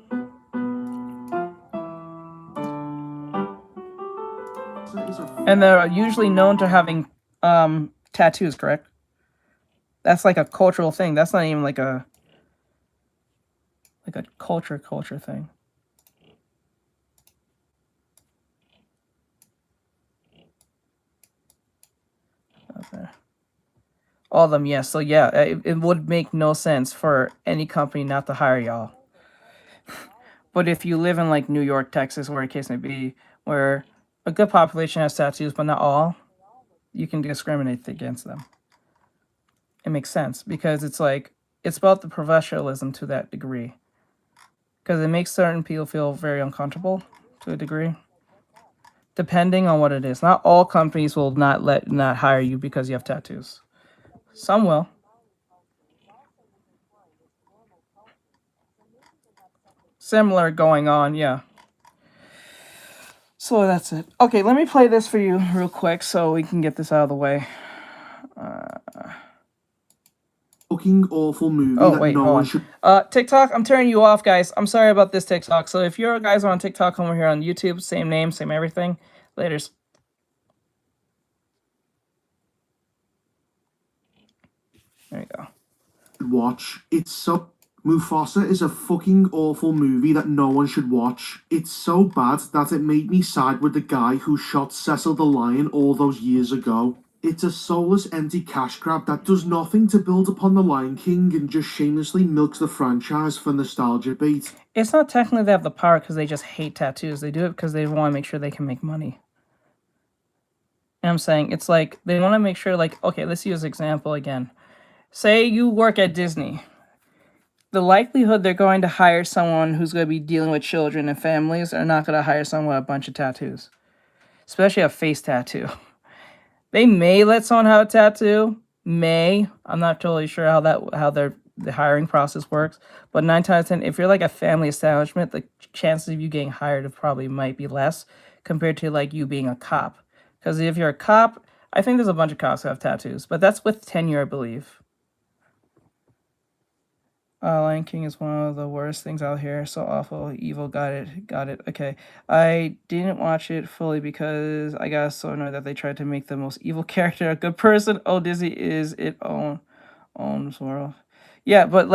And they're usually known to having tattoos, correct? That's like a cultural thing. That's not even like a culture thing. Okay. All of them, yes. So yeah, it would make no sense for any company not to hire y'all. But if you live in like New York, Texas, where the case may be, where a good population has tattoos, but not all, you can discriminate against them. It makes sense because it's about the professionalism to that degree. Because it makes certain people feel very uncomfortable to a degree. Depending on what it is. Not all companies will not hire you because you have tattoos. Some will. Similar going on, yeah. So that's it. Okay, let me play this for you real quick so we can get this out of the way. Fucking awful movie. Oh, wait, hold on. TikTok, I'm turning you off, guys. I'm sorry about this TikTok. So if you guys are on TikTok, come over here on YouTube. Same name, same everything. Laters. There you go. Watch. It's so... Mufasa is a fucking awful movie that no one should watch. It's so bad that it made me side with the guy who shot Cecil the Lion all those years ago. It's a soulless, empty cash grab that does nothing to build upon the Lion King and just shamelessly milks the franchise for nostalgia bait. It's not technically they have the power because they just hate tattoos. They do it because they want to make sure they can make money. And I'm saying it's like they want to make sure, like, okay, let's use an example again. Say you work at Disney. the likelihood they're going to hire someone who's going to be dealing with children and families are not going to hire someone with a bunch of tattoos, especially a face tattoo. They may let someone have a tattoo. I'm not totally sure how the hiring process works. But 9 times 10, if you're like a family establishment, the chances of you getting hired probably might be less compared to like you being a cop. Because if you're a cop, I think there's a bunch of cops who have tattoos, but that's with tenure, I believe. Lion King is one of the worst things out here. So awful. Evil. Got it. Okay. I didn't watch it fully because I got so annoyed that they tried to make the most evil character a good person. Oh, Disney is its own world. Yeah, but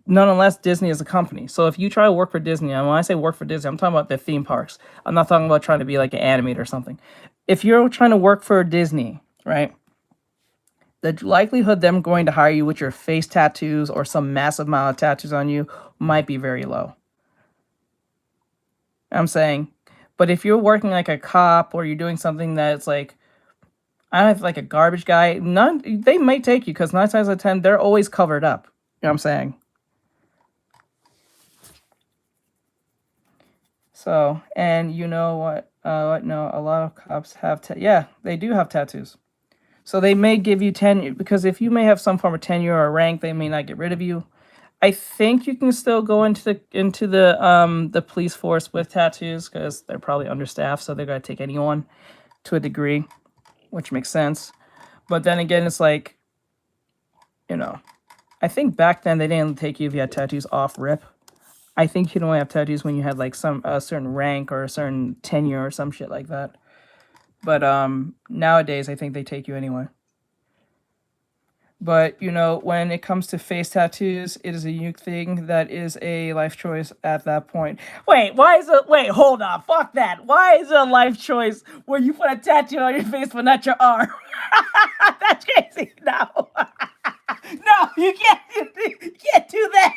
nonetheless, Disney is a company. So if you try to work for Disney, and when I say work for Disney, I'm talking about the theme parks. I'm not talking about trying to be like an animator or something. If you're trying to work for Disney, right? The likelihood them going to hire you with your face tattoos or some massive amount of tattoos on you might be very low. I'm saying, but if you're working like a cop or you're doing something that's like, I don't have like a garbage guy, they may take you because 9 times out of 10, they're always covered up. You know what I'm saying? So, and you know what? No, a lot of cops have, yeah, they do have tattoos. So they may give you tenure, because if you may have some form of tenure or rank, they may not get rid of you. I think you can still go into the police force with tattoos because they're probably understaffed, so they're gonna take anyone to a degree, which makes sense. But then again, it's like, you know, I think back then they didn't take you if you had tattoos off rip. I think you'd only have tattoos when you had like some certain rank or a certain tenure or some shit like that. But nowadays, I think they take you anyway. But, you know, when it comes to face tattoos, it is a unique thing that is a life choice at that point. Wait, hold on, fuck that. Why is it a life choice where you put a tattoo on your face but not your arm? That's crazy. No. No, you can't do that.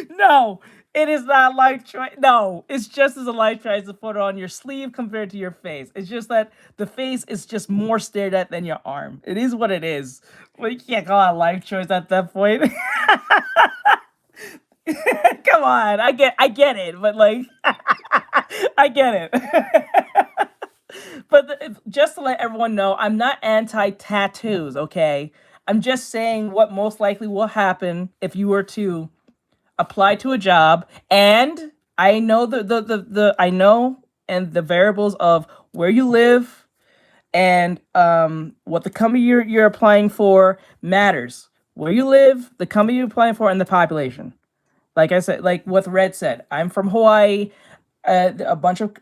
No, it is not a life choice. No, it's just as a life choice to put it on your sleeve compared to your face. It's just that the face is just more stared at than your arm. It is what it is. Well, you can't call it a life choice at that point. Come on, I get it, but like, I get it. But just to let everyone know, I'm not anti-tattoos, okay? I'm just saying what most likely will happen if you were to apply to a job, and I know the variables of where you live and what the company you're applying for matters. Where you live, the company you're applying for, and the population. Like I said, like what Red said, I'm from Hawaii. A bunch of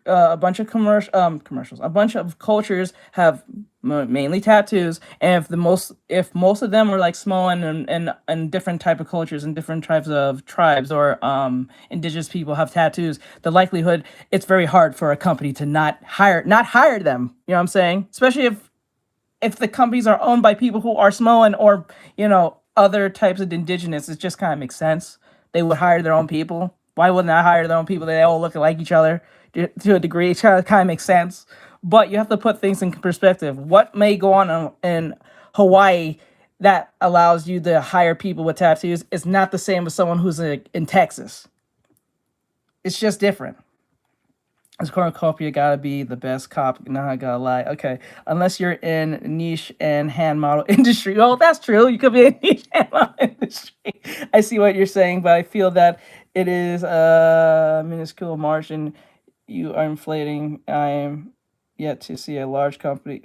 commercials. A bunch of cultures have mainly tattoos, and if most of them are like small and different type of cultures and different types of tribes or indigenous people have tattoos, the likelihood it's very hard for a company to not hire them. You know what I'm saying? Especially if the companies are owned by people who are Samoan or other types of indigenous, it just kind of makes sense. They would hire their own people. Why wouldn't I hire their own people? They all look like each other to a degree. It kind of makes sense. But you have to put things in perspective. What may go on in Hawaii that allows you to hire people with tattoos is not the same as someone who's in Texas. It's just different. This cornucopia gotta be the best cop. Nah, I gotta lie. Okay, unless you're in niche and hand model industry. Oh, that's true. You could be in niche hand model industry. I see what you're saying, but I feel that it is a minuscule margin you are inflating. I am yet to see a large company.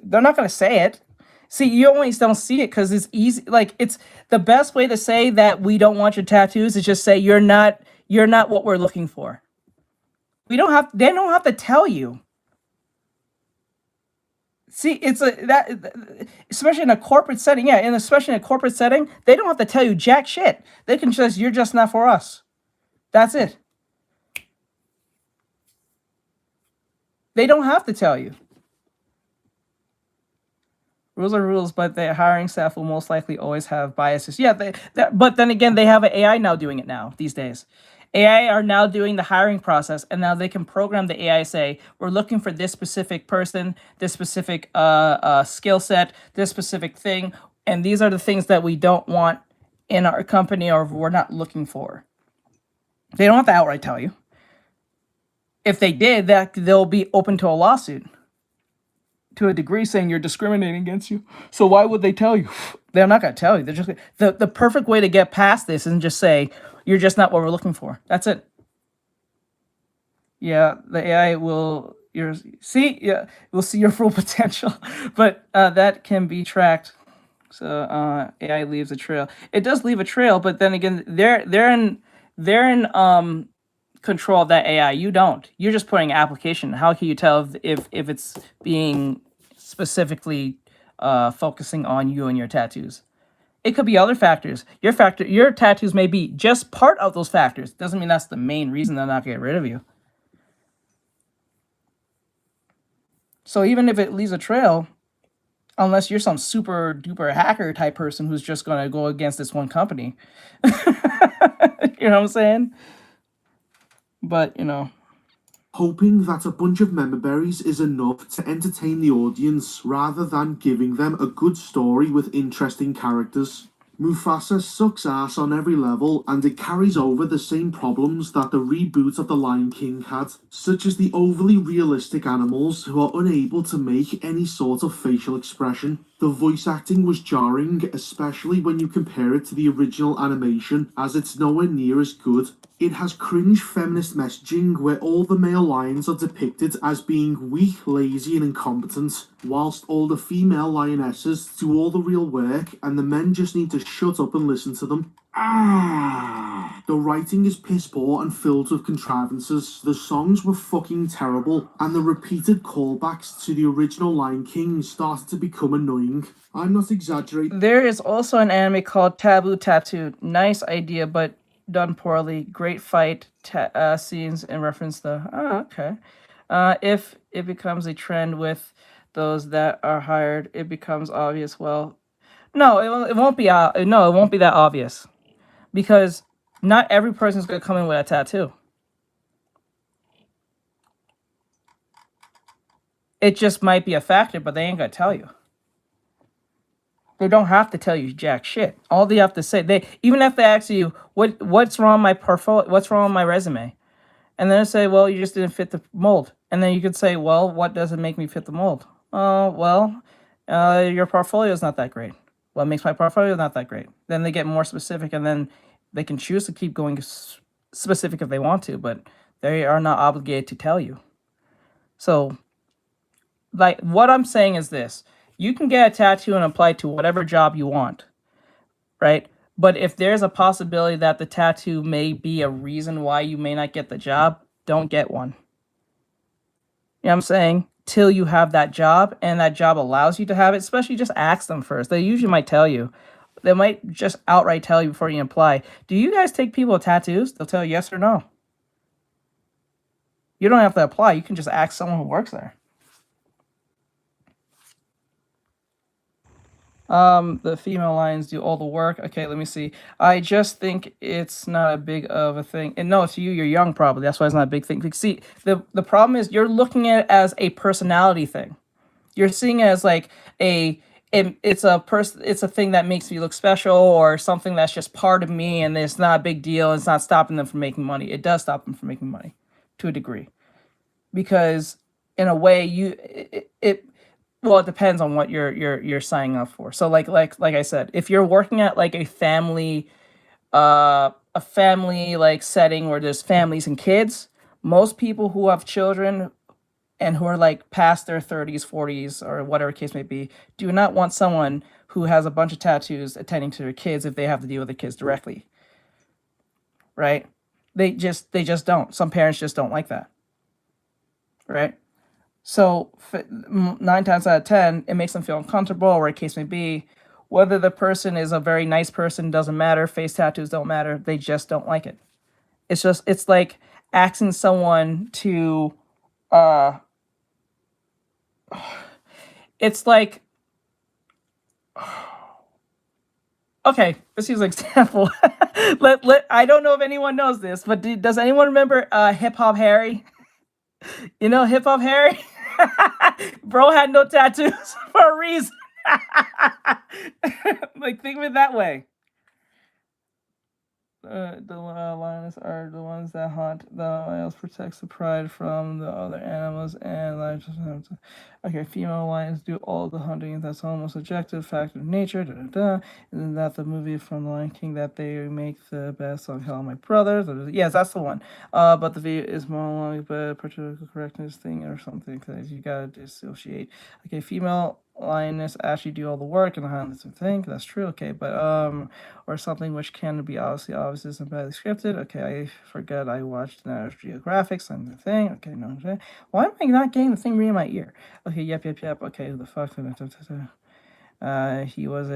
They're not gonna say it. See, you always don't see it because it's easy. Like, it's the best way to say that we don't want your tattoos is just say you're not what we're looking for. They don't have to tell you. See, especially in a corporate setting, yeah, and especially in a corporate setting, they don't have to tell you jack shit. They can just, you're just not for us. That's it. They don't have to tell you. Rules are rules, but the hiring staff will most likely always have biases. Yeah, but then again, they have an AI now doing it now these days. AI are now doing the hiring process, and now they can program the AI, say, we're looking for this specific person, this specific skill set, this specific thing, and these are the things that we don't want in our company or we're not looking for. They don't have to outright tell you. If they did, that they'll be open to a lawsuit to a degree saying you're discriminating against you. So why would they tell you? They're not going to tell you. They're just the perfect way to get past this is just say you're just not what we're looking for. That's it. Yeah, the AI will we'll see your full potential, but that can be tracked. So AI leaves a trail. It does leave a trail, but then again, they're in control of that AI. You don't. You're just putting an application. How can you tell if it's being specifically focusing on you and your tattoos? It could be other factors. Your tattoos may be just part of those factors. Doesn't mean that's the main reason they're not getting rid of you. So even if it leaves a trail, unless you're some super duper hacker type person who's just going to go against this one company. You know what I'm saying? But, hoping that a bunch of member berries is enough to entertain the audience rather than giving them a good story with interesting characters. Mufasa sucks ass on every level, and it carries over the same problems that the reboot of The Lion King had, such as the overly realistic animals who are unable to make any sort of facial expression. The voice acting was jarring, especially when you compare it to the original animation, as it's nowhere near as good. It has cringe feminist messaging where all the male lions are depicted as being weak, lazy and incompetent, whilst all the female lionesses do all the real work and the men just need to shut up and listen to them. The writing is piss poor and filled with contrivances, the songs were fucking terrible, and the repeated callbacks to the original Lion King started to become annoying. I'm not exaggerating. There is also an anime called Taboo Tattoo. Nice idea, but done poorly. Great fight scenes in reference to. Oh, okay. If it becomes a trend with those that are hired, it becomes obvious. Well, no, it won't be. No, it won't be that obvious, because not every person is gonna come in with a tattoo. It just might be a factor, but they ain't gonna tell you. They don't have to tell you jack shit. All they have to say, even if they ask you what's wrong with my portfolio, what's wrong with my resume, and then they say, well, you just didn't fit the mold, and then you could say, well, what doesn't make me fit the mold? Your portfolio is not that great. What makes my portfolio not that great? Then they get more specific, and then they can choose to keep going specific if they want to, but they are not obligated to tell you. So, like, what I'm saying is this. You can get a tattoo and apply to whatever job you want, right? But if there's a possibility that the tattoo may be a reason why you may not get the job, don't get one. You know what I'm saying? Till you have that job and that job allows you to have it, especially just ask them first. They usually might tell you. They might just outright tell you before you apply. Do you guys take people with tattoos? They'll tell you yes or no. You don't have to apply. You can just ask someone who works there. The female lions do all the work. Okay, let me see. I just think it's not a big of a thing. And no, to you, you're young probably. That's why it's not a big thing. See, the problem is you're looking at it as a personality thing. You're seeing it as like it's a thing that makes me look special or something that's just part of me and it's not a big deal. It's not stopping them from making money. It does stop them from making money to a degree. Because in a way well, it depends on what you're signing up for. So like I said, if you're working at like a family like setting where there's families and kids, most people who have children and who are like past their 30s, 40s, or whatever case may be, do not want someone who has a bunch of tattoos attending to their kids if they have to deal with the kids directly. Right? They just don't. Some parents just don't like that. Right? So 9 times out of 10, it makes them feel uncomfortable, or a case may be. Whether the person is a very nice person doesn't matter. Face tattoos don't matter. They just don't like it. It's like asking someone to, it's like, okay, let's use an example. I don't know if anyone knows this, but does anyone remember Hip Hop Harry? You know Hip Hop Harry? Bro had no tattoos for a reason. Like, think of it that way. The lions are the ones that hunt. The males protects the pride from the other animals, and lions just have to. Okay, female lions do all the hunting. That's almost objective fact of nature. Da, da, da. Isn't that the movie from The Lion King that they make the best song? Hello, my brother. Da, da, da. Yes, that's the one. But the video is more like a political correctness thing or something because you gotta dissociate. Okay, female lioness actually do all the work and the hunt thing. That's true. Okay, but or something which can be obvious and badly scripted. Okay, I forgot I watched National Geographic and the thing. Okay, no. Why am I not getting the thing ringing in my ear? Okay, yep. Okay, who the fuck? He was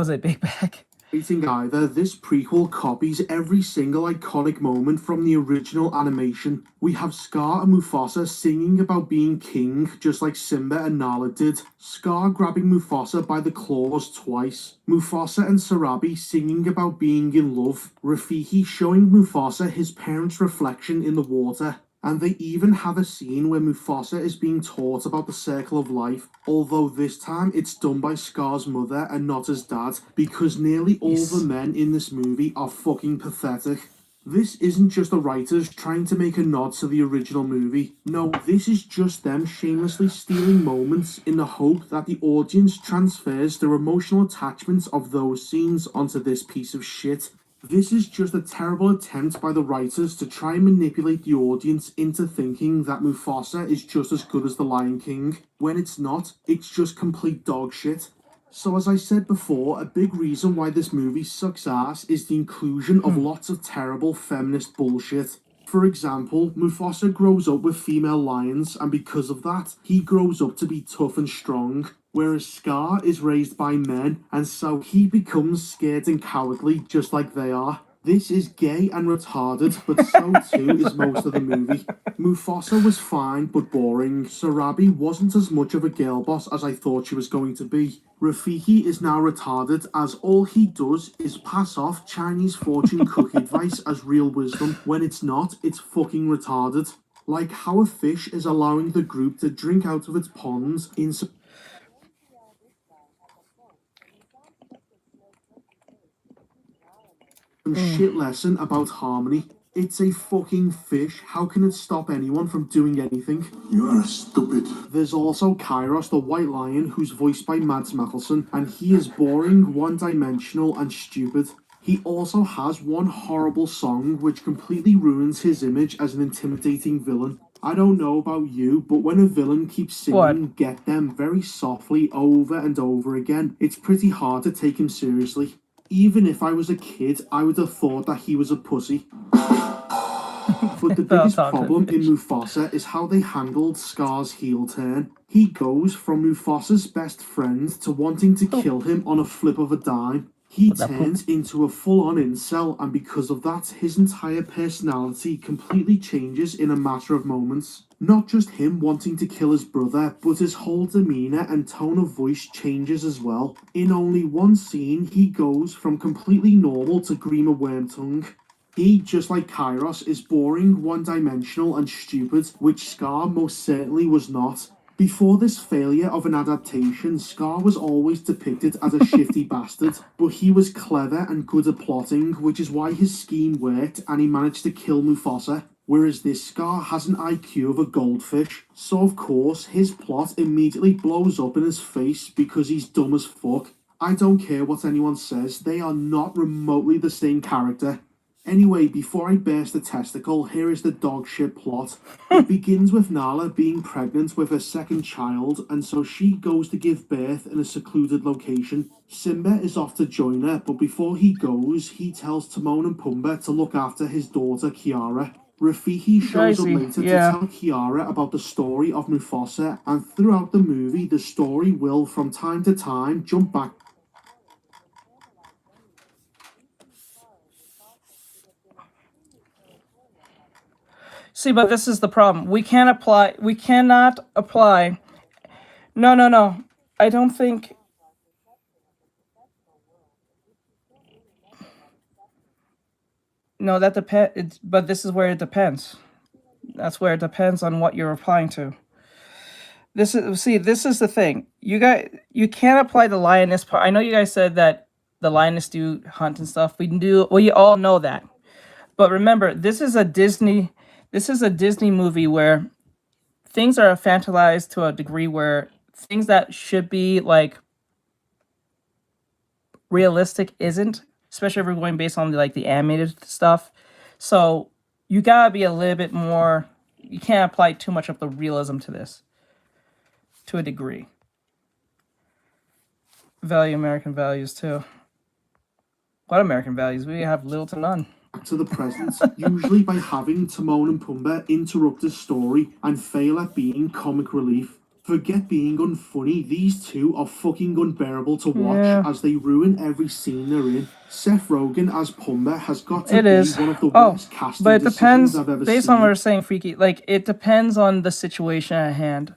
a big bag. Either this prequel copies every single iconic moment from the original animation. We have Scar and Mufasa singing about being king, just like Simba and Nala did. Scar grabbing Mufasa by the claws twice. Mufasa and Sarabi singing about being in love. Rafiki showing Mufasa his parents' reflection in the water. And they even have a scene where Mufasa is being taught about the circle of life, although this time it's done by Scar's mother and not his dad, because nearly all the men in this movie are fucking pathetic. This isn't just the writers trying to make a nod to the original movie. No, this is just them shamelessly stealing moments in the hope that the audience transfers their emotional attachments of those scenes onto this piece of shit. This is just a terrible attempt by the writers to try and manipulate the audience into thinking that Mufasa is just as good as the Lion King, when it's not. It's just complete dog shit. So as I said before, a big reason why this movie sucks ass is the inclusion of lots of terrible feminist bullshit. For example, Mufasa grows up with female lions, and because of that, he grows up to be tough and strong, whereas Scar is raised by men, and so he becomes scared and cowardly just like they are. This is gay and retarded, but so too is most of the movie. Mufasa was fine but boring. Sarabi wasn't as much of a girl boss as I thought she was going to be. Rafiki is now retarded, as all he does is pass off Chinese fortune cookie advice as real wisdom, when it's not. It's fucking retarded. Like how a fish is allowing the group to drink out of its ponds in some shit lesson about harmony. It's a fucking fish. How can it stop anyone from doing anything? You are stupid. There's also Kairos, the white lion, who's voiced by Mads Mikkelsen, and he is boring, one-dimensional, and stupid. He also has one horrible song which completely ruins his image as an intimidating villain. I don't know about you, but when a villain keeps singing Get Them very softly over and over again, it's pretty hard to take him seriously. Even if I was a kid, I would have thought that he was a pussy. But the biggest problem in Mufasa is how they handled Scar's heel turn. He goes from Mufasa's best friend to wanting to kill him on a flip of a dime. He turns into a full-on incel, and because of that, his entire personality completely changes in a matter of moments. Not just him wanting to kill his brother, but his whole demeanour and tone of voice changes as well. In only one scene, he goes from completely normal to Grima Wormtongue. He, just like Kairos, is boring, one-dimensional and stupid, which Scar most certainly was not. Before this failure of an adaptation, Scar was always depicted as a shifty bastard, but he was clever and good at plotting, which is why his scheme worked and he managed to kill Mufasa. Whereas this Scar has an IQ of a goldfish, so of course his plot immediately blows up in his face because he's dumb as fuck. I don't care what anyone says, they are not remotely the same character. Anyway, before I burst the testicle, here is the dog shit plot. It begins with Nala being pregnant with her second child, and so she goes to give birth in a secluded location. Simba is off to join her, but before he goes, he tells Timon and Pumbaa to look after his daughter Kiara. Rafiki shows up later to tell Kiara about the story of Mufasa, and throughout the movie, the story will, from time to time, jump back. See, but this is the problem. We cannot apply. No. I don't think. No, that depends. But this is where it depends. That's where it depends on what you're applying to. This is the thing. You can't apply the lioness part. I know you guys said that the lioness do hunt and stuff. We all know that. But remember, this is a Disney movie where things are infantilized to a degree where things that should be like realistic isn't, especially if we're going based on the animated stuff. So you gotta be a little bit more. You can't apply too much of the realism to this, to a degree. Value American values too. What American values? We have little to none. To the present, usually by having Timon and Pumbaa interrupt the story and fail at being comic relief. Forget being unfunny, these two are fucking unbearable to watch as they ruin every scene they're in. Seth Rogen as Pumbaa has got to be one of the worst casting but it depends, decisions I've ever based seen. on what we're saying, Freaky, it depends on the situation at hand.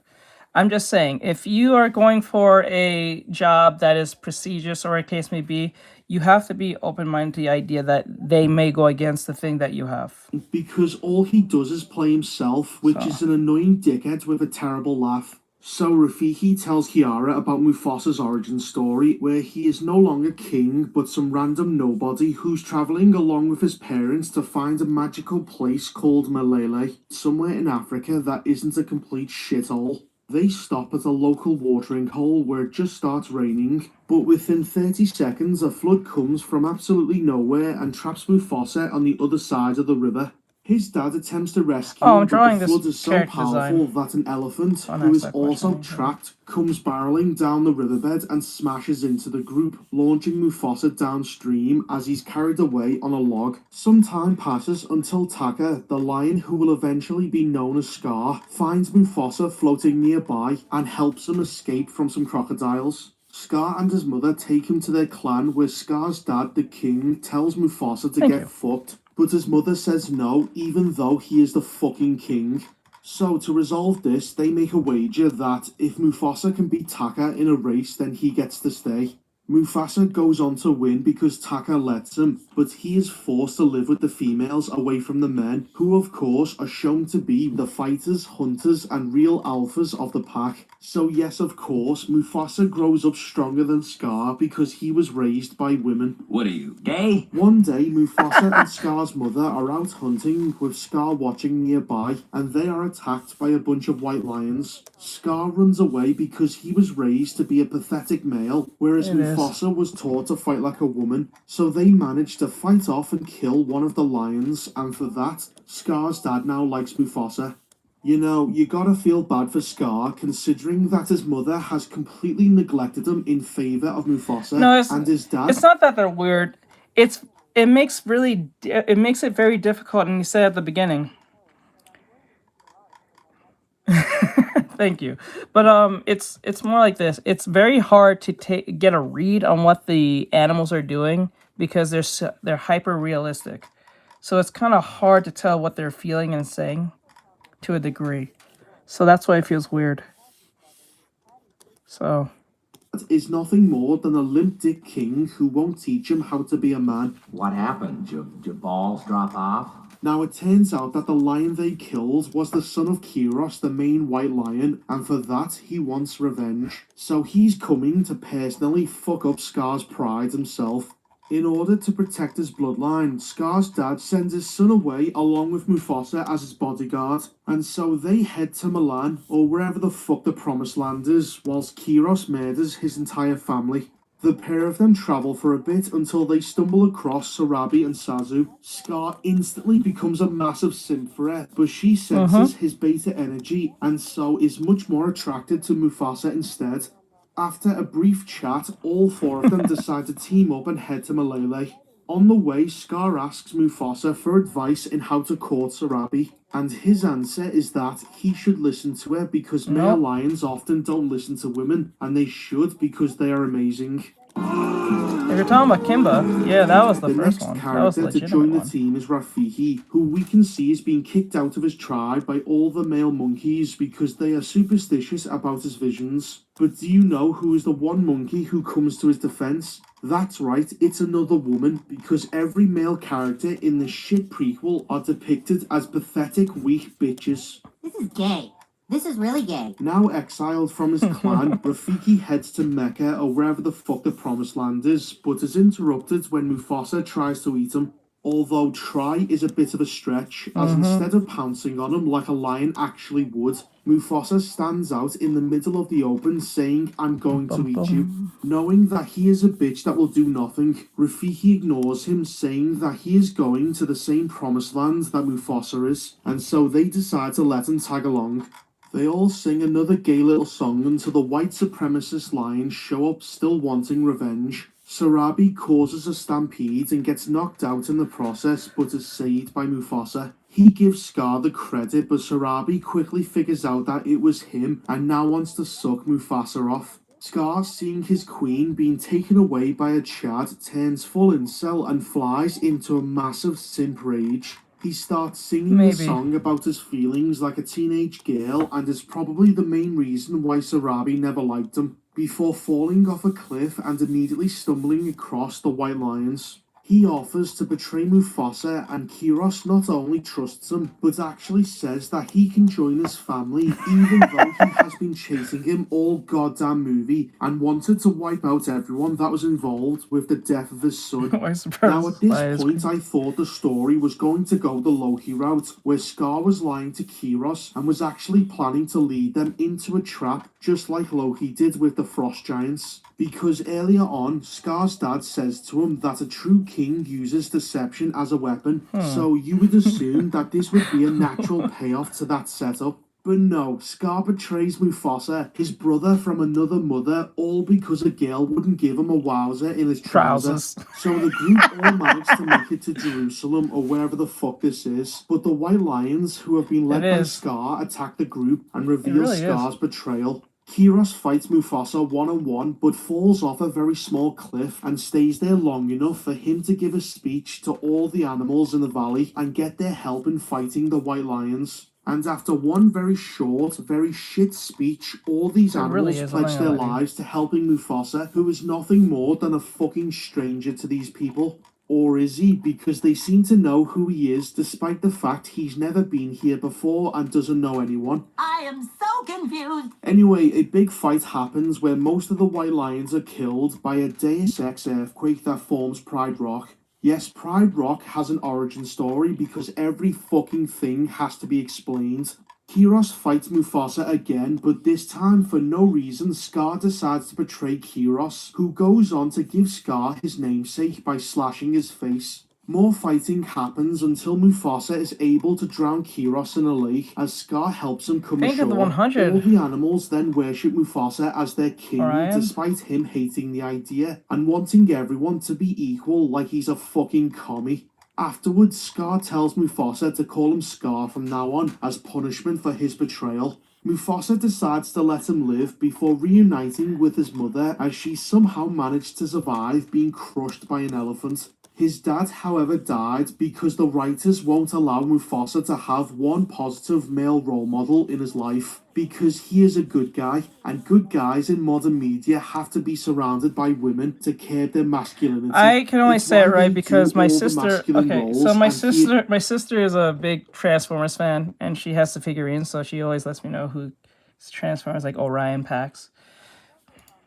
I'm just saying, if you are going for a job that is prestigious or a case may be, you have to be open-minded to the idea that they may go against the thing that you have. Because all he does is play himself, which is an annoying dickhead with a terrible laugh. So Rafiki tells Kiara about Mufasa's origin story, where he is no longer king, but some random nobody who's travelling along with his parents to find a magical place called Malele, somewhere in Africa that isn't a complete shithole. They stop at a local watering hole where it just starts raining, but within 30 seconds a flood comes from absolutely nowhere and traps Mufasa on the other side of the river. His dad attempts to rescue him, but the flood is so powerful that an elephant, who is also trapped, comes barreling down the riverbed and smashes into the group, launching Mufasa downstream as he's carried away on a log. Some time passes until Taka, the lion who will eventually be known as Scar, finds Mufasa floating nearby and helps him escape from some crocodiles. Scar and his mother take him to their clan, where Scar's dad, the king, tells Mufasa to get fucked. But his mother says no, even though he is the fucking king. So to resolve this, they make a wager that if Mufasa can beat Taka in a race, then he gets to stay. Mufasa goes on to win because Taka lets him, but he is forced to live with the females away from the men, who of course are shown to be the fighters, hunters, and real alphas of the pack. So yes, of course, Mufasa grows up stronger than Scar because he was raised by women. What are you, gay? One day, Mufasa and Scar's mother are out hunting, with Scar watching nearby, and they are attacked by a bunch of white lions. Scar runs away because he was raised to be a pathetic male, whereas Mufasa was taught to fight like a woman. So they manage to fight off and kill one of the lions, and for that, Scar's dad now likes Mufasa. You know, you gotta feel bad for Scar, considering that his mother has completely neglected him in favour of Mufasa and his dad. It's not that they're weird. It makes it very difficult, and you said at the beginning. Thank you. But it's more like this. It's very hard to get a read on what the animals are doing because they're hyper realistic. So it's kind of hard to tell what they're feeling and saying to a degree. So that's why it feels weird. So is nothing more than a limp dick king who won't teach him how to be a man. What happened? Your balls drop off? Now it turns out that the lion they killed was the son of Kiros, the main white lion, and for that he wants revenge. So he's coming to personally fuck up Scar's pride himself. In order to protect his bloodline, Scar's dad sends his son away along with Mufasa as his bodyguard, and so they head to Milan, or wherever the fuck the Promised Land is, whilst Kiros murders his entire family. The pair of them travel for a bit until they stumble across Sarabi and Sazu. Scar instantly becomes a massive simp for her, but she senses his beta energy and so is much more attracted to Mufasa instead. After a brief chat, all four of them decide to team up and head to Malele. On the way, Scar asks Mufasa for advice in how to court Sarabi, and his answer is that he should listen to her because male lions often don't listen to women, and they should because they are amazing. If you're talking about Kimba, yeah, that was the first one. That was The next character to join the team is Rafiki, who we can see is being kicked out of his tribe by all the male monkeys because they are superstitious about his visions. But do you know who is the one monkey who comes to his defense? That's right, it's another woman, because every male character in the shit prequel are depicted as pathetic, weak bitches. This is gay. This is really gay. Now exiled from his clan, Rafiki heads to Mecca or wherever the fuck the promised land is, but is interrupted when Mufasa tries to eat him. Although try is a bit of a stretch, as instead of pouncing on him like a lion actually would, Mufasa stands out in the middle of the open saying, "I'm going to eat you." Knowing that he is a bitch that will do nothing, Rafiki ignores him, saying that he is going to the same promised land that Mufasa is, and so they decide to let him tag along. They all sing another gay little song until the white supremacist lions show up still wanting revenge. Sarabi causes a stampede and gets knocked out in the process but is saved by Mufasa. He gives Scar the credit, but Sarabi quickly figures out that it was him and now wants to suck Mufasa off. Scar, seeing his queen being taken away by a Chad, turns full incel and flies into a massive simp rage. He starts singing a song about his feelings like a teenage girl and is probably the main reason why Sarabi never liked him, before falling off a cliff and immediately stumbling across the white lions. He offers to betray Mufasa, and Kiros not only trusts him, but actually says that he can join his family even though he has been chasing him all goddamn movie and wanted to wipe out everyone that was involved with the death of his son. Now at this point I thought the story was going to go the Loki route, where Scar was lying to Kiros and was actually planning to lead them into a trap just like Loki did with the Frost Giants. Because earlier on, Scar's dad says to him that a true king uses deception as a weapon, so you would assume that this would be a natural payoff to that setup. But no, Scar betrays Mufasa, his brother from another mother, all because a girl wouldn't give him a wowzer in his trousers. So the group all managed to make it to Jerusalem or wherever the fuck this is, but the White Lions, who have been led by Scar, attack the group and reveal Scar's betrayal. Kiros fights Mufasa one-on-one, but falls off a very small cliff and stays there long enough for him to give a speech to all the animals in the valley and get their help in fighting the White Lions. And after one very short, very shit speech, all these animals pledge their lives to helping Mufasa, who is nothing more than a fucking stranger to these people. Or is he? Because they seem to know who he is, despite the fact he's never been here before and doesn't know anyone. I am so confused. Anyway, a big fight happens where most of the White Lions are killed by a Deus Ex earthquake that forms Pride Rock. Yes, Pride Rock has an origin story because every fucking thing has to be explained. Kiros fights Mufasa again, but this time for no reason Scar decides to betray Kiros, who goes on to give Scar his namesake by slashing his face. More fighting happens until Mufasa is able to drown Kiros in a lake as Scar helps him come ashore. All the animals then worship Mufasa as their king, despite him hating the idea and wanting everyone to be equal like he's a fucking commie. Afterwards, Scar tells Mufasa to call him Scar from now on as punishment for his betrayal. Mufasa decides to let him live before reuniting with his mother as she somehow managed to survive being crushed by an elephant. His dad, however, died because the writers won't allow Mufasa to have one positive male role model in his life, because he is a good guy, and good guys in modern media have to be surrounded by women to curb their masculinity. I can only say it right because my sister. Okay, so my sister is a big Transformers fan, and she has the figurines, so she always lets me know who Transformers like Orion packs.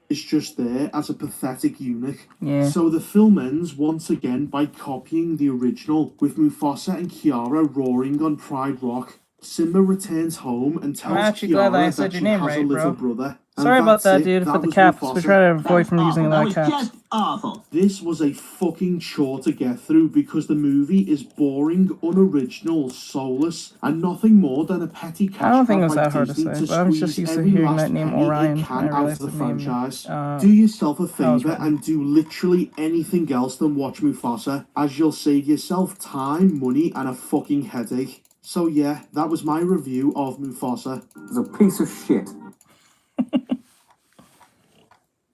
Is just there as a pathetic eunuch. Yeah. So the film ends once again by copying the original, with Mufasa and Kiara roaring on Pride Rock. Simba returns home and tells Kiara that she has a little brother. Sorry about that, dude, for the caps. We're trying to avoid from using a lot of caps. Just awful. This was a fucking chore to get through because the movie is boring, unoriginal, soulless, and nothing more than a petty cash grab. I don't think it was that hard to say, but I'm just used to hearing that name Orion. I realized the franchise. name. Do yourself a favor and do literally anything else than watch Mufasa, as you'll save yourself time, money, and a fucking headache. So yeah, that was my review of Mufasa. It's a piece of shit.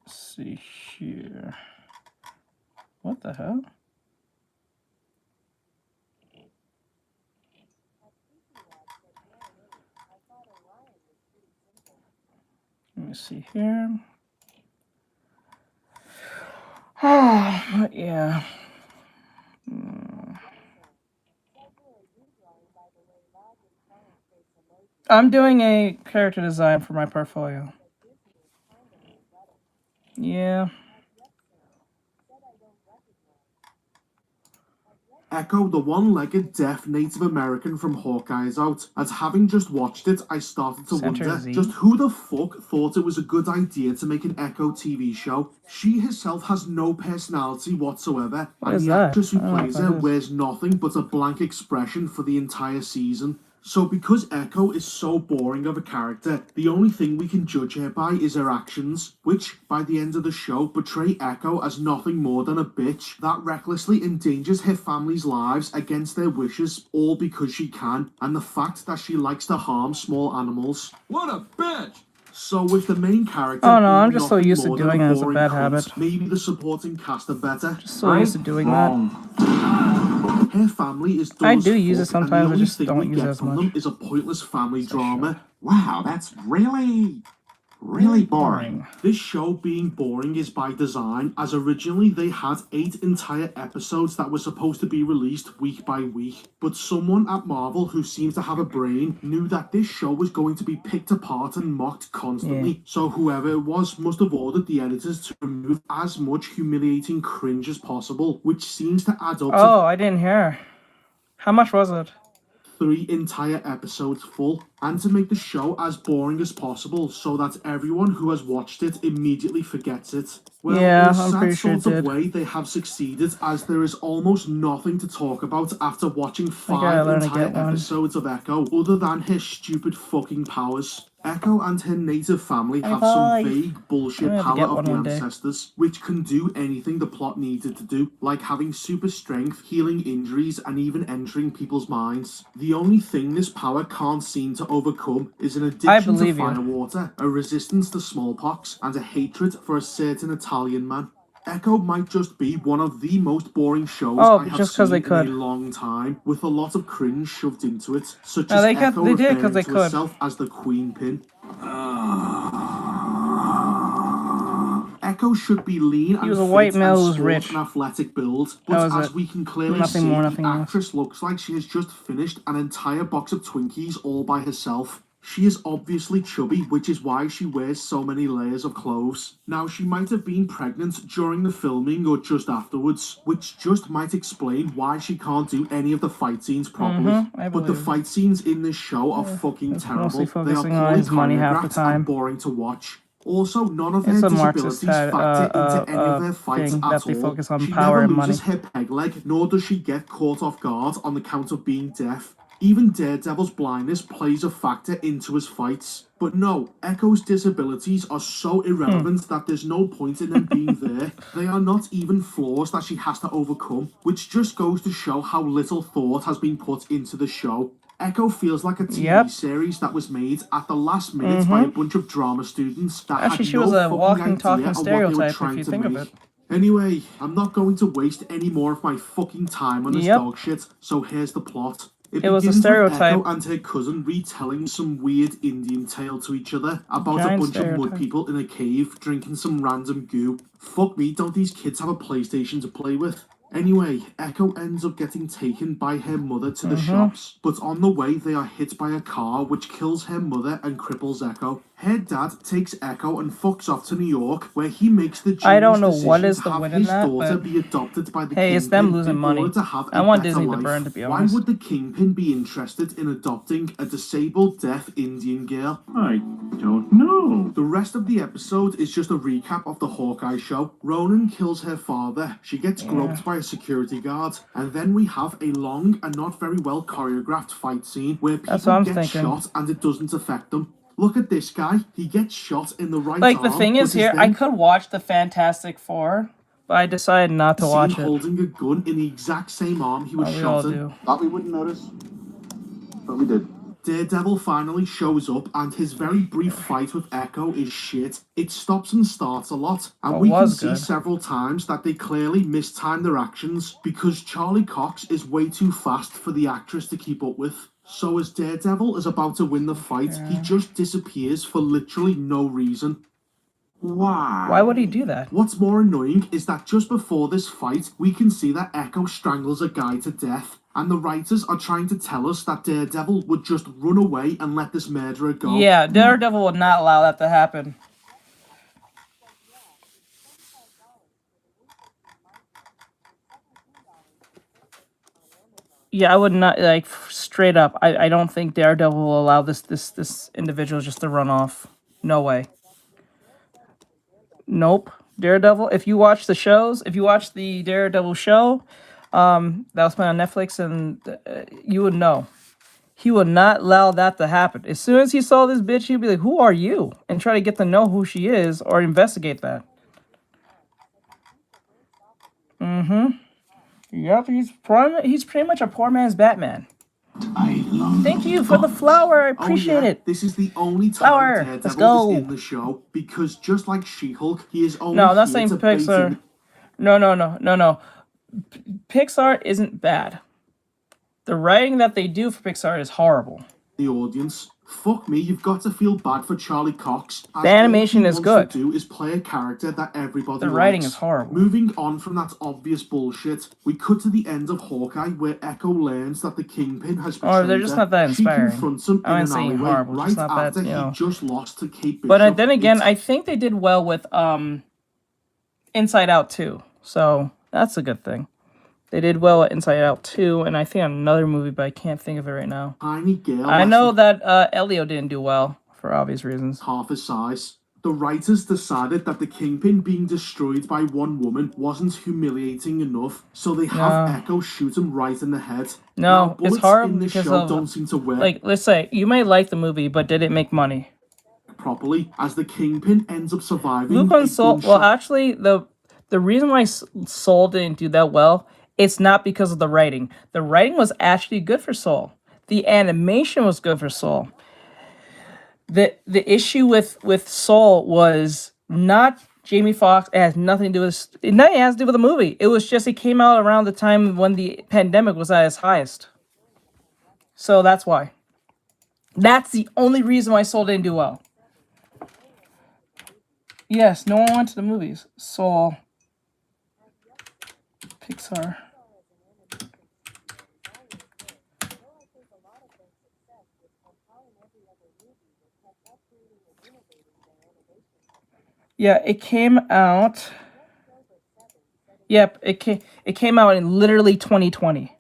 Let's see here. What the hell? Let me see here. Yeah. I'm doing a character design for my portfolio. Yeah. Echo, the one-legged deaf Native American from Hawkeye, is out, as having just watched it, I started to wonder just who the fuck thought it was a good idea to make an Echo TV show. She herself has no personality whatsoever, and the actress who plays her wears nothing but a blank expression for the entire season. So because Echo is so boring of a character, the only thing we can judge her by is her actions, which, by the end of the show, portray Echo as nothing more than a bitch that recklessly endangers her family's lives against their wishes, all because she can, and the fact that she likes to harm small animals. What a bitch! So with the main character Oh no, I'm being just so nothing used to more than doing it as a boring bad cunt, habit. maybe the supporting cast are better. Just so used to doing that. Her family is dull I as do use it fuck, and the sometimes, I only just thing don't we use get it as from much. them is a pointless family drama. Wow, that's really boring. This show being boring is by design, as originally they had 8 entire episodes that were supposed to be released week by week, but someone at Marvel who seems to have a brain knew that this show was going to be picked apart and mocked constantly, so whoever it was must have ordered the editors to remove as much humiliating cringe as possible, which seems to add up to Oh, I didn't hear. How much was it? 3 entire episodes full, and to make the show as boring as possible so that everyone who has watched it immediately forgets it. Well, Yeah, in a I'm sad pretty sure it sort of did. way, they have succeeded, as there is almost nothing to talk about after watching gotta 5 learn to entire get one. episodes of Echo, other than her stupid fucking powers. Echo and her native family have bye. some vague bullshit I'm gonna have to power get of one the one day. ancestors, which can do anything the plot needed to do, like having super strength, healing injuries, and even entering people's minds. The only thing this power can't seem to overcome is an addiction to believe you. firewater, a resistance to smallpox, and a hatred for a certain Italian man. Echo might just be one of the most boring shows I have just 'cause seen they could. in a long time, with a lot of cringe shoved into it, such No, as they did Echo 'cause referring they to could. herself as the Queen Pin. Echo should be lean and was a fit white male and who was sport rich. an athletic build, That but was as it. we can clearly Nothing see, more, the nothing less. actress looks like she has just finished an entire box of Twinkies all by herself. She is obviously chubby, which is why she wears so many layers of clothes. Now, she might have been pregnant during the filming or just afterwards, which just might explain why she can't do any of the fight scenes properly. I But the believe fight scenes in this show are fucking it's terrible. mostly They are focusing on poorly his money half the choreographed time. and boring to watch. Also, none of It's her a Marxist disabilities factor into any of their fights thing at that they all. focus on She power never and loses money. her peg leg, nor does she get caught off guard on the count of being deaf. Even Daredevil's blindness plays a factor into his fights. But no, Echo's disabilities are so irrelevant that there's no point in them being there. They are not even flaws that she has to overcome, which just goes to show how little thought has been put into the show. Echo feels like a TV series that was made at the last minute by a bunch of drama students that Actually, had she no was a fucking walking, idea talking of what they were stereotype, if trying you to think of make. it. Anyway, I'm not going to waste any more of my fucking time on this dog shit, so here's the plot. It was a begins stereotype. with Echo and her cousin retelling some weird Indian tale to each other about Giant a bunch of stereotype. mud people in a cave drinking some random goo. Fuck me, don't these kids have a PlayStation to play with? Anyway, Echo ends up getting taken by her mother to the shops, but on the way they are hit by a car which kills her mother and cripples Echo. Her dad takes Echo and fucks off to New York, where he makes the I don't genius know what decision is to the have win in his that, daughter but be adopted by the hey, it's them Kingpin losing in money. order to have I a want better Disney to life. burn, to be Why honest. would the Kingpin be interested in adopting a disabled deaf Indian girl? I don't know. The rest of the episode is just a recap of the Hawkeye show. Ronan kills her father, she gets groped by a security guard, and then we have a long and not very well choreographed fight scene where That's what people I'm get thinking. shot and it doesn't affect them. Look at this guy, he gets shot in the right Like, arm. the thing is but here, then I could watch the Fantastic Four, but I decided not to seen watch it. holding a gun in the exact same arm he was Oh, we shot all in. do. Thought we wouldn't notice, but we did. Daredevil finally shows up, and his very brief fight with Echo is shit. It stops and starts a lot, and It we can was see good. several times that they clearly mistimed their actions because Charlie Cox is way too fast for the actress to keep up with. So as Daredevil is about to win the fight, he just disappears for literally no reason. Why would he do that? What's more annoying is that just before this fight, we can see that Echo strangles a guy to death, And the writers are trying to tell us that Daredevil would just run away and let this murderer go. Yeah, Daredevil would not allow that to happen. Yeah, I would not, like, straight up. I don't think Daredevil will allow this individual just to run off. No way. Nope. Daredevil, if you watch the shows, if you watch the Daredevil show, that was played on Netflix, and you would know. He would not allow that to happen. As soon as he saw this bitch, he'd be like, who are you? And try to get to know who she is or investigate that. Mm-hmm. Yep, he's pretty much a poor man's Batman. Thank you for the flower. I appreciate it. This is the only time Flower. Daredevil Let's go. is in the show, because just like She-Hulk, he is only No, I'm not here saying to bait Pixar. in No. Pixar isn't bad. The writing that they do for Pixar is horrible. the audience. Fuck me, you've got to feel bad for Charlie Cox. The animation is good. All he wants to do is play a character that everybody The writing likes. is horrible. Moving on from that obvious bullshit, we cut to the end of Hawkeye, where Echo learns that the Kingpin has betrayed Oh, they're just not that inspiring. She confronts him I in ain't an saying alleyway horrible, right just not that, after you know. he just lost to Kate Bishop. But then again, I think they did well with Inside Out 2. So that's a good thing. They did well at Inside Out 2, and I think another movie, but I can't think of it right now. Tiny girl. I know that Elio didn't do well for obvious reasons. Half his size. The writers decided that the Kingpin being destroyed by one woman wasn't humiliating enough, so they have Echo shoot him right in the head. No, Now, it's bullets hard in this because show of, don't seem to work like, let's say, you may like the movie, but did it make money? properly, as the Kingpin ends up surviving. Luke on Soul, well, actually, the reason why Soul didn't do that well, it's not because of the writing. The writing was actually good for Soul. The animation was good for Soul. The issue with Soul was not Jamie Foxx. It has nothing to do with it. Has to do with the movie. It was just it came out around the time when the pandemic was at its highest. So that's why. That's the only reason why Soul didn't do well. Yes, no one went to the movies. Soul. Pixar. Yeah, it came out. Yep, it came out in literally 2020.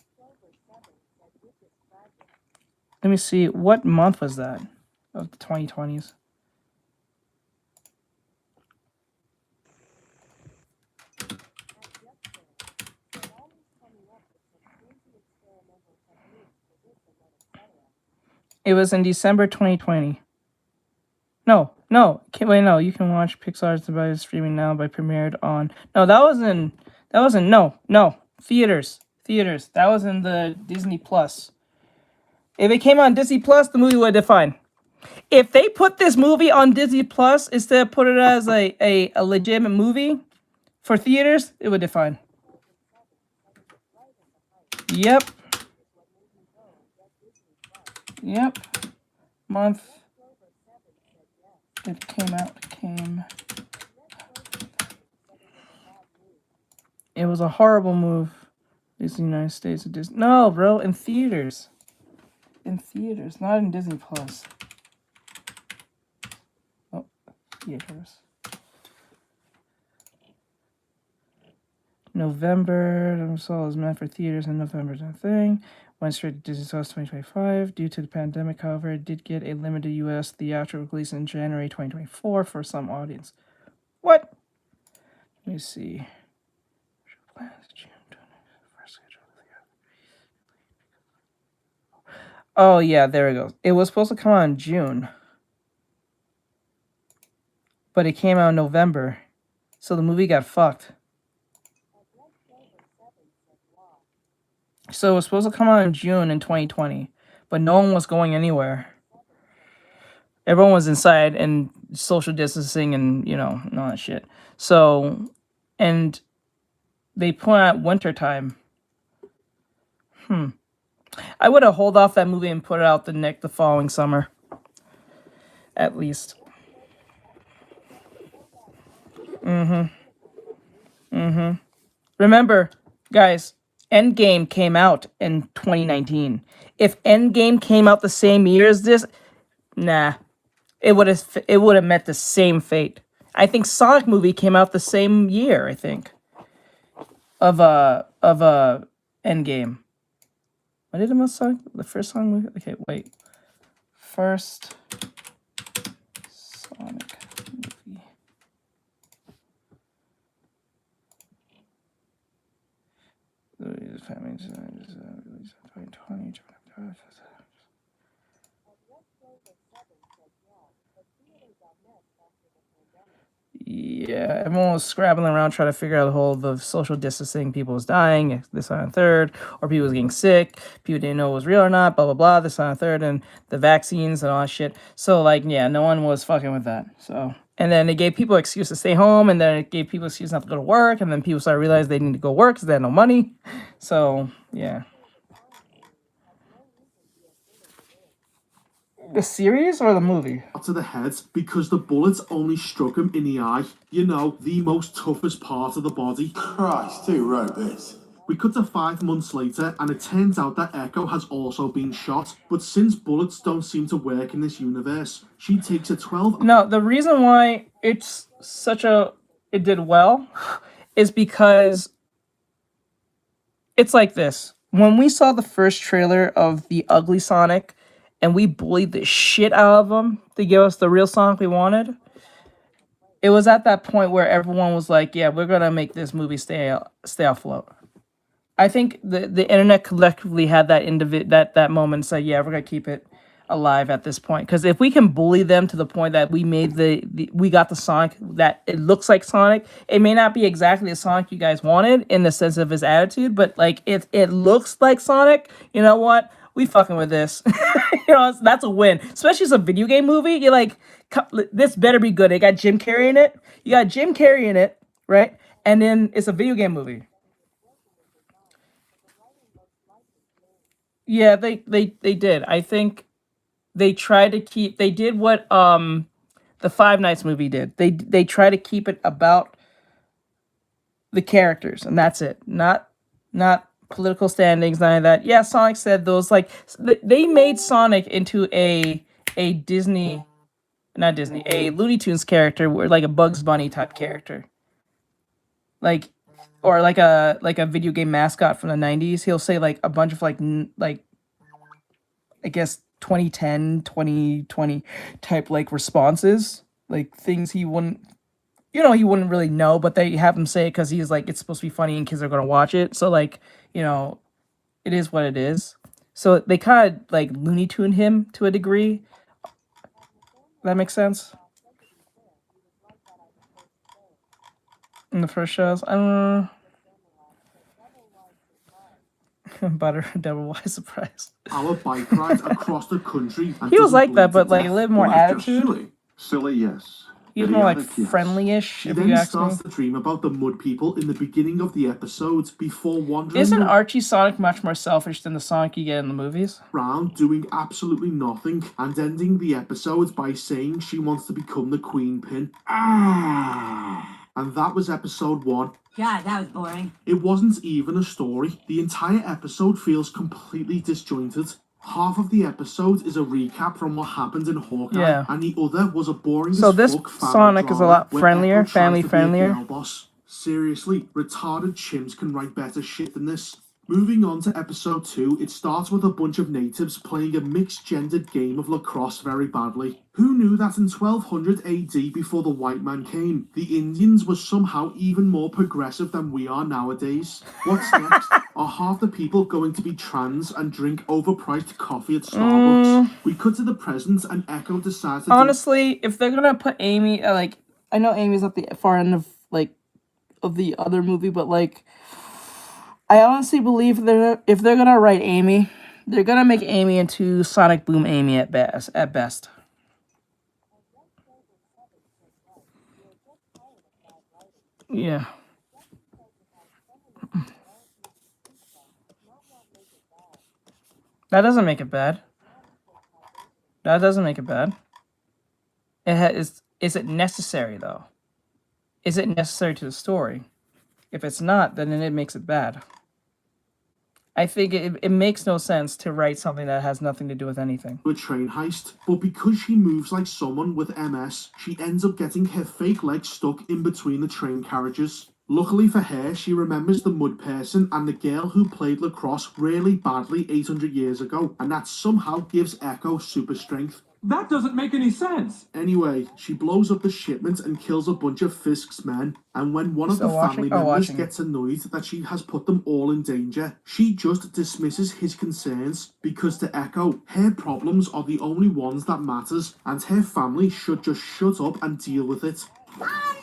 Let me see, what month was that of the 2020s? It was in December 2020. No. Wait, no. You can watch Pixar's by streaming now by premiered on. No, that was in theaters. That was in the Disney Plus. If it came on Disney Plus, the movie would have fine. If they put this movie on Disney Plus instead of put it as a legitimate movie for theaters, it would have fine. Yep. Month. It came out. It was a horrible move. Disney United States. No, bro, in theaters. Not in Disney Plus. Oh, theaters. November. So it was meant for theaters in November. Thing. Went straight to Disney Plus 2025. Due to the pandemic, however, it did get a limited U.S. theatrical release in January 2024 for some audience. What? Let me see. Oh, yeah, there it goes. It was supposed to come out in June. But it came out in November. So the movie got fucked. So it was supposed to come out in June in 2020. But no one was going anywhere. Everyone was inside and social distancing and, and all that shit. So, and they put out wintertime. I would have hold off that movie and put it out the following summer. At least. Remember, guys, Endgame came out in 2019. If Endgame came out the same year as this, nah, it would have met the same fate. I think Sonic movie came out the same year. I think of Endgame. When did the first Sonic movie? Okay, wait. First Sonic movie. Yeah, everyone was scrabbling around trying to figure out the social distancing. People was dying, this on a third, or people was getting sick. People didn't know it was real or not, blah, blah, blah, this on a third, and the vaccines and all that shit. So, like, yeah, no one was fucking with that. So, and then it gave people an excuse to stay home, and then it gave people an excuse not to go to work, and then people started realizing they need to go work because they had no money. So, yeah. The series or the movie? To the head because the bullets only struck him in the eye. You know, the most toughest part of the body. Christ, who wrote this? We cut to 5 months later, and it turns out that Echo has also been shot. But since bullets don't seem to work in this universe, she takes a 12. No, the reason why it did well is because it's like this. When we saw the first trailer of the ugly Sonic and we bullied the shit out of him to give us the real Sonic we wanted, it was at that point where everyone was like, yeah, we're going to make this movie stay afloat. I think the internet collectively had that moment and said, yeah, we're going to keep it alive at this point. Because if we can bully them to the point that we made we got the Sonic that it looks like Sonic, it may not be exactly the Sonic you guys wanted in the sense of his attitude, but like if it looks like Sonic, you know what? We fucking with this. You know, that's a win. Especially as a video game movie. You're like, this better be good. It got Jim Carrey in it. You got Jim Carrey in it, right? And then it's a video game movie. Yeah, they did. I think they tried to keep. They did what the Five Nights movie did. They try to keep it about the characters, and that's it. Not political standings, none of that. Yeah, Sonic said those, like, they made Sonic into a Disney, not Disney, a Looney Tunes character, where like a Bugs Bunny type character, like, or like a video game mascot from the 90s. He'll say like a bunch of like I guess 2010, 2020 type like responses, like things he wouldn't really know, but they have him say it because he's like, it's supposed to be funny and kids are gonna watch it. So like, it is what it is. So they kind of like Looney Tune him to a degree. That makes sense. In the first shows, I don't know. Butter Devil Wise surprise. Our bike rides across the country. He was like that, but like a little more attitude. Silly, yes. He's more like friendly-ish. He then starts to dream about the mud people in the beginning of the episode before wandering. Isn't Archie Sonic much more selfish than the Sonic you get in the movies? Around doing absolutely nothing and ending the episode by saying she wants to become the Queen Pin. And that was episode 1. God, that was boring. It wasn't even a story. The entire episode feels completely disjointed. Half of the episode is a recap from what happened in Hawkeye, and the other was a boring So this Sonic is a lot friendlier, family friendlier. Seriously, retarded chimps can write better shit than this. Moving on to episode 2, it starts with a bunch of natives playing a mixed-gendered game of lacrosse very badly. Who knew that in 1200 AD, before the white man came, the Indians were somehow even more progressive than we are nowadays? What's next? Are half the people going to be trans and drink overpriced coffee at Starbucks? We cut to the present and Echo decides to honestly, if they're gonna put Amy, like, I know Amy's at the far end of the other movie, but like, I honestly believe if they're gonna write Amy, they're gonna make Amy into Sonic Boom Amy at best. Yeah. That doesn't make it bad. That doesn't make it bad. Is it necessary though? Is it necessary to the story? If it's not, then it makes it bad. I think it makes no sense to write something that has nothing to do with anything. A train heist, but because she moves like someone with MS, she ends up getting her fake leg stuck in between the train carriages. Luckily for her, she remembers the mud person and the girl who played lacrosse really badly 800 years ago, and that somehow gives Echo super strength. That doesn't make any sense. Anyway, she blows up the shipment and kills a bunch of Fisk's men, and when one of the family members gets annoyed that she has put them all in danger, she just dismisses his concerns, because to Echo, her problems are the only ones that matters, and her family should just shut up and deal with it.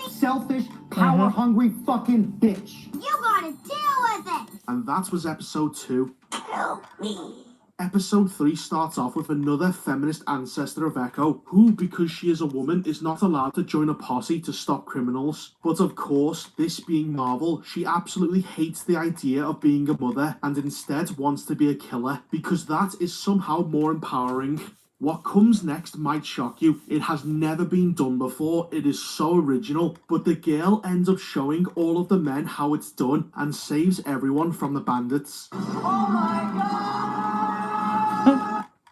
Selfish, power-hungry fucking bitch. You gotta deal with it. And that was episode 2. Help me. Episode 3 starts off with another feminist ancestor of Echo, who, because she is a woman, is not allowed to join a posse to stop criminals. But of course, this being Marvel, she absolutely hates the idea of being a mother and instead wants to be a killer, because that is somehow more empowering. What comes next might shock you. It has never been done before, it is so original, but the girl ends up showing all of the men how it's done and saves everyone from the bandits. Oh my god!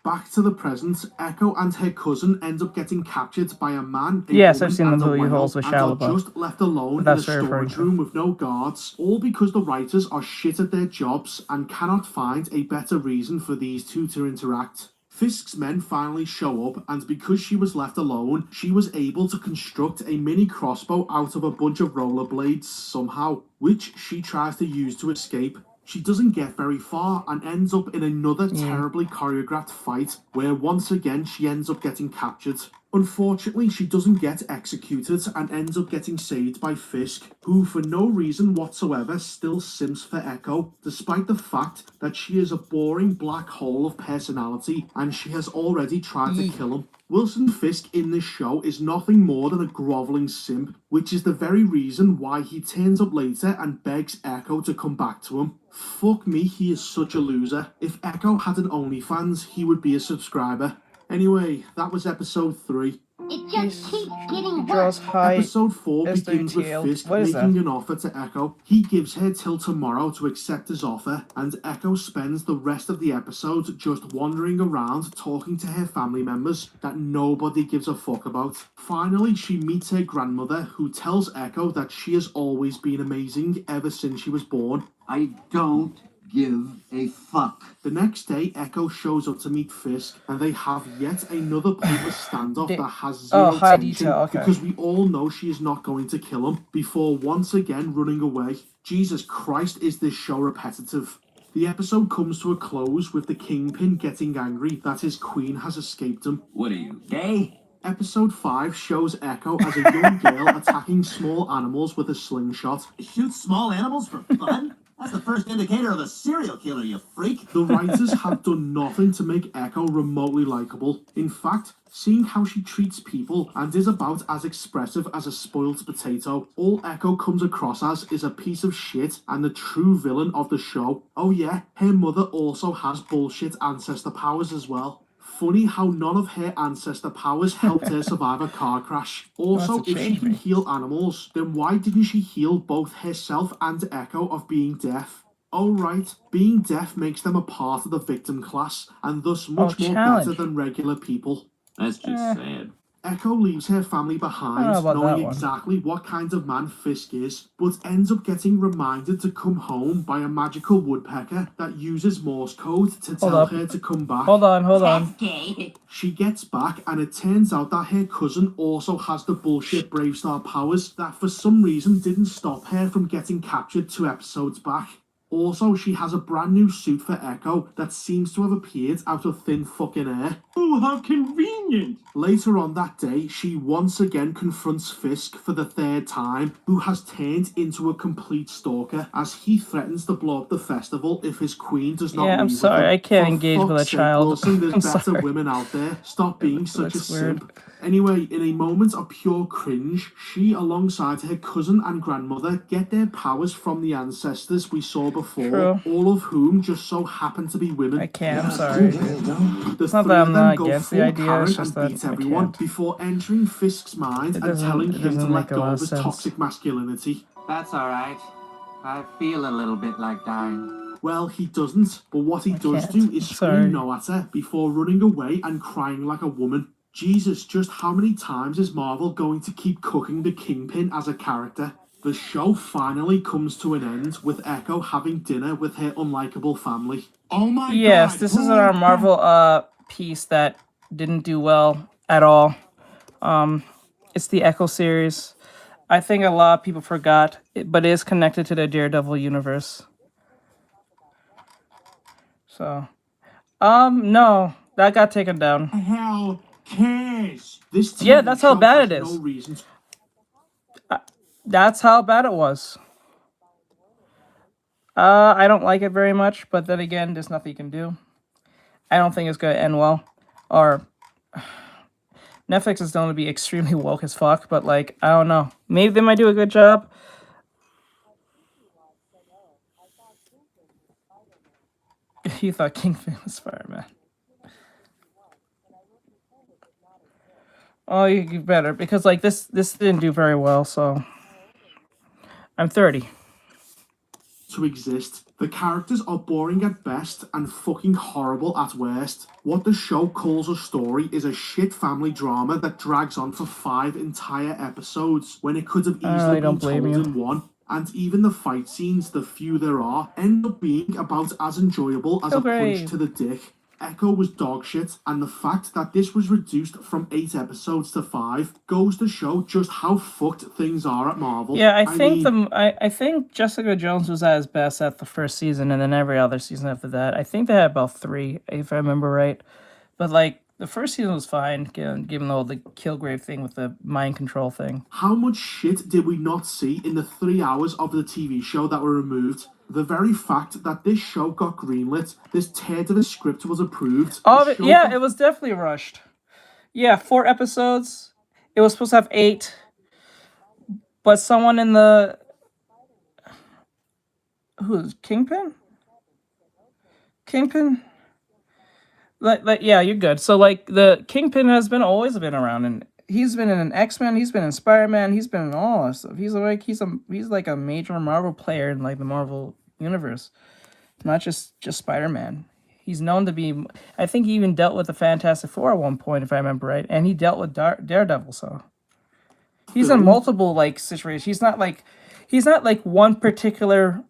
Back to the present, Echo and her cousin end up getting captured by a man, Yes, I've seen the movie Holes with and Shia are LaBeouf. just left alone in a That's very storage room with no guards, all because the writers are shit at their jobs and cannot find a better reason for these two to interact. Fisk's men finally show up, and because she was left alone, she was able to construct a mini crossbow out of a bunch of rollerblades somehow, which she tries to use to escape. She doesn't get very far and ends up in another terribly choreographed fight, where once again she ends up getting captured. Unfortunately, she doesn't get executed and ends up getting saved by Fisk, who for no reason whatsoever still simps for Echo, despite the fact that she is a boring black hole of personality and she has already tried to kill him. Wilson Fisk in this show is nothing more than a grovelling simp, which is the very reason why he turns up later and begs Echo to come back to him. Fuck me, he is such a loser. If Echo had an OnlyFans, he would be a subscriber. Anyway, that was episode 3. It just keeps getting worse. Episode 4 begins with Fisk making an offer to Echo. He gives her till tomorrow to accept his offer, and Echo spends the rest of the episode just wandering around talking to her family members that nobody gives a fuck about. Finally, she meets her grandmother, who tells Echo that she has always been amazing ever since she was born. I don't give a fuck. The next day, Echo shows up to meet Fisk, and they have yet another pointless standoff that has zero tension, because we all know she is not going to kill him, before once again running away. Jesus Christ, is this show repetitive. The episode comes to a close with the Kingpin getting angry that his queen has escaped him. What are you, gay? Episode 5 shows Echo as a young girl attacking small animals with a slingshot. Shoot small animals for fun? That's the first indicator of a serial killer, you freak. The writers have done nothing to make Echo remotely likable. In fact, seeing how she treats people and is about as expressive as a spoiled potato, all Echo comes across as is a piece of shit and the true villain of the show. Oh yeah, her mother also has bullshit ancestor powers as well. Funny how none of her ancestor powers helped her survive a car crash. Also, if she can heal animals, then why didn't she heal both herself and Echo of being deaf? Oh right, being deaf makes them a part of the victim class, and thus much more better than regular people. That's just sad. Echo leaves her family behind, knowing exactly what kind of man Fisk is, but ends up getting reminded to come home by a magical woodpecker that uses Morse code to tell her to come back. Hold on. She gets back, and it turns out that her cousin also has the bullshit Brave Star powers that for some reason didn't stop her from getting captured 2 episodes back. Also, she has a brand new suit for Echo that seems to have appeared out of thin fucking air. Oh, how convenient! Later on that day, she once again confronts Fisk for the 3rd time, who has turned into a complete stalker as he threatens to blow up the festival if his queen does not leave I'm sorry, I can't engage with a child. Wilson, there's better women out there. Stop being such a simp. Anyway, in a moment of pure cringe, she, alongside her cousin and grandmother, get their powers from the ancestors we saw before, all of whom just so happen to be women. I'm sorry. The It's not that I'm not against the idea, it's just that beat everyone before entering Fisk's mind and telling him to let go of his toxic masculinity. That's alright. I feel a little bit like dying. Well, he doesn't, but what he does do is scream no at her before running away and crying like a woman. Jesus, just how many times is Marvel going to keep cooking the Kingpin as a character? The show finally comes to an end with Echo having dinner with her unlikable family. Oh my god! Yes, this is our Marvel piece that didn't do well at all. It's the Echo series. I think a lot of people forgot, but it is connected to the Daredevil universe. So, no, that got taken down. Hell cares. Yeah, that's how bad it is. That's how bad it was. I don't like it very much, but then again, there's nothing you can do. I don't think it's gonna end well. Or Netflix is known to be extremely woke as fuck, but like, I don't know. Maybe they might do a good job. You thought Kingpin was Spider-Man. Oh, you better, because like this didn't do very well, so I'm 30. To exist. The characters are boring at best and fucking horrible at worst. What the show calls a story is a shit family drama that drags on for 5 entire episodes when it could have easily been told in one. And even the fight scenes, the few there are, end up being about as enjoyable as a punch to the dick. Echo was dog shit, and the fact that this was reduced from 8 episodes to 5 goes to show just how fucked things are at Marvel. Yeah, I think Jessica Jones was at his best at the first season, and then every other season after that. I think they had about 3, if I remember right. But like the first season was fine, given all the Kilgrave thing with the mind control thing. How much shit did we not see in the 3 hours of the TV show that were removed? The very fact that this show got greenlit, this turd of a script was approved. Oh, yeah, it was definitely rushed. Yeah, 4 episodes. It was supposed to have 8. But someone in the... Who's Kingpin? Kingpin? Like, yeah, you're good. So, like, the Kingpin has always been around, and he's been in an X-Men, he's been in Spider-Man, he's been in all that stuff. He's like a major Marvel player in like the Marvel universe, not just Spider-Man. He's known to be. I think he even dealt with the Fantastic Four at one point, if I remember right, and he dealt with Daredevil. So he's in multiple like situations. He's not like one particular.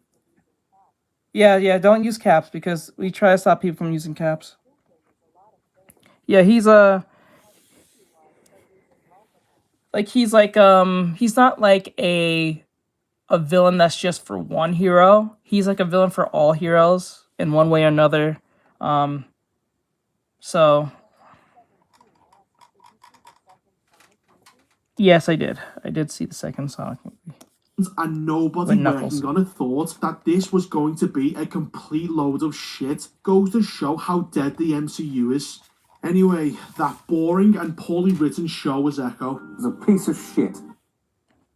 Yeah. Don't use caps because we try to stop people from using caps. Yeah, he's not like a villain that's just for one hero. He's like a villain for all heroes in one way or another. So yes, I did see the second Sonic movie. And nobody working on it thought that this was going to be a complete load of shit. Goes to show how dead the MCU is. Anyway, that boring and poorly written show was Echo. It was a piece of shit.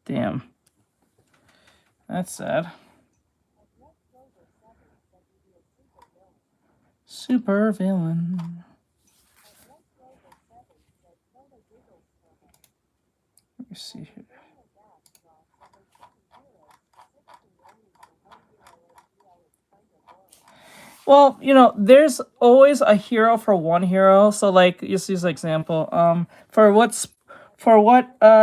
Damn. That's sad. Super villain. Let me see here. Well, there's always a hero for one hero. So, like, just use an example. For what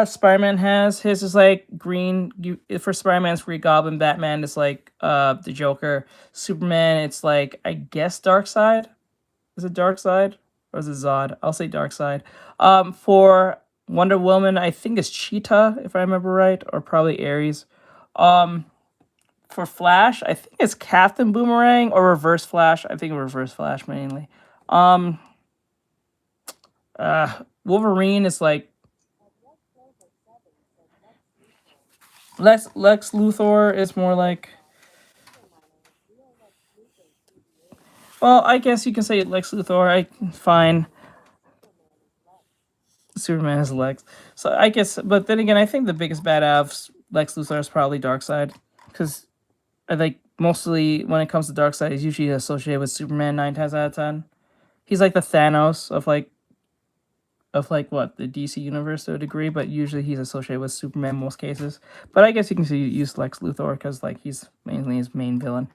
Spider-Man has, his is like green. For Spider-Man, it's Green Goblin. Batman is like the Joker. Superman, it's like, I guess, Darkseid. Is it Darkseid or is it Zod? I'll say Darkseid. For Wonder Woman, I think it's Cheetah, if I remember right, or probably Ares. For Flash, I think it's Captain Boomerang or Reverse Flash. I think Reverse Flash mainly. Wolverine is like Lex Luthor is more like. Well, I guess you can say Lex Luthor. Fine. Superman is Lex, so I guess. But then again, I think the biggest bad out of Lex Luthor is probably Darkseid, because I think mostly when it comes to Darkseid, he's usually associated with Superman 9 times out of 10. He's like the Thanos of what, the DC universe to a degree, but usually he's associated with Superman in most cases. But I guess you can use Lex Luthor because like he's mainly his main villain.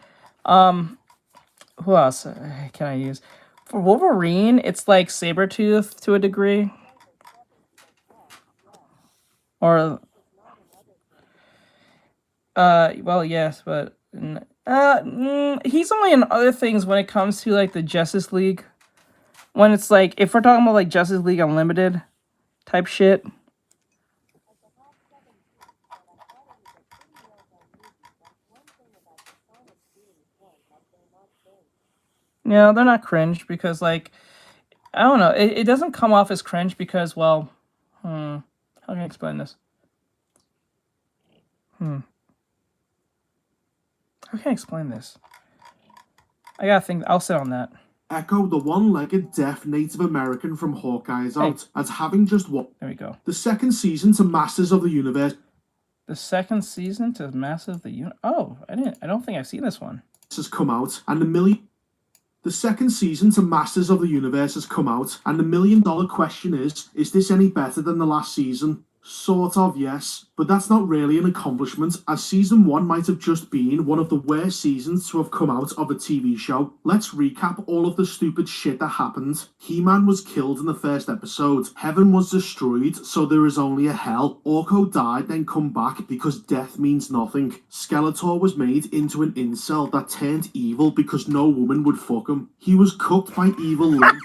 Who else can I use? For Wolverine, it's like Sabretooth to a degree. Or, well, yes, but he's only in other things when it comes to like the Justice League. When it's like, if we're talking about like Justice League Unlimited type shit. Yeah, they're not cringe because like, I don't know, it doesn't come off as cringe because, well, how can I explain this? How can I explain this? I gotta think, I'll sit on that. Echo, the one-legged deaf Native American from Hawkeye, is out as having just what? There we go. The second season to Masters of the Universe. The second season to Masters of the Universe. Oh, I don't think I've seen this one. Has come out, and the second season to Masters of the Universe has come out, and the million-dollar question is this any better than the last season? Sort of, yes, but that's not really an accomplishment, as season 1 might have just been one of the worst seasons to have come out of a TV show. Let's recap all of the stupid shit that happened. He-Man was killed in the first episode. Heaven was destroyed, so there is only a hell. Orko died, then come back because death means nothing. Skeletor was made into an incel that turned evil because no woman would fuck him. He was cooked by evil Lynn.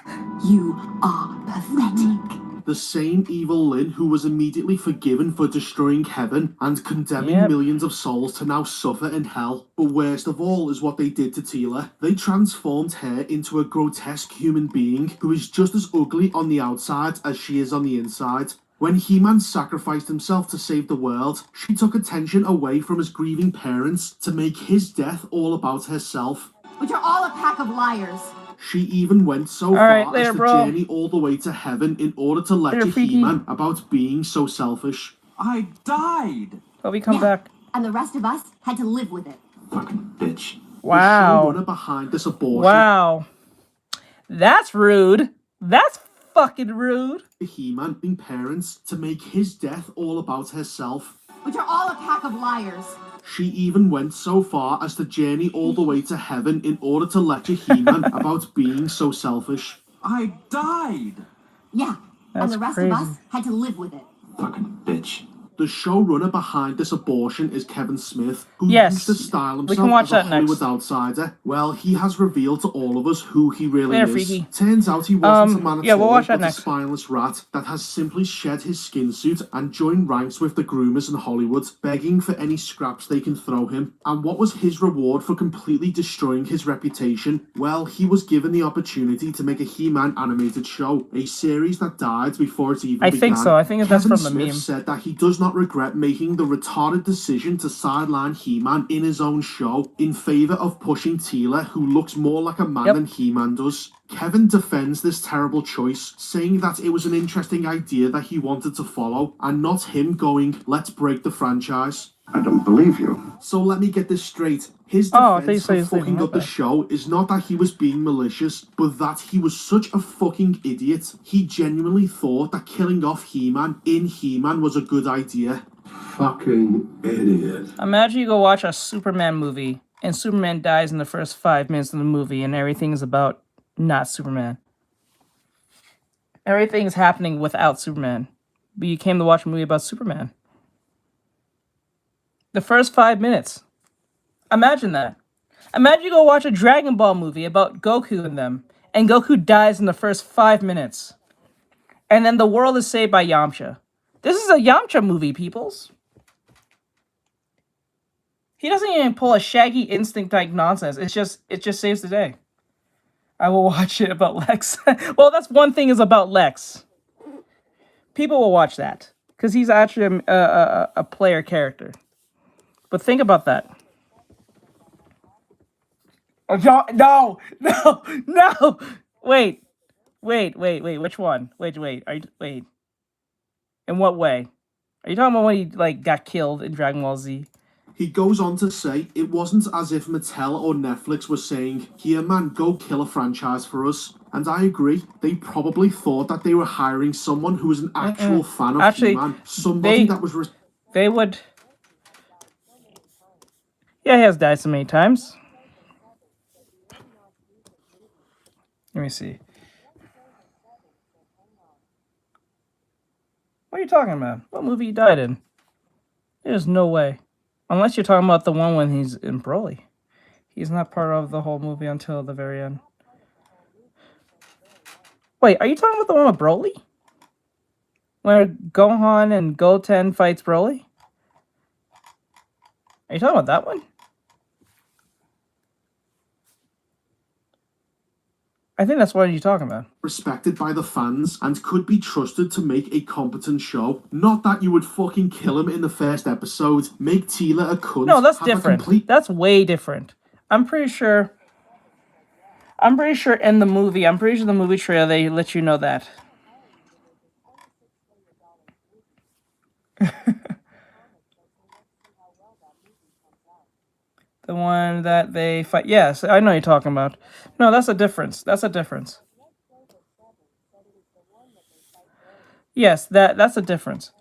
You are pathetic. The same evil Lynn who was immediately forgiven for destroying heaven and condemning millions of souls to now suffer in hell. But worst of all is what they did to Teela. They transformed her into a grotesque human being who is just as ugly on the outside as she is on the inside. When He-Man sacrificed himself to save the world, she took attention away from his grieving parents to make his death all about herself. But you're all a pack of liars. She even went so far as to journey all the way to heaven in order to lecture He-Man about being so selfish. I died! But we come back. And the rest of us had to live with it. Fucking bitch. Wow. The showrunner behind this abortion. Wow. That's rude. That's fucking rude. He-Man being parents to make his death all about herself. But you're all a pack of liars. She even went so far as to journey all the way to heaven in order to lecture He-Man about being so selfish. I died! Yeah, and the rest of us had to live with it. Fucking bitch. The showrunner behind this abortion is Kevin Smith, who used to style himself as a Hollywood outsider. Well, he has revealed to all of us who he really is. Freaky. Turns out he wasn't a man at all, but a next. spineless rat that has simply shed his skin suit and joined ranks with the groomers in Hollywood, begging for any scraps they can throw him. And what was his reward for completely destroying his reputation? Well, he was given the opportunity to make a He-Man animated show, a series that died before it even began. I think so. I think that's Kevin from the Smith meme. said that he does not regret making the retarded decision to sideline He-Man in his own show in favour of pushing Teela, who looks more like a man than He-Man does. Kevin defends this terrible choice, saying that it was an interesting idea that he wanted to follow, and not him going, let's break the franchise. I don't believe you. So let me get this straight. His defense for fucking up the show is not that he was being malicious, but that he was such a fucking idiot. He genuinely thought that killing off He-Man in He-Man was a good idea. Fucking idiot. Imagine you go watch a Superman movie and Superman dies in the first 5 minutes of the movie and everything's about not Superman. Everything's happening without Superman. But you came to watch a movie about Superman. The first 5 minutes. Imagine that. Imagine you go watch a Dragon Ball movie about Goku and them, and Goku dies in the first 5 minutes. And then the world is saved by Yamcha. This is a Yamcha movie, peoples. He doesn't even pull a Shaggy Instinct like nonsense. It just saves the day. I will watch it about Lex. Well, that's one thing is about Lex. People will watch that because he's actually a player character. But think about that. No. Wait. Which one? Wait. In what way? Are you talking about when he got killed in Dragon Ball Z? He goes on to say, it wasn't as if Mattel or Netflix was saying, here man, go kill a franchise for us. And I agree, they probably thought that they were hiring someone who was an actual fan of He-Man. Somebody that was... They would... Yeah, he has died so many times. Let me see. What are you talking about? What movie he died in? There's no way. Unless you're talking about the one when he's in Broly. He's not part of the whole movie until the very end. Wait, are you talking about the one with Broly? Where Gohan and Goten fights Broly? Are you talking about that one? I think that's what you're talking about. Respected by the fans and could be trusted to make a competent show. Not that you would fucking kill him in the first episode, make Tila a cunt. No, that's different. That's way different. I'm pretty sure in the movie, the movie trailer, they let you know that. The one that they fight. Yes, I know what you're talking about. No, that's a difference. That's a difference. Yes, that's a difference.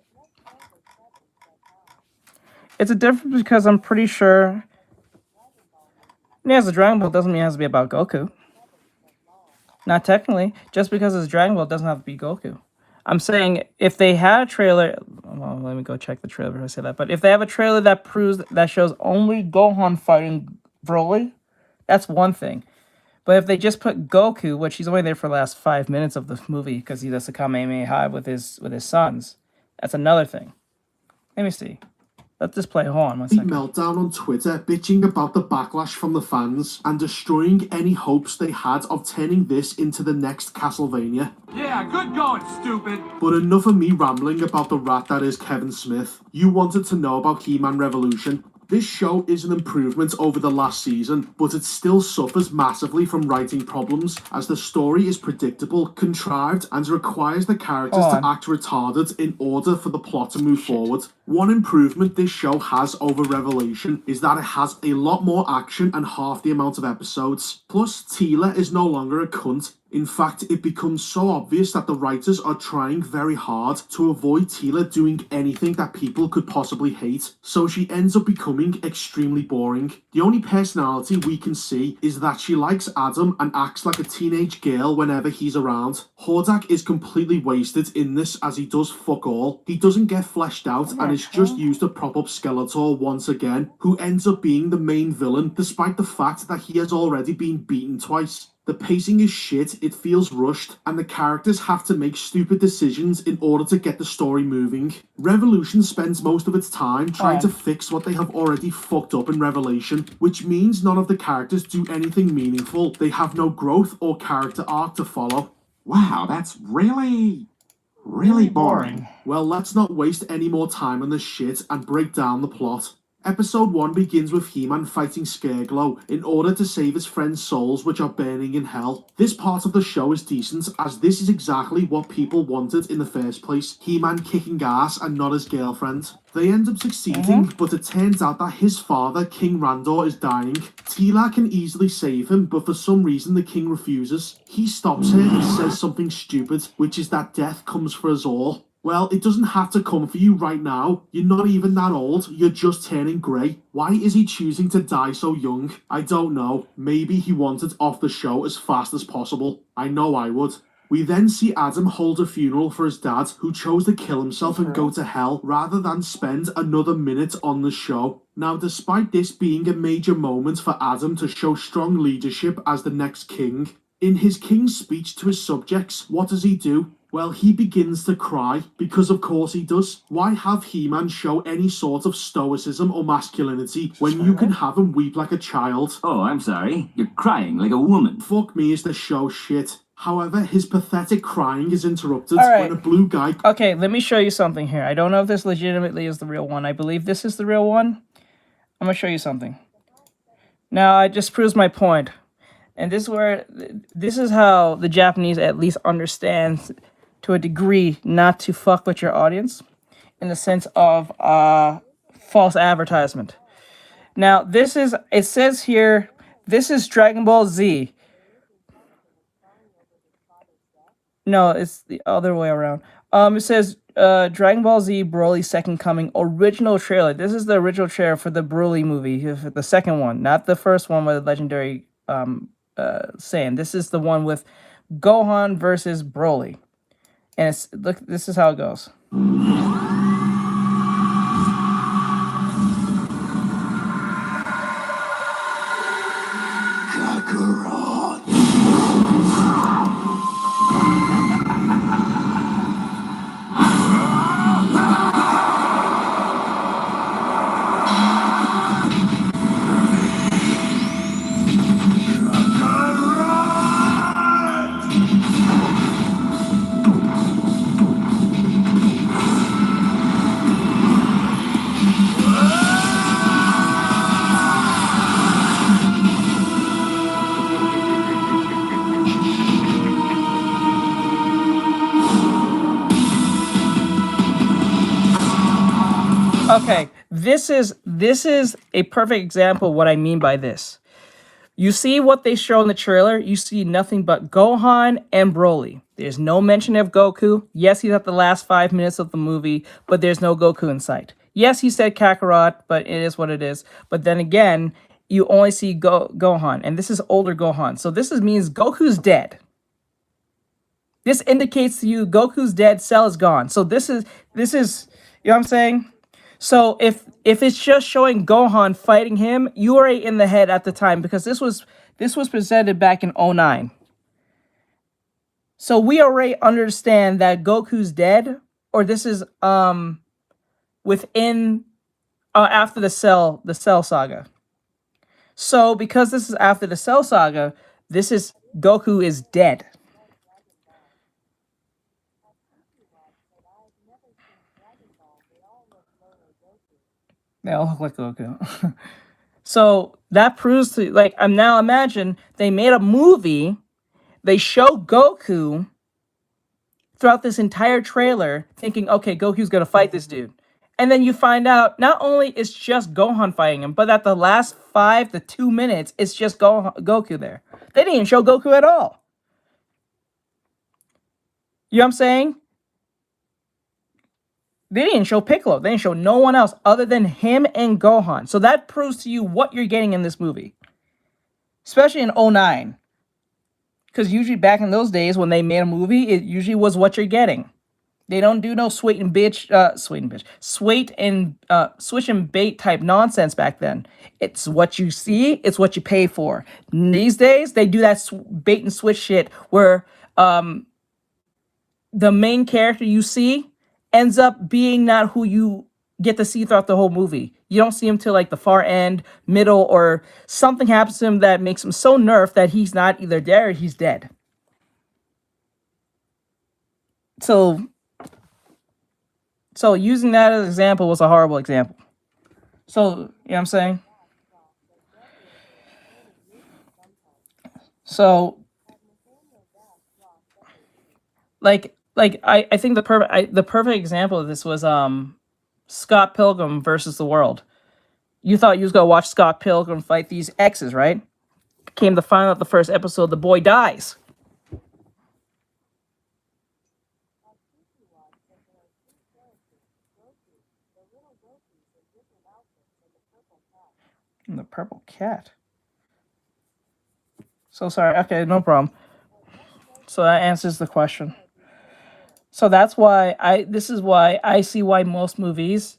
It's a difference because I'm pretty sure. Yes, the Dragon Ball doesn't mean it has to be about Goku. Not technically. Just because it's Dragon Ball doesn't have to be Goku. I'm saying if they had a trailer, well, let me go check the trailer before I say that. But if they have a trailer that shows only Gohan fighting Broly, that's one thing. But if they just put Goku, which he's only there for the last 5 minutes of the movie because he does the Kamehameha with his sons, that's another thing. Let me see. Let's just play. Hold on 1 second. Meltdown on Twitter, bitching about the backlash from the fans and destroying any hopes they had of turning this into the next Castlevania. Yeah, good going, stupid. But enough of me rambling about the rat that is Kevin Smith. You wanted to know about He-Man Revolution. This show is an improvement over the last season, but it still suffers massively from writing problems, as the story is predictable, contrived, and requires the characters to act retarded in order for the plot to move forward. One improvement this show has over Revelation is that it has a lot more action and half the amount of episodes. Plus, Tila is no longer a cunt. In fact, it becomes so obvious that the writers are trying very hard to avoid Tila doing anything that people could possibly hate, so she ends up becoming extremely boring. The only personality we can see is that she likes Adam and acts like a teenage girl whenever he's around. Hordak is completely wasted in this as he does fuck all. He doesn't get fleshed out and is just used to prop up Skeletor once again, who ends up being the main villain despite the fact that he has already been beaten twice. The pacing is shit, it feels rushed, and the characters have to make stupid decisions in order to get the story moving. Revolution spends most of its time trying to fix what they have already fucked up in Revelation, which means none of the characters do anything meaningful. They have no growth or character arc to follow. Wow, that's really boring. Well, let's not waste any more time on this shit and break down the plot. Episode 1 begins with He-Man fighting Scareglow in order to save his friend's souls which are burning in hell. This part of the show is decent as this is exactly what people wanted in the first place. He-Man kicking ass and not his girlfriend. They end up succeeding, but it turns out that his father, King Randor, is dying. Tila can easily save him, but for some reason the king refuses. He stops her and says something stupid, which is that death comes for us all. Well, it doesn't have to come for you right now. You're not even that old. You're just turning grey. Why is he choosing to die so young? I don't know. Maybe he wanted off the show as fast as possible. I know I would. We then see Adam hold a funeral for his dad, who chose to kill himself and go to hell rather than spend another minute on the show. Now, despite this being a major moment for Adam to show strong leadership as the next king, in his king's speech to his subjects, what does he do? Well, he begins to cry, because of course he does. Why have He-Man show any sort of stoicism or masculinity when you can have him weep like a child? Oh, I'm sorry. You're crying like a woman. Fuck me, is the show shit. However, his pathetic crying is interrupted when a blue guy... Okay, let me show you something here. I don't know if this legitimately is the real one. I believe this is the real one. I'm going to show you something. Now, it just proves my point. And this is how the Japanese at least understands to a degree not to fuck with your audience in the sense of false advertisement. Now, it says here, this is Dragon Ball Z. No, it's the other way around. It says Dragon Ball Z Broly Second Coming original trailer. This is the original trailer for the Broly movie, the second one, not the first one with the legendary saying. This is the one with Gohan versus Broly. And it's look, this is how it goes. Okay, this is a perfect example of what I mean by this. You see what they show in the trailer, you see nothing but Gohan and Broly. There's no mention of Goku. Yes, he's at the last 5 minutes of the movie, but there's no Goku in sight. Yes, he said Kakarot, but it is what it is. But then again, you only see Gohan, and this is older Gohan. So this means Goku's dead. This indicates to you Goku's dead, Cell is gone. So this is, you know what I'm saying? So if it's just showing Gohan fighting him, you were in the head at the time because this was presented back in 2009. So we already understand that Goku's dead, or this is within after the Cell saga. So because this is after the Cell saga, this is Goku is dead. They all look like Goku. So that proves to, like, I'm now imagine they made a movie, they show Goku throughout this entire trailer thinking, okay, Goku's gonna fight this dude. And then you find out not only it's just Gohan fighting him, but at the last 5 to 2 minutes, it's just Goku there. They didn't even show Goku at all. You know what I'm saying? They didn't show Piccolo. They didn't show no one else other than him and Gohan. So that proves to you what you're getting in this movie. Especially in 2009. Because usually back in those days when they made a movie, it usually was what you're getting. They don't do no switch and bait type nonsense back then. It's what you see, it's what you pay for. These days, they do that bait and switch shit where the main character you see ends up being not who you get to see throughout the whole movie. You don't see him till like the far end, middle, or something happens to him that makes him so nerfed that he's not either dead or he's dead. So using that as an example was a horrible example. So, you know what I'm saying? So, I think the perfect example of this was Scott Pilgrim versus the World. You thought you was gonna watch Scott Pilgrim fight these exes, right? Came to find out the first episode, the boy dies. And the purple cat. So sorry. Okay, no problem. So that answers the question. So that's why this is why I see why most movies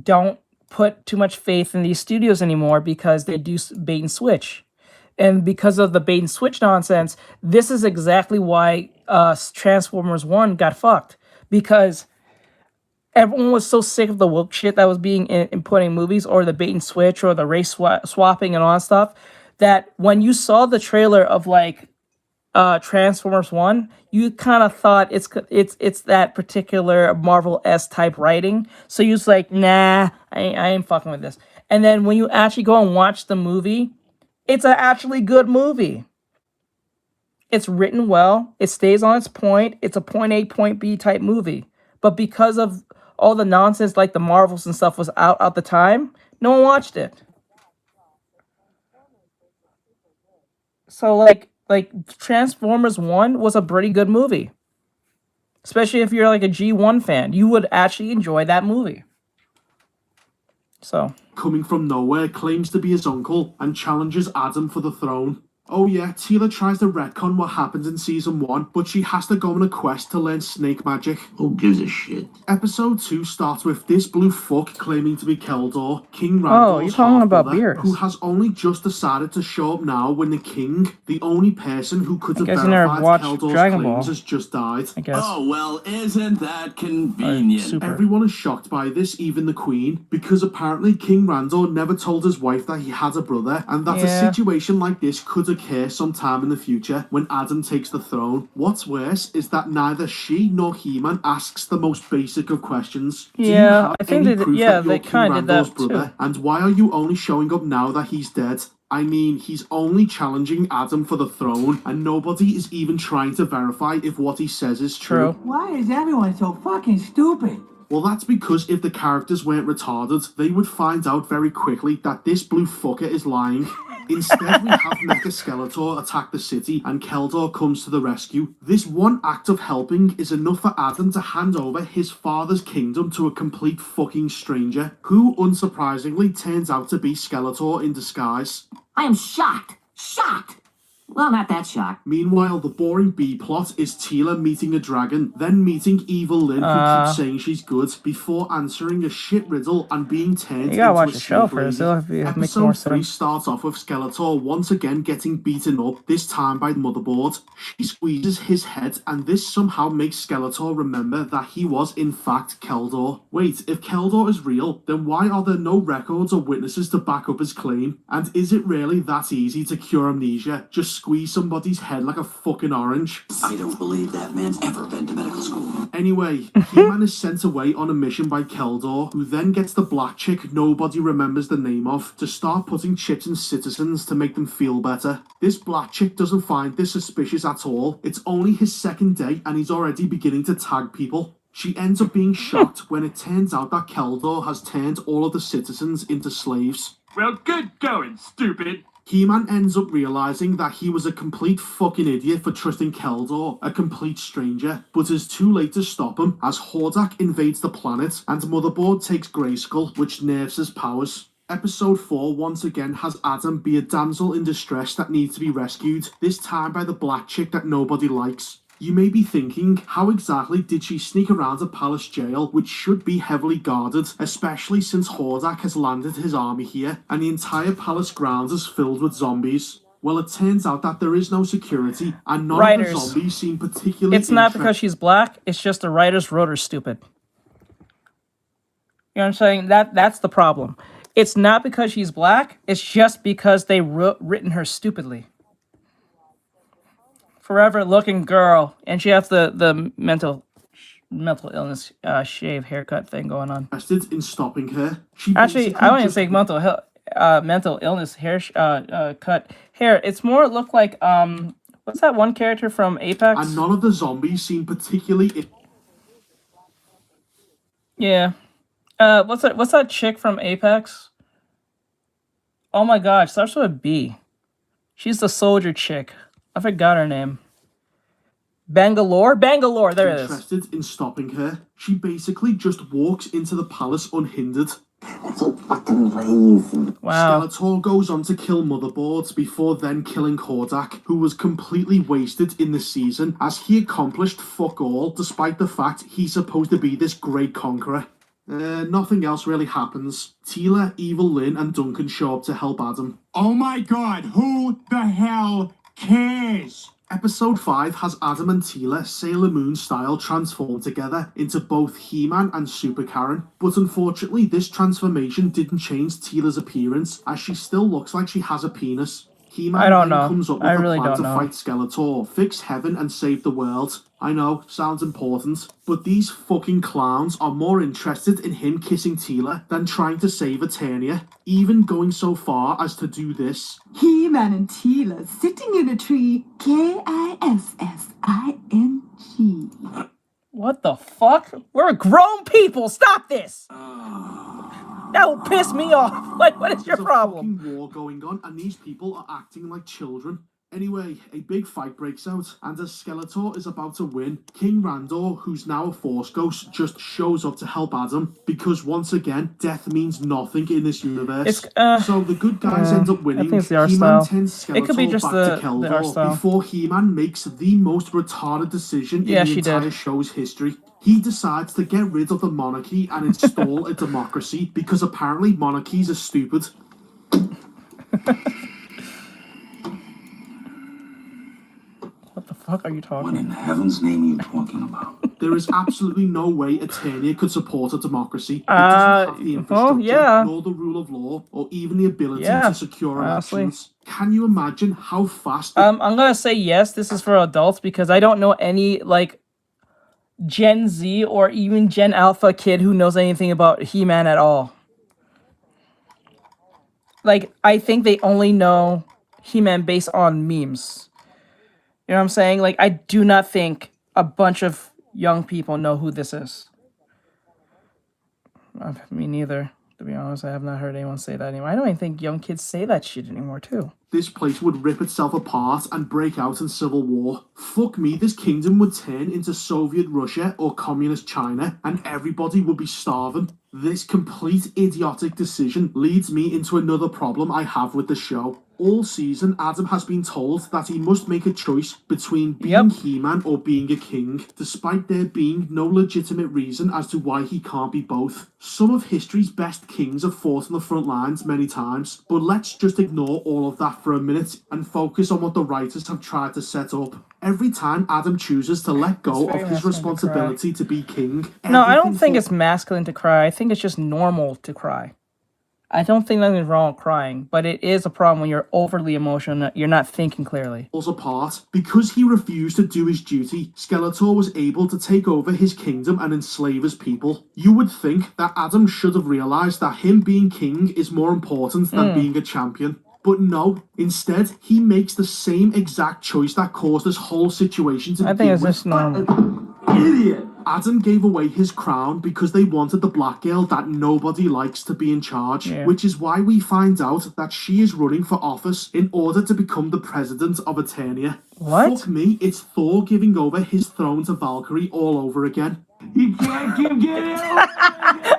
don't put too much faith in these studios anymore, because they do bait and switch. And because of the bait and switch nonsense, this is exactly why Transformers 1 got fucked. Because everyone was so sick of the woke shit that was being put in movies, or the bait and switch, or the race swapping and all that stuff, that when you saw the trailer of like Transformers 1, you kind of thought it's that particular Marvel-esque type writing. So you was like, nah, I ain't fucking with this. And then when you actually go and watch the movie, it's an actually good movie. It's written well. It stays on its point. It's a point A, point B type movie. But because of all the nonsense like the Marvels and stuff was out at the time, no one watched it. So like Transformers 1 was a pretty good movie. Especially if you're like a G1 fan. You would actually enjoy that movie. So. Coming from nowhere, claims to be his uncle and challenges Adam for the throne. Oh yeah, Tila tries to retcon what happens in season 1, but she has to go on a quest to learn snake magic. Who gives a shit? Episode 2 starts with this blue fuck claiming to be Keldor, King Randor's half-brother, who has only just decided to show up now when the king, the only person who could have verified Keldor's claims, has just died. Oh, well, isn't that convenient? Everyone is shocked by this, even the queen, because apparently King Randor never told his wife that he had a brother, and that a situation like this could occur sometime in the future when Adam takes the throne. What's worse is that neither she nor He-Man asks the most basic of questions. Do you have I think any proof that you're they kind of King Randor's did that brother? too. And why are you only showing up now that he's dead? I mean, he's only challenging Adam for the throne, and nobody is even trying to verify if what he says is true. Why is everyone so fucking stupid? Well, that's because if the characters weren't retarded, they would find out very quickly that this blue fucker is lying. Instead, we have Mecha Skeletor attack the city and Keldor comes to the rescue. This one act of helping is enough for Adam to hand over his father's kingdom to a complete fucking stranger, who unsurprisingly turns out to be Skeletor in disguise. I am shocked. Shocked. Well, not that shocked. Meanwhile, the boring B-plot is Tila meeting a dragon, then meeting Evil Lynn, who keeps saying she's good, before answering a shit riddle and being turned into a snake lady. Episode 3 starts off with Skeletor once again getting beaten up, this time by the motherboard. She squeezes his head, and this somehow makes Skeletor remember that he was in fact Keldor. Wait, if Keldor is real, then why are there no records or witnesses to back up his claim? And is it really that easy to cure amnesia? Just squeeze somebody's head like a fucking orange. I don't believe that man's ever been to medical school. Anyway, He-Man is sent away on a mission by Keldor, who then gets the black chick nobody remembers the name of to start putting chips in citizens to make them feel better. This black chick doesn't find this suspicious at all. It's only his second day and he's already beginning to tag people. She ends up being shocked when it turns out that Keldor has turned all of the citizens into slaves. Well, good going, stupid. He-Man ends up realising that he was a complete fucking idiot for trusting Keldor, a complete stranger, but is too late to stop him as Hordak invades the planet and Motherboard takes Grayskull, which nerfs his powers. Episode 4 once again has Adam be a damsel in distress that needs to be rescued, this time by the black chick that nobody likes. You may be thinking, how exactly did she sneak around a palace jail which should be heavily guarded, especially since Hordak has landed his army here and the entire palace grounds is filled with zombies? Well, it turns out that there is no security and none of the zombies seem particularly It's not because she's black, it's just the writers wrote her stupid. You know what I'm saying? That's the problem. It's not because she's black, it's just because they written her stupidly. Forever looking girl, and she has the mental illness shave haircut thing going on. In stopping her. Actually, I wouldn't say mental illness cut hair. It's more look like what's that one character from Apex? And none of the zombies seem particularly. Yeah. What's that chick from Apex? Oh my gosh, starts with a B. She's the soldier chick. I forgot her name. Bangalore, there it is. Interested in stopping her, she basically just walks into the palace unhindered. That's so fucking lazy. Wow. Skeletor goes on to kill Motherboards before then killing Hordak, who was completely wasted in the season as he accomplished fuck all despite the fact he's supposed to be this great conqueror. Nothing else really happens. Tila, Evil Lynn, and Duncan show up to help Adam. Oh my god, who the hell cares? Episode 5 has Adam and Tila Sailor Moon style transform together into both He-Man and Super Karen, but unfortunately this transformation didn't change Tila's appearance as she still looks like she has a penis. He-Man then comes up with a plan to fight Skeletor, fix heaven and save the world. I know, sounds important, but these fucking clowns are more interested in him kissing Tila than trying to save Eternia, even going so far as to do this. He-Man and Tila sitting in a tree, Kissing. What the fuck? We're grown people, stop this! That will piss me off. Like, what is your problem? There's a fucking war going on, and these people are acting like children. Anyway, a big fight breaks out, and as Skeletor is about to win, King Randor, who's now a Force Ghost, just shows up to help Adam, because once again, death means nothing in this universe. So the good guys end up winning. I think it's the art He-Man style. sends Skeletor It could be just back the to Keldor art style. before He-Man makes the most retarded decision in the entire show's history. He decides to get rid of the monarchy and install a democracy, because apparently monarchies are stupid. What the fuck are you talking What in heaven's name are you talking about? There is absolutely no way Eternia could support a democracy. It doesn't have the infrastructure, nor the rule of law, or even the ability to secure elections. Can you imagine how fast... I'm gonna say yes, this is for adults, because I don't know any, like, Gen Z or even Gen Alpha kid who knows anything about He-Man at all. Like, I think they only know He-Man based on memes. You know what I'm saying? Like, I do not think a bunch of young people know who this is. Me neither, to be honest. I have not heard anyone say that anymore. I don't even think young kids say that shit anymore, too. This place would rip itself apart and break out in civil war. Fuck me, this kingdom would turn into Soviet Russia or Communist China, and everybody would be starving. This complete idiotic decision leads me into another problem I have with the show. All season, Adam has been told that he must make a choice between being He-Man or being a king, despite there being no legitimate reason as to why he can't be both. Some of history's best kings have fought on the front lines many times, but let's just ignore all of that for a minute and focus on what the writers have tried to set up. Every time Adam chooses to let go of his responsibility to be king... No, I don't think it's masculine to cry. I think it's just normal to cry. I don't think nothing's wrong with crying, but it is a problem when you're overly emotional, you're not thinking clearly. ...falls apart. Because he refused to do his duty, Skeletor was able to take over his kingdom and enslave his people. You would think that Adam should have realised that him being king is more important than being a champion. But no, instead, he makes the same exact choice that caused this whole situation to begin with. I think it's just normal. Idiot! Adam gave away his crown because they wanted the black girl that nobody likes to be in charge, which is why we find out that she is running for office in order to become the president of Eternia. What? Fuck me, it's Thor giving over his throne to Valkyrie all over again. You can't get it!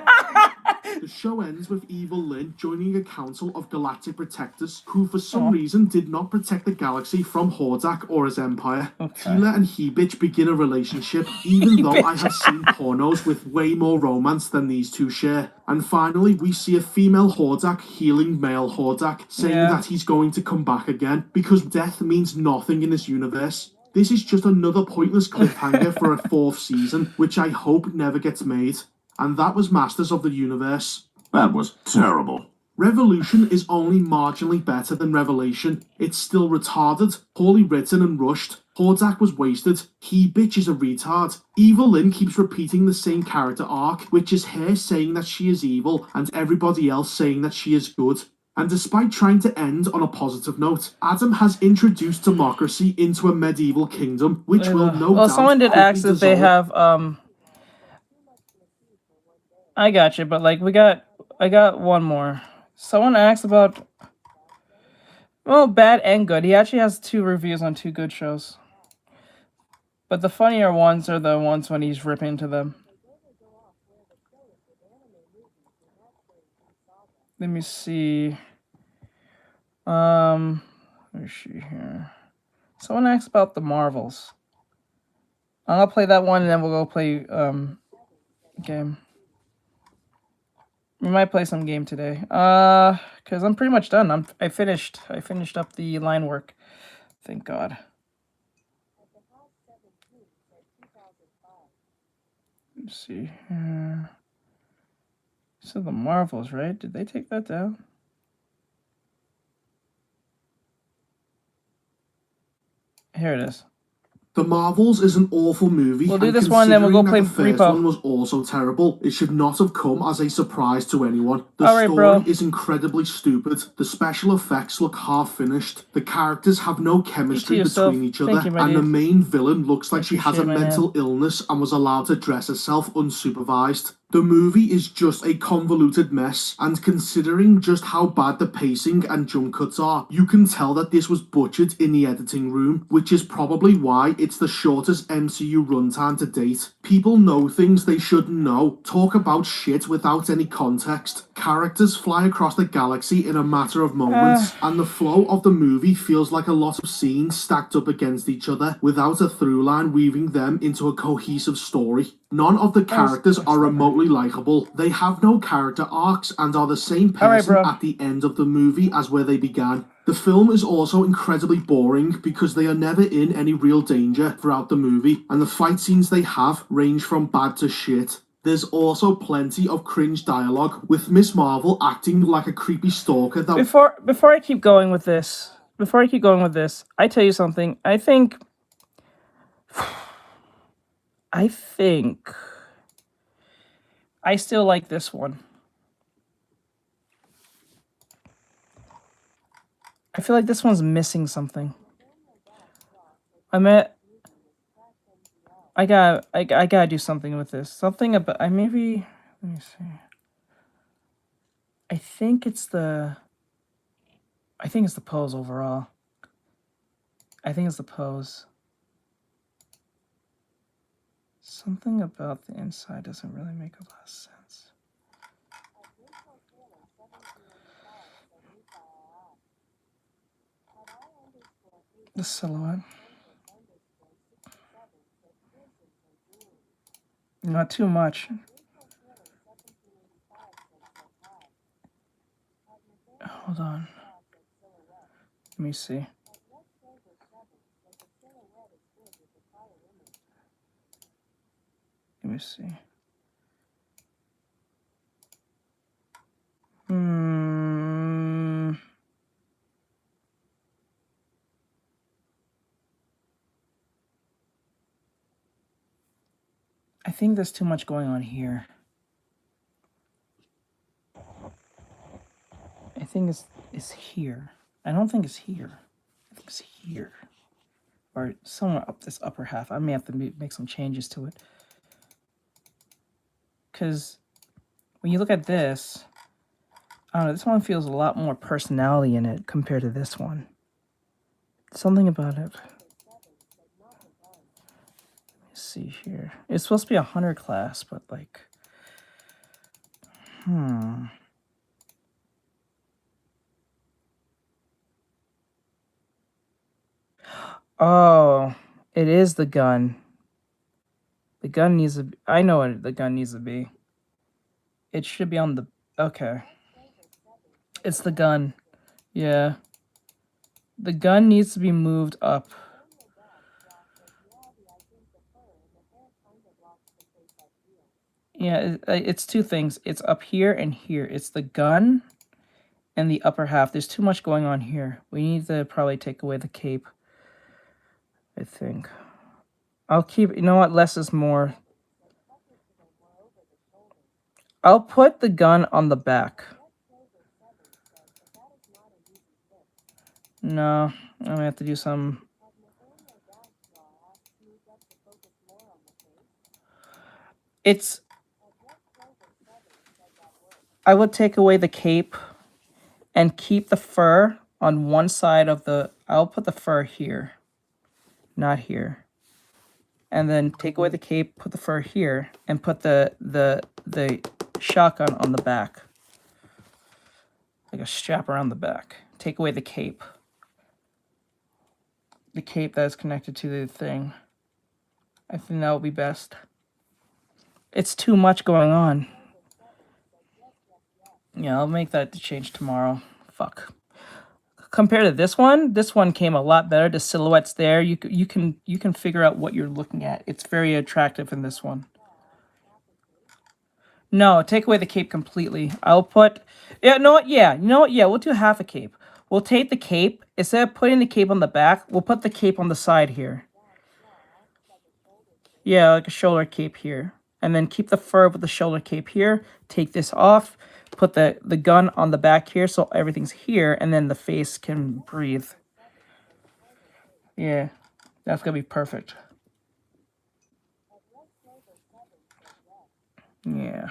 The show ends with Evil Lyn joining a council of galactic protectors who for some reason did not protect the galaxy from Hordak or his empire. Teela and He-Bitch begin a relationship, even though I have seen pornos with way more romance than these two share. And finally, we see a female Hordak healing male Hordak, saying that he's going to come back again, because death means nothing in this universe. This is just another pointless cliffhanger for a 4th season, which I hope never gets made. And that was Masters of the Universe. That was terrible. Revolution is only marginally better than Revelation. It's still retarded, poorly written and rushed. Hordak was wasted. He-Bitch is a retard. Evil Lyn keeps repeating the same character arc, which is her saying that she is evil and everybody else saying that she is good. And despite trying to end on a positive note, Adam has introduced democracy into a medieval kingdom, which will no doubt... someone did ask if they have, I got you, but like I got one more. Someone asked about, well, bad and good. He actually has 2 reviews on 2 good shows. But the funnier ones are the ones when he's ripping into them. Let me see. Let me see here. Someone asked about the Marvels. I'm gonna play that one and then we'll go play game. We might play some game today. Cause I'm pretty much done. I finished up the line work. Thank God. Let's see here. So the Marvels, right? Did they take that down? Here it is. The Marvels is an awful movie. We'll do this one, then we'll go play the first Repo. one was also terrible. It should not have come as a surprise to anyone. The All right, story bro. is incredibly stupid. The special effects look half-finished. The characters have no chemistry between each other. And the main villain looks like she has a mental illness and was allowed to dress herself unsupervised. The movie is just a convoluted mess, and considering just how bad the pacing and jump cuts are, you can tell that this was butchered in the editing room, which is probably why it's the shortest MCU runtime to date. People know things they shouldn't know, talk about shit without any context, characters fly across the galaxy in a matter of moments, and the flow of the movie feels like a lot of scenes stacked up against each other without a through line weaving them into a cohesive story. None of the characters are remotely likable. They have no character arcs and are the same person at the end of the movie as where they began. The film is also incredibly boring because they are never in any real danger throughout the movie, and the fight scenes they have range from bad to shit. There's also plenty of cringe dialogue, with Miss Marvel acting like a creepy stalker that... Before I keep going with this, I tell you something. I think I still like this one. I feel like this one's missing something. I gotta do something with this. Something about maybe. Let me see. I think it's the pose overall. I think it's the pose. Something about the inside doesn't really make a lot of sense. The silhouette. Not too much. Hold on. Let me see. Let me see. I think there's too much going on here. I think it's here. I don't think it's here. I think it's here. Or somewhere up this upper half. I may have to make some changes to it. Because when you look at this, I don't know, this one feels a lot more personality in it compared to this one. Something about it. Let's see here. It's supposed to be a hunter class, but like... Oh, it is the gun. The gun needs to be... I know what the gun needs to be. It should be on the... Okay. It's the gun. Yeah. The gun needs to be moved up. Yeah, it's two things. It's up here and here. It's the gun and the upper half. There's too much going on here. We need to probably take away the cape, I think. I'll keep... You know what? Less is more. I'll put the gun on the back. No, I'm gonna have to do some... It's... I would take away the cape and keep the fur on one side of the... I'll put the fur here, not here. And then take away the cape, put the fur here, and put the shotgun on the back. Like a strap around the back. Take away the cape. The cape that is connected to the thing. I think that would be best. It's too much going on. Yeah, I'll make that change tomorrow. Fuck. Compared to this one came a lot better. The silhouette's there. You can figure out what you're looking at. It's very attractive in this one. No, take away the cape completely. I'll put... Yeah, no, yeah, you know what? Yeah, we'll do half a cape. We'll take the cape. Instead of putting the cape on the back, we'll put the cape on the side here. Yeah, like a shoulder cape here. And then keep the fur with the shoulder cape here. Take this off. Put the gun on the back here so everything's here. And then the face can breathe. Yeah, that's going to be perfect. Yeah.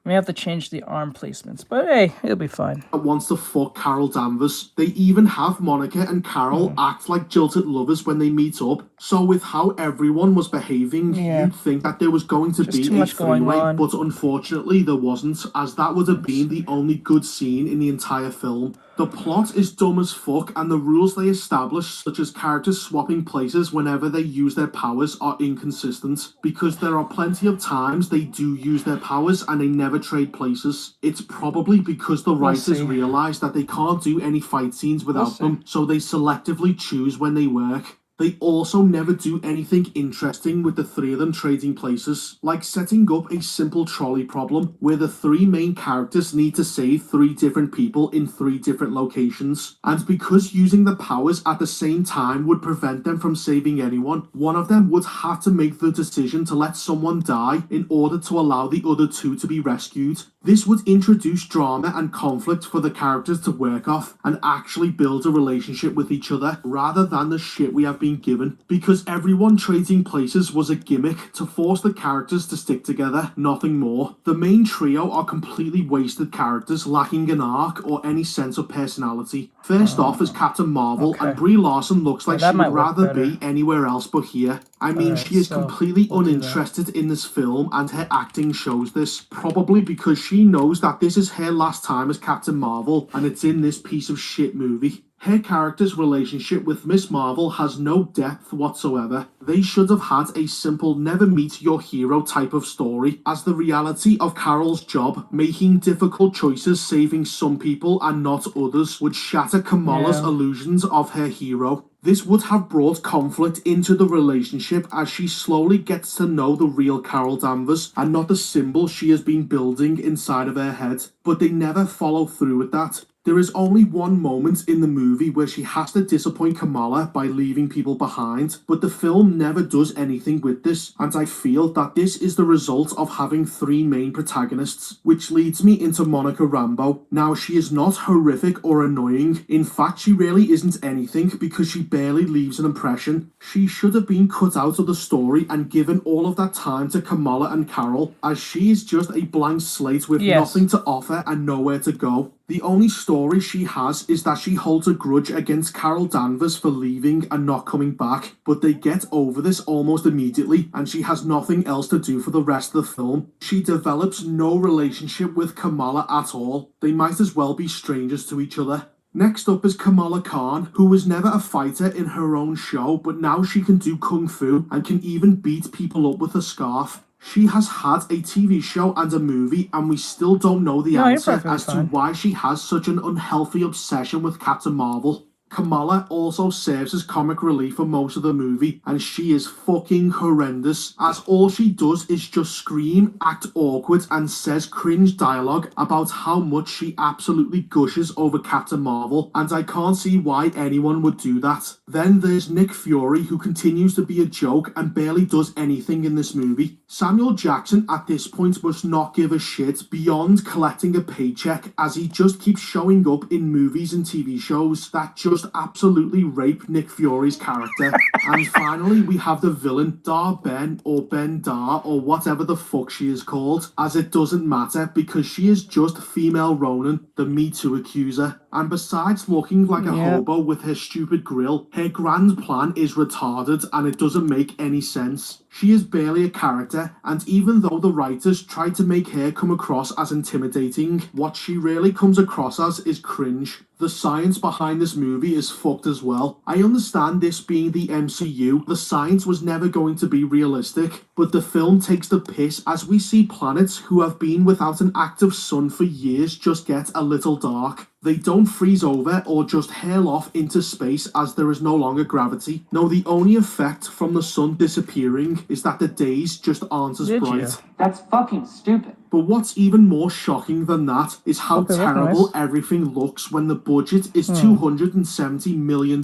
May have to change the arm placements, but hey, it'll be fine. Wants to fuck Carol Danvers. They even have Monica and Carol act like jilted lovers when they meet up. So with how everyone was behaving, you'd think that there was going to be a three-way, but unfortunately there wasn't, as that would have been the only good scene in the entire film. The plot is dumb as fuck, and the rules they establish, such as characters swapping places whenever they use their powers, are inconsistent, because there are plenty of times they do use their powers and they never trade places. It's probably because the writers realise that they can't do any fight scenes without them, so they selectively choose when they work. They also never do anything interesting with the three of them trading places, like setting up a simple trolley problem where the three main characters need to save three different people in three different locations. And because using the powers at the same time would prevent them from saving anyone, one of them would have to make the decision to let someone die in order to allow the other two to be rescued. This would introduce drama and conflict for the characters to work off and actually build a relationship with each other, rather than the shit we have been given, because everyone trading places was a gimmick to force the characters to stick together, nothing more. The main trio are completely wasted characters lacking an arc or any sense of personality. First off is Captain Marvel, and Brie Larson looks like she would rather be anywhere else but here. I mean, she is completely uninterested in this film, and her acting shows this, probably because she knows that this is her last time as Captain Marvel, and it's in this piece of shit movie. Her character's relationship with Miss Marvel has no depth whatsoever. They should have had a simple never meet your hero type of story, as the reality of Carol's job, making difficult choices saving some people and not others, would shatter Kamala's illusions of her hero. This would have brought conflict into the relationship as she slowly gets to know the real Carol Danvers and not the symbol she has been building inside of her head. But they never follow through with that. There is only one moment in the movie where she has to disappoint Kamala by leaving people behind, but the film never does anything with this, and I feel that this is the result of having three main protagonists, which leads me into Monica Rambeau. Now, she is not horrific or annoying. In fact, she really isn't anything because she barely leaves an impression. She should have been cut out of the story and given all of that time to Kamala and Carol, as she is just a blank slate with nothing to offer and nowhere to go. The only story she has is that she holds a grudge against Carol Danvers for leaving and not coming back, but they get over this almost immediately, and she has nothing else to do for the rest of the film. She develops no relationship with Kamala at all. They might as well be strangers to each other. Next up is Kamala Khan, who was never a fighter in her own show, but now she can do kung fu and can even beat people up with a scarf. She has had a TV show and a movie, and we still don't know the answer as to why she has such an unhealthy obsession with Captain Marvel. Kamala also serves as comic relief for most of the movie, and she is fucking horrendous, as all she does is just scream, act awkward, and says cringe dialogue about how much she absolutely gushes over Captain Marvel, and I can't see why anyone would do that. Then there's Nick Fury, who continues to be a joke and barely does anything in this movie. Samuel Jackson at this point must not give a shit beyond collecting a paycheck, as he just keeps showing up in movies and TV shows that just absolutely rape Nick Fury's character. And finally, we have the villain, Dar Ben, or Ben Dar, or whatever the fuck she is called, as it doesn't matter because she is just female Ronan, the Me Too accuser. And besides looking like a hobo with her stupid grill, her grand plan is retarded and it doesn't make any sense. She is barely a character, and even though the writers try to make her come across as intimidating, what she really comes across as is cringe. The science behind this movie is fucked as well. I understand this being the MCU, the science was never going to be realistic, but the film takes the piss as we see planets who have been without an active sun for years just get a little dark. They don't freeze over or just hail off into space as there is no longer gravity. No, the only effect from the sun disappearing is that the days just aren't as bright. That's fucking stupid. But what's even more shocking than that is how terrible everything looks when the budget is $270 million.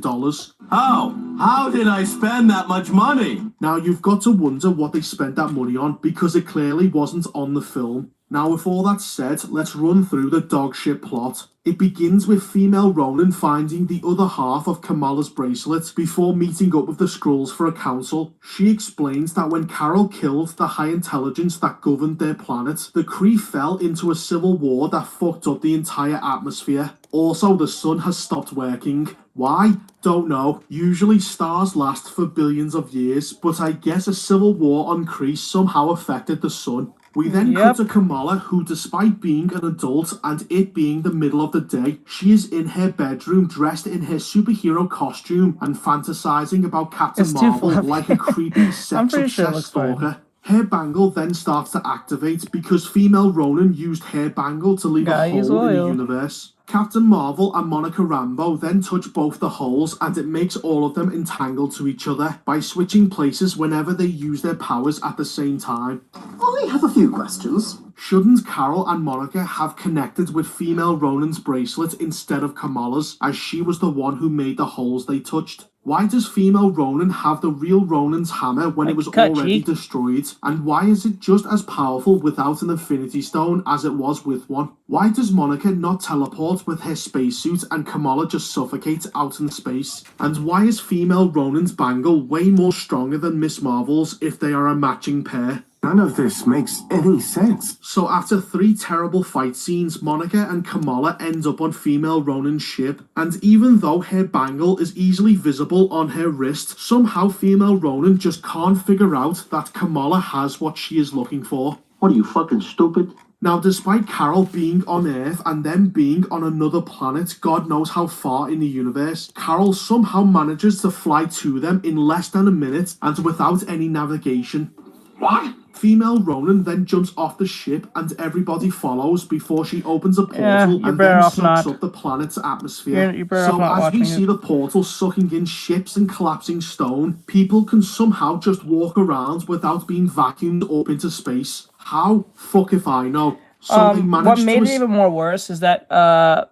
How did I spend that much money? Now you've got to wonder what they spent that money on, because it clearly wasn't on the film. Now, with all that said, let's run through the dogshit plot. It begins with female Ronan finding the other half of Kamala's bracelet before meeting up with the Skrulls for a council. She explains that when Carol killed the high intelligence that governed their planet, the Kree fell into a civil war that fucked up the entire atmosphere. Also, the sun has stopped working. Why? Don't know. Usually stars last for billions of years, but I guess a civil war on Kree somehow affected the sun. We then cut to Kamala, who despite being an adult and it being the middle of the day, she is in her bedroom dressed in her superhero costume and fantasizing about Captain Marvel like a creepy sex-obsessed stalker. Her bangle then starts to activate because female Ronan used her bangle to leave a hole in the universe. Captain Marvel and Monica Rambeau then touch both the holes and it makes all of them entangled to each other by switching places whenever they use their powers at the same time. I have a few questions. Shouldn't Carol and Monica have connected with female Ronan's bracelet instead of Kamala's, as she was the one who made the holes they touched? Why does female Ronan have the real Ronan's hammer when it was already destroyed? And why is it just as powerful without an Infinity Stone as it was with one? Why does Monica not teleport with her spacesuit and Kamala just suffocates out in space? And why is female Ronan's bangle way more stronger than Miss Marvel's if they are a matching pair? None of this makes any sense. So after 3 terrible fight scenes, Monica and Kamala end up on female Ronan's ship, and even though her bangle is easily visible on her wrist, somehow female Ronan just can't figure out that Kamala has what she is looking for. What are you, fucking stupid? Now, despite Carol being on Earth and them being on another planet, God knows how far in the universe, Carol somehow manages to fly to them in less than a minute and without any navigation. What? Female Ronan then jumps off the ship and everybody follows before she opens a portal and then sucks up the planet's atmosphere. So as we see the portal sucking in ships and collapsing stone, people can somehow just walk around without being vacuumed up into space. How? Fuck if I know. So they managed what made it even more worse is that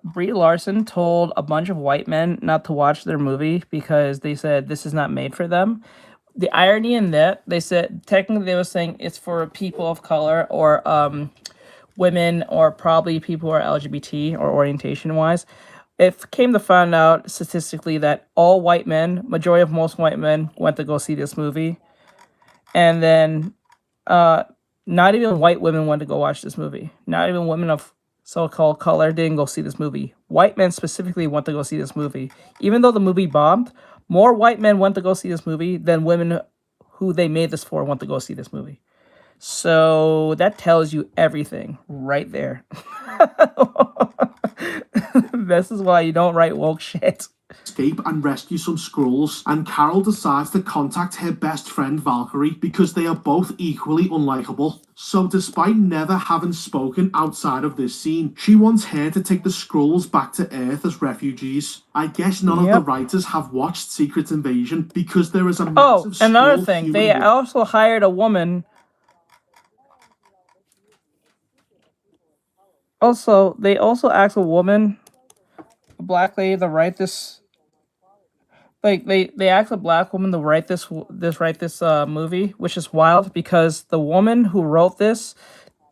Brie Larson told a bunch of white men not to watch their movie because they said this is not made for them. The irony in that, they said, technically they were saying it's for people of color or women or probably people who are LGBT or orientation-wise. It came to find out statistically that all white men, majority of most white men, went to go see this movie. And then not even white women went to go watch this movie. Not even women of so-called color didn't go see this movie. White men specifically went to go see this movie. Even though the movie bombed, more white men went to go see this movie than women who they made this for went to go see this movie. So that tells you everything right there. This is why you don't write woke shit. Escape and rescue some Skrulls, and Carol decides to contact her best friend Valkyrie because they are both equally unlikable. So despite never having spoken outside of this scene, she wants her to take the Skrulls back to Earth as refugees. I guess none of the writers have watched Secret Invasion because there is a massive another thing, they also hired a woman. Also, they also asked a woman, a black lady, to write this. Like they asked a black woman to write this movie, which is wild because the woman who wrote this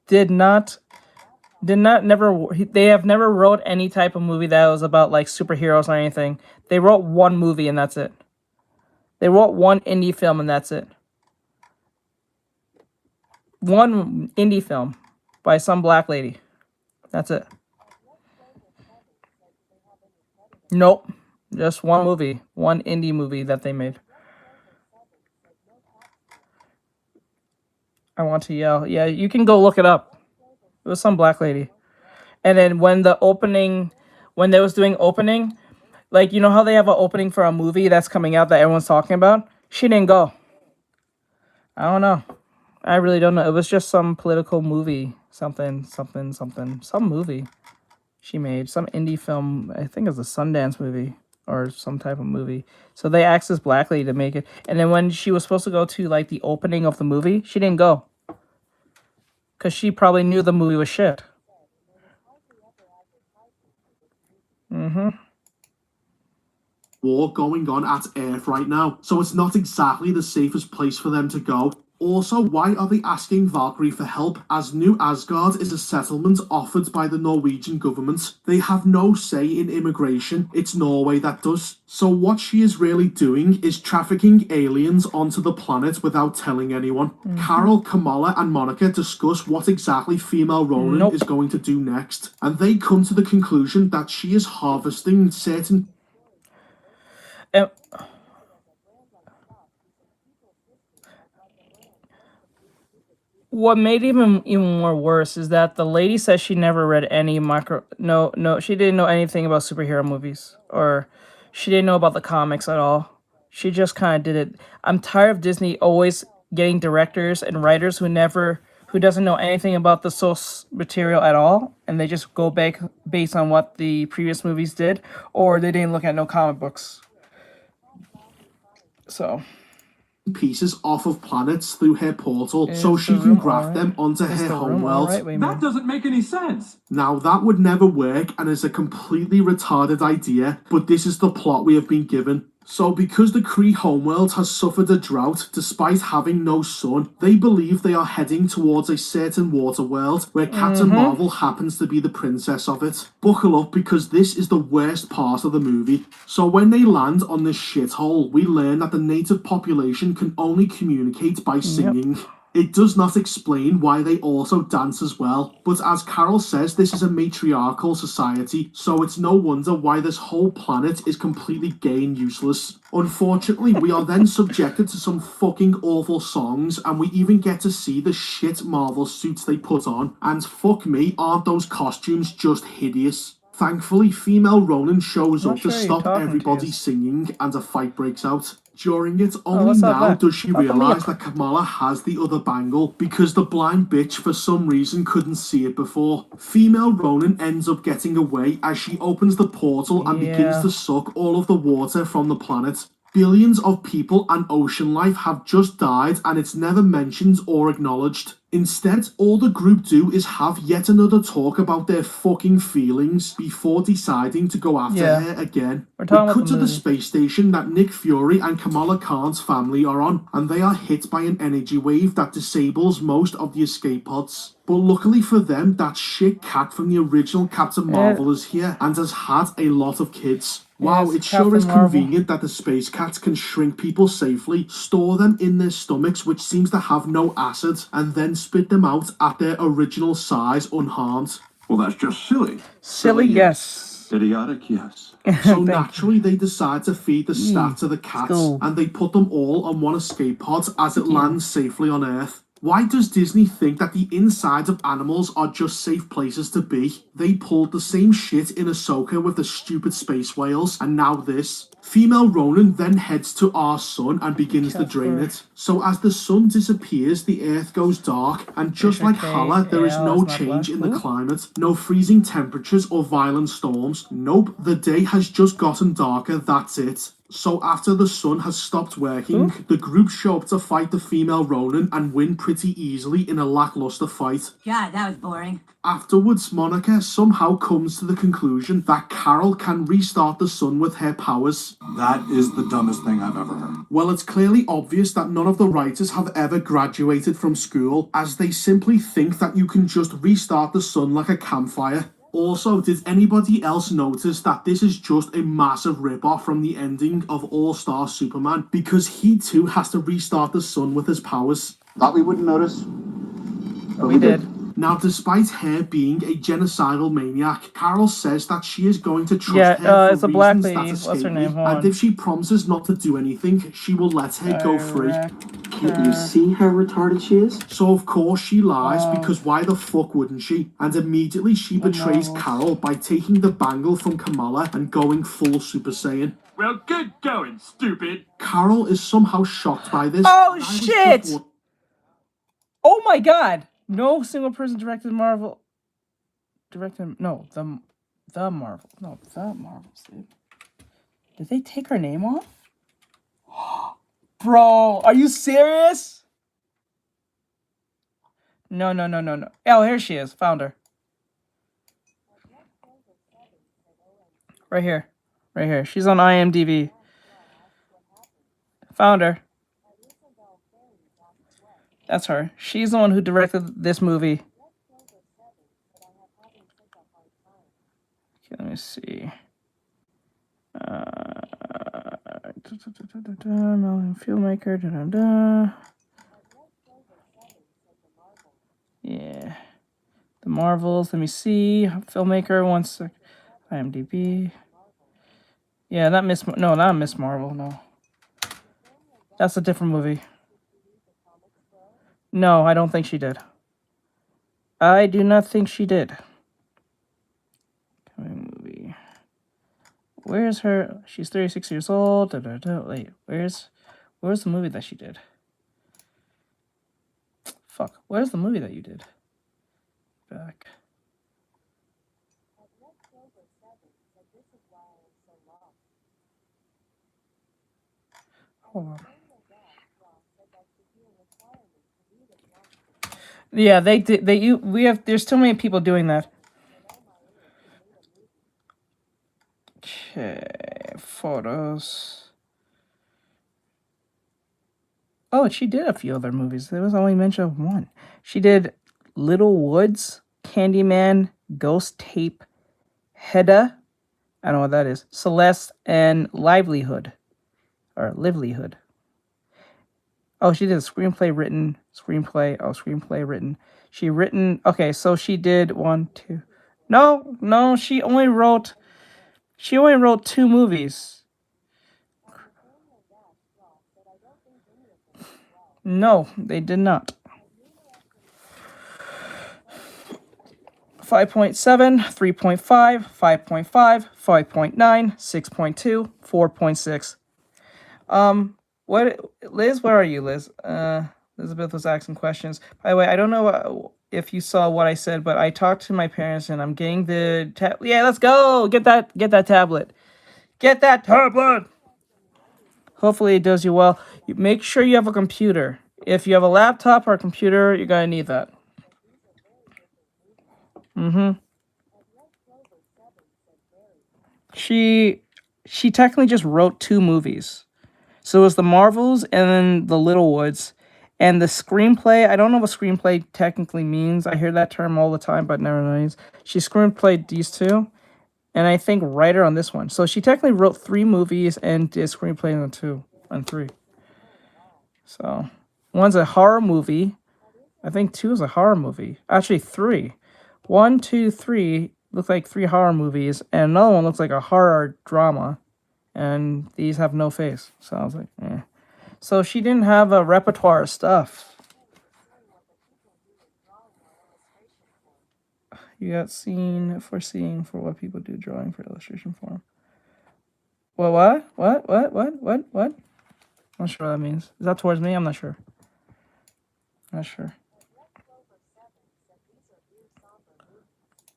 they have never wrote any type of movie that was about like superheroes or anything. They wrote one movie and that's it. They wrote one indie film and that's it. One indie film by some black lady. That's it. Nope. Just one movie. One indie movie that they made. I want to yell. Yeah, you can go look it up. It was some black lady. And then when they was doing opening, like, you know how they have an opening for a movie that's coming out that everyone's talking about? She didn't go. I don't know. I really don't know. It was just some political movie. Some movie she made. Some indie film. I think it was a Sundance movie or some type of movie. So they asked this black lady to make it. And then when she was supposed to go to like the opening of the movie, she didn't go. Because she probably knew the movie was shit. War going on at Earth right now, so it's not exactly the safest place for them to go. Also, why are they asking Valkyrie for help, as New Asgard is a settlement offered by the Norwegian government? They have no say in immigration, it's Norway that does. So what she is really doing is trafficking aliens onto the planet without telling anyone. Carol, Kamala and Monica discuss what exactly female Ronan is going to do next, and they come to the conclusion that she is harvesting certain... What made it even more worse is that the lady says she never read any she didn't know anything about superhero movies, or she didn't know about the comics at all. She just kind of did it. I'm tired of Disney always getting directors and writers who doesn't know anything about the source material at all, and they just go back based on what the previous movies did, or they didn't look at no comic books. So pieces off of planets through her portal so she can graft them onto her homeworld. That doesn't make any sense. Now, that would never work and is a completely retarded idea, but this is the plot we have been given. So because the Kree homeworld has suffered a drought despite having no sun, they believe they are heading towards a certain water world where Captain Marvel happens to be the princess of it. Buckle up, because this is the worst part of the movie. So when they land on this shithole, we learn that the native population can only communicate by singing. It does not explain why they also dance as well, but as Carol says, this is a matriarchal society, so it's no wonder why this whole planet is completely gay and useless. Unfortunately, we are then subjected to some fucking awful songs, and we even get to see the shit Marvel suits they put on, and fuck me, aren't those costumes just hideous? Thankfully, female Ronan shows up to stop everybody singing, and a fight breaks out. During it, only now does she realise that Kamala has the other bangle, because the blind bitch for some reason couldn't see it before. Female Ronan ends up getting away as she opens the portal and begins to suck all of the water from the planet. Billions of people and ocean life have just died, and it's never mentioned or acknowledged. Instead, all the group do is have yet another talk about their fucking feelings before deciding to go after her again. We cut to the space station that Nick Fury and Kamala Khan's family are on, and they are hit by an energy wave that disables most of the escape pods. But luckily for them, that shit cat from the original Captain Marvel is here and has had a lot of kids. Wow, it sure is convenient that the space cats can shrink people safely, store them in their stomachs, which seems to have no acid, and then spit them out at their original size unharmed. Well, that's just silly. Silly, yes. Idiotic, yes. So naturally, they decide to feed the stat to the cats, and they put them all on one escape pod as it lands safely on Earth. Why does Disney think that the insides of animals are just safe places to be? They pulled the same shit in Ahsoka with the stupid space whales, and now this. Female Ronan then heads to our sun and begins to drain it. So as the sun disappears, the earth goes dark, and just like Hala, there is no change in the climate, no freezing temperatures or violent storms. Nope, the day has just gotten darker, that's it. So after the sun has stopped working, the group show up to fight the female Ronan and win pretty easily in a lackluster fight. God, that was boring. Afterwards, Monica somehow comes to the conclusion that Carol can restart the sun with her powers. That is the dumbest thing I've ever heard. Well, it's clearly obvious that none of the writers have ever graduated from school, as they simply think that you can just restart the sun like a campfire. Also, did anybody else notice that this is just a massive rip-off from the ending of All-Star Superman, because he too has to restart the sun with his powers? Thought we wouldn't notice, but we did. Now, despite her being a genocidal maniac, Carol says that she is going to trust her for it's a black reasons lady. that escape What's her name? me, and if she promises not to do anything, she will let her go free. Can't you see how retarded she is? So of course she lies, because why the fuck wouldn't she? And immediately she betrays Carol by taking the bangle from Kamala and going full Super Saiyan. Well, good going, stupid. Carol is somehow shocked by this. Oh shit! Oh my god! No single person directed Marvel. No, the Marvel. No, the Marvels, dude. Did they take her name off? Bro, are you serious? No. Oh, here she is. Found her. Right here. She's on IMDb. Found her. That's her. She's the one who directed this movie. Okay, let me see. Filmmaker. Yeah. The Marvels. Let me see. Filmmaker. 1 sec. IMDb. Yeah, not Miss. No, not Miss Marvel. No. That's a different movie. No, I don't think she did. I do not think she did. Movie. Where's her? She's 36 years old. Wait, where's the movie that she did? Fuck. Where's the movie that you did? Back. Hold on. Yeah, they did. There's too many people doing that. Okay, photos. Oh, she did a few other movies. There was only mention of one. She did Little Woods, Candyman, Ghost Tape, Hedda. I don't know what that is. Celeste and Livelihood. Or Livelihood. Oh, she did a screenplay written. She written. Okay, so she did 1, 2. No, she only wrote 2 movies. No, they did not. 5.7, 3.5, 5.5, 5.9, 6.2, 4.6. What, Liz? Where are you, Liz? Elizabeth was asking questions. By the way, I don't know if you saw what I said, but I talked to my parents and I'm getting the yeah, let's go. Get that tablet. Get that tablet. Hopefully it does you well. Make sure you have a computer. If you have a laptop or a computer, you're gonna need that. She technically just wrote 2 movies. So it was The Marvels and then The Little Woods. And the screenplay, I don't know what screenplay technically means. I hear that term all the time, but never mind. She screenplayed these 2. And I think writer on this one. So she technically wrote 3 movies and did screenplay on 2 and 3. So one's a horror movie. I think 2 is a horror movie. Actually 3. 1, 2, 3 look like 3 horror movies, and another one looks like a horror drama. And these have no face. So I was like, eh. So she didn't have a repertoire of stuff. You got foreseeing for what people do, drawing for illustration form. Well, what? I'm not sure what that means. Is that towards me? I'm not sure. Not sure.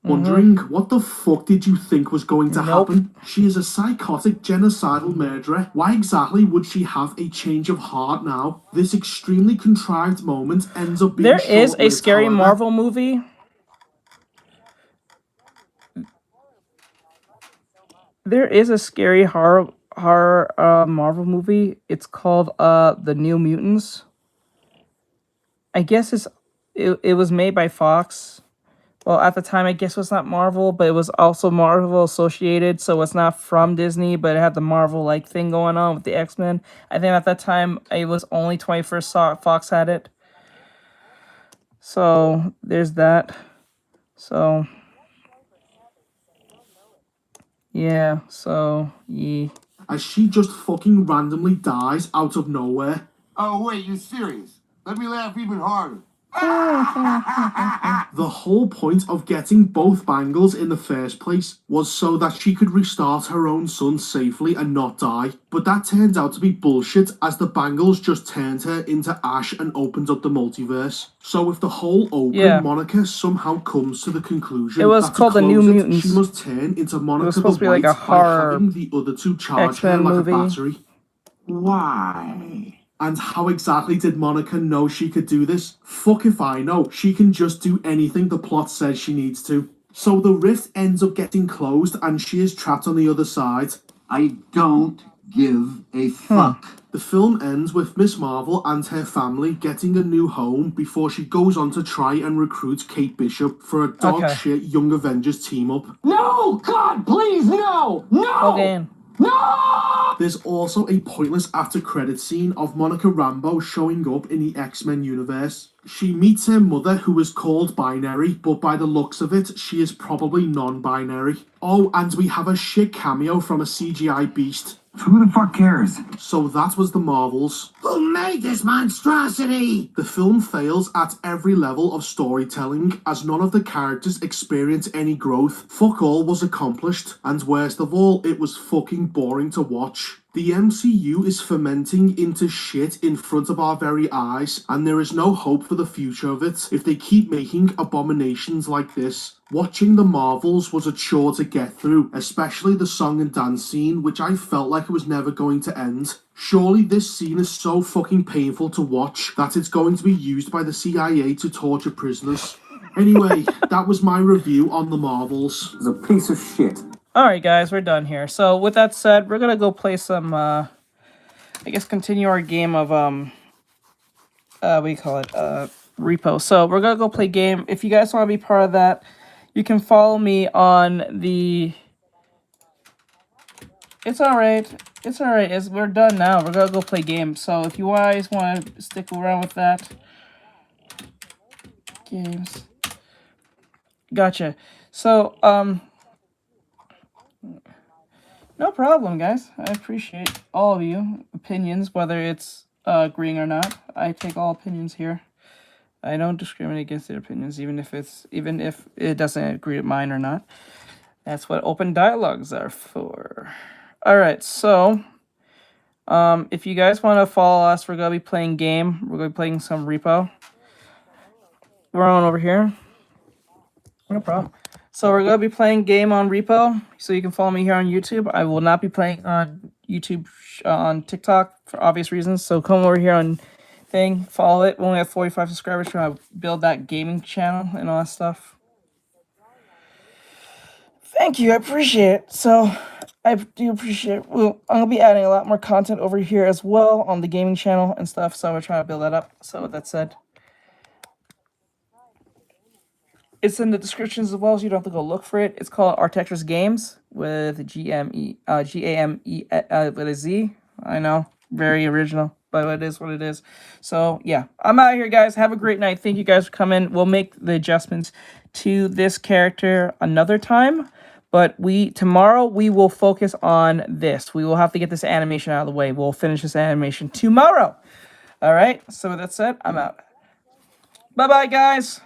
Wondering, what the fuck did you think was going to happen? She is a psychotic, genocidal murderer. Why exactly would she have a change of heart now? This extremely contrived moment ends up being There is a scary however. Marvel movie. There is a scary horror Marvel movie. It's called The New Mutants. I guess it was made by Fox. Well, at the time, I guess it was not Marvel, but it was also Marvel associated, so it's not from Disney, but it had the Marvel-like thing going on with the X-Men. I think at that time, it was only 21st Fox had it. So, there's that. So, yeah, so, yeah. As she just fucking randomly dies out of nowhere. Oh, wait, you serious? Let me laugh even harder. The whole point of getting both bangles in the first place was so that she could restart her own son safely and not die. But that turned out to be bullshit, as the bangles just turned her into ash and opened up the multiverse. So if the whole open, Monica somehow comes to the conclusion it was that called to The New close it, Mutants. she must turn into Monica it was supposed the to be like White a horror by having the other 2 charge X-Men her like movie. a battery. Why? And how exactly did Monica know she could do this? Fuck if I know. She can just do anything the plot says she needs to. So the rift ends up getting closed and she is trapped on the other side. I don't give a fuck. The film ends with Miss Marvel and her family getting a new home before she goes on to try and recruit Kate Bishop for a dog shit Young Avengers team up. No! God, please, no! No! Okay. No! There's also a pointless after-credit scene of Monica Rambeau showing up in the X-Men universe. She meets her mother, who is called Binary, but by the looks of it, she is probably non-binary. Oh, and we have a shit cameo from a CGI beast. Who the fuck cares? So that was the Marvels. Who made this monstrosity? The film fails at every level of storytelling, as none of the characters experience any growth. Fuck all was accomplished, and worst of all, it was fucking boring to watch. The MCU is fermenting into shit in front of our very eyes, and there is no hope for the future of it if they keep making abominations like this. Watching the Marvels was a chore to get through, especially the song and dance scene, which I felt like it was never going to end. Surely this scene is so fucking painful to watch that it's going to be used by the CIA to torture prisoners. Anyway, that was my review on the Marvels. It's a piece of shit. Alright guys, we're done here. So with that said, we're gonna go play some, I guess continue our game of, what do you call it, Repo. So we're gonna go play game. If you guys want to be part of that, you can follow me on the... It's alright. It's alright. We're done now. We're gonna go play games. So if you guys want to stick around with that... Games. Gotcha. So, no problem, guys. I appreciate all of you opinions, whether it's agreeing or not. I take all opinions here. I don't discriminate against their opinions, even if it doesn't agree with mine or not. That's what open dialogues are for. All right, so if you guys want to follow us, we're gonna be playing game. We're gonna be playing some Repo. We're on over here. No problem. So we're going to be playing game on Repo, so you can follow me here on YouTube. I will not be playing on YouTube, on TikTok, for obvious reasons. So come over here on thing, follow it. We only have 45 subscribers, trying to build that gaming channel and all that stuff. Thank you, I appreciate it. So I do appreciate it. Well, I'm going to be adding a lot more content over here as well on the gaming channel and stuff, so we're trying to build that up. So with that said, it's in the descriptions as well, so you don't have to go look for it. It's called Artextric Games with G-A-M-E with a Z. I know, very original, but it is what it is. So yeah, I'm out of here, guys. Have a great night. Thank you guys for coming. We'll make the adjustments to this character another time, but tomorrow we will focus on this. We will have to get this animation out of the way. We'll finish this animation tomorrow. All right. So with that said, I'm out. Bye-bye, guys.